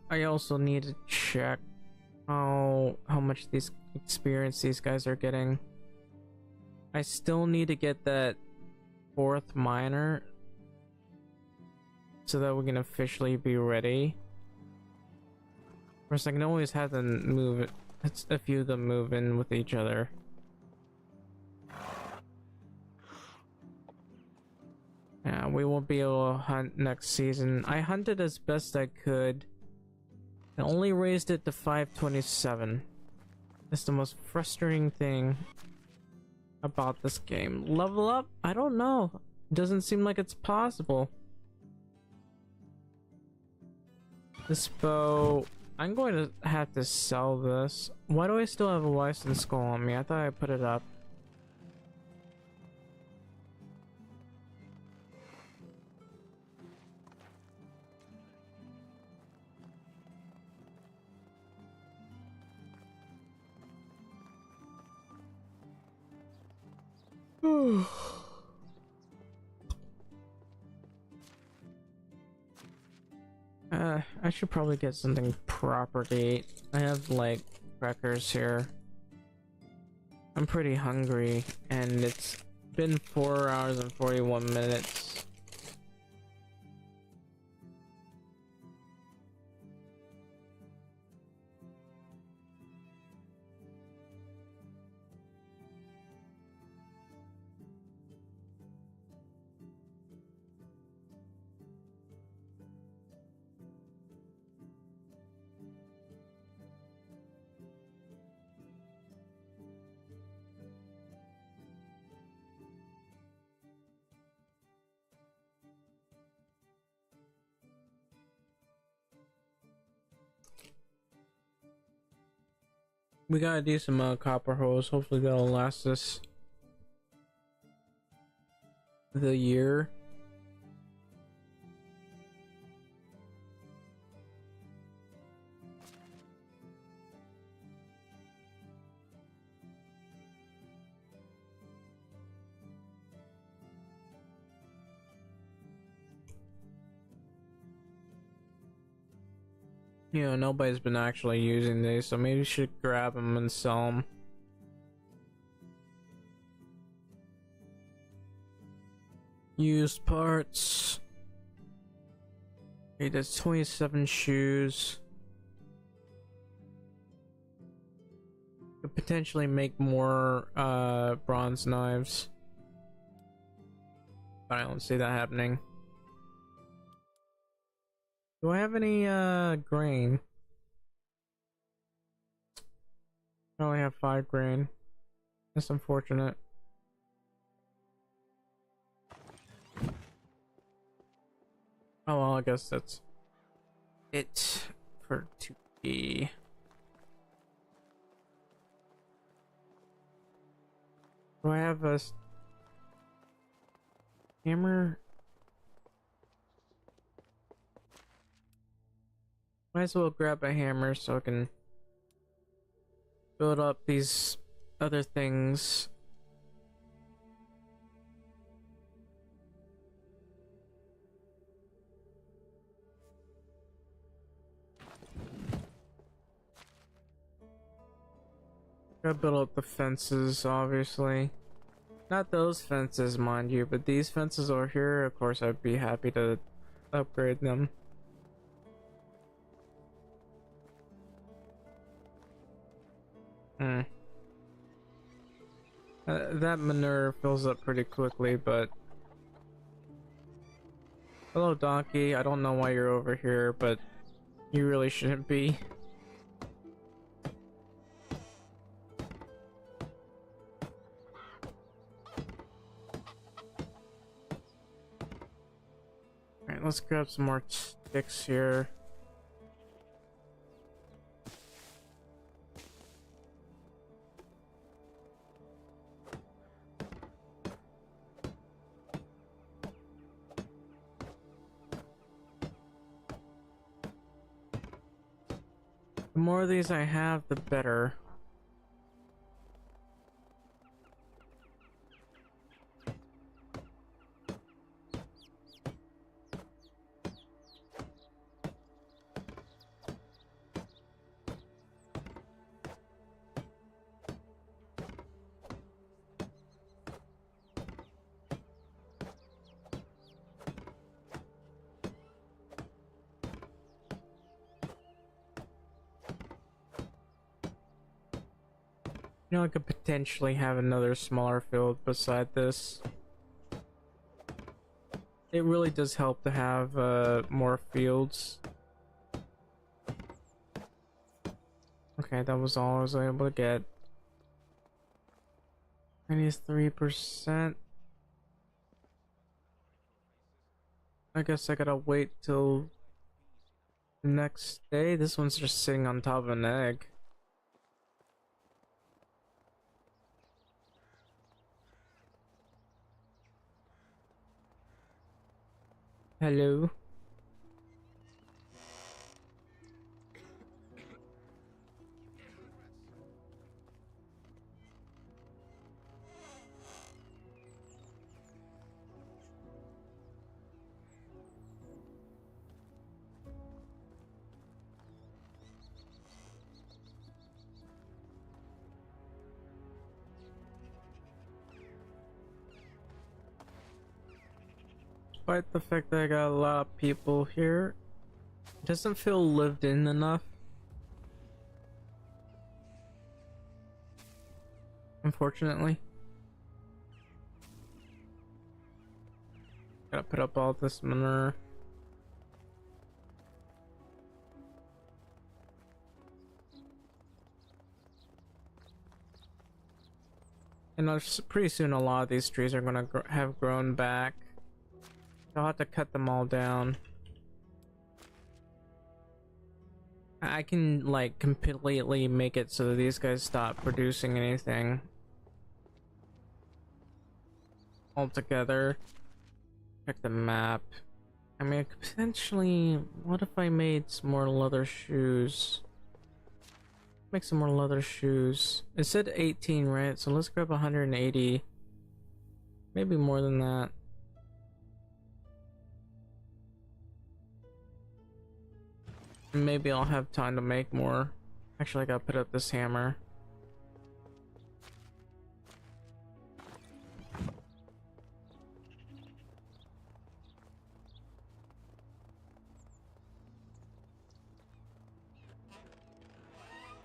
I also need to check how much these experience these guys are getting. I still need to get that 4th miner so that we can officially be ready. Of course, I can always have them move it. It's a few of them move in with each other. Yeah, we won't be able to hunt next season. I hunted as best I could and only raised it to 527. That's the most frustrating thing about this game. Level up? I don't know. It doesn't seem like it's possible. This bow, I'm going to have to sell this. Why do I still have a license skull on me? I thought I put it up. I should probably get something proper to eat. I have like crackers here. I'm pretty hungry and it's been 4 hours and 41 minutes. We got a decent amount of copper holes. Hopefully that'll last us the year. You know, nobody's been actually using these, so maybe we should grab them and sell them. Used parts. Okay, that's 27 shoes. Could potentially make more bronze knives. But I don't see that happening. Do I have any grain? I only have 5 grain. That's unfortunate. Oh well, I guess that's it for today. Do I have a hammer? Might as well grab a hammer so I can build up these other things. Gotta build up the fences, obviously. Not those fences, mind you, but these fences over here, of course, I'd be happy to upgrade them. That manure fills up pretty quickly, but... Hello, donkey. I don't know why you're over here, but you really shouldn't be. Alright, let's grab some more sticks here. The more of these I have, the better. You know, I could potentially have another smaller field beside this. It really does help to have more fields. Okay, that was all I was able to get. 93%. I guess I gotta wait till the next day. This one's just sitting on top of an egg. Hello. Despite the fact that I got a lot of people here, it doesn't feel lived in enough. Unfortunately. Gotta put up all this manure. And pretty soon a lot of these trees are gonna have grown back. I'll have to cut them all down. I can like completely make it so that these guys stop producing anything altogether. Check the map. I mean, potentially, what if I made some more leather shoes? Make some more leather shoes. It said 18, right? So let's grab 180. Maybe more than that. Maybe I'll have time to make more. Actually, I gotta put up this hammer.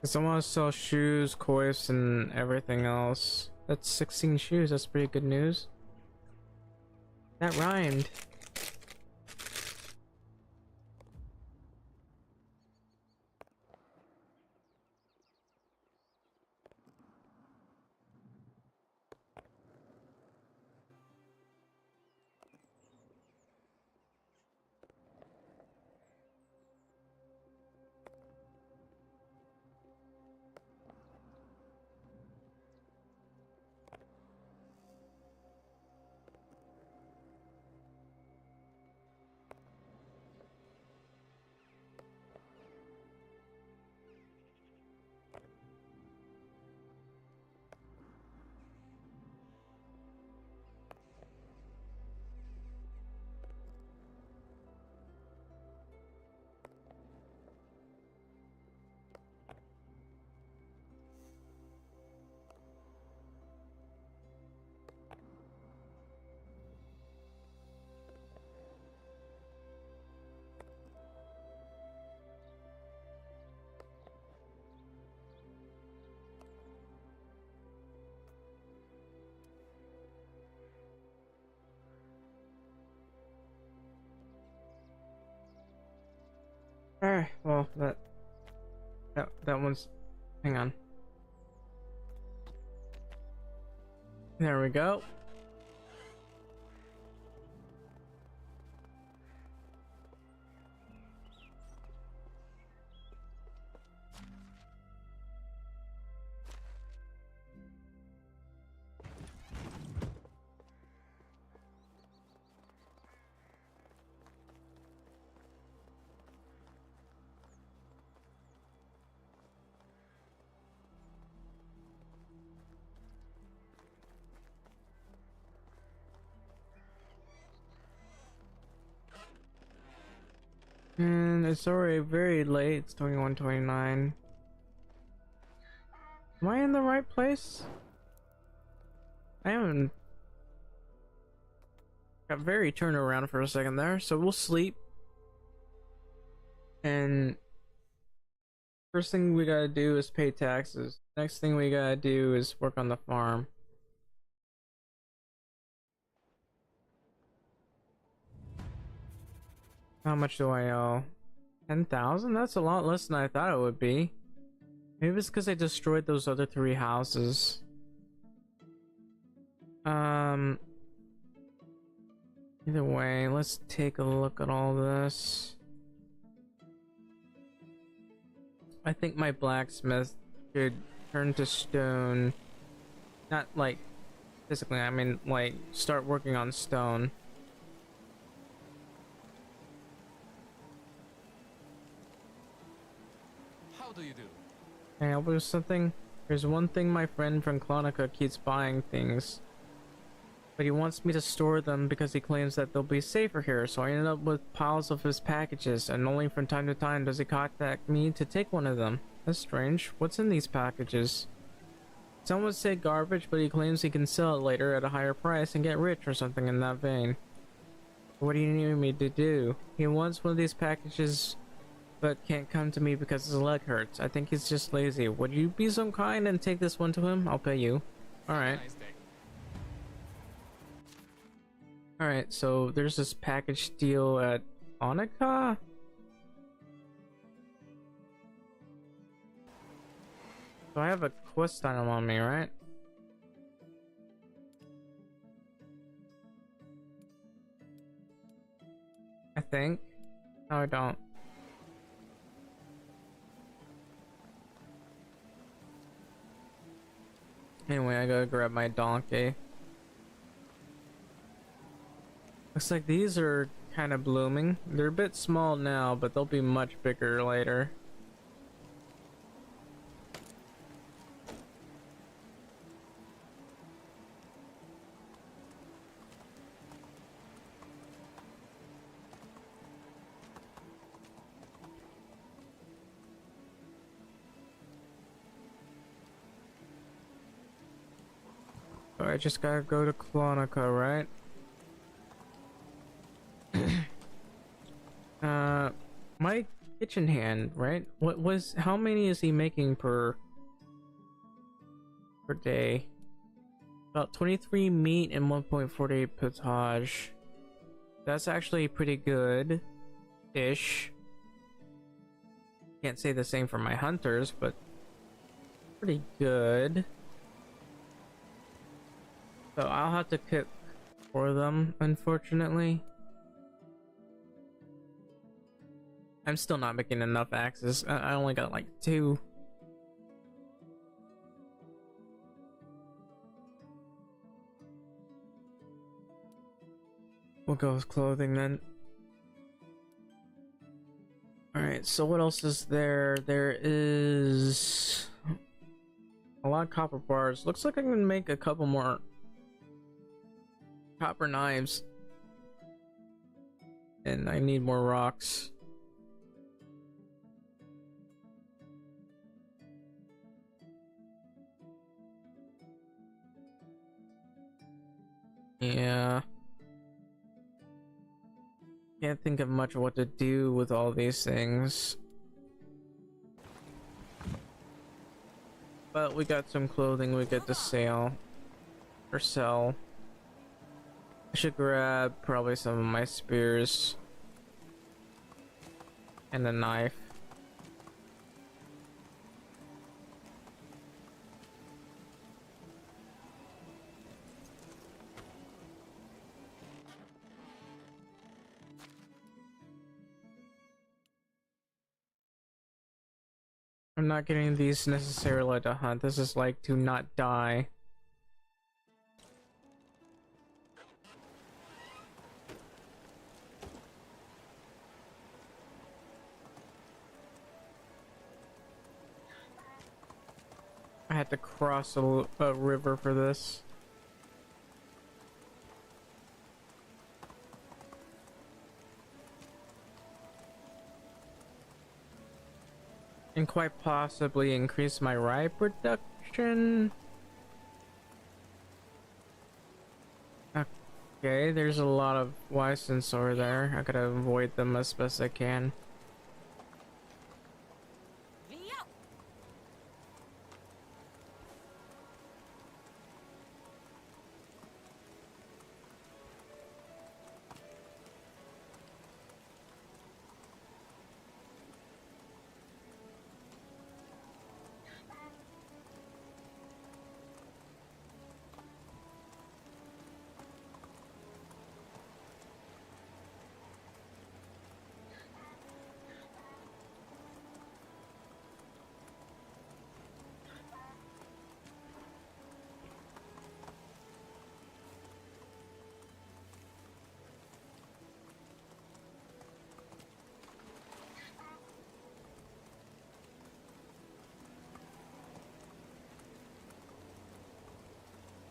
Cause I want to sell shoes, coifs, and everything else. That's 16 shoes. That's pretty good news. That rhymed. Alright, well, that one's... Hang on. There we go. And it's already very late. It's 21:29. Am I in the right place? I haven't... Got very turned around for a second there, so we'll sleep. And First thing we gotta do is pay taxes. Next thing we gotta do is work on the farm. How much do I owe? 10,000? That's a lot less than I thought it would be. Maybe it's because I destroyed those other 3 houses. Either way, let's take a look at all this. I think my blacksmith should turn to stone. Not like physically, I mean like start working on stone. How do you do? Hey, I'll do something. There's one thing my friend from Clonica keeps buying things. But he wants me to store them because he claims that they'll be safer here, so I ended up with piles of his packages, and only from time to time does he contact me to take one of them. That's strange. What's in these packages? Some would say garbage, but he claims he can sell it later at a higher price and get rich or something in that vein. What do you need me to do? He wants one of these packages, but can't come to me because his leg hurts. I think he's just lazy. Would you be so kind and take this one to him? I'll pay you. Alright. Nice day. Alright, so there's this package deal at Onika? So I have a quest item on me, right? I think. No, I don't. Anyway, I gotta grab my donkey. Looks like these are kind of blooming. They're a bit small now, but they'll be much bigger later. Oh, I just gotta go to Clonica, right? My kitchen hand, right? How many is he making per day? About 23 meat and 1.48 potage. That's actually pretty good-ish. Can't say the same for my hunters, but pretty good. So I'll have to cook for them, unfortunately. I'm still not making enough axes. I only got like 2. We'll go with clothing then. Alright, so what else is there? There is a lot of copper bars. Looks like I can make a couple more copper knives. And I need more rocks. Yeah. Can't think of much of what to do with all these things. But we got some clothing we get to sell. Or sell. I should grab probably some of my spears. And a knife. I'm not getting these necessarily to hunt. This is like to not die. I had to cross a river for this. And quite possibly increase my rye production. Okay, there's a lot of Wisons over there. I gotta avoid them as best I can. Me up.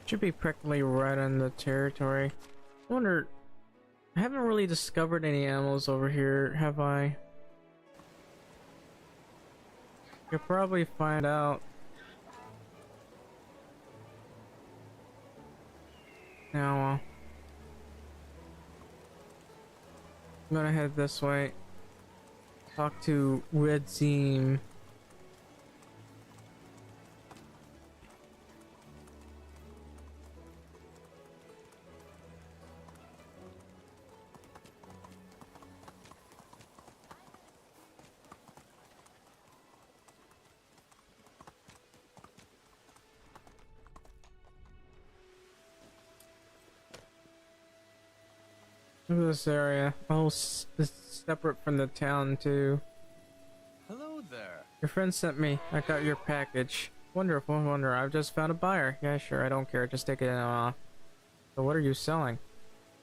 Should be practically right on the territory. I wonder, I haven't really discovered any animals over here, have I? You'll probably find out. Now, I'm gonna head this way. Talk to Red Zeem. Look at this area. Oh, it's separate from the town too. Hello there. Your friend sent me. I got your package. Wonderful, wonder. I've just found a buyer. Yeah, sure. I don't care. Just take it off. So what are you selling?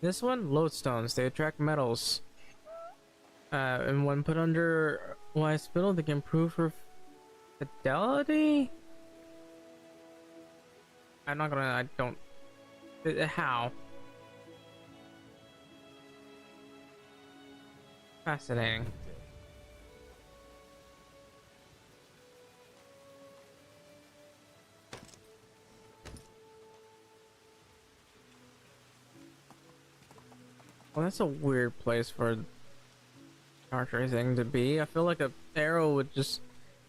This one, lodestones. They attract metals. And when put under live spittle, they can improve her fidelity. I'm not gonna. I don't. How? Fascinating. Well, that's a weird place for archery thing to be. I feel like a arrow would just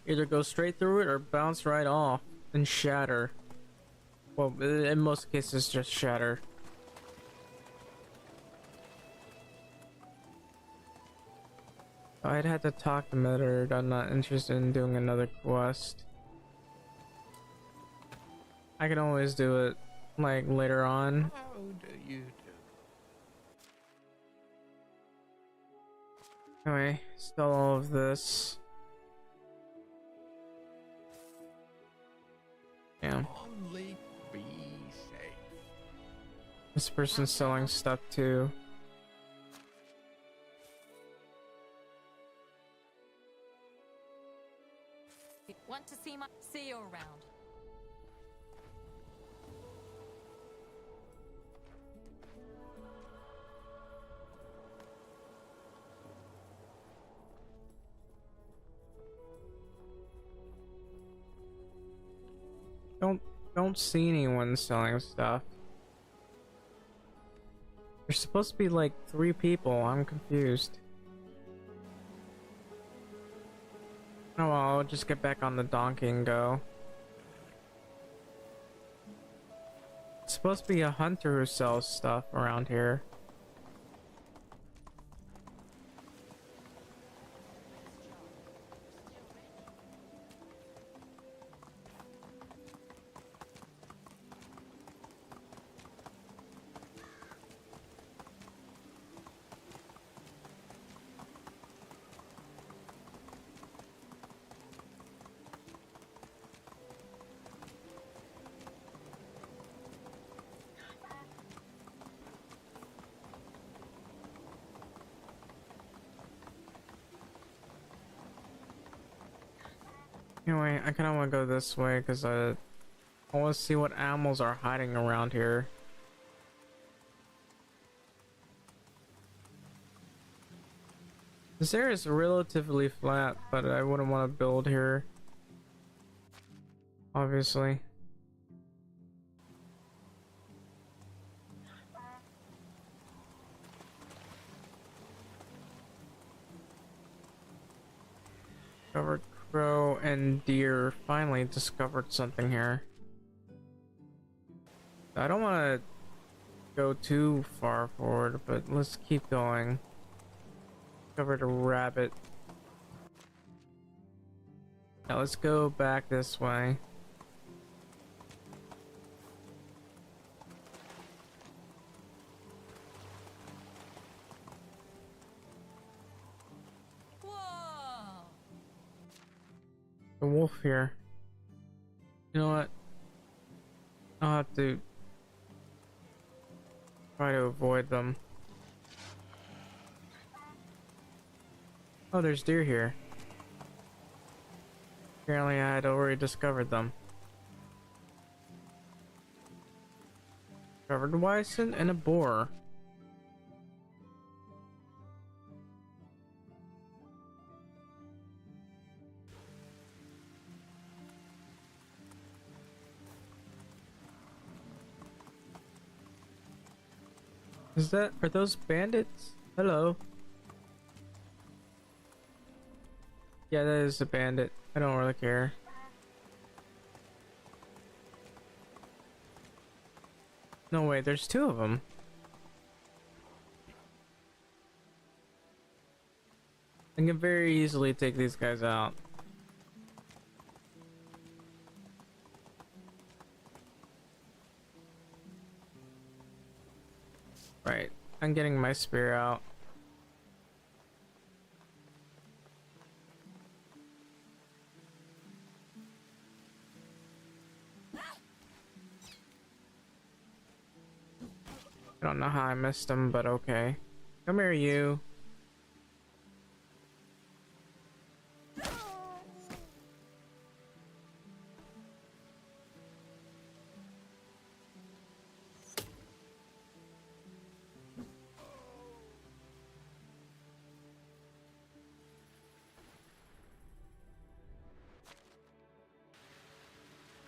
either go straight through it or bounce right off and shatter. Well, in most cases, just shatter. I'd have to talk to Medard. I'm not interested in doing another quest. I can always do it, like, later on. How do you do? Anyway, sell all of this. Yeah. Only be safe. This person's selling stuff too. Want to see you around. Don't see anyone selling stuff. There's supposed to be like 3 people. I'm confused. Oh well, I'll just get back on the donkey and go. It's supposed to be a hunter who sells stuff around here. Anyway, I kind of want to go this way because I want to see what animals are hiding around here. This area is relatively flat, but I wouldn't want to build here. Obviously. Covered crow and deer finally discovered something here. I don't want to go too far forward, but let's keep going. Covered a rabbit. Now let's go back this way. Whoa! The wolf here. You know what? I'll have to try to avoid them. Oh, there's deer here. Apparently I had already discovered them. Covered Wyson and a boar. Are those bandits? Hello. Yeah, that is a bandit. I don't really care. No way, there's two of them. I can very easily take these guys out. Right, I'm getting my spear out. I don't know how I missed him, but okay. Come here, you.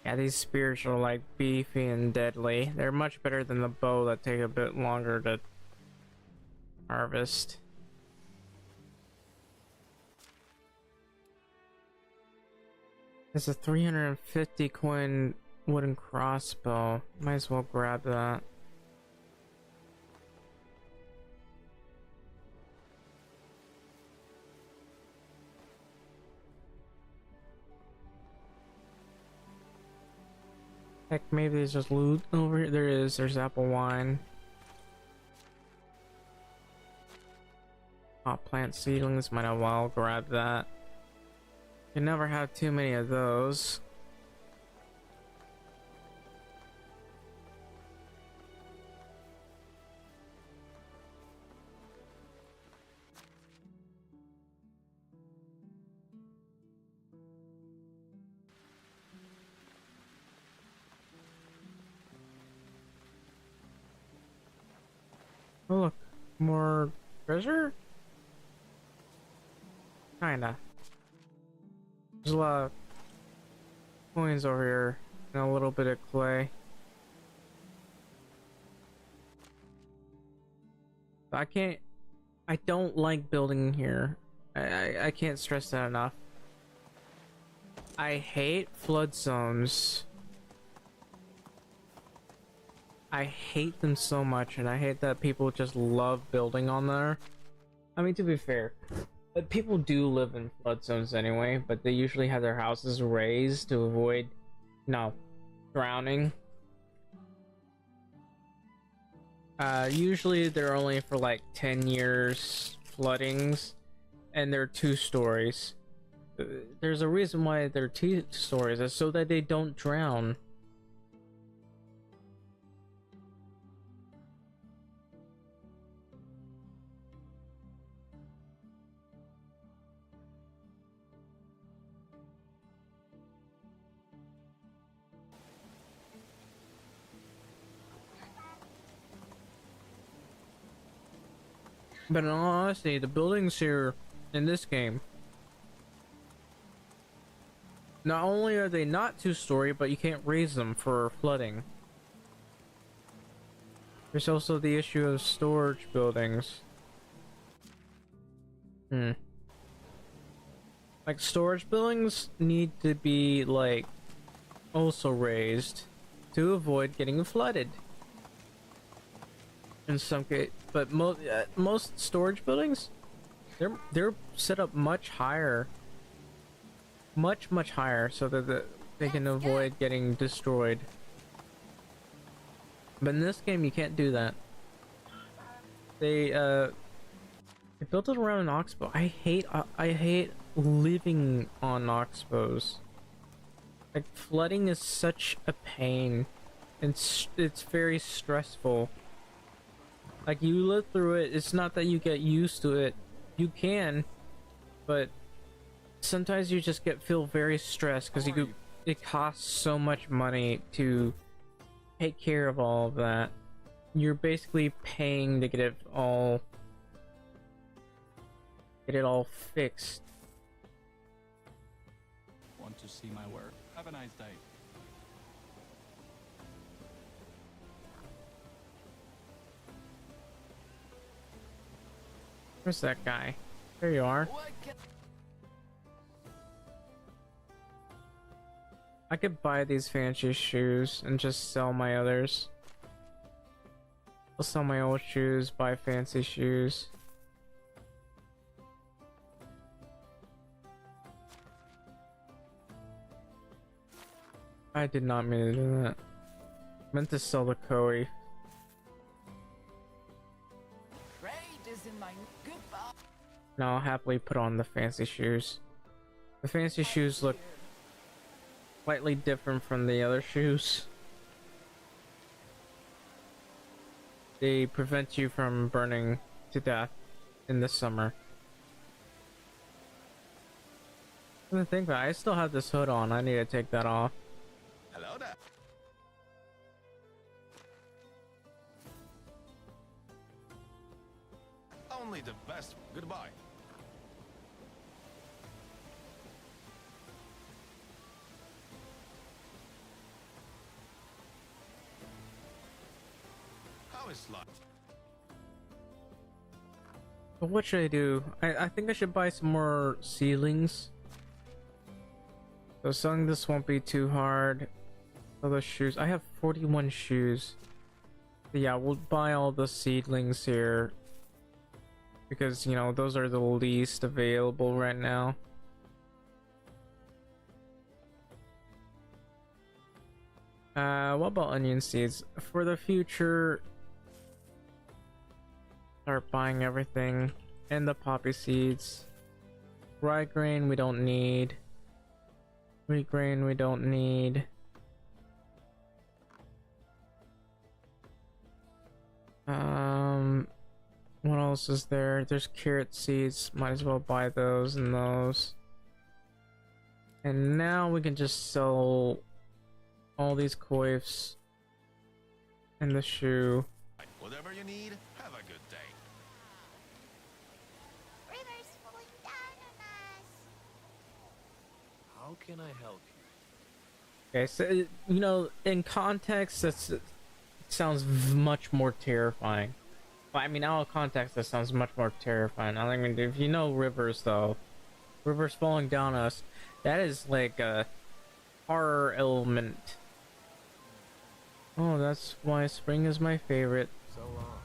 Yeah, these spears are like beefy and deadly. They're much better than the bow that take a bit longer to harvest. There's a 350 coin wooden crossbow. Might as well grab that. Heck, maybe there's just loot over here. There is. There's apple wine. Oh, plant seedlings. Might as well grab that. You never have too many of those. Oh look, more treasure? Kinda. There's a lot of coins over here and a little bit of clay. I don't like building here. I can't stress that enough. I hate flood zones. I hate them so much, and I hate that people just love building on there. I mean, to be fair, but people do live in flood zones anyway, but they usually have their houses raised to avoid, drowning. Usually they're only for like 10 years floodings, and they're 2 stories. There's a reason why they're 2 stories, is so that they don't drown. But in all honesty, the buildings here in this game, not only are they not 2-story, but you can't raise them for flooding. There's also the issue of storage buildings. Like, storage buildings need to be, like, also raised to avoid getting flooded. In some case, but most storage buildings, they're set up much higher, much higher, so that they can avoid getting destroyed. But in this game, you can't do that. They built it around an Oxbow. I hate living on Oxbows. Like, flooding is such a pain, and it's very stressful. Like, you live through it, it's not that you get used to it. You can, but sometimes you just feel very stressed because it costs so much money to take care of all of that. you're basically paying to get it all fixed. Want to see my work? Have a nice day. Where's that guy? There you are. I could buy these fancy shoes and just sell my others. I'll sell my old shoes, buy fancy shoes. I did not mean to do that. I meant to sell the Koi. Now I'll happily put on the fancy shoes. The fancy shoes look slightly different from the other shoes. They prevent you from burning to death in the summer. I didn't think that. I still have this hood on. I need to take that off. Hello there. Only the best. Goodbye. How is life? But what should I do? I think I should buy some more seedlings. So selling this won't be too hard. All the shoes. I have 41 shoes. But yeah, we'll buy all the seedlings here. Because, you know, those are the least available right now. What about onion seeds? For the future, start buying everything. And the poppy seeds. Rye grain we don't need. Wheat grain we don't need. What else is there? There's carrot seeds. Might as well buy those and those. And now we can just sell all these coifs and the shoe. Whatever you need, have a good day. River's falling down on us. How can I help you? Okay, so you know, in context, it sounds much more terrifying. But I mean, out of context, that sounds much more terrifying. I mean, if you know rivers, though, rivers falling down us, that is like a horror element. Oh, that's why spring is my favorite. So long.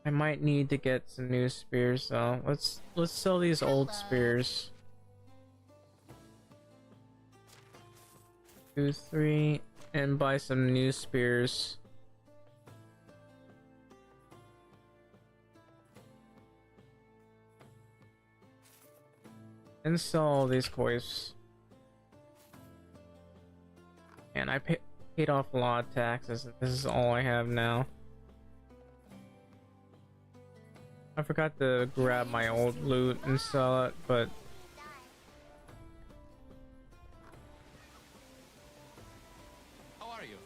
I might need to get some new spears though. Let's sell these old spears. 2, 3, and buy some new spears. And sell all these coins. And I paid off a lot of taxes. This is all I have now. I forgot to grab my old loot and sell it, but How are you?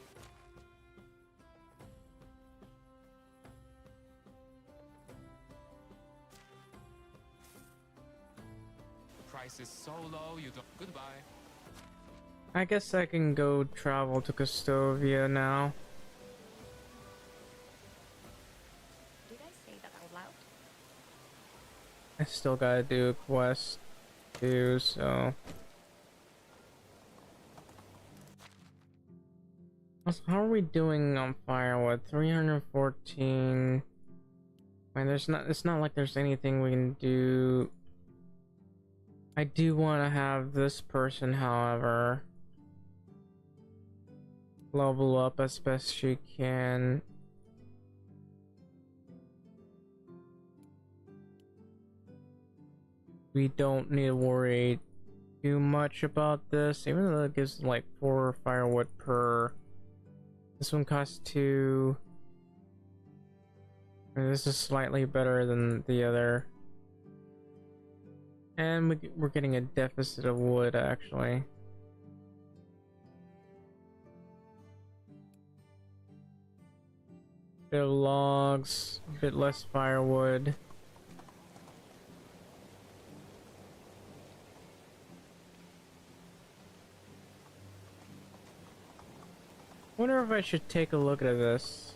The price is so low, you don't. Goodbye. I guess I can go travel to Custovia now. Did I say that out loud? I still gotta do a quest too, so. How are we doing on firewood? 314. I mean, it's not like there's anything we can do. I do want to have this person, however, level up as best she can. We don't need to worry too much about this, even though it gives like 4 firewood per. This one costs 2. And this is slightly better than the other. And we're getting a deficit of wood, actually. Bit of logs, a bit less firewood. Wonder if I should take a look at this.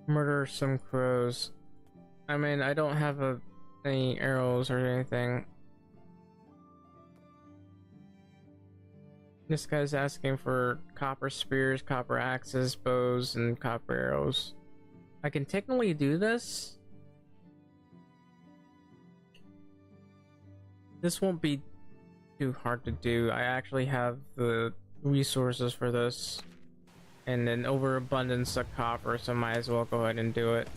Murder some crows. I mean, I don't have any arrows or anything. This guy's asking for copper spears, copper axes, bows, and copper arrows. I can technically do this. This won't be too hard to do. I actually have the resources for this. And an overabundance of copper, so might as well go ahead and do it.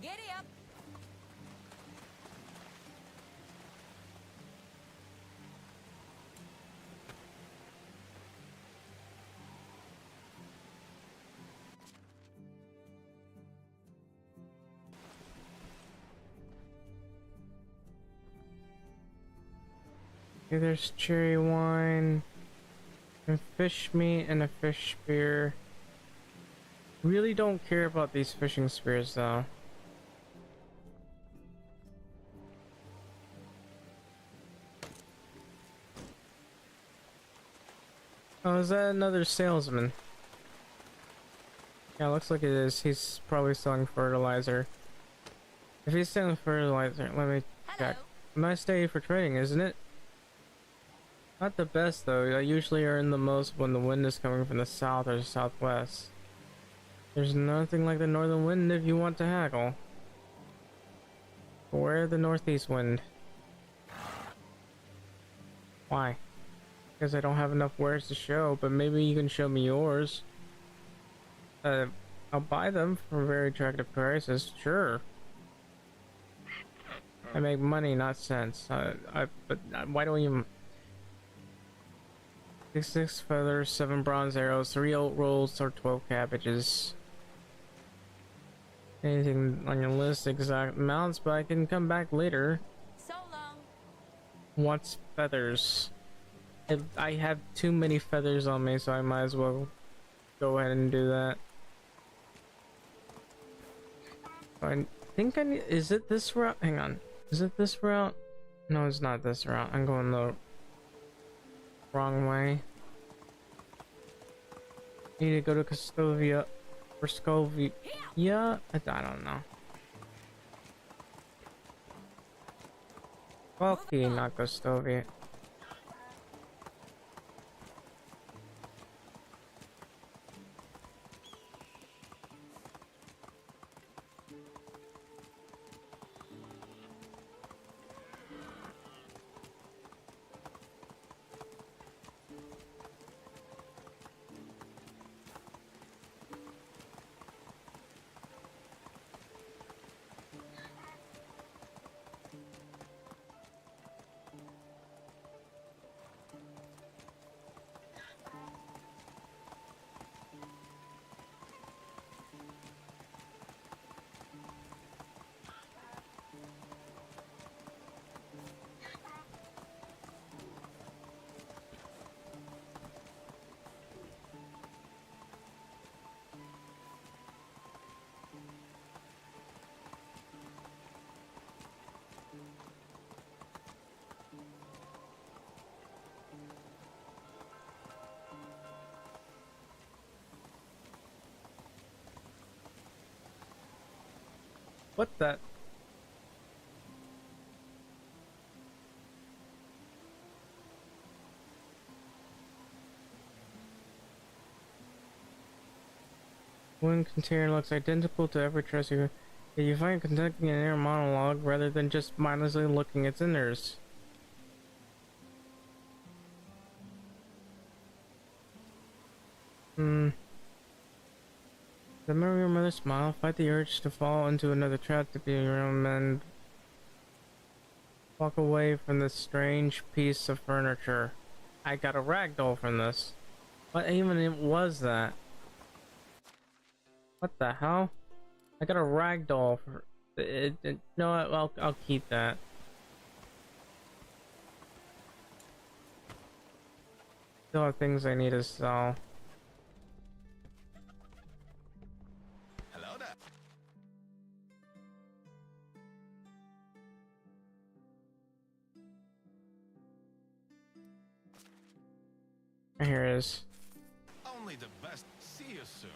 Giddy up. Okay, there's cherry wine, and fish meat, and a fish spear. Really don't care about these fishing spears though. Oh, is that another salesman? Yeah, looks like it is. He's probably selling fertilizer. If he's selling fertilizer, let me check. Nice day for trading, isn't it? Not the best though. I usually earn the most when the wind is coming from the south or the southwest. There's nothing like the northern wind if you want to haggle. Beware the northeast wind. Why? Because I don't have enough wares to show, but maybe you can show me yours. I'll buy them for very attractive prices, sure. I make money, not cents. But why don't you... 6 feathers, 7 bronze arrows, 3 oat rolls, or 12 cabbages. Anything on your list, exact amounts, but I can come back later. So long. What's feathers? I have too many feathers on me, so I might as well go ahead and do that. I think I need... Is it this route? Hang on. Is it this route? No, it's not this route. I'm going the wrong way. Need to go to Custovia or Scovia. Yeah, I don't know. Okay, not Custovia. What the? One container looks identical to every treasure. Yet you find conducting an inner monologue rather than just mindlessly looking at inners. Remember your mother's smile? Fight the urge to fall into another trap to be your own man. Walk away from this strange piece of furniture. I got a ragdoll from this. What even it was that? What the hell? I got a ragdoll for it. No, I'll keep that. Still have things I need to sell. Hello there. Here it is. Only the best. See you soon.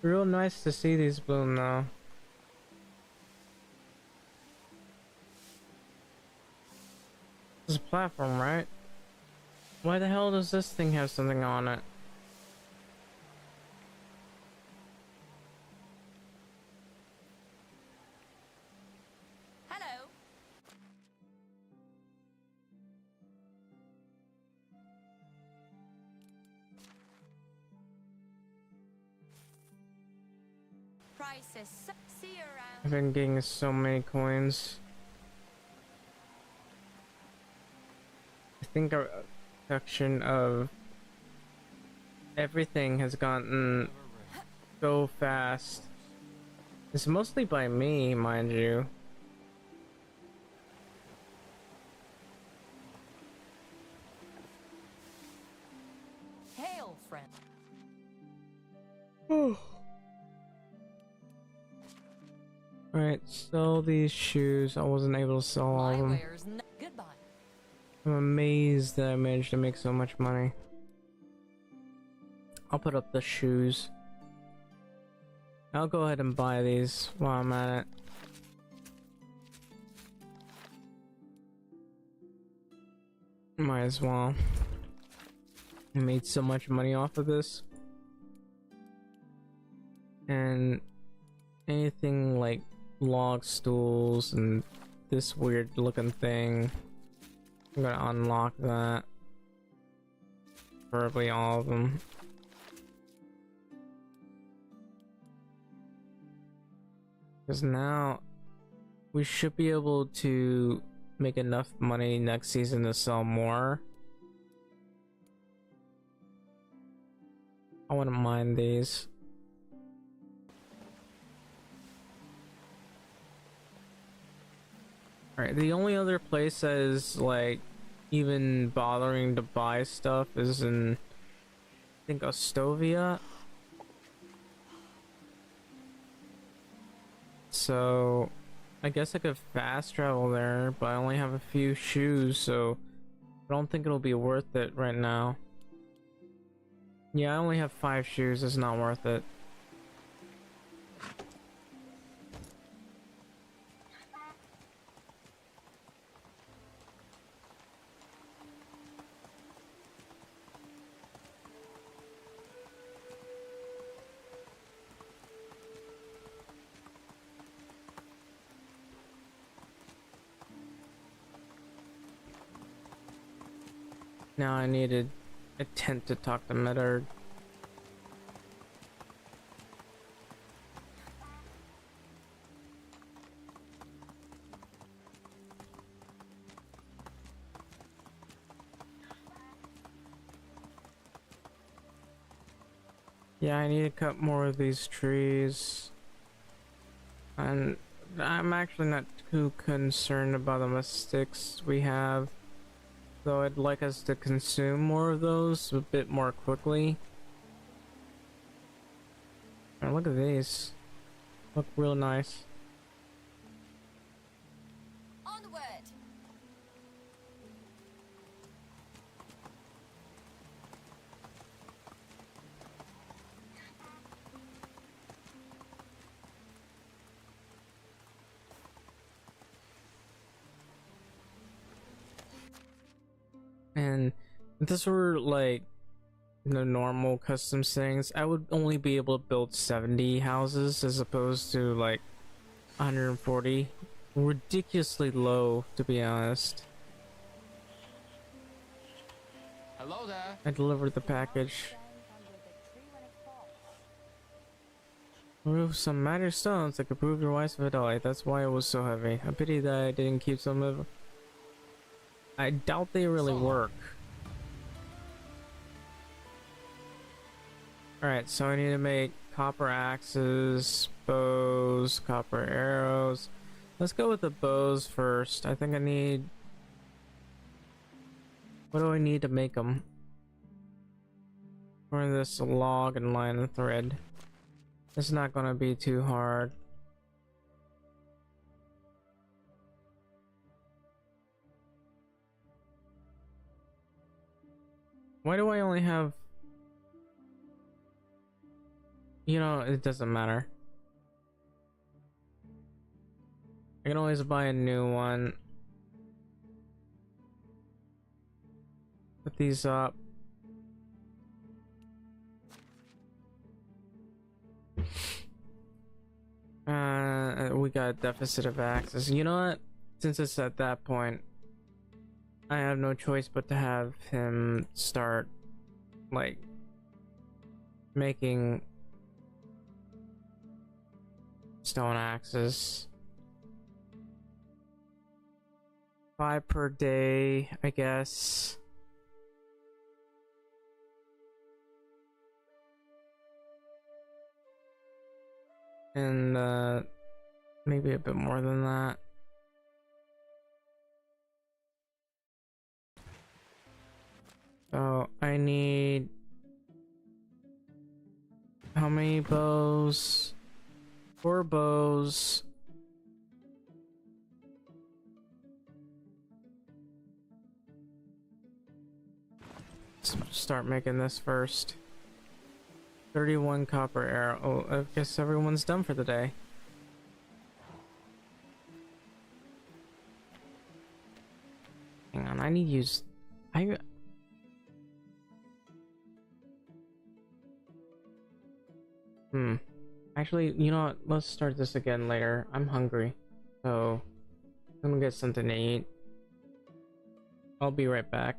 Real nice to see these bloom though. This is a platform, right? Why the hell does this thing have something on it? Hello. Prices. See you around. I've been getting so many coins. I think our production of everything has gotten so fast. It's mostly by me, mind you. Hail, friend. Alright, sell these shoes. I wasn't able to sell all of them. Goodbye. I'm amazed that I managed to make so much money. I'll put up the shoes. I'll go ahead and buy these while I'm at it. Might as well. I made so much money off of this. And anything like log stools and this weird looking thing, I'm gonna unlock that. Preferably all of them. Because now we should be able to make enough money next season to sell more. I wouldn't mind these. Alright, the only other place that is like even bothering to buy stuff is in, I think, Ostovia. So I guess I could fast travel there, but I only have a few shoes, so I don't think it'll be worth it right now. Yeah, I only have 5 shoes. It's not worth it. Now I needed a tent to talk to Medard. Yeah, I need to cut more of these trees. And I'm actually not too concerned about the amount of sticks we have. Though I'd like us to consume more of those a bit more quickly. Oh, look at these. Look real nice. Onward. And if this were like the normal custom things, I would only be able to build 70 houses as opposed to like 140. Ridiculously low, to be honest. Hello there. I delivered the package. Remove some matter stones that could prove your wife's fidelity. That's why it was so heavy. A pity that I didn't keep some of. I doubt they really work. Alright, so I need to make copper axes, bows, copper arrows. Let's go with the bows first. I think I need... What do I need to make them? For this log and line and thread. It's not gonna be too hard. Why do I only have... You know, it doesn't matter. I can always buy a new one. Put these up. We got a deficit of axes. You know what? Since it's at that point, I have no choice but to have him start, like, making stone axes. 5 per day, I guess. And maybe a bit more than that. So I need how many bows? 4 bows. Let's start making this first. 31 copper arrow. Oh, I guess everyone's done for the day. Hang on, I need to use... Actually, you know what? Let's start this again later. I'm hungry. So, I'm gonna get something to eat. I'll be right back.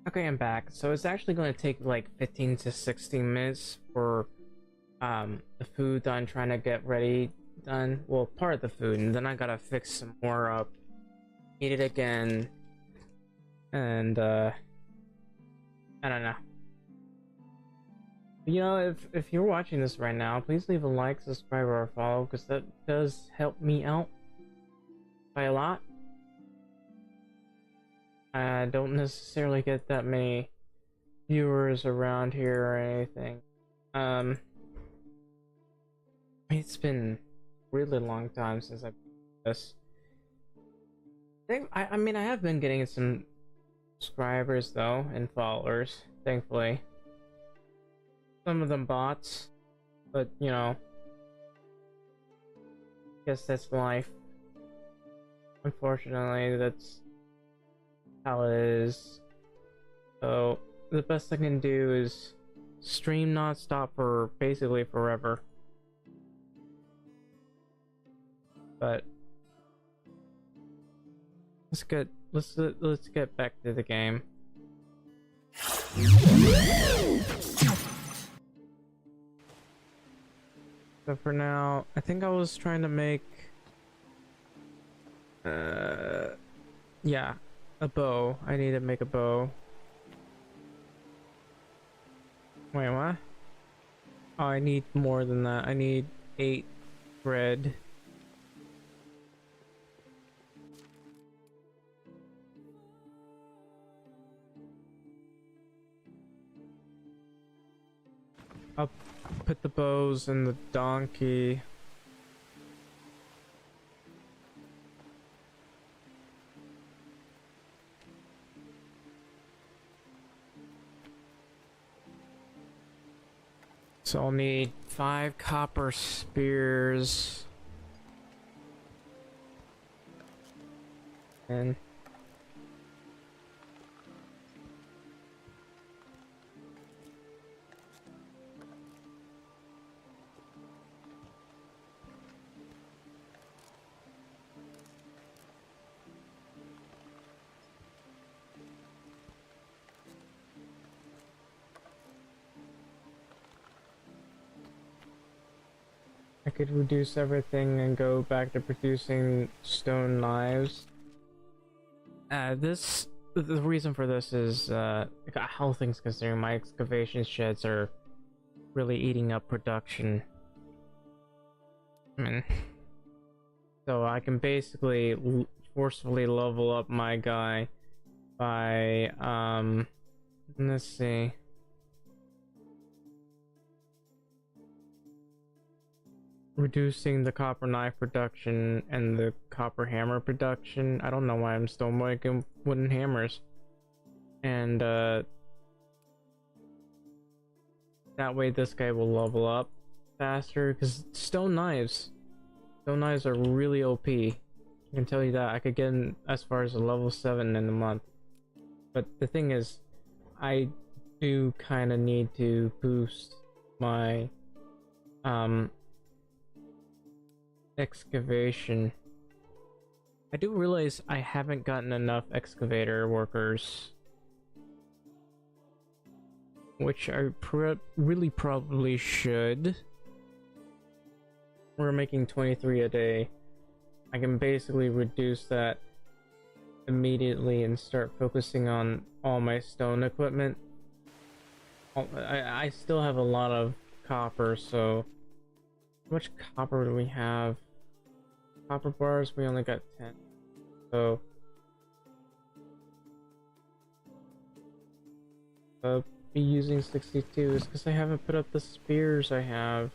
Okay, I'm back. So it's actually going to take like 15 to 16 minutes for the food that I'm trying to get ready done. Well, part of the food, and then I gotta fix some more up, eat it again, and I don't know. You know, if you're watching this right now, please leave a like, subscribe, or a follow, because that does help me out by a lot. I don't necessarily get that many viewers around here or anything. It's been a really long time since I've done this. I mean, I have been getting some subscribers though, and followers, thankfully. Some of them bots, but you know, guess that's life. Unfortunately, that's how it is. So the best I can do is stream non-stop for basically forever. But let's get back to the game. So for now, I think I was trying to make yeah, a bow. I need to make a bow. Wait, what? Oh, I need more than that. I need 8 thread. I'll put the bows in the donkey. So I'll need 5 copper spears. And I could reduce everything and go back to producing stone knives. This the reason for this is all things considering, my excavation sheds are really eating up production. I mean, so I can basically forcefully level up my guy by let's see. Reducing the copper knife production and the copper hammer production. I don't know why I'm still making wooden hammers. And that way this guy will level up faster, because stone knives are really OP. I can tell you that. I could get in as far as a level 7 in a month. But the thing is, I do kind of need to boost my excavation. I do realize I haven't gotten enough excavator workers, which I really probably should. We're making 23 a day. I can basically reduce that immediately and start focusing on all my stone equipment. I still have a lot of copper, so how much copper do we have? Copper bars, we only got 10. So be using 62 is because I haven't put up the spears I have.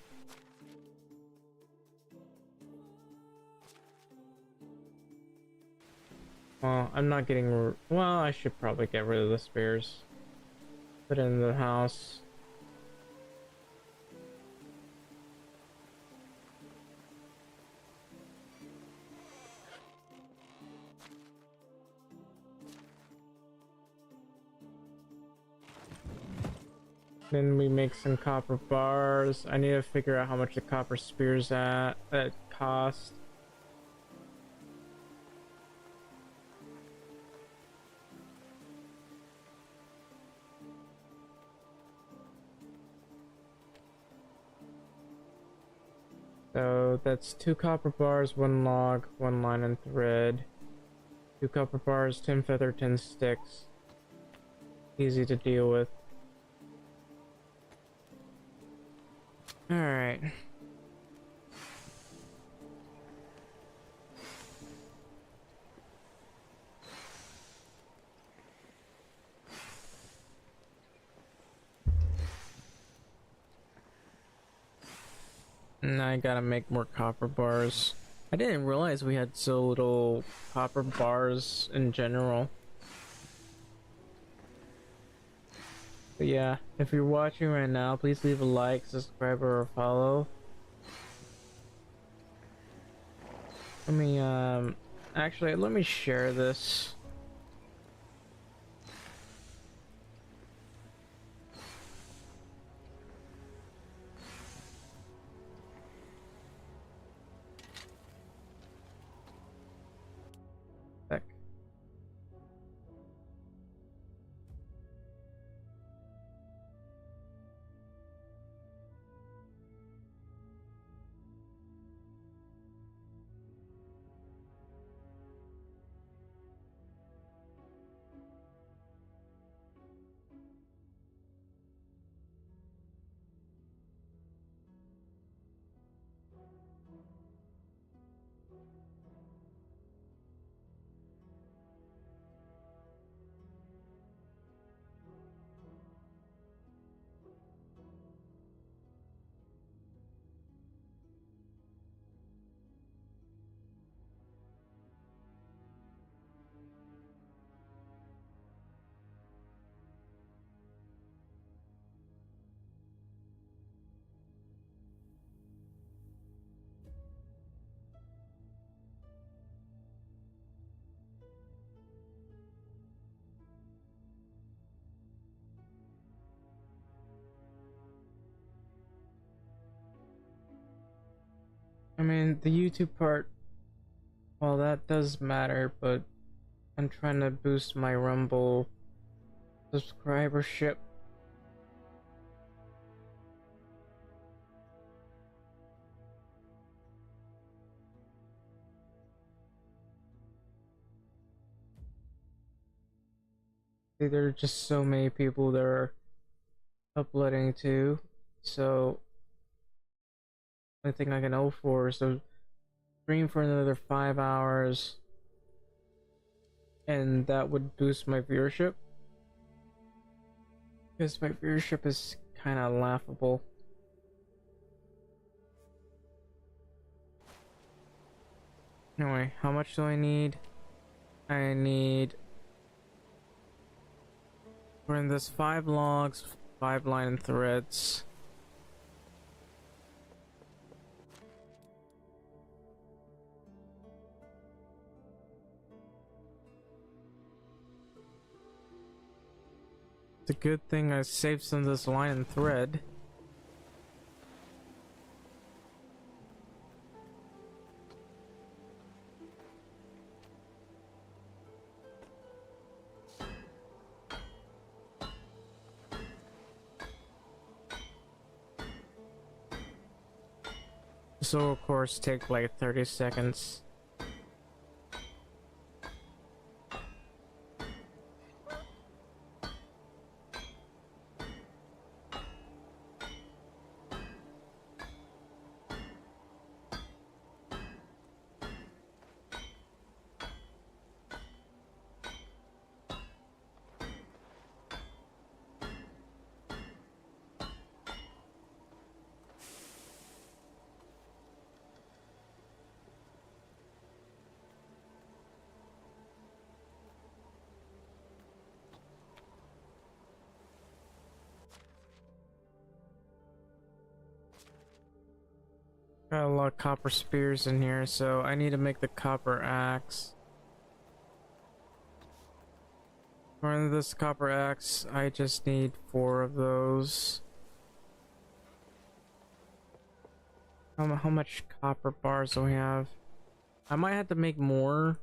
Well, I'm not getting. Well, I should probably get rid of the spears. Put it in the house. Then we make some copper bars. I need to figure out how much the copper spears cost. So that's 2 copper bars, 1 log, 1 line and thread. 2 copper bars, 10 feather, 10 sticks. Easy to deal with. Alright. Now I gotta make more copper bars. I didn't realize we had so little copper bars in general. But yeah, if you're watching right now, please leave a like, subscribe, or follow. Let me, actually, let me share this. Heck. I mean, the YouTube part, well, that does matter, but I'm trying to boost my Rumble subscribership. There are just so many people that are uploading to, so I think I can hope for is to stream for another 5 hours, and that would boost my viewership, because my viewership is kind of laughable. Anyway, how much do I need? I need, we're in this 5 logs, 5 line threads. It's a good thing I saved some of this line and thread. This will of course take like 30 seconds. Got a lot of copper spears in here, so I need to make the copper axe. For this copper axe, I just need 4 of those. How much copper bars do we have? I might have to make more.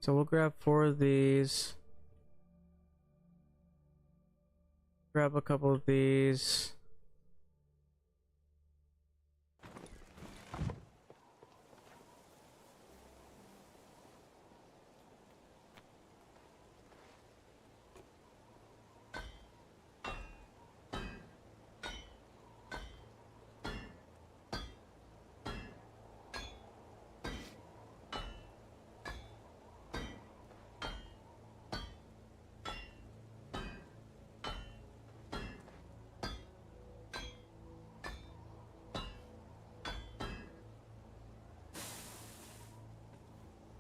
So we'll grab 4 of these. Grab a couple of these.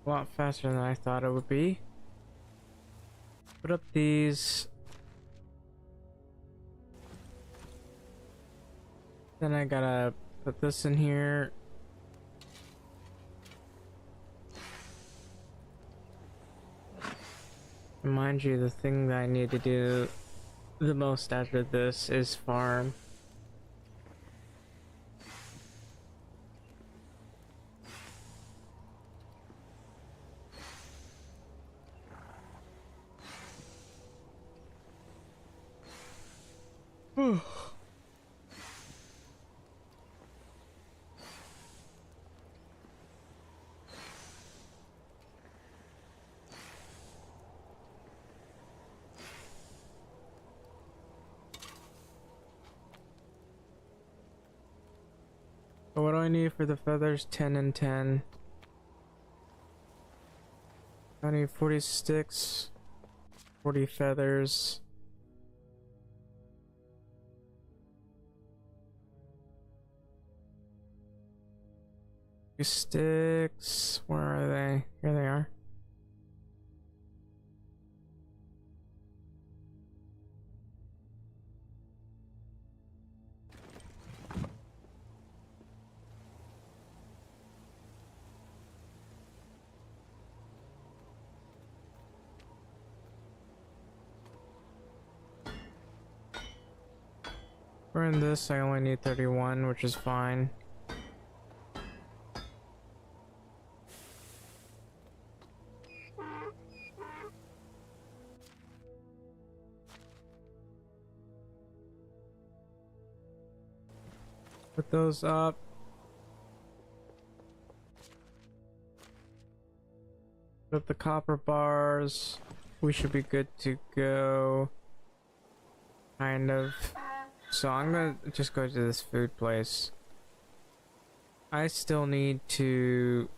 A lot faster than I thought it would be. Put up these. Then I gotta put this in here. And mind you, the thing that I need to do the most after this is farm. So what do I need for the feathers? 10 and 10. I need 40 sticks, 40 feathers. Sticks, where are they? Here they are. For in this, I only need 31, which is fine. Put those up. Put up the copper bars. we should be good to go. Kind of. So I'm gonna just go to this food place. I still need to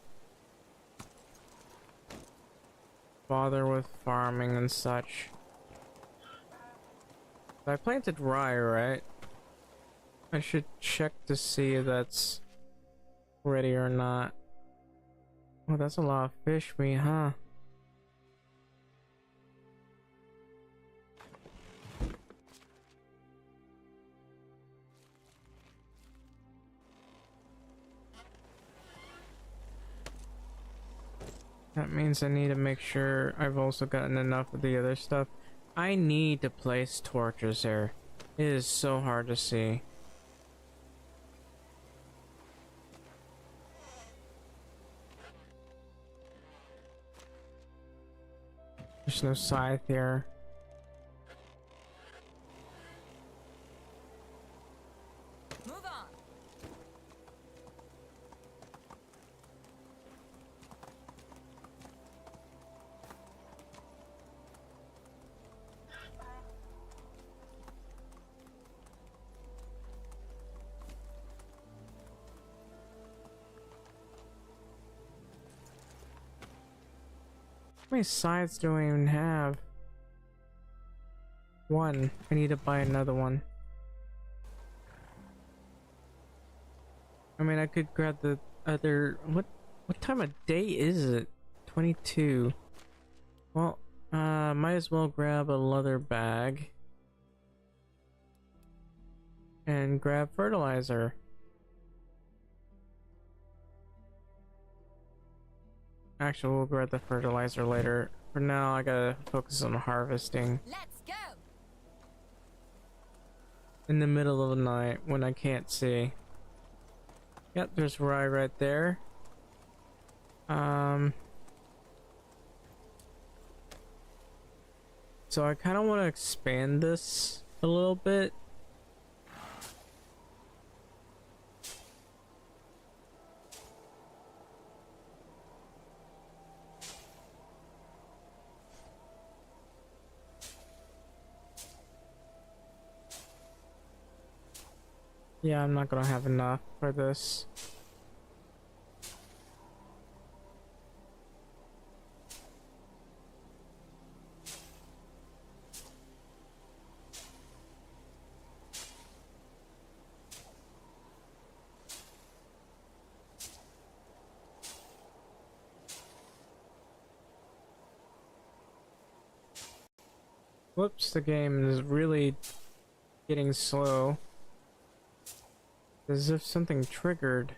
bother with farming and such. I planted rye, right? I should check to see if that's ready or not. Oh, that's a lot of fish meat, huh? That means I need to make sure I've also gotten enough of the other stuff. I need to place torches there. It is so hard to see. There's no scythe here. Move on. How many scythes do I even have? One. I need to buy another one. I mean, I could grab the other. What time of day is it? 22. Well, might as well grab a leather bag and grab fertilizer. Actually, we'll grab the fertilizer later. For now, I gotta focus on harvesting. Let's go. In the middle of the night when I can't see. Yep, there's rye right there. So I kind of want to expand this a little bit. Yeah, I'm not gonna have enough for this. Whoops, the game is really getting slow. As if something triggered.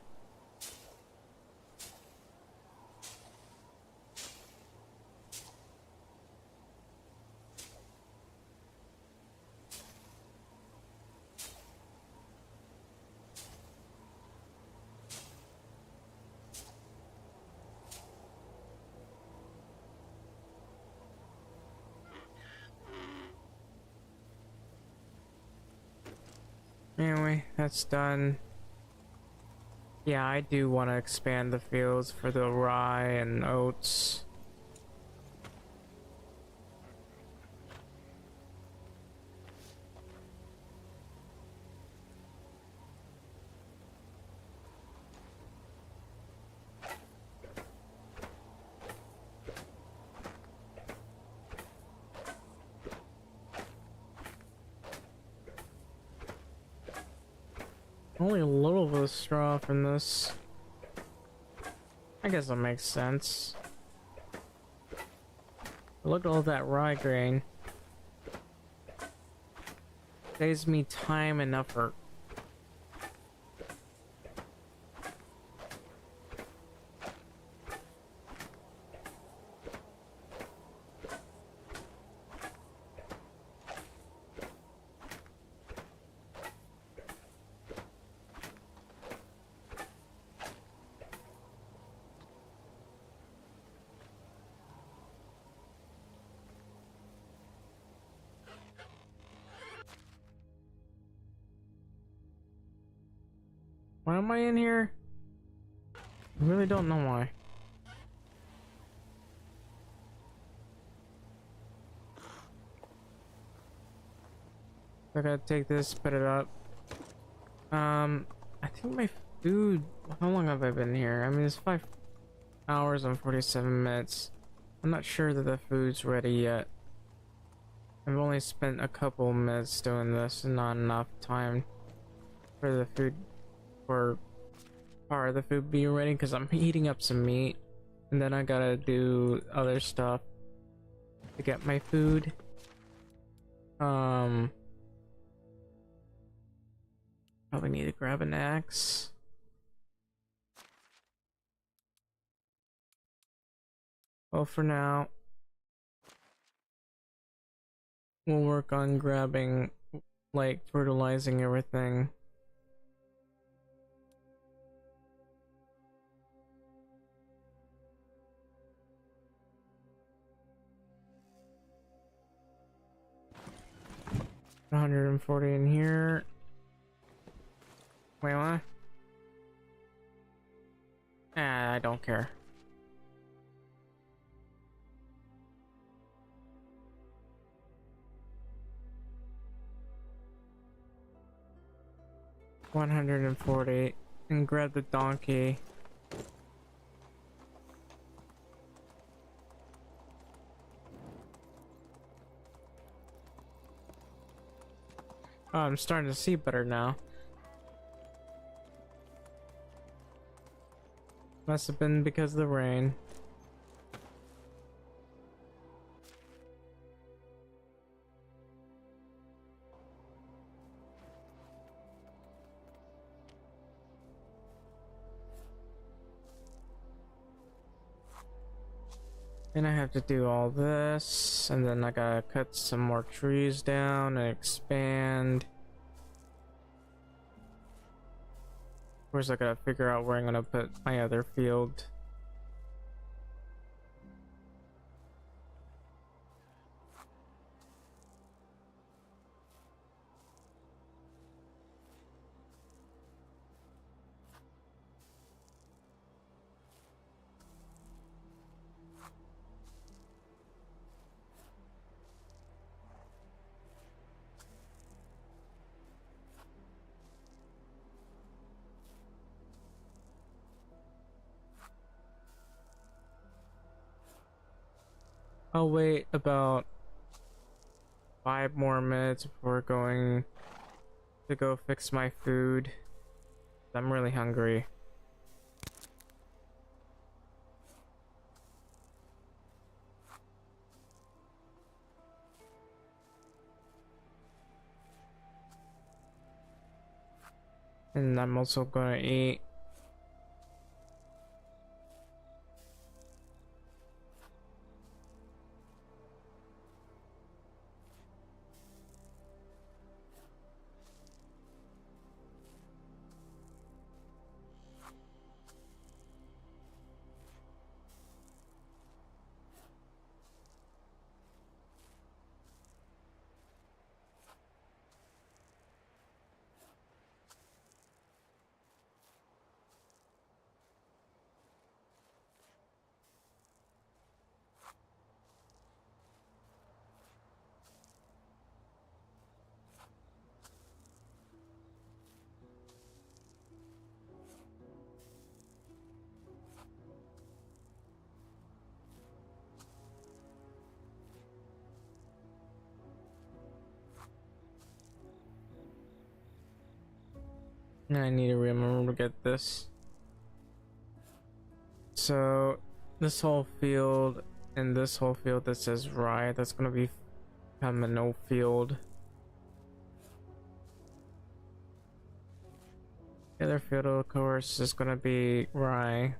Anyway, that's done. Yeah, I do want to expand the fields for the rye and oats. Only a little bit of straw from this. I guess that makes sense. Look at all that rye grain. Saves me time and effort. Why am I in here? I really don't know why. I gotta take this, put it up. I think my food. How long have I been here? I mean, it's 5 hours and 47 minutes. I'm not sure that the food's ready yet. I've only spent a couple minutes doing this and not enough time for the food, for part of the food being ready, because I'm heating up some meat and then I gotta do other stuff to get my food. Probably need to grab an axe. Well, for now, we'll work on grabbing, like, fertilizing everything. $140 in here. Wait, what? Ah, I don't care. $140 and grab the donkey. Oh, I'm starting to see better now. Must have been because of the rain. And I have to do all this, and then I gotta cut some more trees down and expand. Of course, I gotta figure out where I'm gonna put my other field. I'll wait about 5 more minutes before going to go fix my food. I'm really hungry. And I'm also gonna eat. I need to remember to get this. So this whole field and this whole field that says rye, that's gonna become a no field. The other field, of course, is gonna be rye.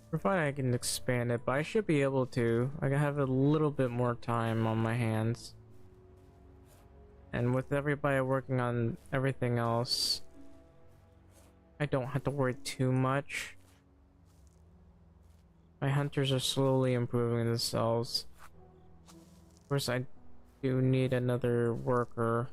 Provided I can expand it, but I should be able to. I have a little bit more time on my hands. And with everybody working on everything else, I don't have to worry too much. My hunters are slowly improving themselves. Of course, I do need another worker.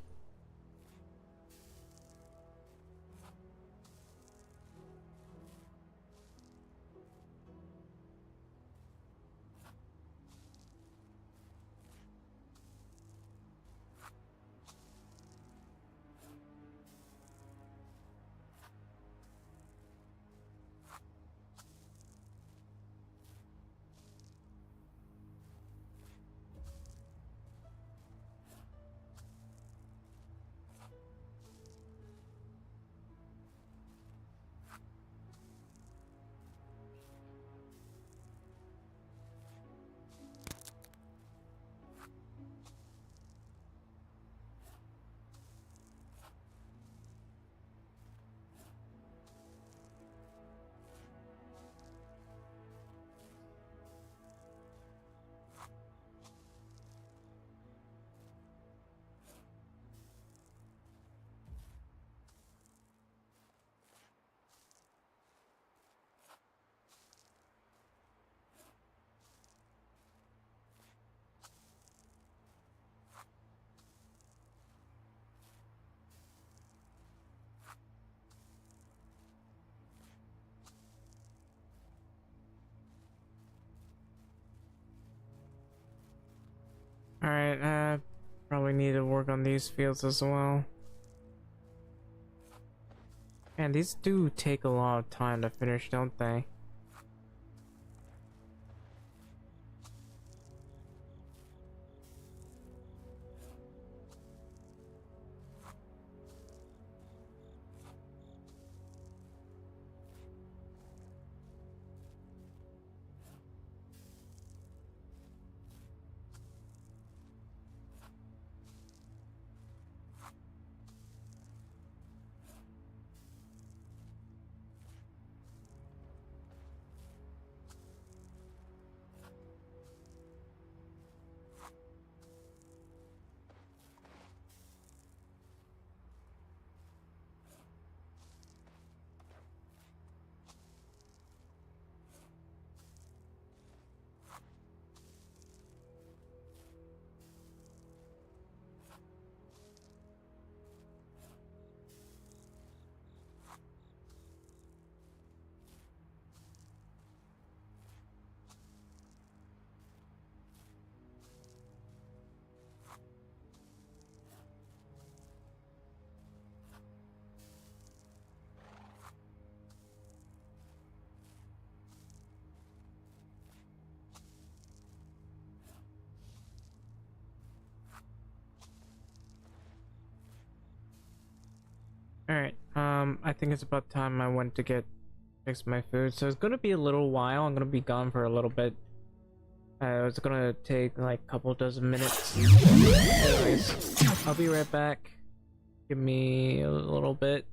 Alright, probably need to work on these fields as well. And these do take a lot of time to finish, don't they? Alright, I think it's about time I went to fix my food. So it's gonna be a little while. I'm gonna be gone for a little bit. It's gonna take like a couple dozen minutes. Anyways, I'll be right back. Give me a little bit.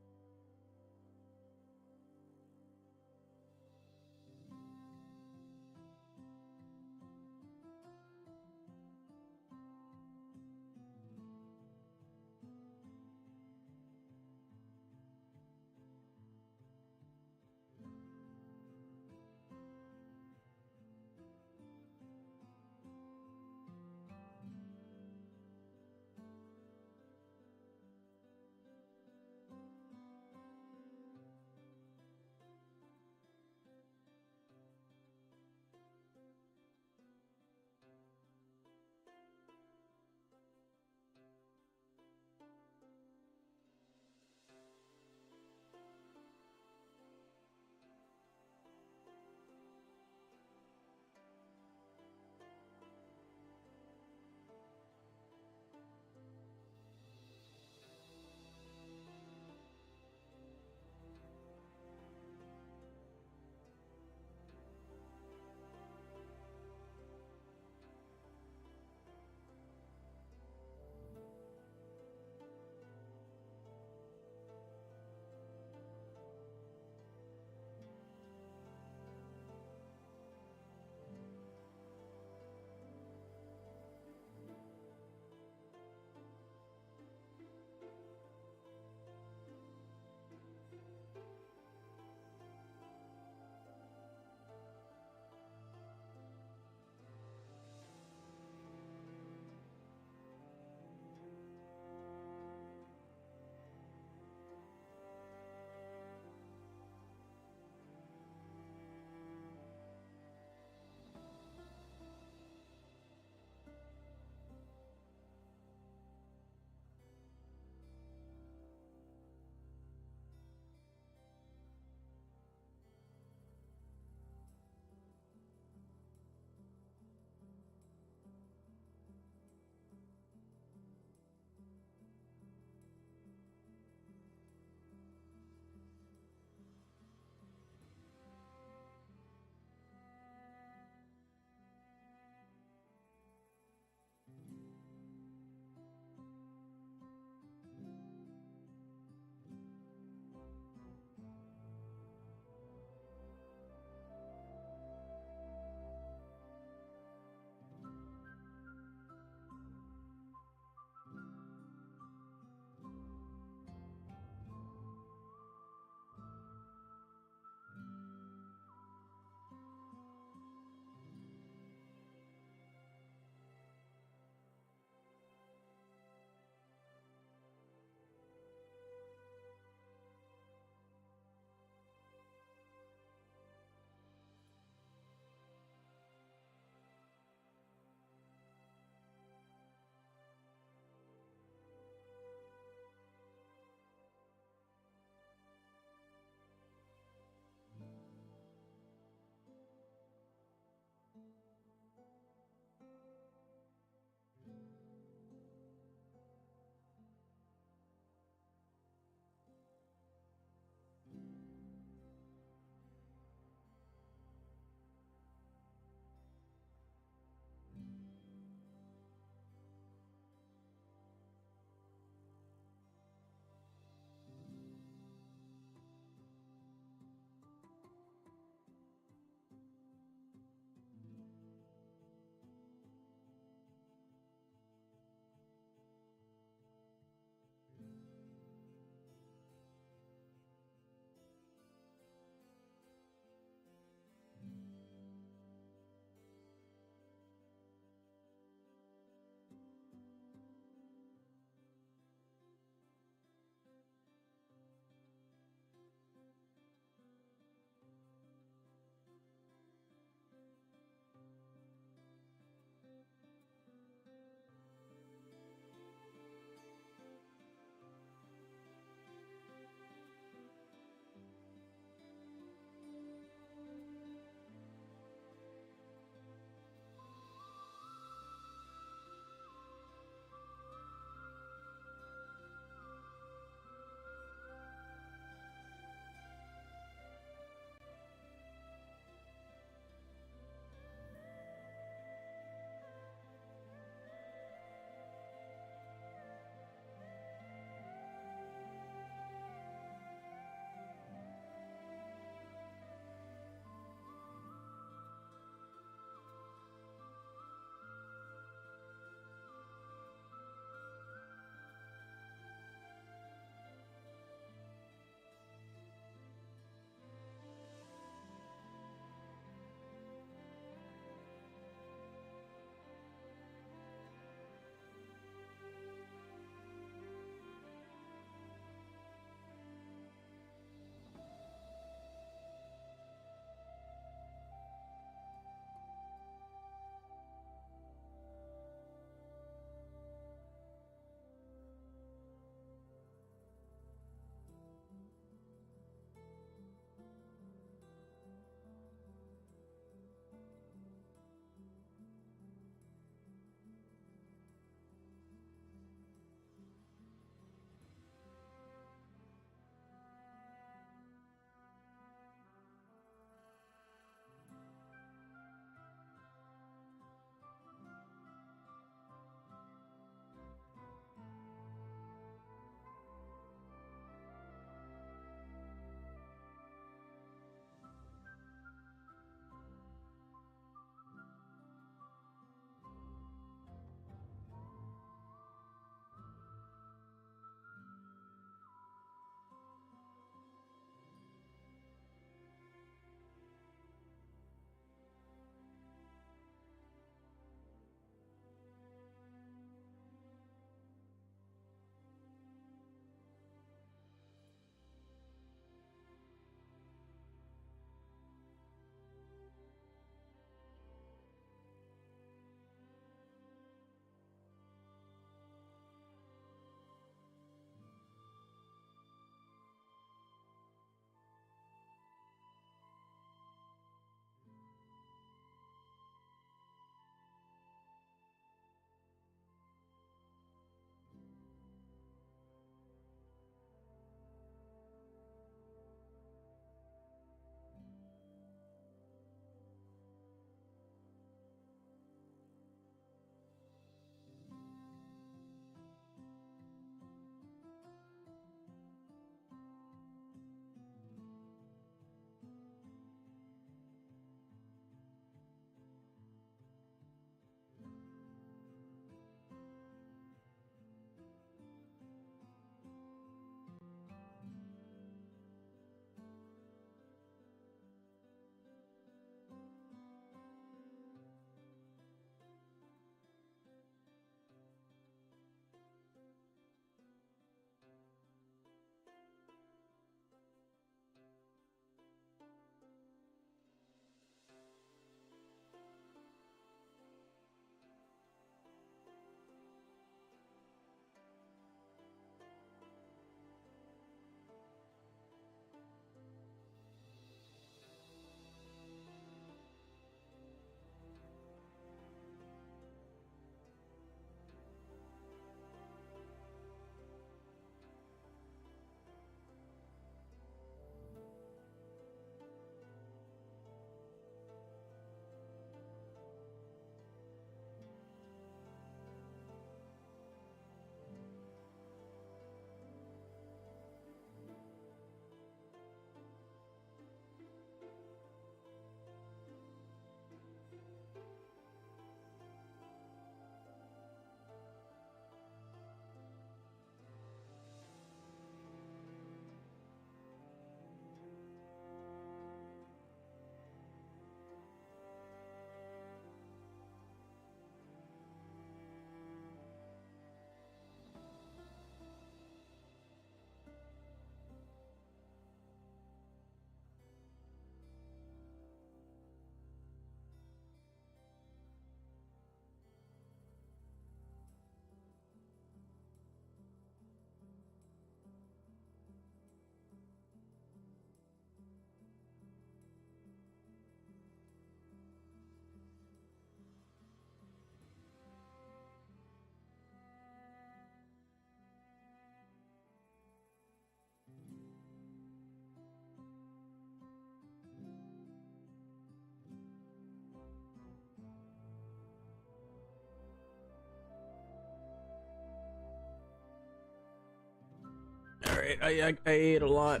Alright, I ate a lot.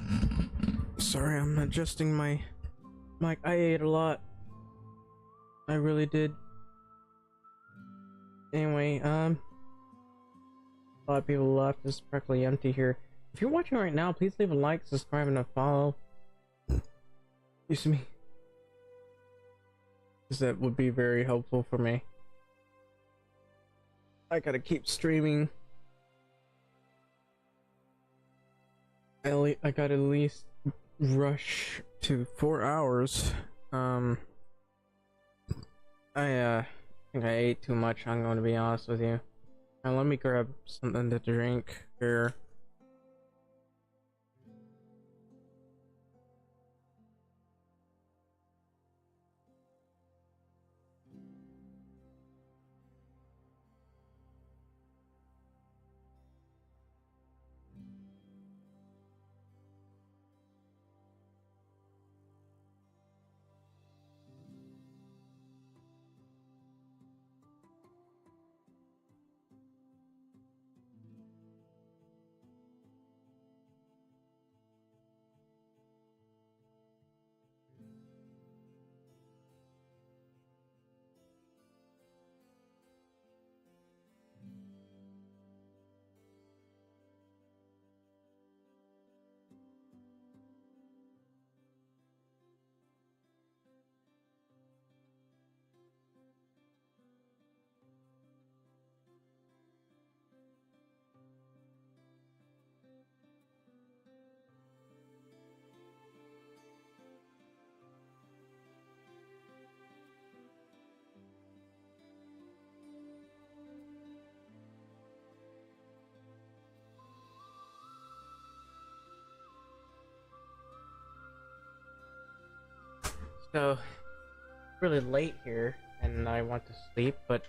Sorry, I'm adjusting my mic. I ate a lot. I really did. Anyway, a lot of people left. It's practically empty here. If you're watching right now, please leave a like, subscribe, and a follow. Excuse me. That would be very helpful for me. I gotta keep streaming. I gotta at least rush to 4 hours. I think I ate too much, I'm going to be honest with you. Now let me grab something to drink here. So, really late here, and I want to sleep, but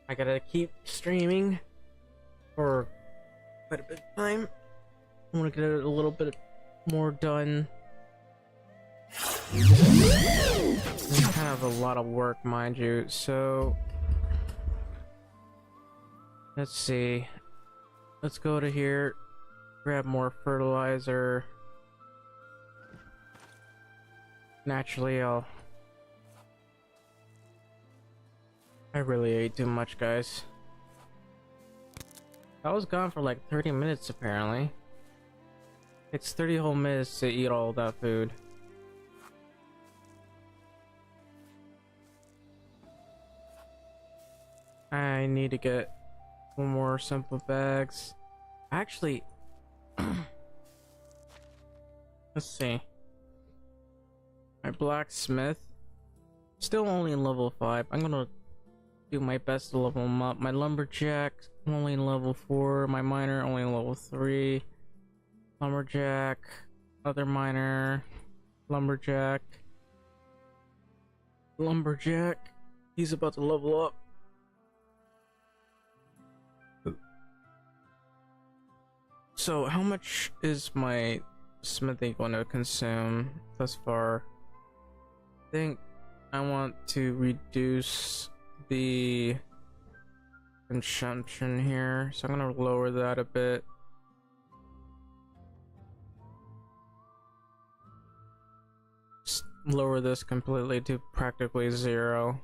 I gotta keep streaming for quite a bit of time. I want to get a little bit more done. It's kind of a lot of work, mind you, so let's see. Let's go to here, grab more fertilizer. Naturally, I really ate too much, guys. I was gone for like 30 minutes, apparently. It's 30 whole minutes to eat all that food. I need to get one more simple bags. Actually, let's see. My blacksmith still only in level 5. I'm gonna do my best to level him up. My lumberjack only in level 4. My miner only in level 3. Lumberjack, other miner, lumberjack. He's about to level up. So how much is my smithy going to consume thus far? I think I want to reduce the consumption here, so I'm gonna lower that a bit. Just lower this completely to practically 0.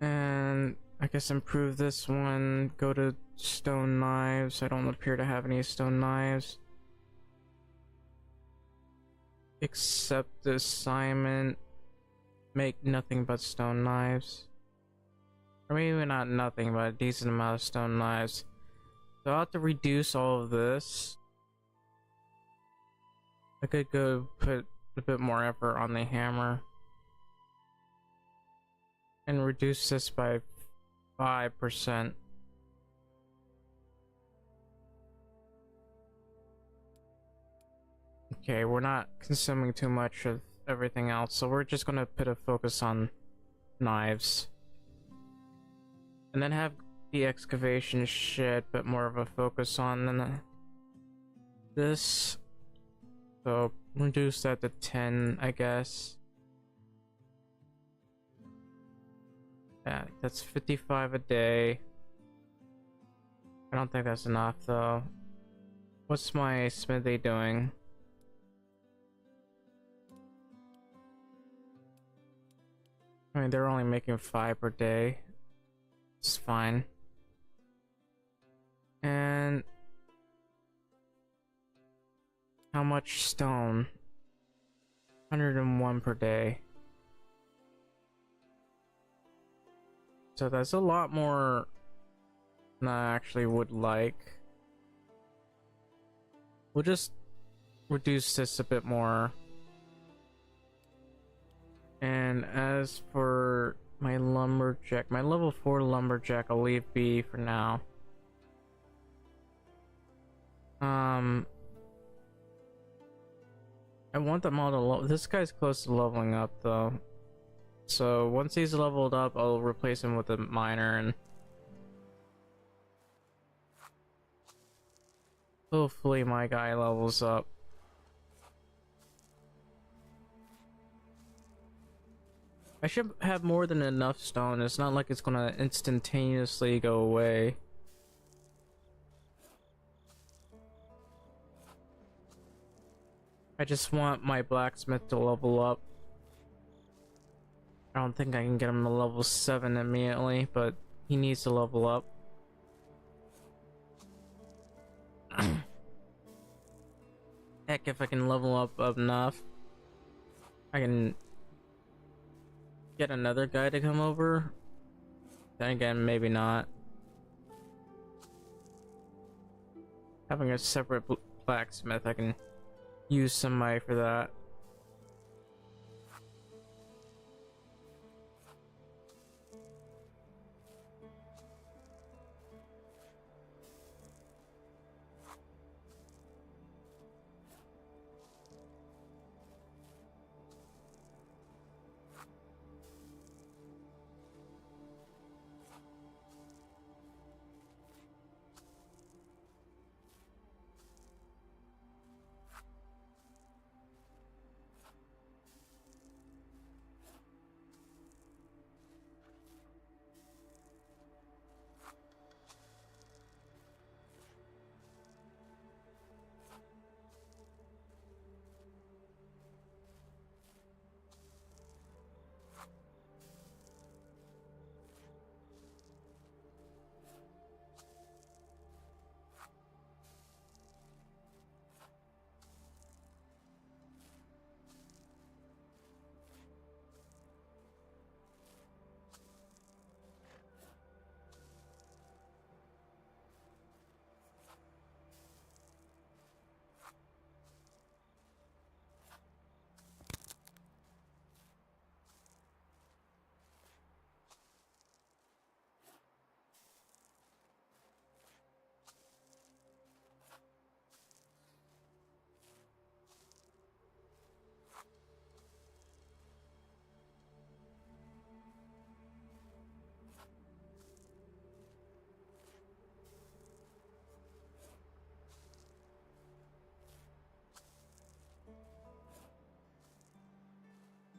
And I guess improve this one, go to stone knives. I don't appear to have any stone knives. Accept assignment, make nothing but stone knives. Or maybe not nothing, but a decent amount of stone knives. So I'll have to reduce all of this. I could go put a bit more effort on the hammer. And reduce this by 5%. Okay, we're not consuming too much of everything else, so we're just gonna put a focus on knives. And then have the excavation shed put more of a focus on this. So reduce that to 10, I guess. Yeah, that's 55 a day. I don't think that's enough though. What's my smithy doing? I mean, they're only making 5 per day. It's fine. And how much stone? 101 per day. So that's a lot more than I actually would like. We'll just reduce this a bit more. And as for my lumberjack, my level 4 lumberjack I'll leave be for now. I want them all to level. This guy's close to leveling up though. So once he's leveled up, I'll replace him with a miner and hopefully my guy levels up. I should have more than enough stone. It's not like it's gonna instantaneously go away. I just want my blacksmith to level up. I don't think I can get him to level 7 immediately, but he needs to level up. Heck, if I can level up enough, I can get another guy to come over. Then again, maybe not. Having a separate blacksmith, I can use somebody for that.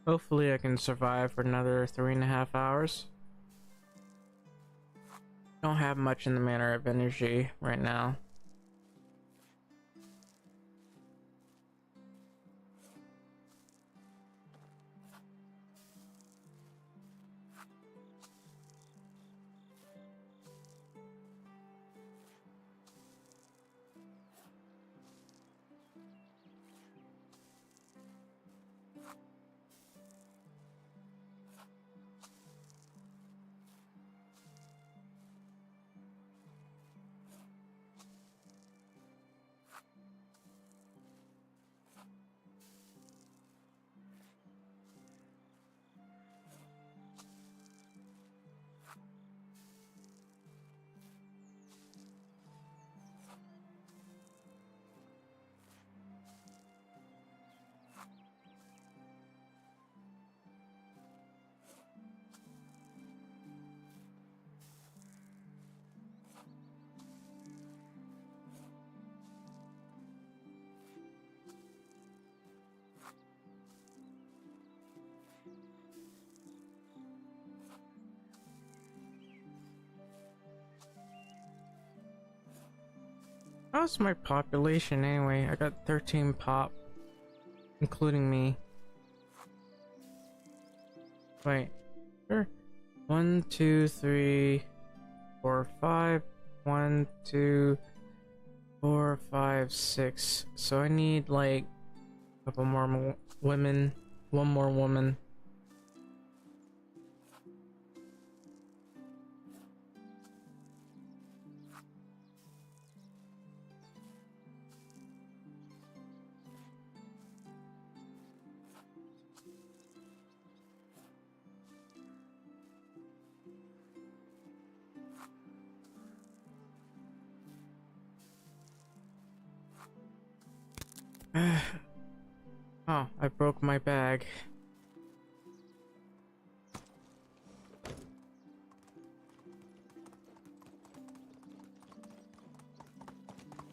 Hopefully I can survive for another 3.5 hours. Don't have much in the manner of energy right now. How's my population anyway? I got 13 pop, including me. Wait, sure. 1, 2, 3, 4, 5. 1, 2, 4, 5, 6. So I need like a couple more women. One more woman. Oh, I broke my bag.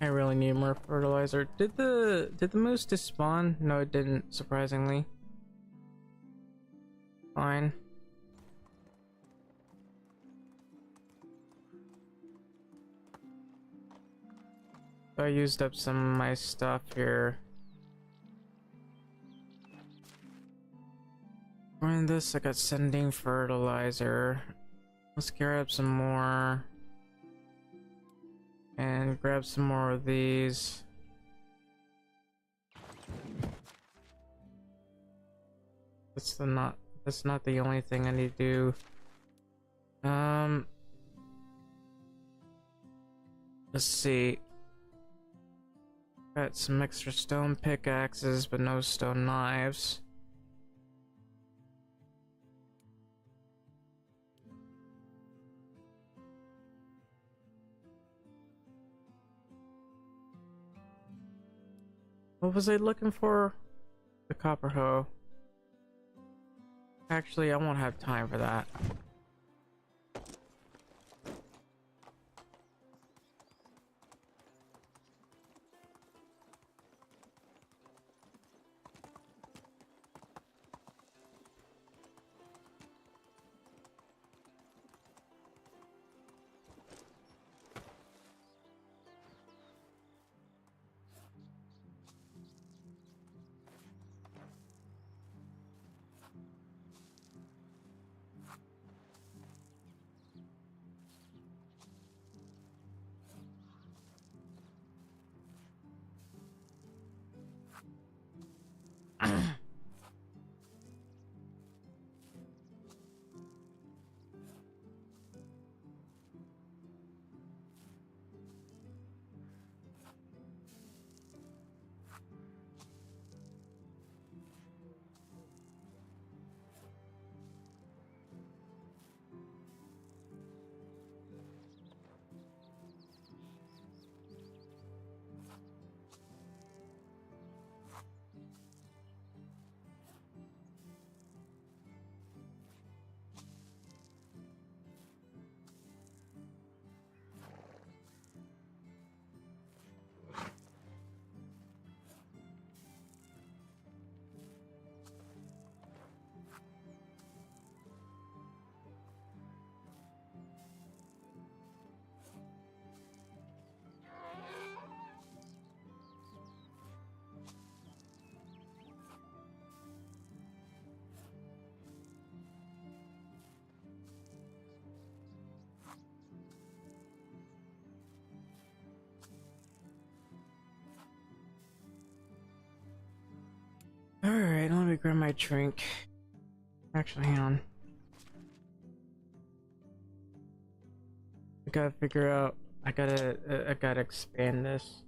I really need more fertilizer. Did the moose despawn? No, it didn't, surprisingly. Fine. So I used up some of my stuff here. In this, I got sending fertilizer. Let's grab some more. And grab some more of these. That's not the only thing I need to do. Let's see. Got some extra stone pickaxes, but no stone knives. What was I looking for? The copper hoe. Actually, I won't have time for that. Alright, let me grab my drink. Actually, hang on. I gotta figure out. I gotta expand this.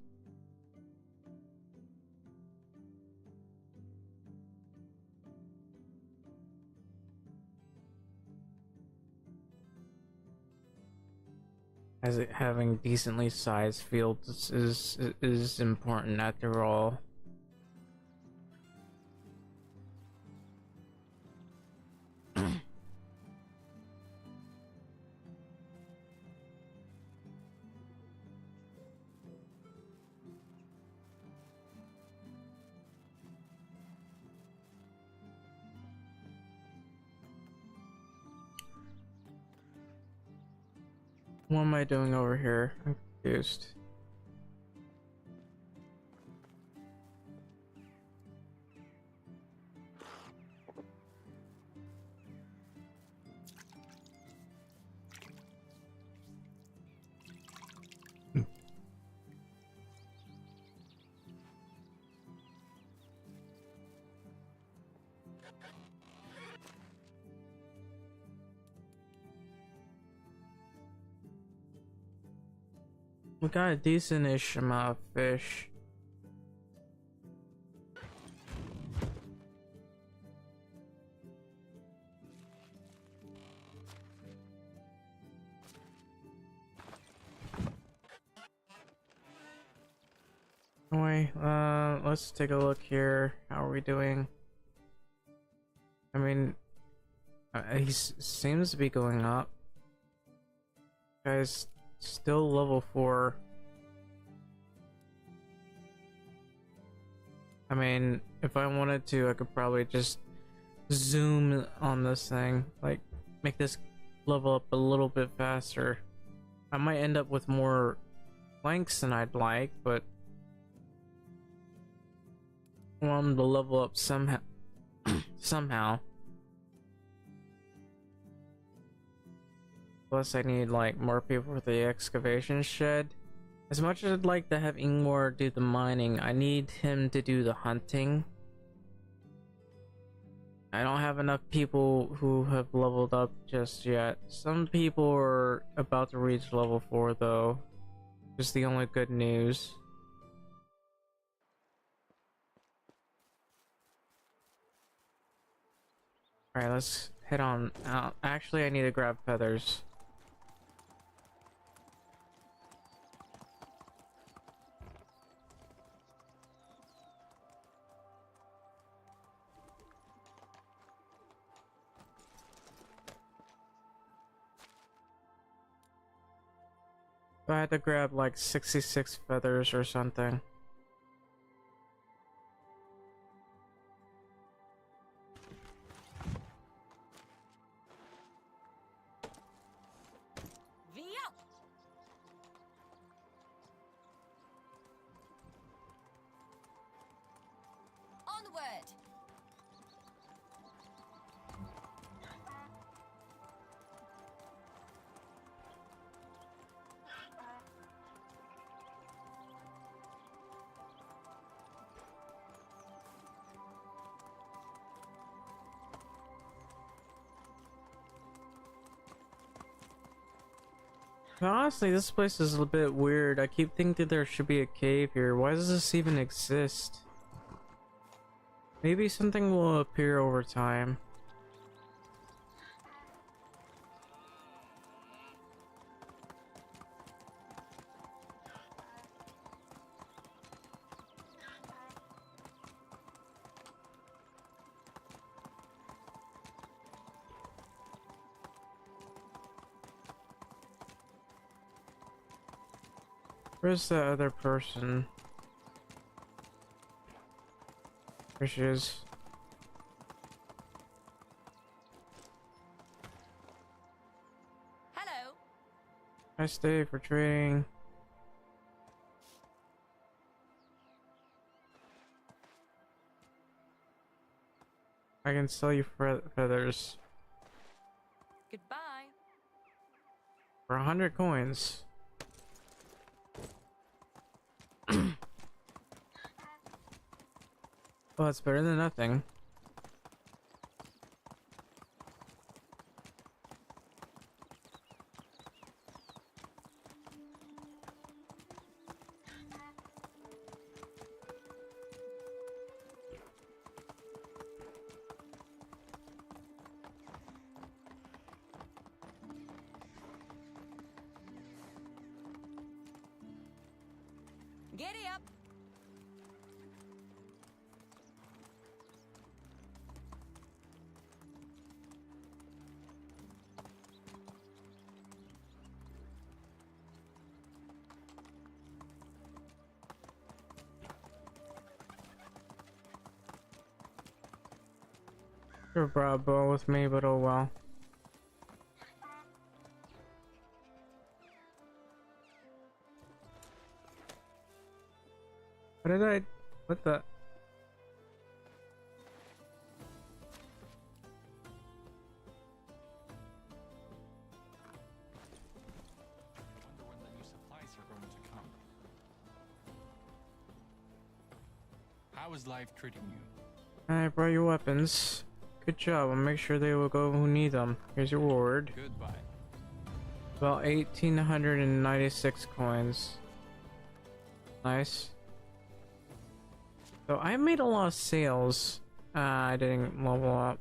As it having decently sized fields is important after all. What am I doing over here? I'm confused. We got a decent-ish amount of fish. Anyway, let's take a look here. How are we doing? I mean, he seems to be going up. Guy's still level 4. I mean, if I wanted to, I could probably just zoom on this thing, like make this level up a little bit faster. I might end up with more planks than I'd like, but I want him to level up somehow. somehow. Plus, I need like more people for the excavation shed. As much as I'd like to have Ingmar do the mining, I need him to do the hunting. I don't have enough people who have leveled up just yet. Some people are about to reach level 4 though. Just the only good news. Alright, let's head on out. Actually, I need to grab feathers. I had to grab like 66 feathers or something. Via! Onward! Honestly, this place is a bit weird. I keep thinking there should be a cave here. Why does this even exist? Maybe something will appear over time. Where's the other person? There she is. Hello! Nice day for trading. I can sell you feathers Goodbye! for 100 coins. Well, that's better than nothing. Giddy up! Should have brought a bow with me, but oh well. What did I... What the... Wonder when the new supplies are going to come. How is life treating you? I brought you weapons. good job. I'll make sure they will go who need them. Here's your reward. Goodbye. About 1,896 coins. Nice. So I made a lot of sales. I didn't level up.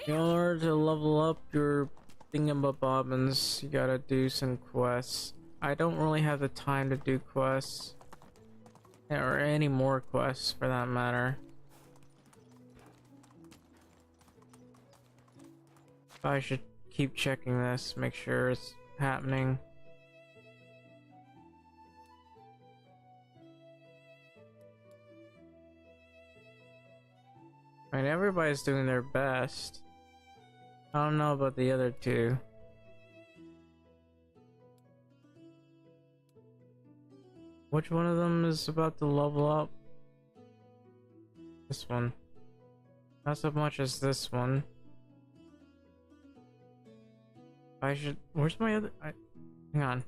In order to level up your thingamabobbins, you gotta do some quests. I don't really have the time to do quests. Or any more quests for that matter. I should keep checking this, make sure it's happening. I mean, everybody's doing their best. I don't know about the other two. Which one of them is about to level up? This one. Not so much as this one. I should... Where's my other... hang on.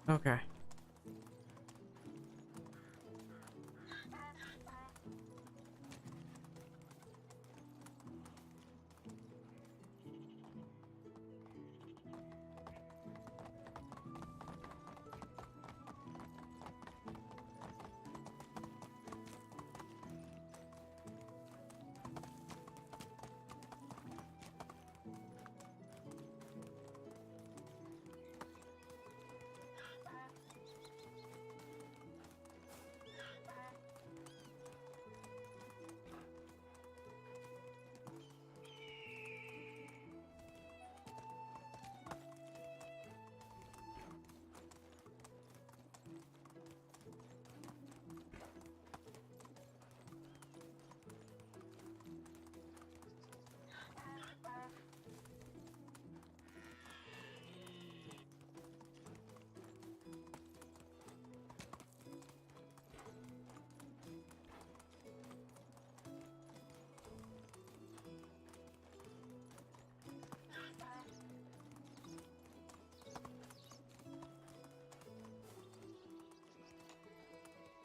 Okay.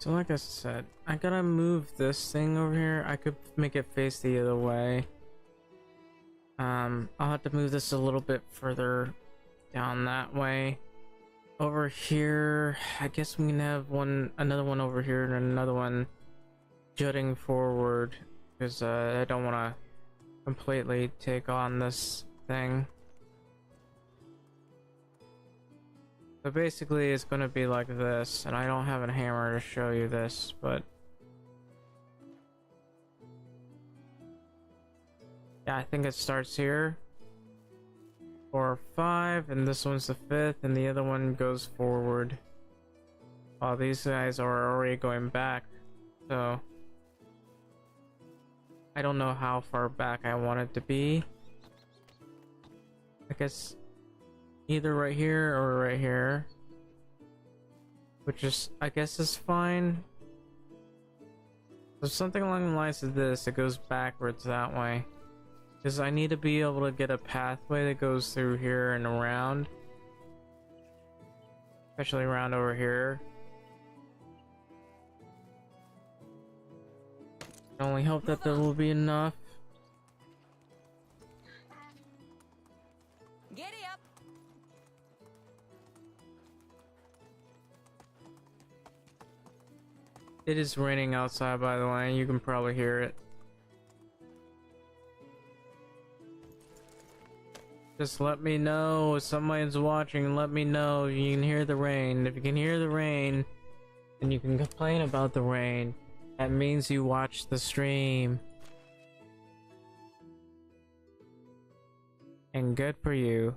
So like I said, I gotta move this thing over here. I could make it face the other way. I'll have to move this a little bit further down that way. Over here, I guess we can have another one over here and another one jutting forward, because I don't want to completely take on this thing. So basically it's going to be like this, and I don't have a hammer to show you this, but yeah, I think it starts here. 4 or 5, and this one's the 5th, and the other one goes forward. While these guys are already going back, so I don't know how far back I want it to be. I guess either right here or right here, which is, I guess, is fine. So something along the lines of this, it goes backwards that way. Because I need to be able to get a pathway that goes through here and around. Especially around over here. I only hope that there will be enough. Giddy up. It is raining outside, by the way. You can probably hear it. Just let me know if somebody's watching. Let me know if you can hear the rain. If you can hear the rain, and you can complain about the rain, that means you watched the stream. And good for you.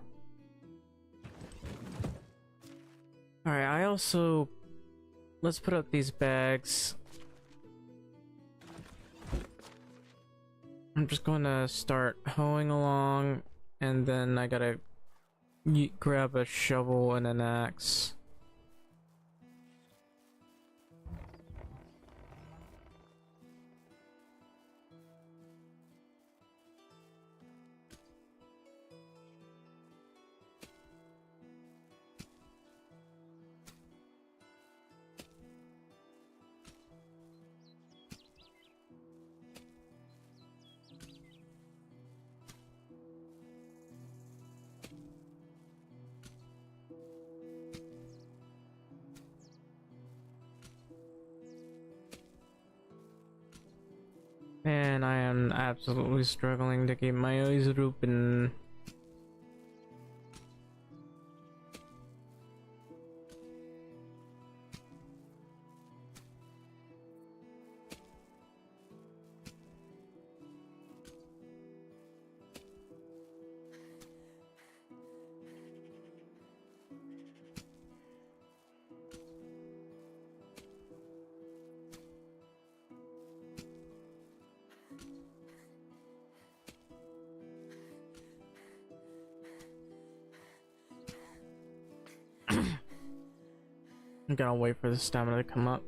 Alright, I also... Let's put up these bags. I'm just going to start hoeing along, and then I gotta grab a shovel and an axe. Man, I am absolutely struggling to keep my eyes open. I'm gonna wait for the stamina to come up.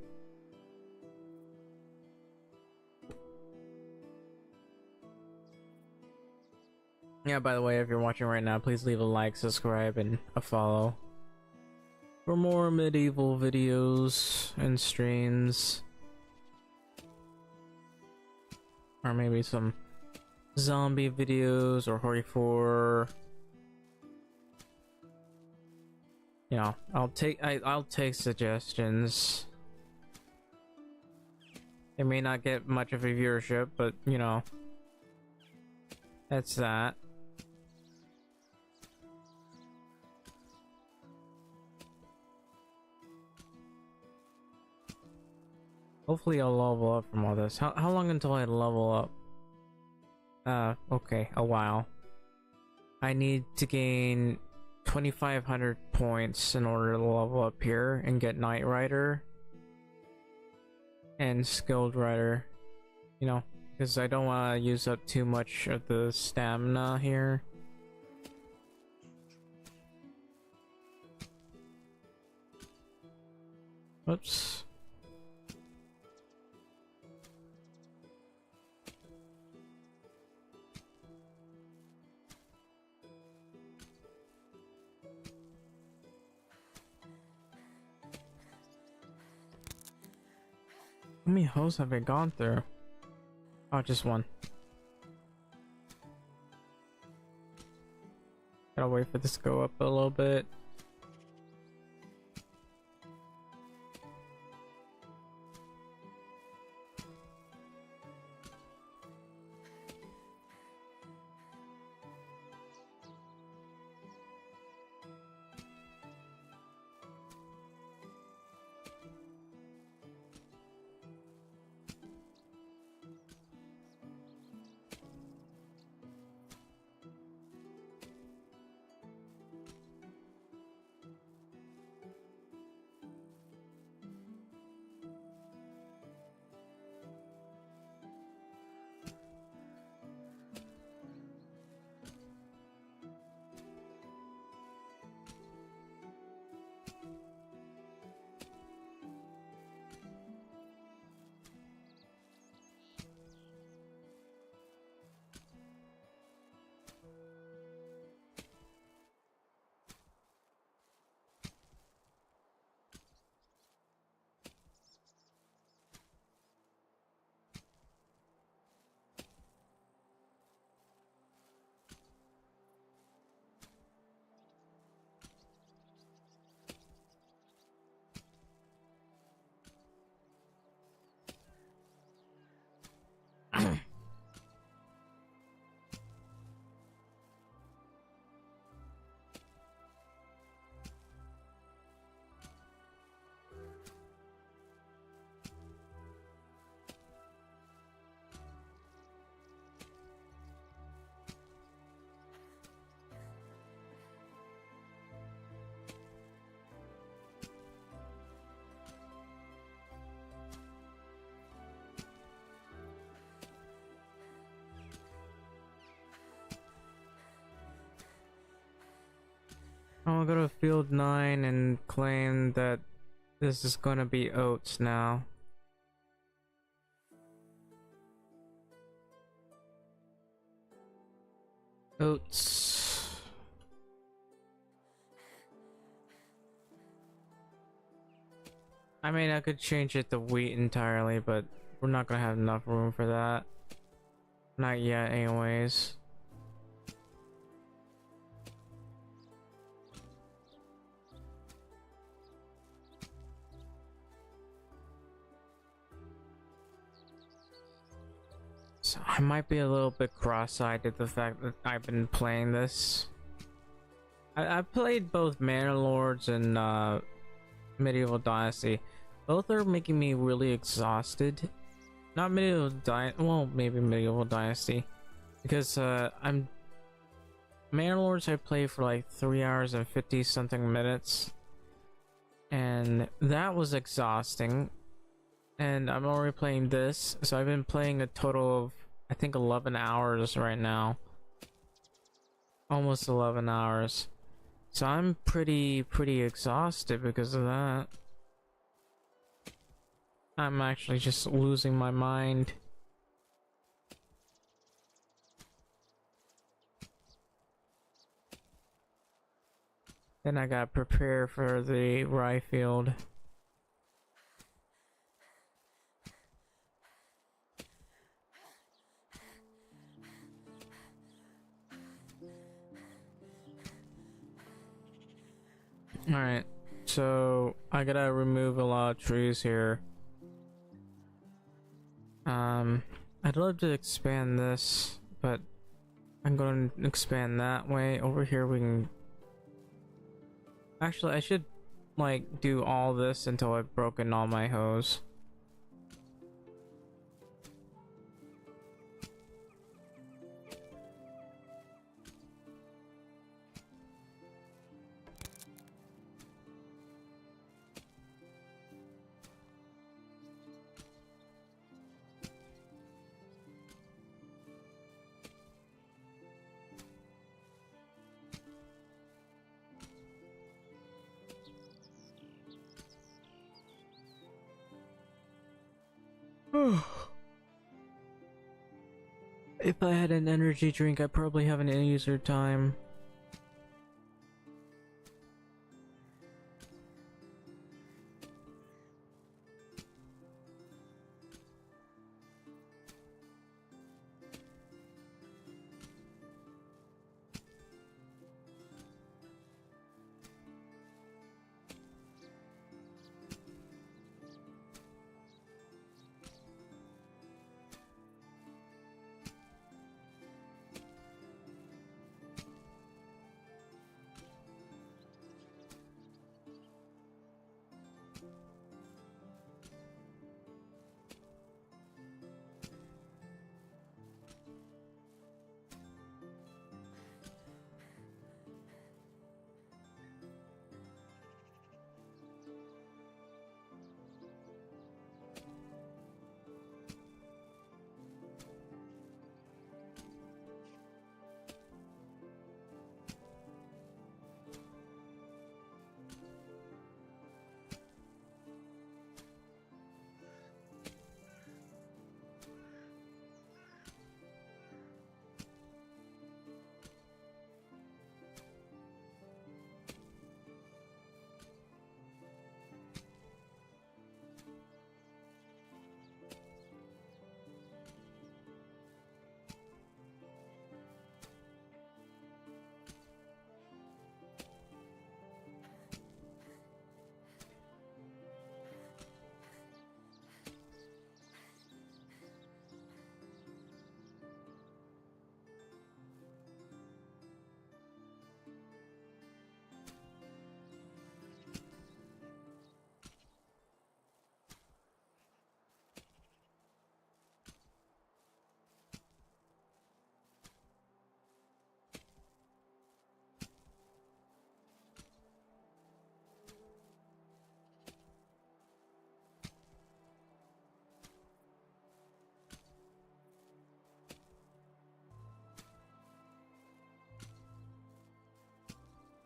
Yeah, by the way, if you're watching right now, please leave a like, subscribe, and a follow for more medieval videos and streams. Or maybe some zombie videos or horror 4. You know, I'll take suggestions. It may not get much of a viewership, but you know, that's that. Hopefully I'll level up from all this. How long until I level up? Okay, a while. I need to gain 2,500 points in order to level up here and get Knight Rider and Skilled Rider. You know, because I don't want to use up too much of the stamina here. Oops. How many hosts have I gone through? Oh, just one. Gotta wait for this to go up a little bit. I'll go to field 9 and claim that this is gonna be oats now. Oats. I mean, I could change it to wheat entirely, but we're not gonna have enough room for that. Not yet, anyways. because I might be a little bit cross-eyed at the fact that I've been playing this. I've played both Manor Lords and Medieval Dynasty. Both are making me really exhausted. Not Medieval Dynasty, well, maybe Medieval Dynasty, because Manor Lords I play for like 3 hours and 50 something minutes, and that was exhausting. And I'm already playing this, so I've been playing a total of I think 11 hours right now, almost 11 hours. So I'm pretty exhausted because of that. I'm actually just losing my mind. Then I gotta prepare for the rye field. Alright, so I gotta remove a lot of trees here. I'd love to expand this, but I'm going to expand that way. Over here we can... Actually, I should, like, do all this until I've broken all my hose. If I had an energy drink, I'd probably have an easier time.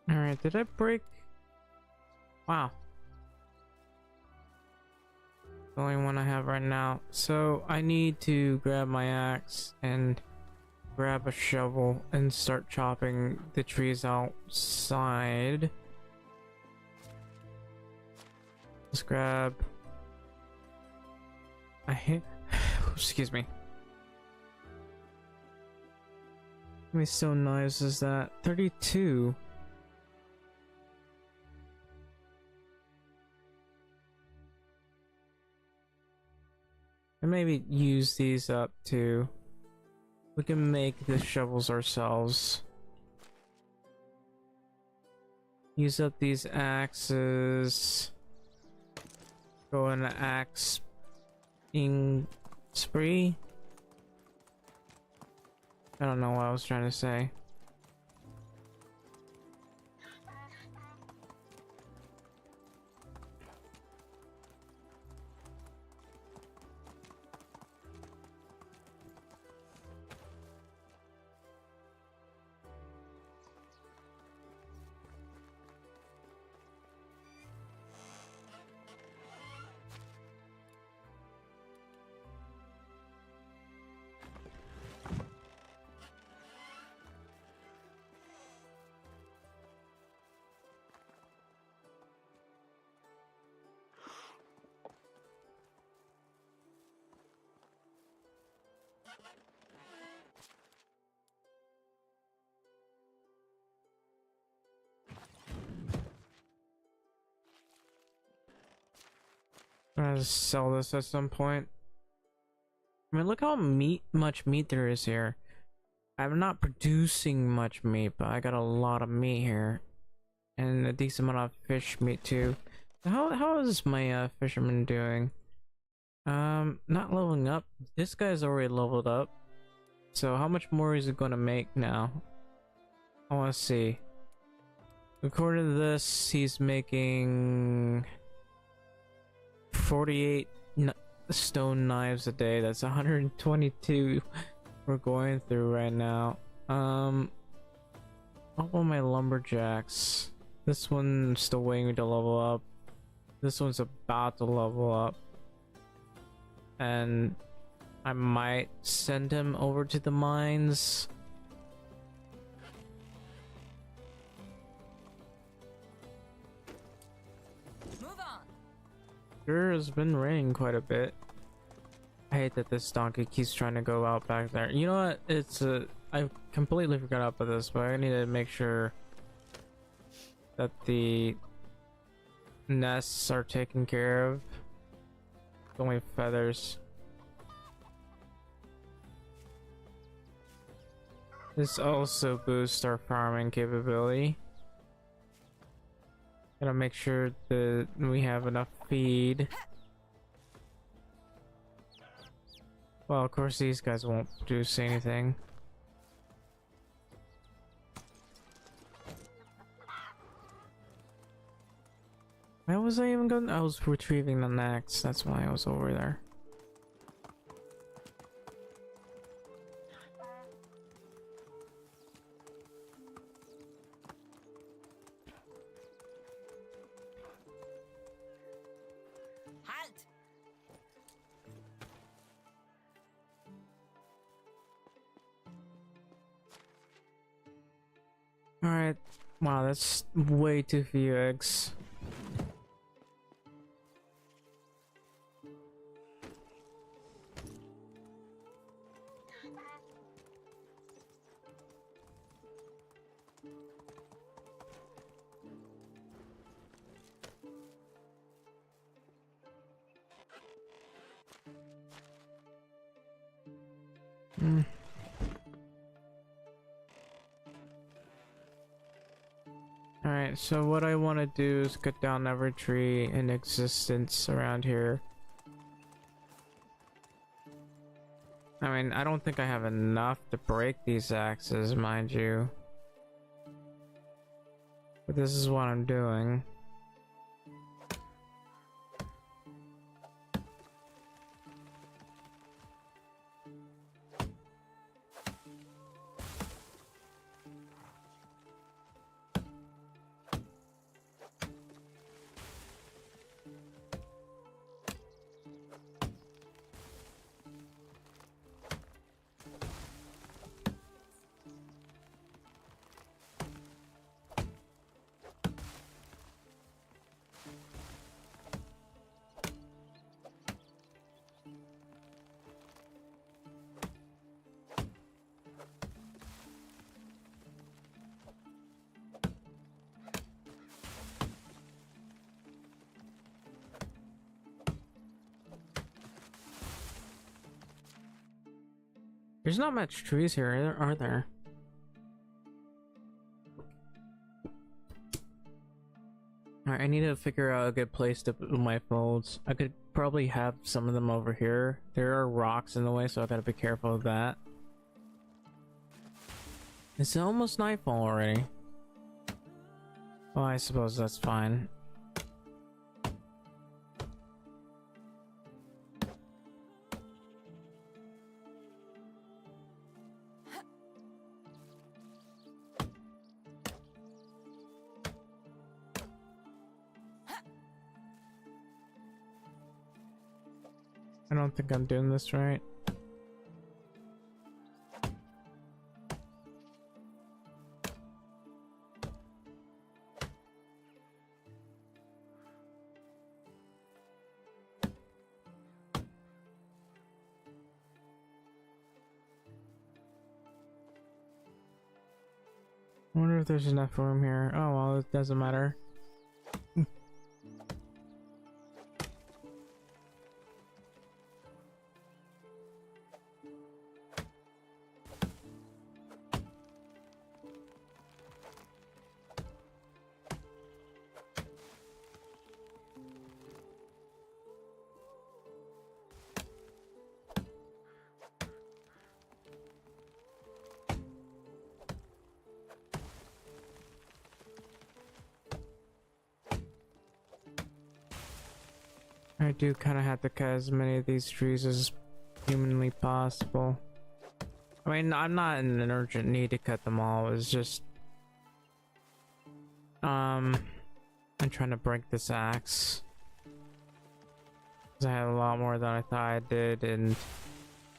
Alright, did I break? Wow. The only one I have right now. So I need to grab my axe and grab a shovel and start chopping the trees outside. Let's grab... I hate... Excuse me. How many stone knives is that? 32. And maybe use these up too. We can make the shovels ourselves. Use up these axes. Go on an axing spree. I don't know what I was trying to say. I'm gonna sell this at some point. I mean, look how much meat there is here. I'm not producing much meat, but I got a lot of meat here. And a decent amount of fish meat too. How is my fisherman doing? Not leveling up. This guy's already leveled up. So how much more is it gonna make now? I wanna see. According to this, he's making 48 stone knives a day. That's 122 we're going through right now. All of my lumberjacks. This one's still waiting to level up. This one's about to level up. And I might send him over to the mines. Move on. Sure has been raining quite a bit. I hate that this donkey keeps trying to go out back there. You know what? I completely forgot about this, but I need to make sure that the nests are taken care of. It's only feathers. This also boosts our farming capability. Gotta make sure that we have enough feed. Well, of course these guys won't produce anything. Why was I even going? I was retrieving the axe. That's why I was over there. Halt. Alright. Wow, that's way too few eggs. Alright, so what I want to do is cut down every tree in existence around here. I mean, I don't think I have enough to break these axes, mind you. But this is what I'm doing. There's not much trees here, are there? Alright, I need to figure out a good place to put my folds. I could probably have some of them over here. There are rocks in the way, so I gotta be careful of that. It's almost nightfall already. Well, I suppose that's fine. I don't think I'm doing this right. I wonder if there's enough room here. Oh well, it doesn't matter. I do kind of have to cut as many of these trees as humanly possible. I mean, I'm not in an urgent need to cut them all. It's just, I'm trying to break this axe. 'Cause I have a lot more than I thought I did, and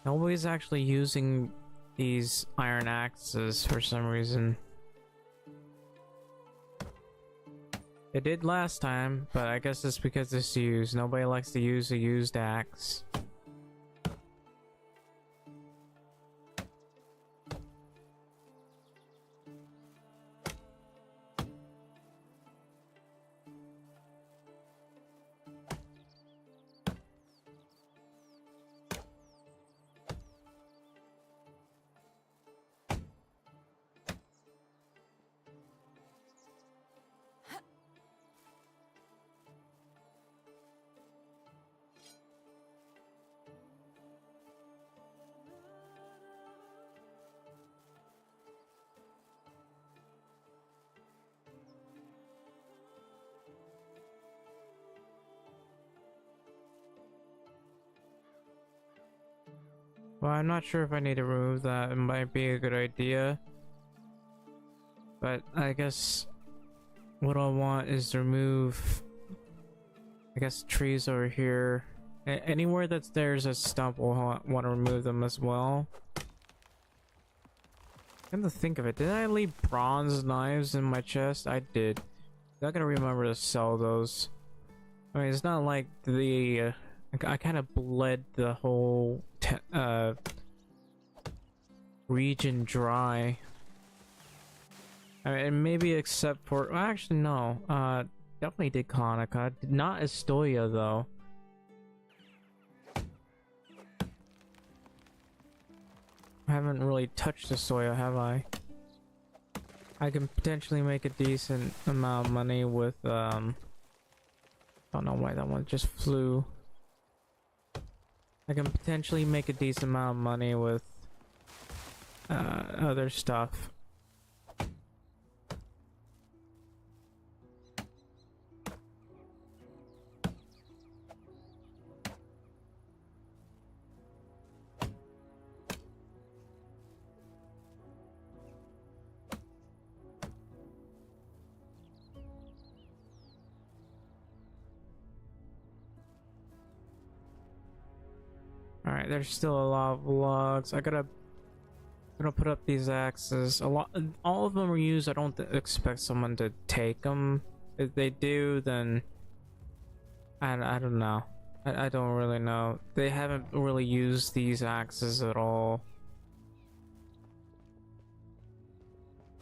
nobody's actually using these iron axes for some reason. It did last time, but I guess it's because it's used. Nobody likes to use a used axe. Well, I'm not sure if I need to remove that. It might be a good idea. But I guess what I want is to remove, I guess, trees over here. Anywhere that there's a stump, we'll want to remove them as well. Come to think of it, did I leave bronze knives in my chest? I did. I gotta remember to sell those. I mean, it's not like the I kind of bled the whole region dry. I mean, maybe except for, well, actually no, definitely did Konica, not Estoya though. I haven't really touched Estoya, have I? I can potentially make a decent amount of money with don't know why that one just flew. I can potentially make a decent amount of money with other stuff. Alright, there's still a lot of logs. I'm gonna put up these axes. All of them are used. I don't expect someone to take them. If they do, then I don't know. I don't really know. They haven't really used these axes at all.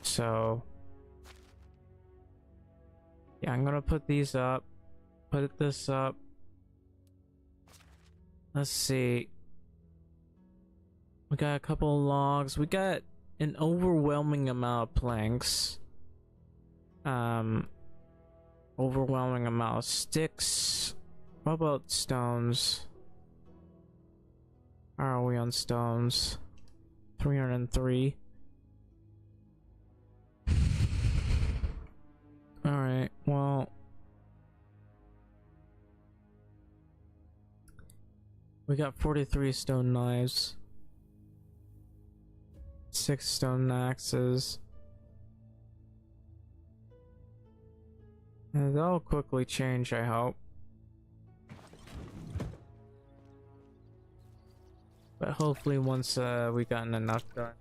So yeah, I'm gonna put these up. Put this up. Let's see. We got a couple of logs. We got an overwhelming amount of planks. Overwhelming amount of sticks. What about stones? How are we on stones? 303. Alright, well. We got 43 stone knives. 6 stone axes. And that'll quickly change, I hope. But hopefully once we've gotten enough done.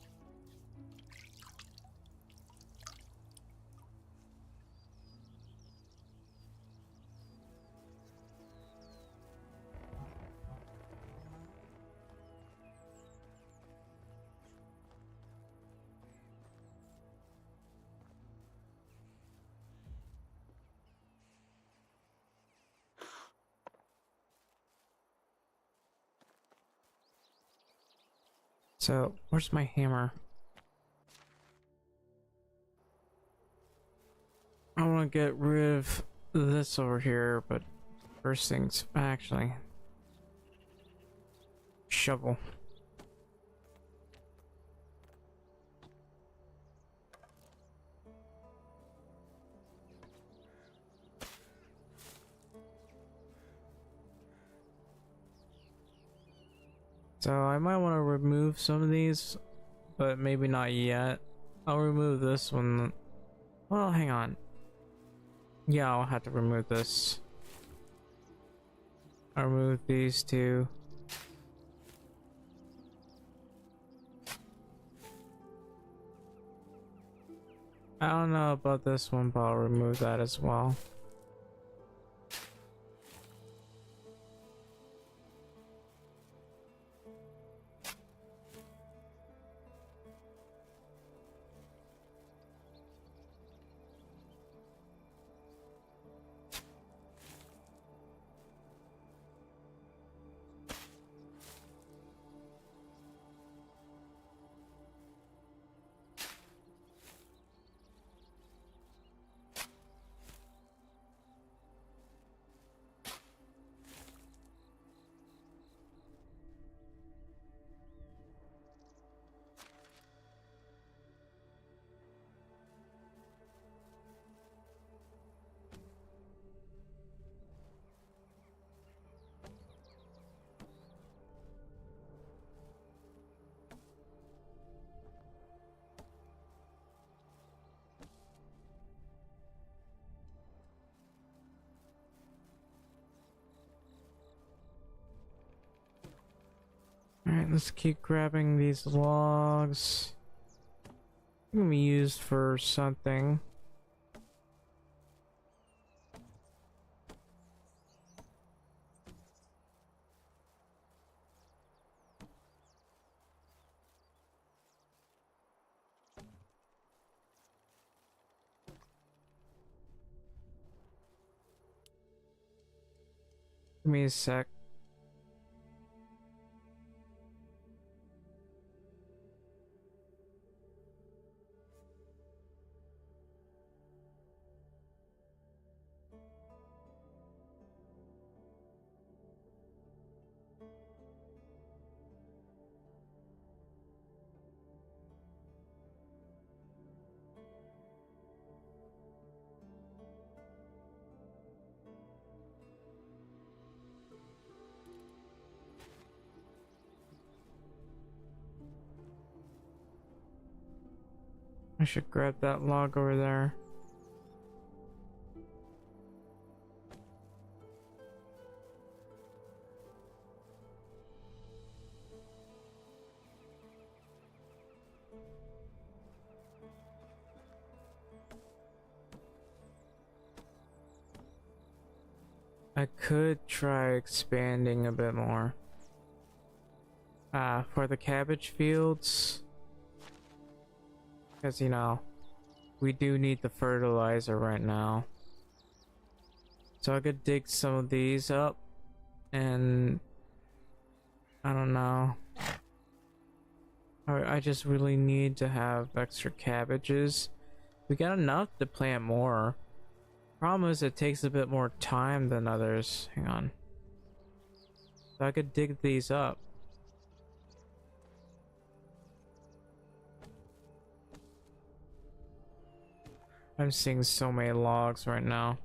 So, where's my hammer? I want to get rid of this over here, but first things, actually, shovel. So I might want to remove some of these, but maybe not yet. I'll remove this one. Well, hang on. Yeah, I'll have to remove this. I'll remove these two. I don't know about this one, but I'll remove that as well. Alright, let's keep grabbing these logs. They're gonna be used for something. Give me a sec. I should grab that log over there. I could try expanding a bit more. For the cabbage fields. Because, you know, we do need the fertilizer right now. So I could dig some of these up. And I don't know. I just really need to have extra cabbages. We got enough to plant more. Problem is it takes a bit more time than others. Hang on. So I could dig these up. I'm seeing so many logs right now.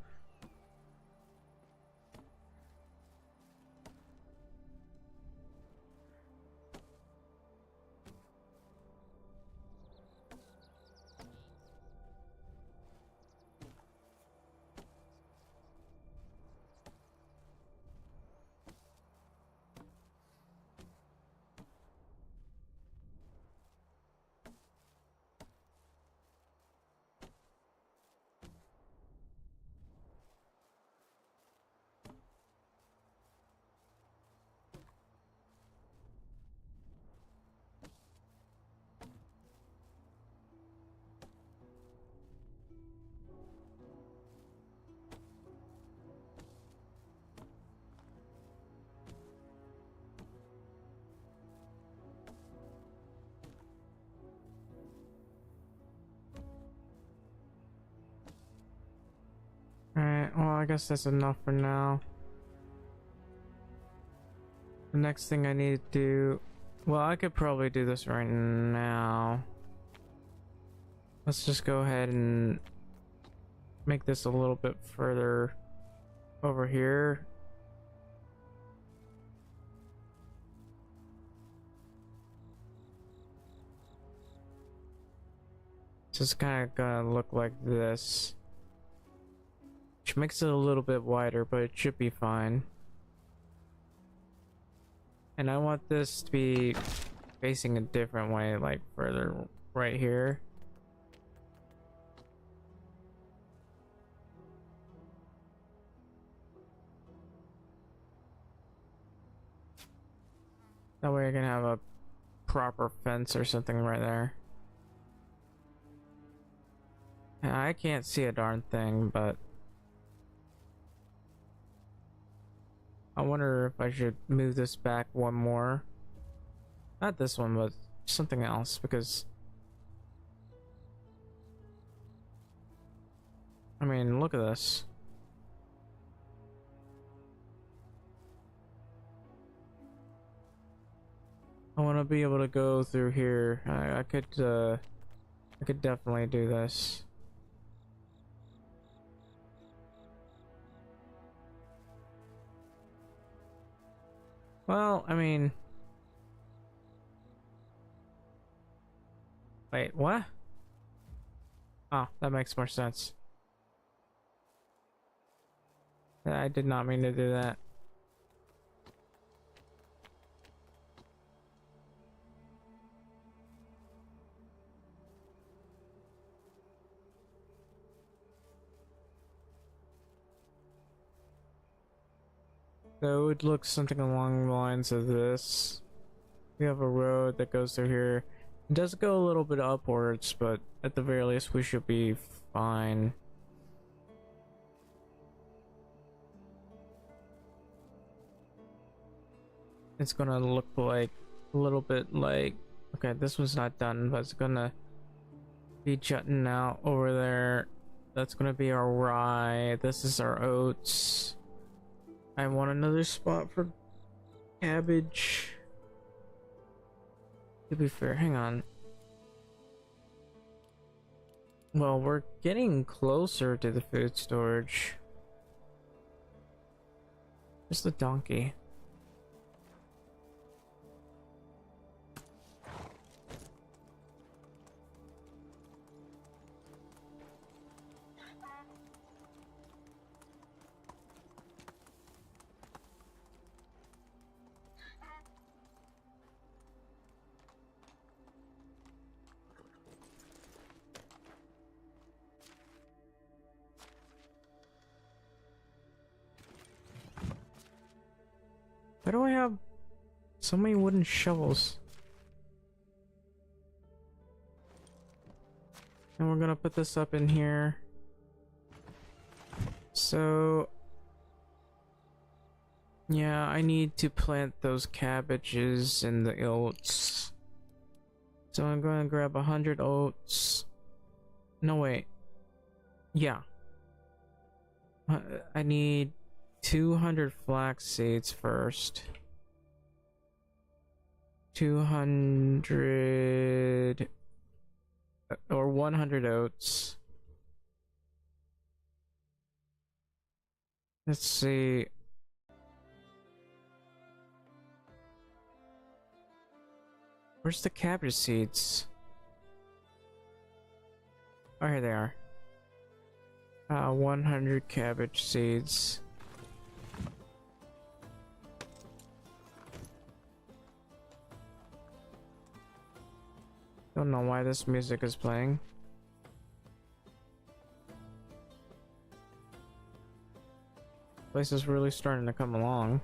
Alright, well, I guess that's enough for now. The next thing I need to do... Well, I could probably do this right now. Let's just go ahead and make this a little bit further over here. So it's kind of gonna look like this. Which makes it a little bit wider, but it should be fine. And I want this to be facing a different way, like further right here. That way I can have a proper fence or something right there. And I can't see a darn thing, but I wonder if I should move this back one more. Not this one, but something else, because I mean, look at this. I want to be able to go through here. I could definitely do this. Well, I mean... Wait, what? Oh, that makes more sense. I did not mean to do that. So it would look something along the lines of this. We have a road that goes through here. It does go a little bit upwards, but at the very least we should be fine. It's gonna look like a little bit like, okay, this one's not done, but it's gonna be jutting out over there. That's gonna be our rye. This is our oats. I want another spot for cabbage. To be fair, hang on. Well, we're getting closer to the food storage. Just the donkey. Why do I have so many wooden shovels? And we're gonna put this up in here. So yeah, I need to plant those cabbages and the oats. So I'm going to grab 100 oats. No, wait. Yeah. I need 200 flax seeds first. 200 or 100 oats. Let's see. Where's the cabbage seeds? Oh, here they are. 100 cabbage seeds. Don't know why this music is playing. Place is really starting to come along.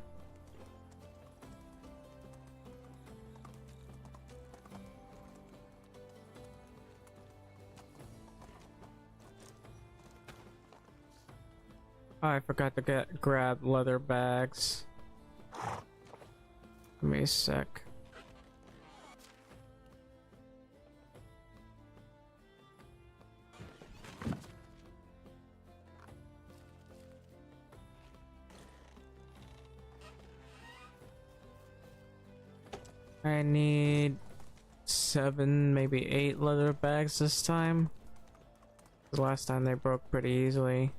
Oh, I forgot to grab leather bags. Give me a sec. I need 7, maybe 8 leather bags this time. The last time they broke pretty easily.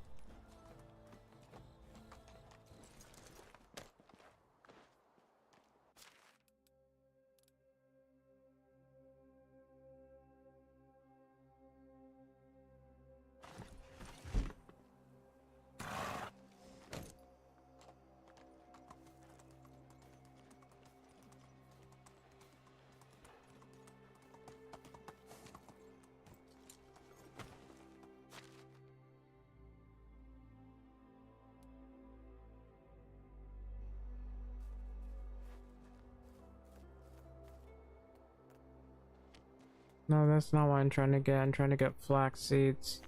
No, that's not what I'm trying to get. I'm trying to get flax seeds.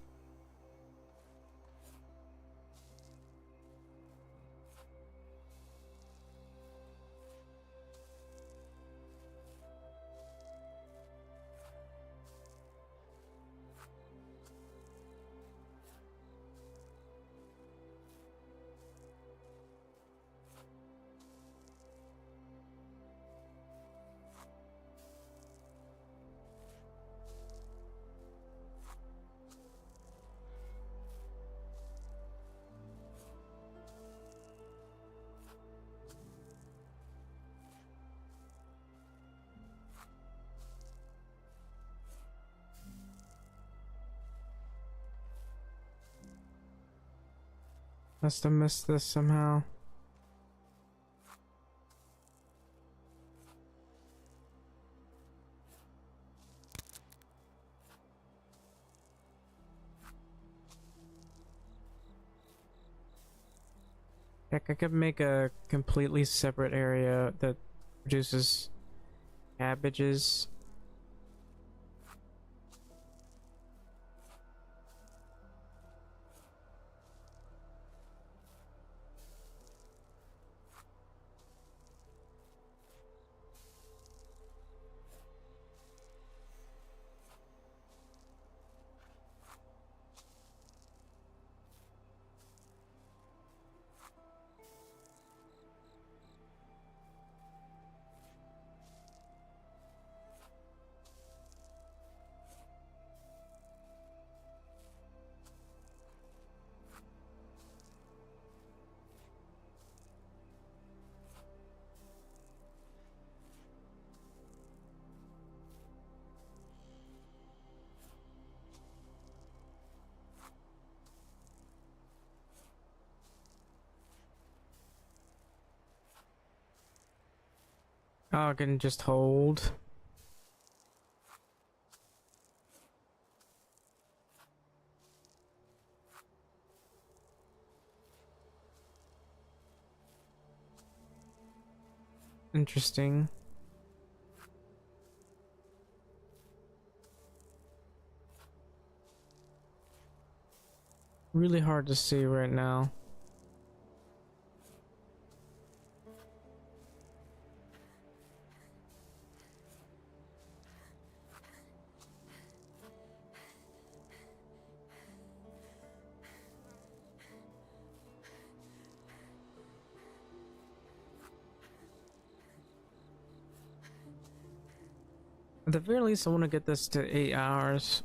Must have missed this somehow. Heck, I could make a completely separate area that produces cabbages. Oh, I can just hold. Interesting. Really hard to see right now. At the very least, I want to get this to 8 hours.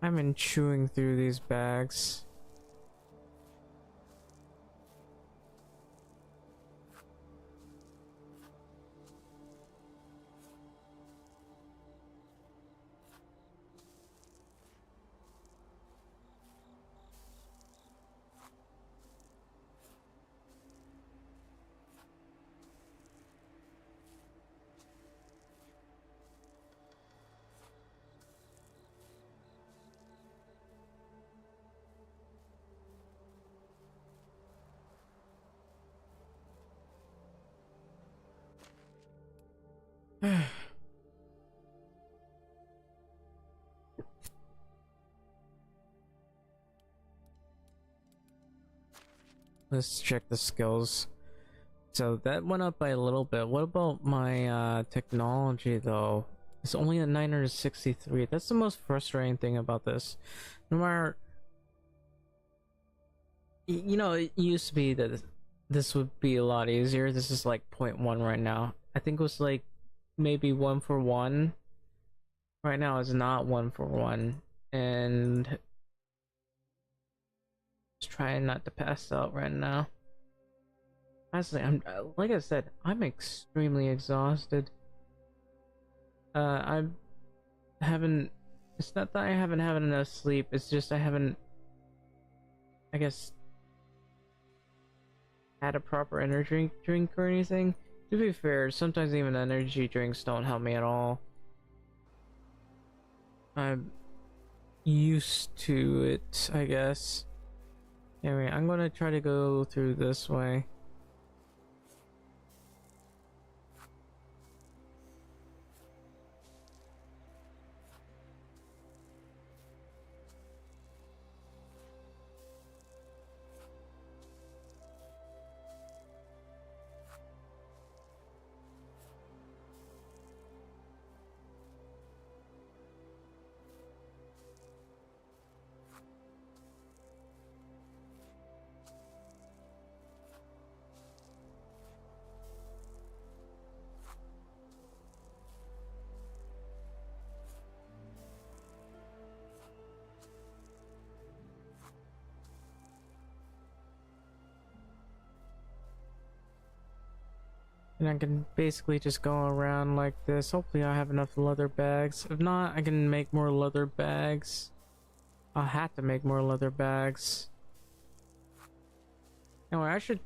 I've been chewing through these bags. Let's check the skills. So that went up by a little bit. What about my technology though? It's only at 963. That's the most frustrating thing about this. No matter, you know, it used to be that this would be a lot easier. This is like 0.1 right now. I think it was like maybe 1 for 1. Right now it's not 1 for 1, and just trying not to pass out right now. Honestly, I'm like I said, I'm extremely exhausted. I haven't. It's not that I haven't had enough sleep. It's just I haven't, I guess, had a proper energy drink or anything. To be fair, sometimes even energy drinks don't help me at all. I'm used to it, I guess. Anyway, I'm gonna try to go through this way. And I can basically just go around like this. Hopefully I have enough leather bags. If not, I can make more leather bags. I'll have to make more leather bags. Anyway, I should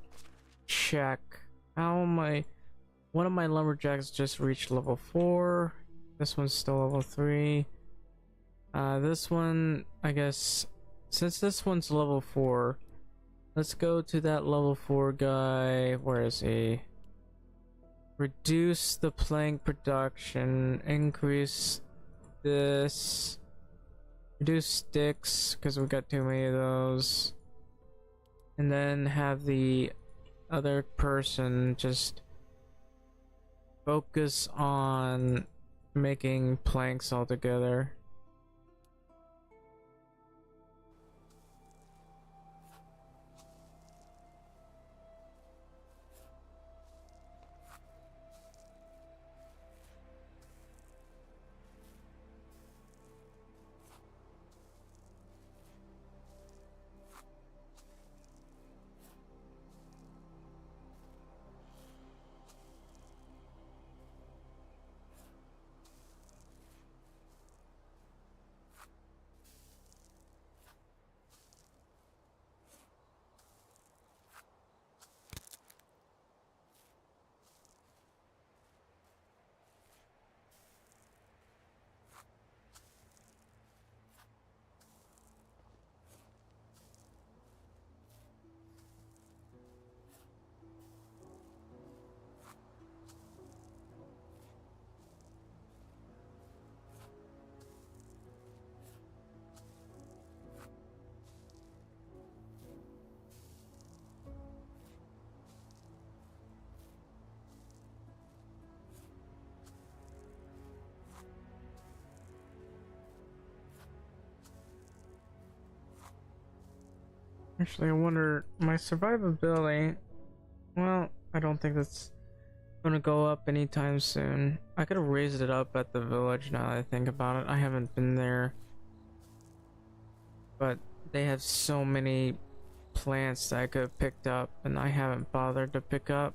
check how my... One of my lumberjacks just reached level 4. This one's still level 3. This one, I guess... Since this one's level 4, let's go to that level 4 guy. Where is he? Reduce the plank production, increase this, reduce sticks because we got too many of those, and then have the other person just focus on making planks altogether. Actually, I wonder, my survivability, well, I don't think that's gonna go up anytime soon. I could have raised it up at the village now that I think about it. I haven't been there. But they have so many plants that I could have picked up, and I haven't bothered to pick up.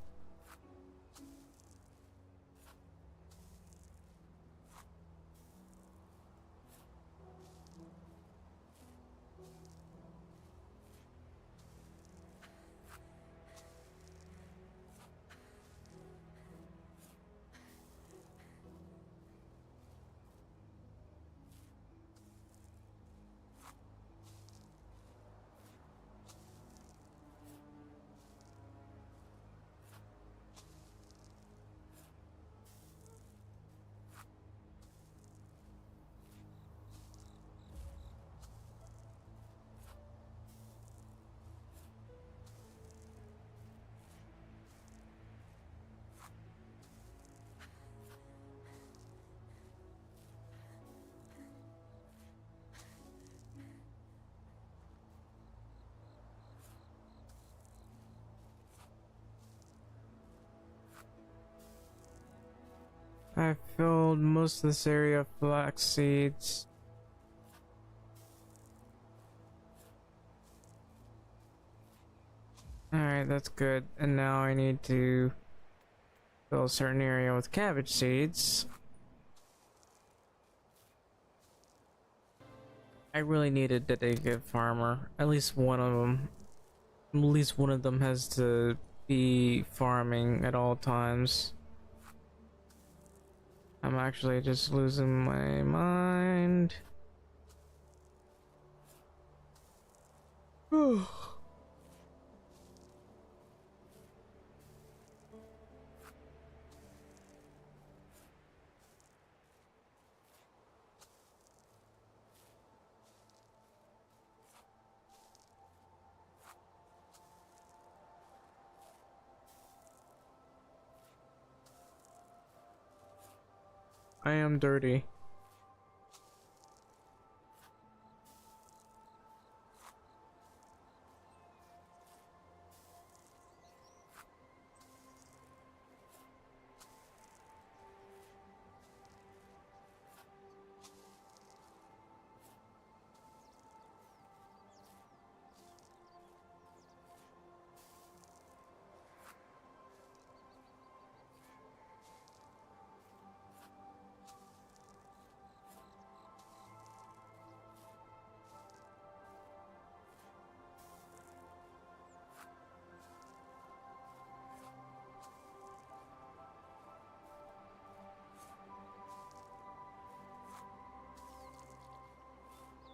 I filled most of this area with flax seeds. Alright, that's good. And now I need to fill a certain area with cabbage seeds. I really need a dedicated farmer. At least one of them. At least one of them has to be farming at all times. I'm actually just losing my mind. I am dirty.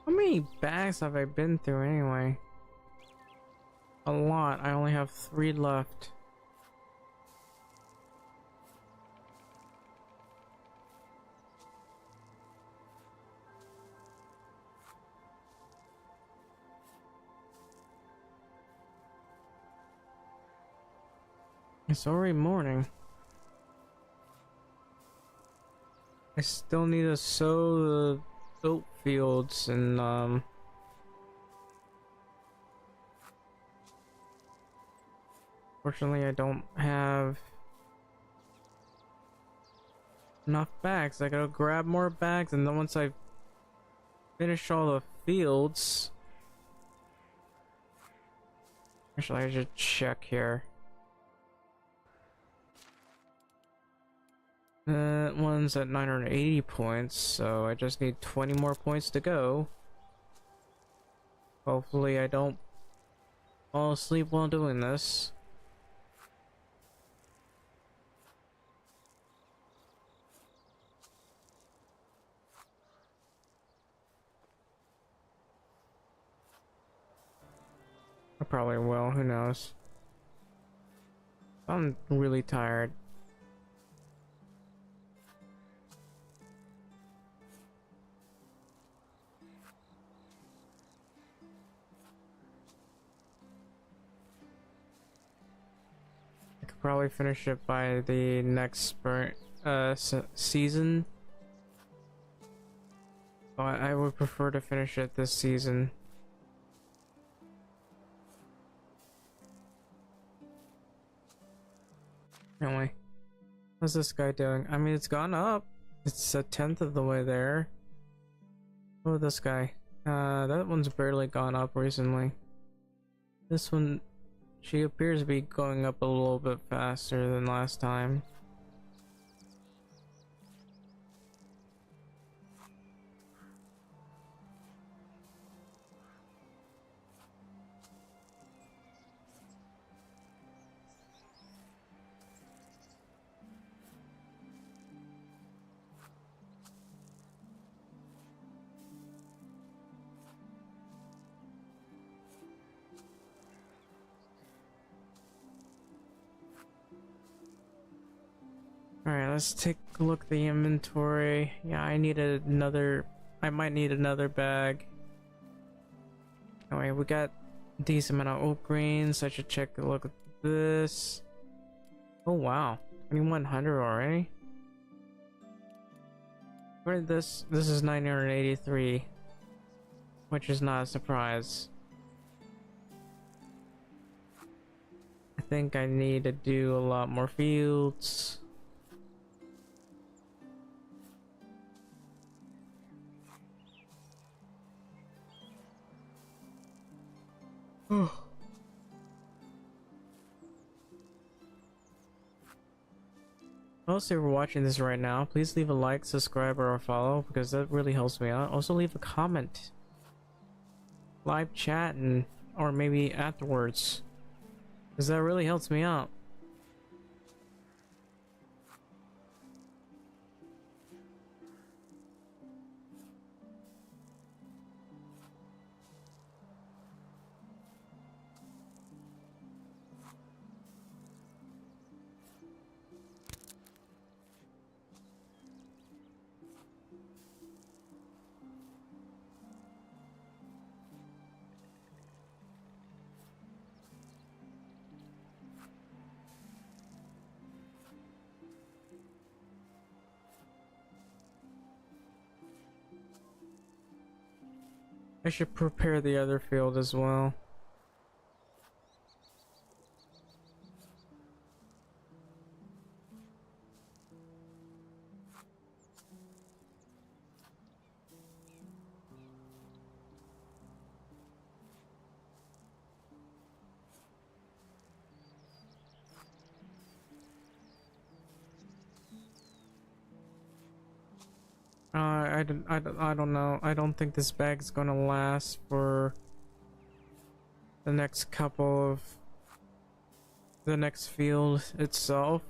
How many bags have I been through anyway? A lot. I only have 3 left. It's already morning. I still need to sow the oat fields and fortunately I don't have enough bags. I gotta grab more bags, and then once I finish all the fields, actually I should check here. That one's at 980 points, so I just need 20 more points to go. Hopefully I don't fall asleep while doing this. I probably will, who knows. I'm really tired. Probably finish it by the next spring season, but I would prefer to finish it this season. Anyway, how's this guy doing? I mean, it's gone up. It's a tenth of the way there. Oh, this guy. That one's barely gone up recently. This one, she appears to be going up a little bit faster than last time. Alright, let's take a look at the inventory. Yeah, I might need another bag. Anyway, we got a decent amount of oak greens. I should check a look at this. Oh wow, 2100 already? Where did this is 983, which is not a surprise. I think I need to do a lot more fields. Also, if you're watching this right now, please leave a like, subscribe, or a follow because that really helps me out. Also, leave a comment, live chat, or maybe afterwards, because that really helps me out. I should prepare the other field as well. I don't know. I don't think this bag's gonna last for the next couple of the next field itself.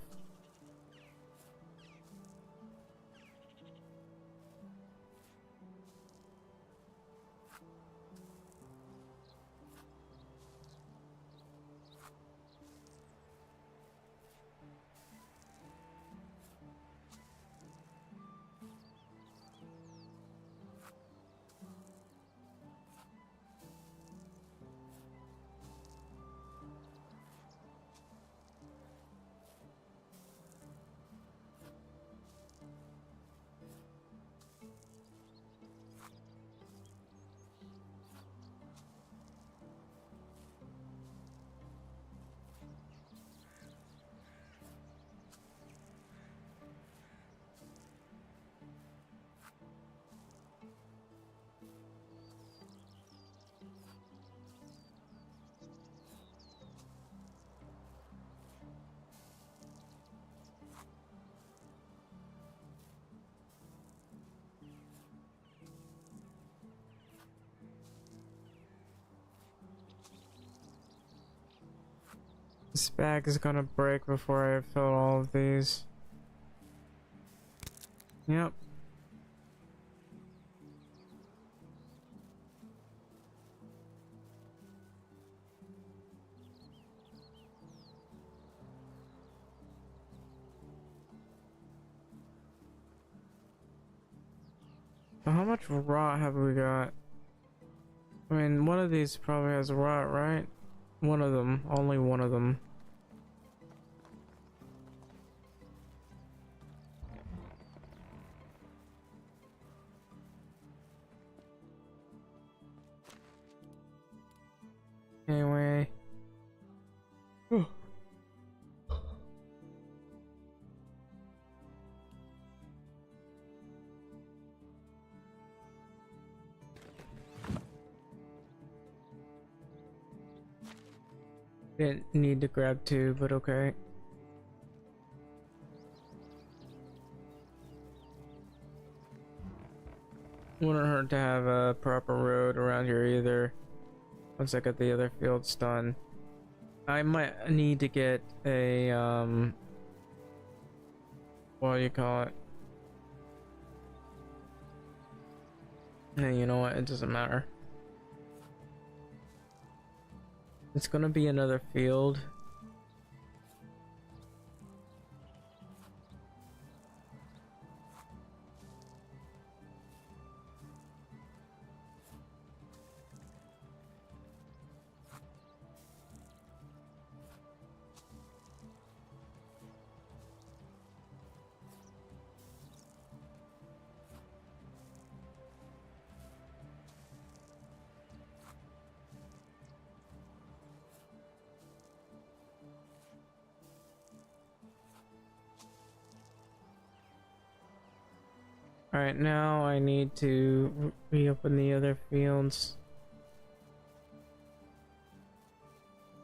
This bag is gonna break before I fill all of these. Yep. So how much rot have we got? I mean, one of these probably has rot, right? One of them, only one of them. Anyway. Didn't need to grab two, but okay. Wouldn't hurt to have a proper road around here either. Once I get the other fields done. I might need to get a, what do you call it? Hey, you know what? It doesn't matter. It's gonna be another field. Alright, now I need to reopen the other fields.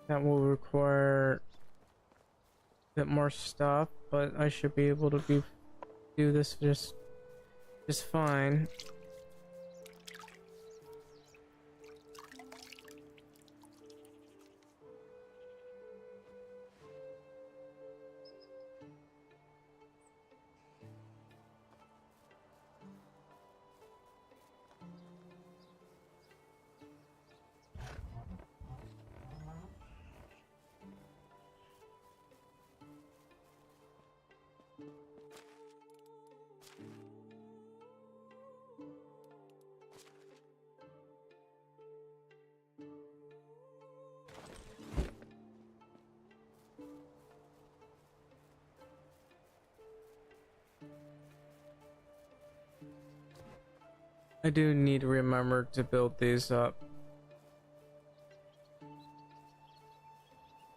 That will require a bit more stuff, but I should be able to do this just fine. I do need to remember to build these up.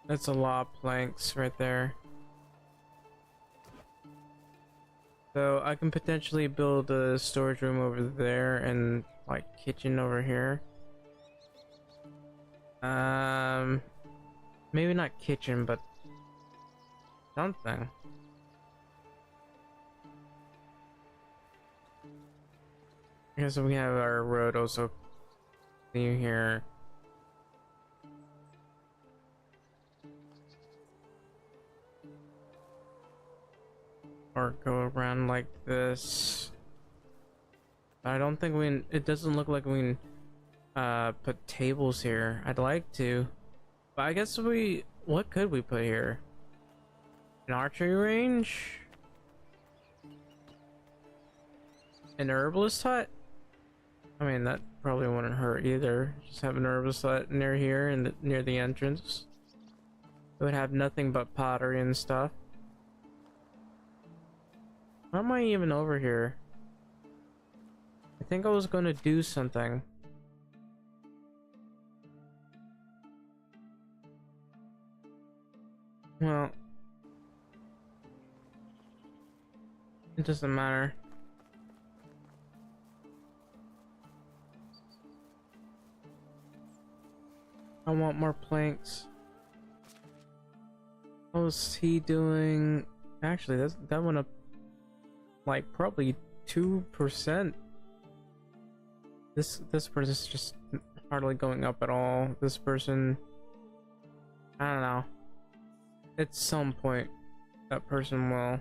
That's a lot of planks right there. So I can potentially build a storage room over there and like kitchen over here. Maybe not kitchen, but something. I guess we have our road also near here. Or go around like this. I don't think it doesn't look like we can put tables here. I'd like to. But I guess what could we put here? An archery range? An herbalist hut? I mean, that probably wouldn't hurt either. Just have an herbalist hut near here and near the entrance. It would have nothing but pottery and stuff. Why am I even over here? I think I was gonna do something. Well, it doesn't matter. I want more planks. What was he doing? Actually, that went up like probably 2%. This person's just hardly going up at all. This person, I don't know. At some point, that person will.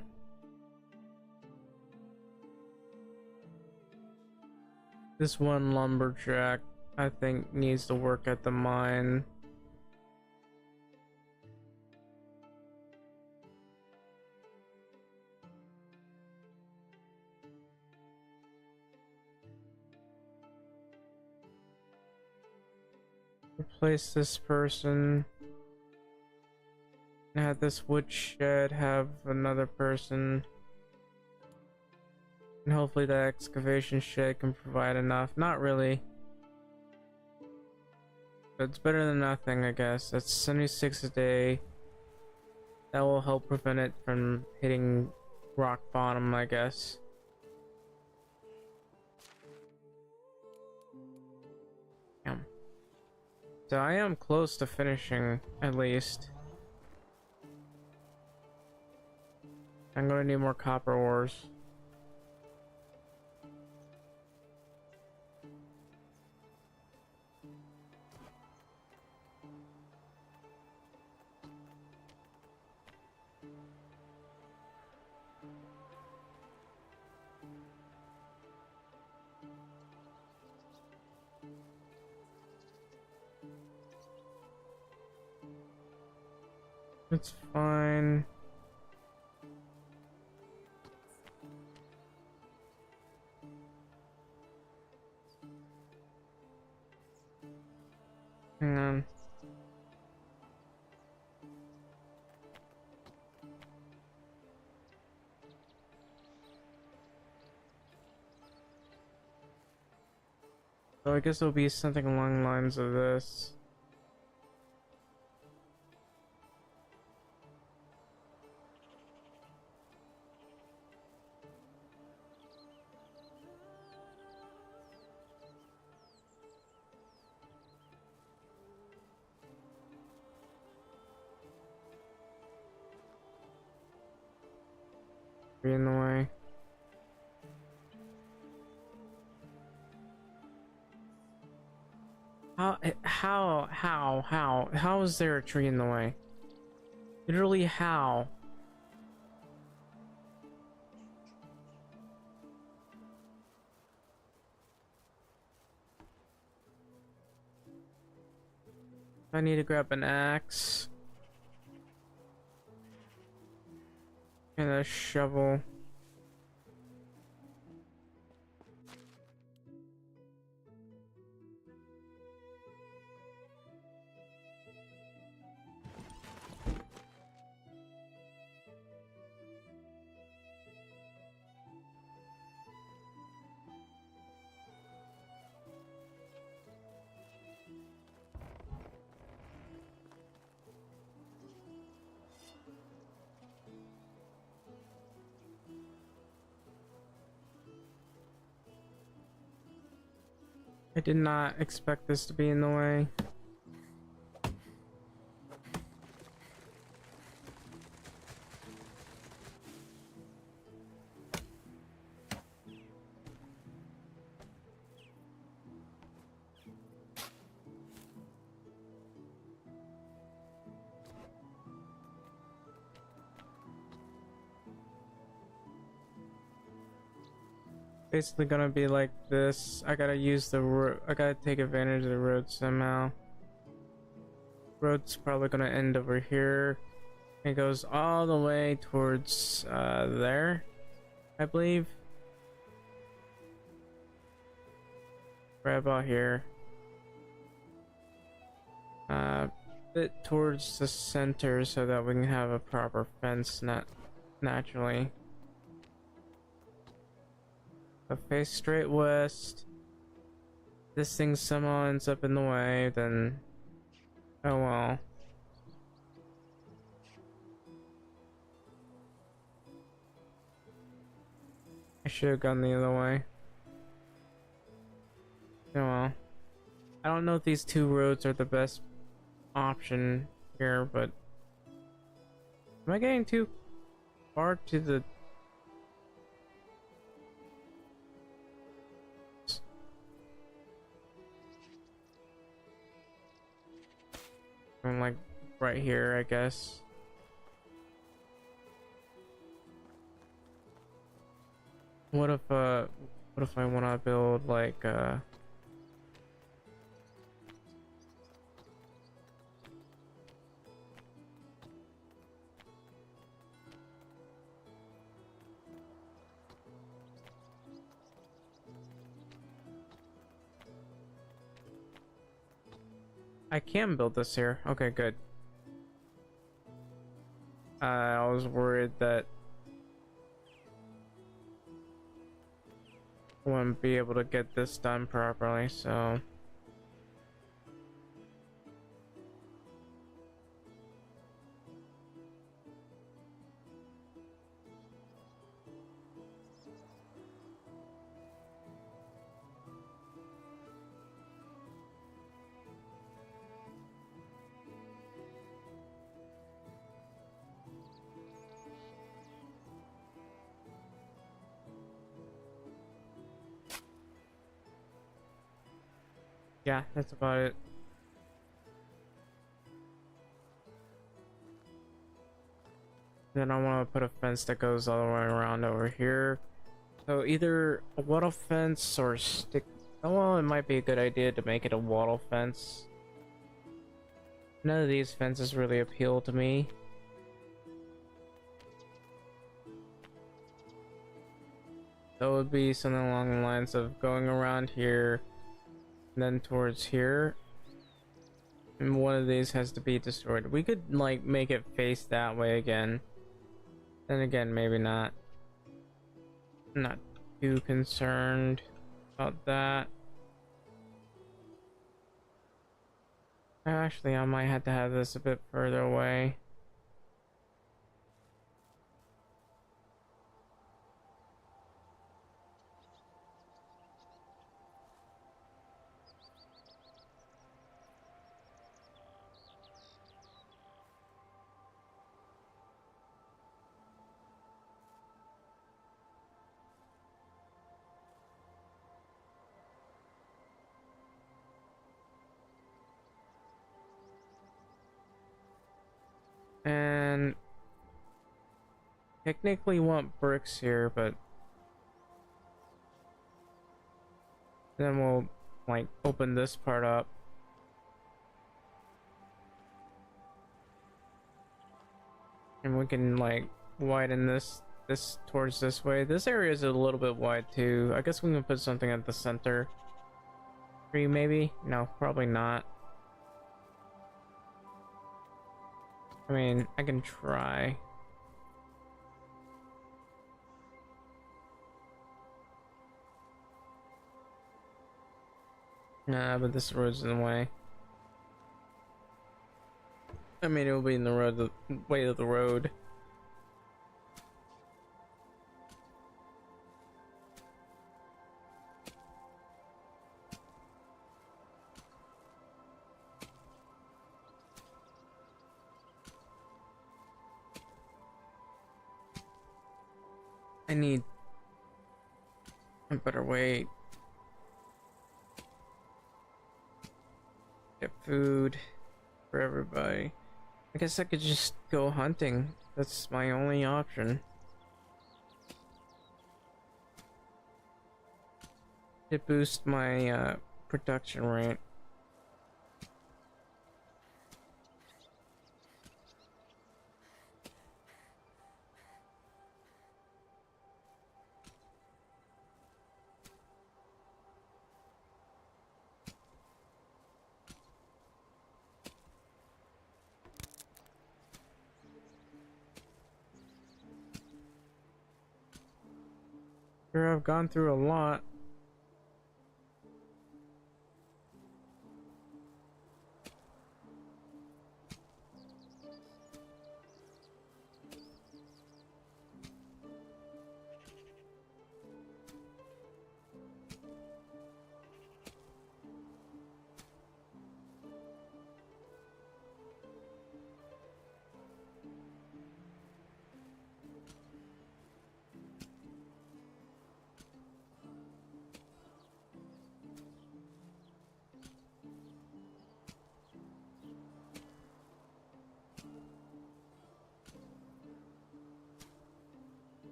This one lumberjack, I think, needs to work at the mine. Replace this person. Have this woodshed have another person. And hopefully the excavation shed can provide enough. Not really. But it's better than nothing, I guess. That's 76 a day. That will help prevent it from hitting rock bottom, I guess. Damn. So I am close to finishing, at least. I'm gonna need more copper ores. It's fine. Hang on. So I guess it'll be something along the lines of this. Be in the way. How is there a tree in the way? Literally, how? I need to grab an axe and a shovel. I did not expect this to be in the way. Basically gonna be like this. I gotta use the road. I gotta take advantage of the road somehow. Road's probably gonna end over here. It goes all the way towards there, I believe. Right about here. Bit towards the center so that we can have a proper fence naturally. But face straight west. This thing somehow ends up in the way, then oh well. I should have gone the other way. Oh well. I don't know if these two roads are the best option here, but am I getting too far to the I'm like right here, I guess. What if I want to build like I can build this here. Okay, good. I was worried that I wouldn't be able to get this done properly, so yeah, that's about it. Then I want to put a fence that goes all the way around over here. So either a wattle fence or stick. Oh, well, it might be a good idea to make it a wattle fence. None of these fences really appeal to me. That would be something along the lines of going around here, and then towards here. And one of these has to be destroyed. We could, like, make it face that way again. Then again, maybe not. I'm not too concerned about that. Actually, I might have to have this a bit further away. And technically want bricks here, but then we'll like open this part up. And we can like widen this towards this way. This area is a little bit wide too. I guess we can put something at the center. Tree maybe? No, probably not. I mean, I can try. Nah, but this road's in the way. I mean, it'll be in the road, the way of the road. I need a better way. Get food for everybody. I guess I could just go hunting. That's my only option. To boost my production rate. Sure, I've gone through a lot.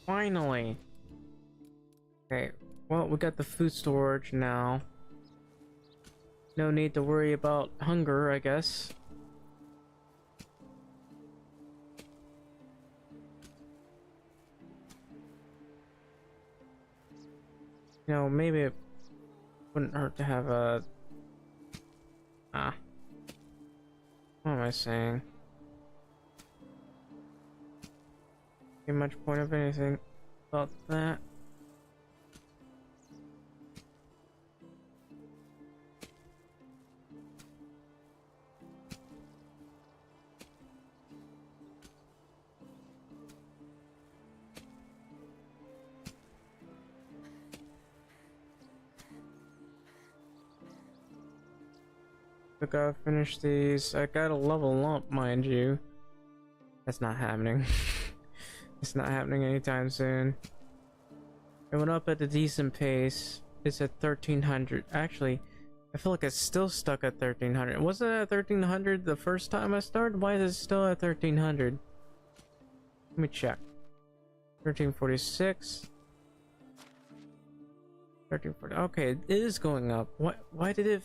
Finally. Okay, well, we got the food storage now. No need to worry about hunger, I guess. You know, maybe it wouldn't hurt to have a... What am I saying? Too much point of anything about that. I gotta finish these. I gotta level up, mind you. That's not happening. It's not happening anytime soon. It went up at a decent pace. it's at 1300. Actually, I feel like it's still stuck at 1300. Wasn't it at 1300 the first time I started? Why is it still at 1300? Let me check. 1346. 1340. Okay, it is going up. Why did it?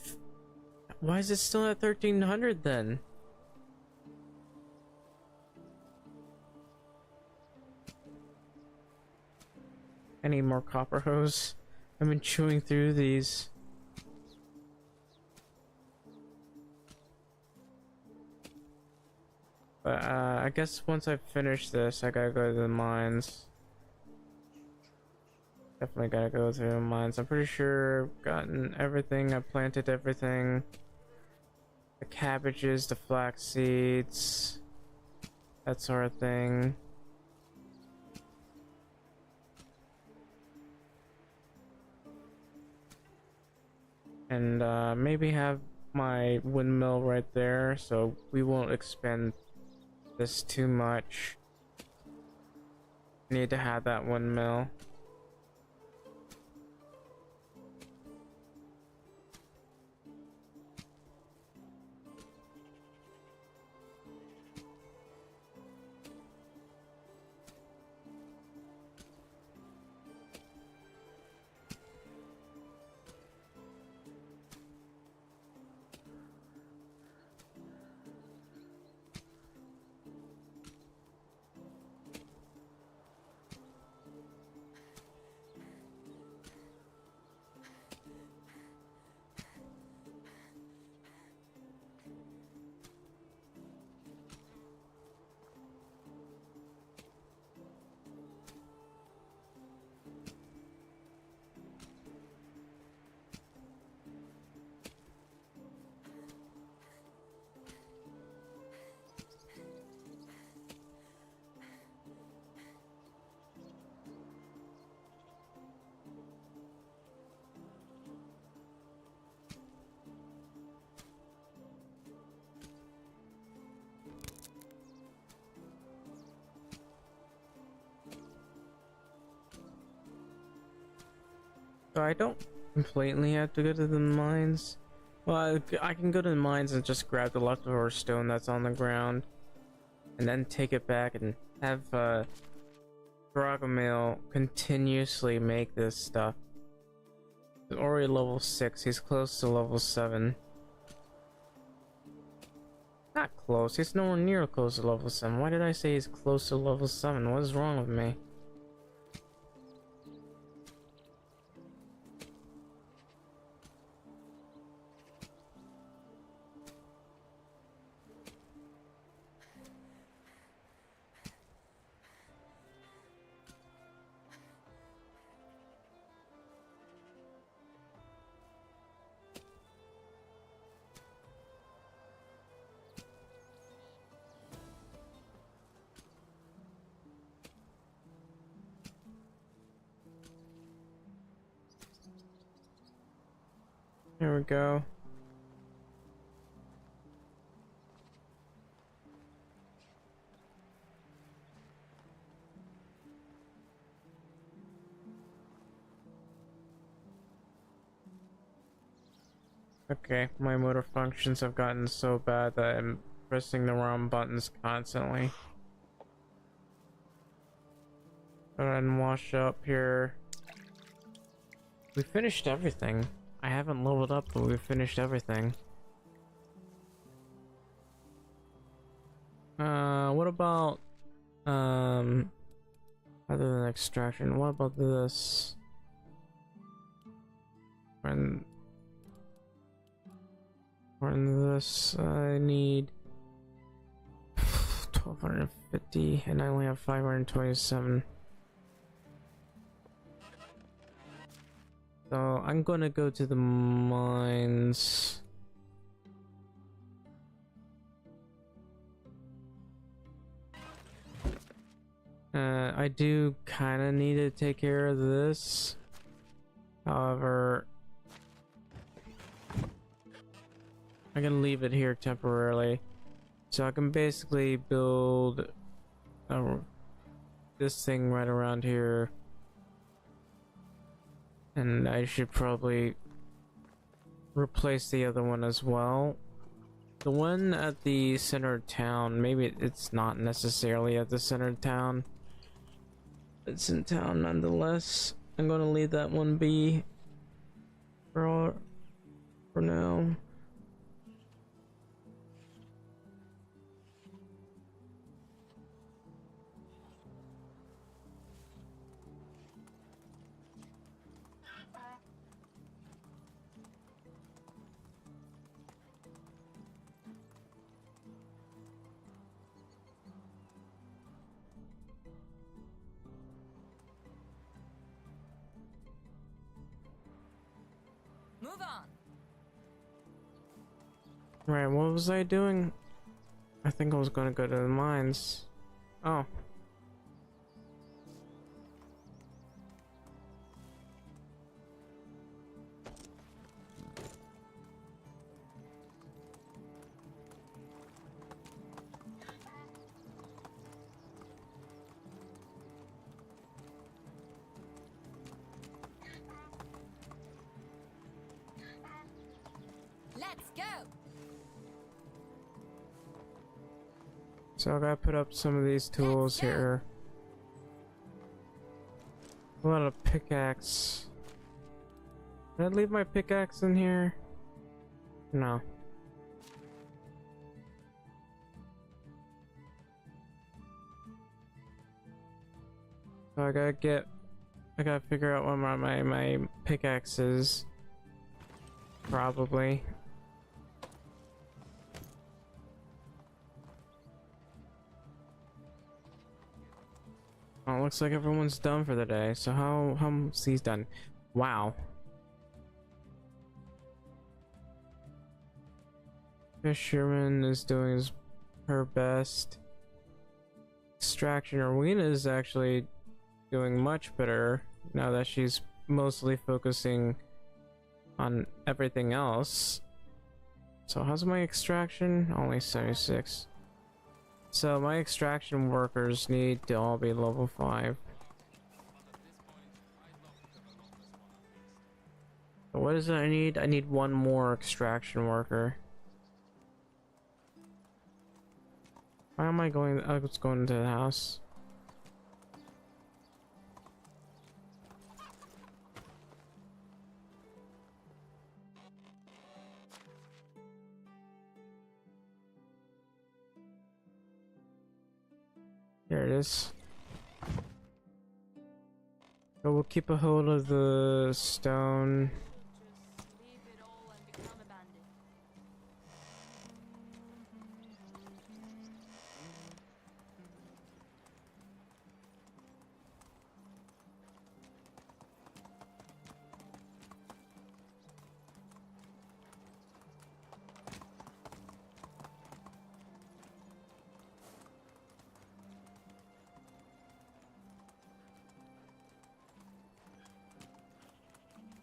Why is it still at 1300 then? I need more copper hose. I've been chewing through these. But I guess once I finish this, I gotta go to the mines. Definitely gotta go through the mines. I'm pretty sure I've gotten everything. I planted everything. The cabbages, the flax seeds, that sort of thing. And maybe have my windmill right there, so we won't expend this too much. Need to have that windmill. So I don't completely have to go to the mines. Well, I can go to the mines and just grab the leftover stone that's on the ground, and then take it back and have Dragomil continuously make this stuff. He's already level 6. He's close to level 7. Not close. He's nowhere near close to level 7. Why did I say he's close to level 7? What is wrong with me? There we go. Okay, my motor functions have gotten so bad that I'm pressing the wrong buttons constantly. Go ahead and wash up here. We finished everything. I haven't leveled up, but we finished everything. What about other than extraction, what about this? When this, I need 1250 and I only have 527. So I'm gonna go to the mines. I do kind of need to take care of this. However, I'm gonna leave it here temporarily, so I can basically build this thing right around here. And I should probably replace the other one as well. The one at the center of town, maybe it's not necessarily at the center of town. It's in town nonetheless. I'm gonna leave that one be for now. Move on. Right, what was I doing? I think I was gonna go to the mines. Oh. Let's go. So I gotta put up some of these tools Let's go. here. A lot of pickaxe. Did I leave my pickaxe in here? No. So I gotta figure out what my pickaxe is. Probably. Oh, it looks like everyone's done for the day. So how's he's done? Wow. Fisherman is doing her best. Extraction. Rowena is actually doing much better now that she's mostly focusing on everything else. So how's my extraction? Only 76. So my extraction workers need to all be level 5. So what is it I need? I need one more extraction worker. Why am I going? I was going to the house. There it is. So we'll keep a hold of the stone. Just leave it all and become a bandit.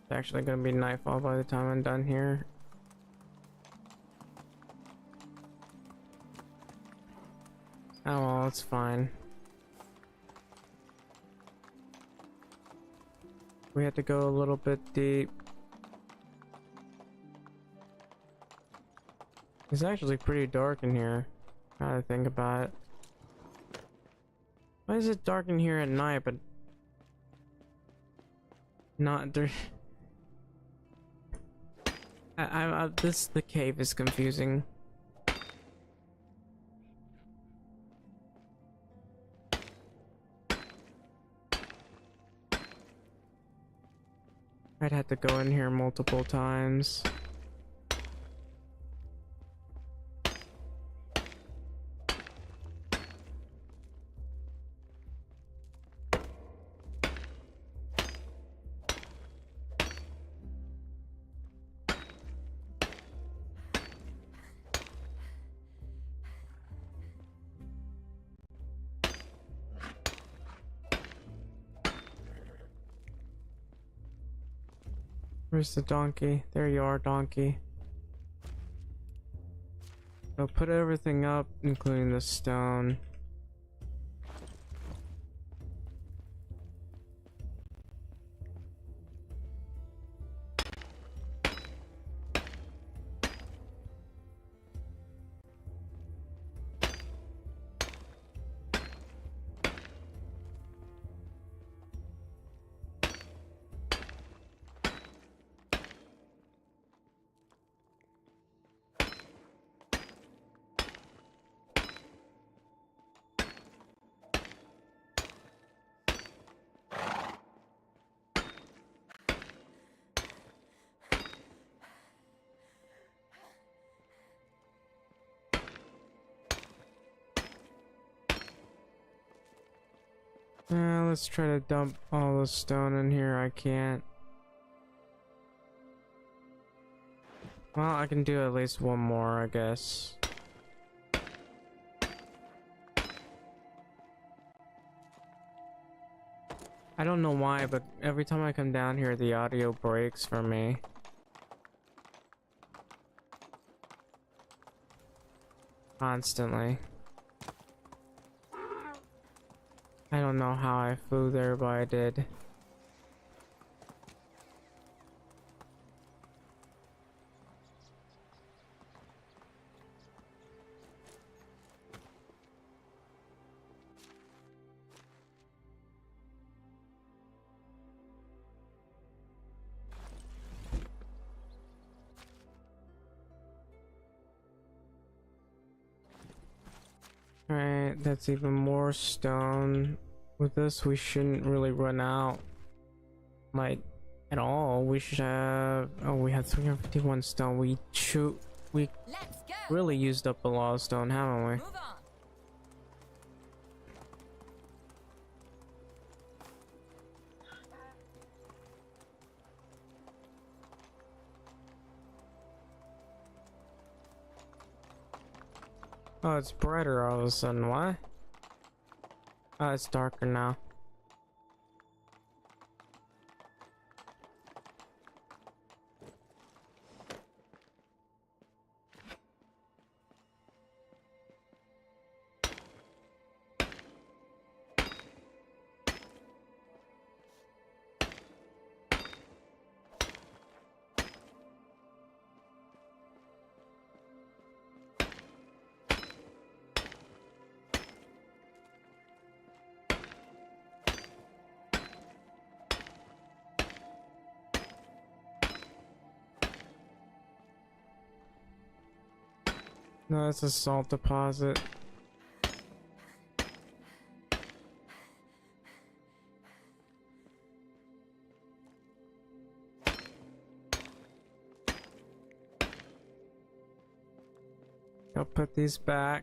It's actually gonna be nightfall by the time I'm done here. Oh well, it's fine. We had to go a little bit deep. It's actually pretty dark in here, now that I think about it. Why is it dark in here at night, but not during... the cave is confusing. I'd have to go in here multiple times. Where's the donkey? There you are, donkey. So put everything up, including the stone. Let's try to dump all the stone in here. I can't. Well, I can do at least one more, I guess. I don't know why, but every time I come down here, the audio breaks for me. Constantly. I don't know how I flew there, but I did. Alright, that's even more stone. With this, we shouldn't really run out, like, at all. We should have... Oh, we have 351 stone. We Let's go. really used up a lot of stone, haven't we? Move on. Oh, it's brighter all of a sudden. What? Oh, it's darker now. No, it's a salt deposit. I'll put these back.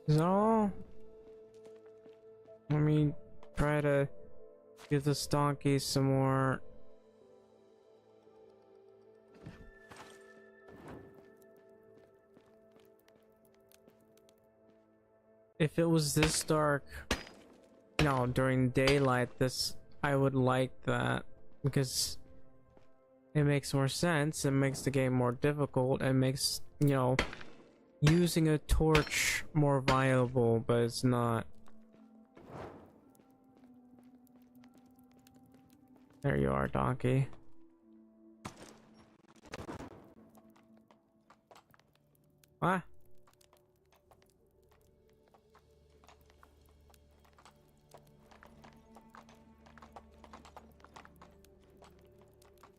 Is that all? Let me try to give this donkey some more. If it was this dark, no, during daylight, I would like that, because it makes more sense. It makes the game more difficult. It makes, using a torch more viable, but it's not. There you are, donkey. What?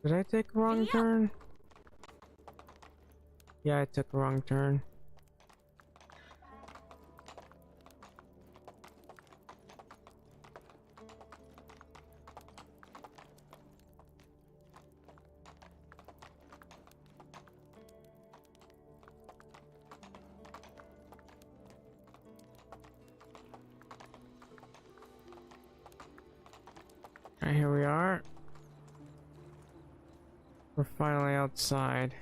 Did I take a wrong turn? Yeah, I took a wrong turn. Alright, here we are. We're finally outside.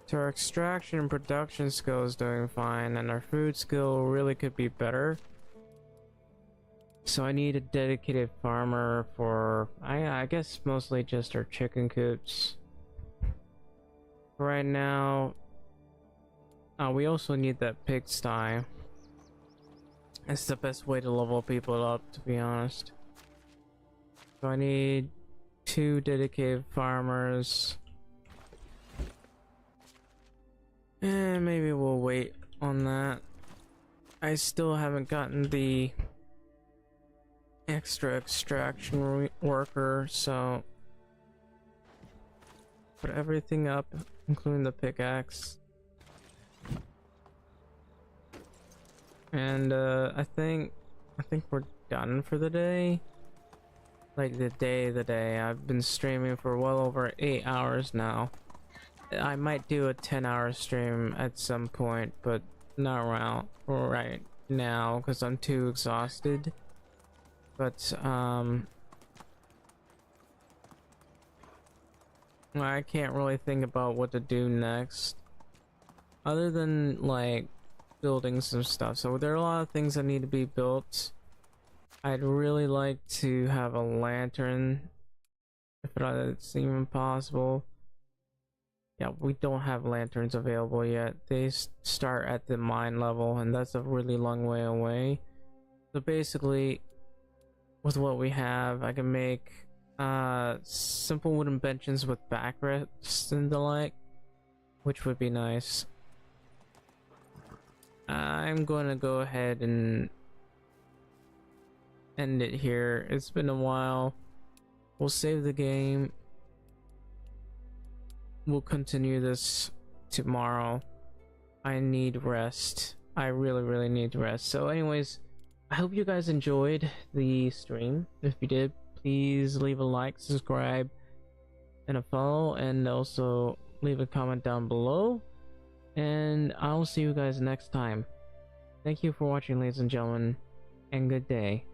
So our extraction and production skill is doing fine, and our food skill really could be better. So I need a dedicated farmer for, I guess mostly just our chicken coops. Right now, we also need that pigsty. It's the best way to level people up, to be honest. So I need 2 dedicated farmers. And maybe we'll wait on that. I still haven't gotten the extra extraction worker, so put everything up, including the pickaxe. And I think we're done for the day. Like the day. I've been streaming for well over 8 hours now. I might do a 10-hour stream at some point, but not around right now because I'm too exhausted. But I can't really think about what to do next other than like building some stuff. So there are a lot of things that need to be built. I'd really like to have a lantern if it's even possible. Yeah, we don't have lanterns available yet. They start at the mine level, and that's a really long way away. So basically, with what we have, I can make simple wooden benches with backrests and the like, which would be nice. I'm gonna go ahead and end it here. It's been a while. We'll save the game. We'll continue this tomorrow. I need rest. I really need rest. So anyways, I hope you guys enjoyed the stream. If you did, please leave a like, subscribe, and a follow, and also leave a comment down below. And I'll see you guys next time. Thank you for watching, ladies and gentlemen, and good day.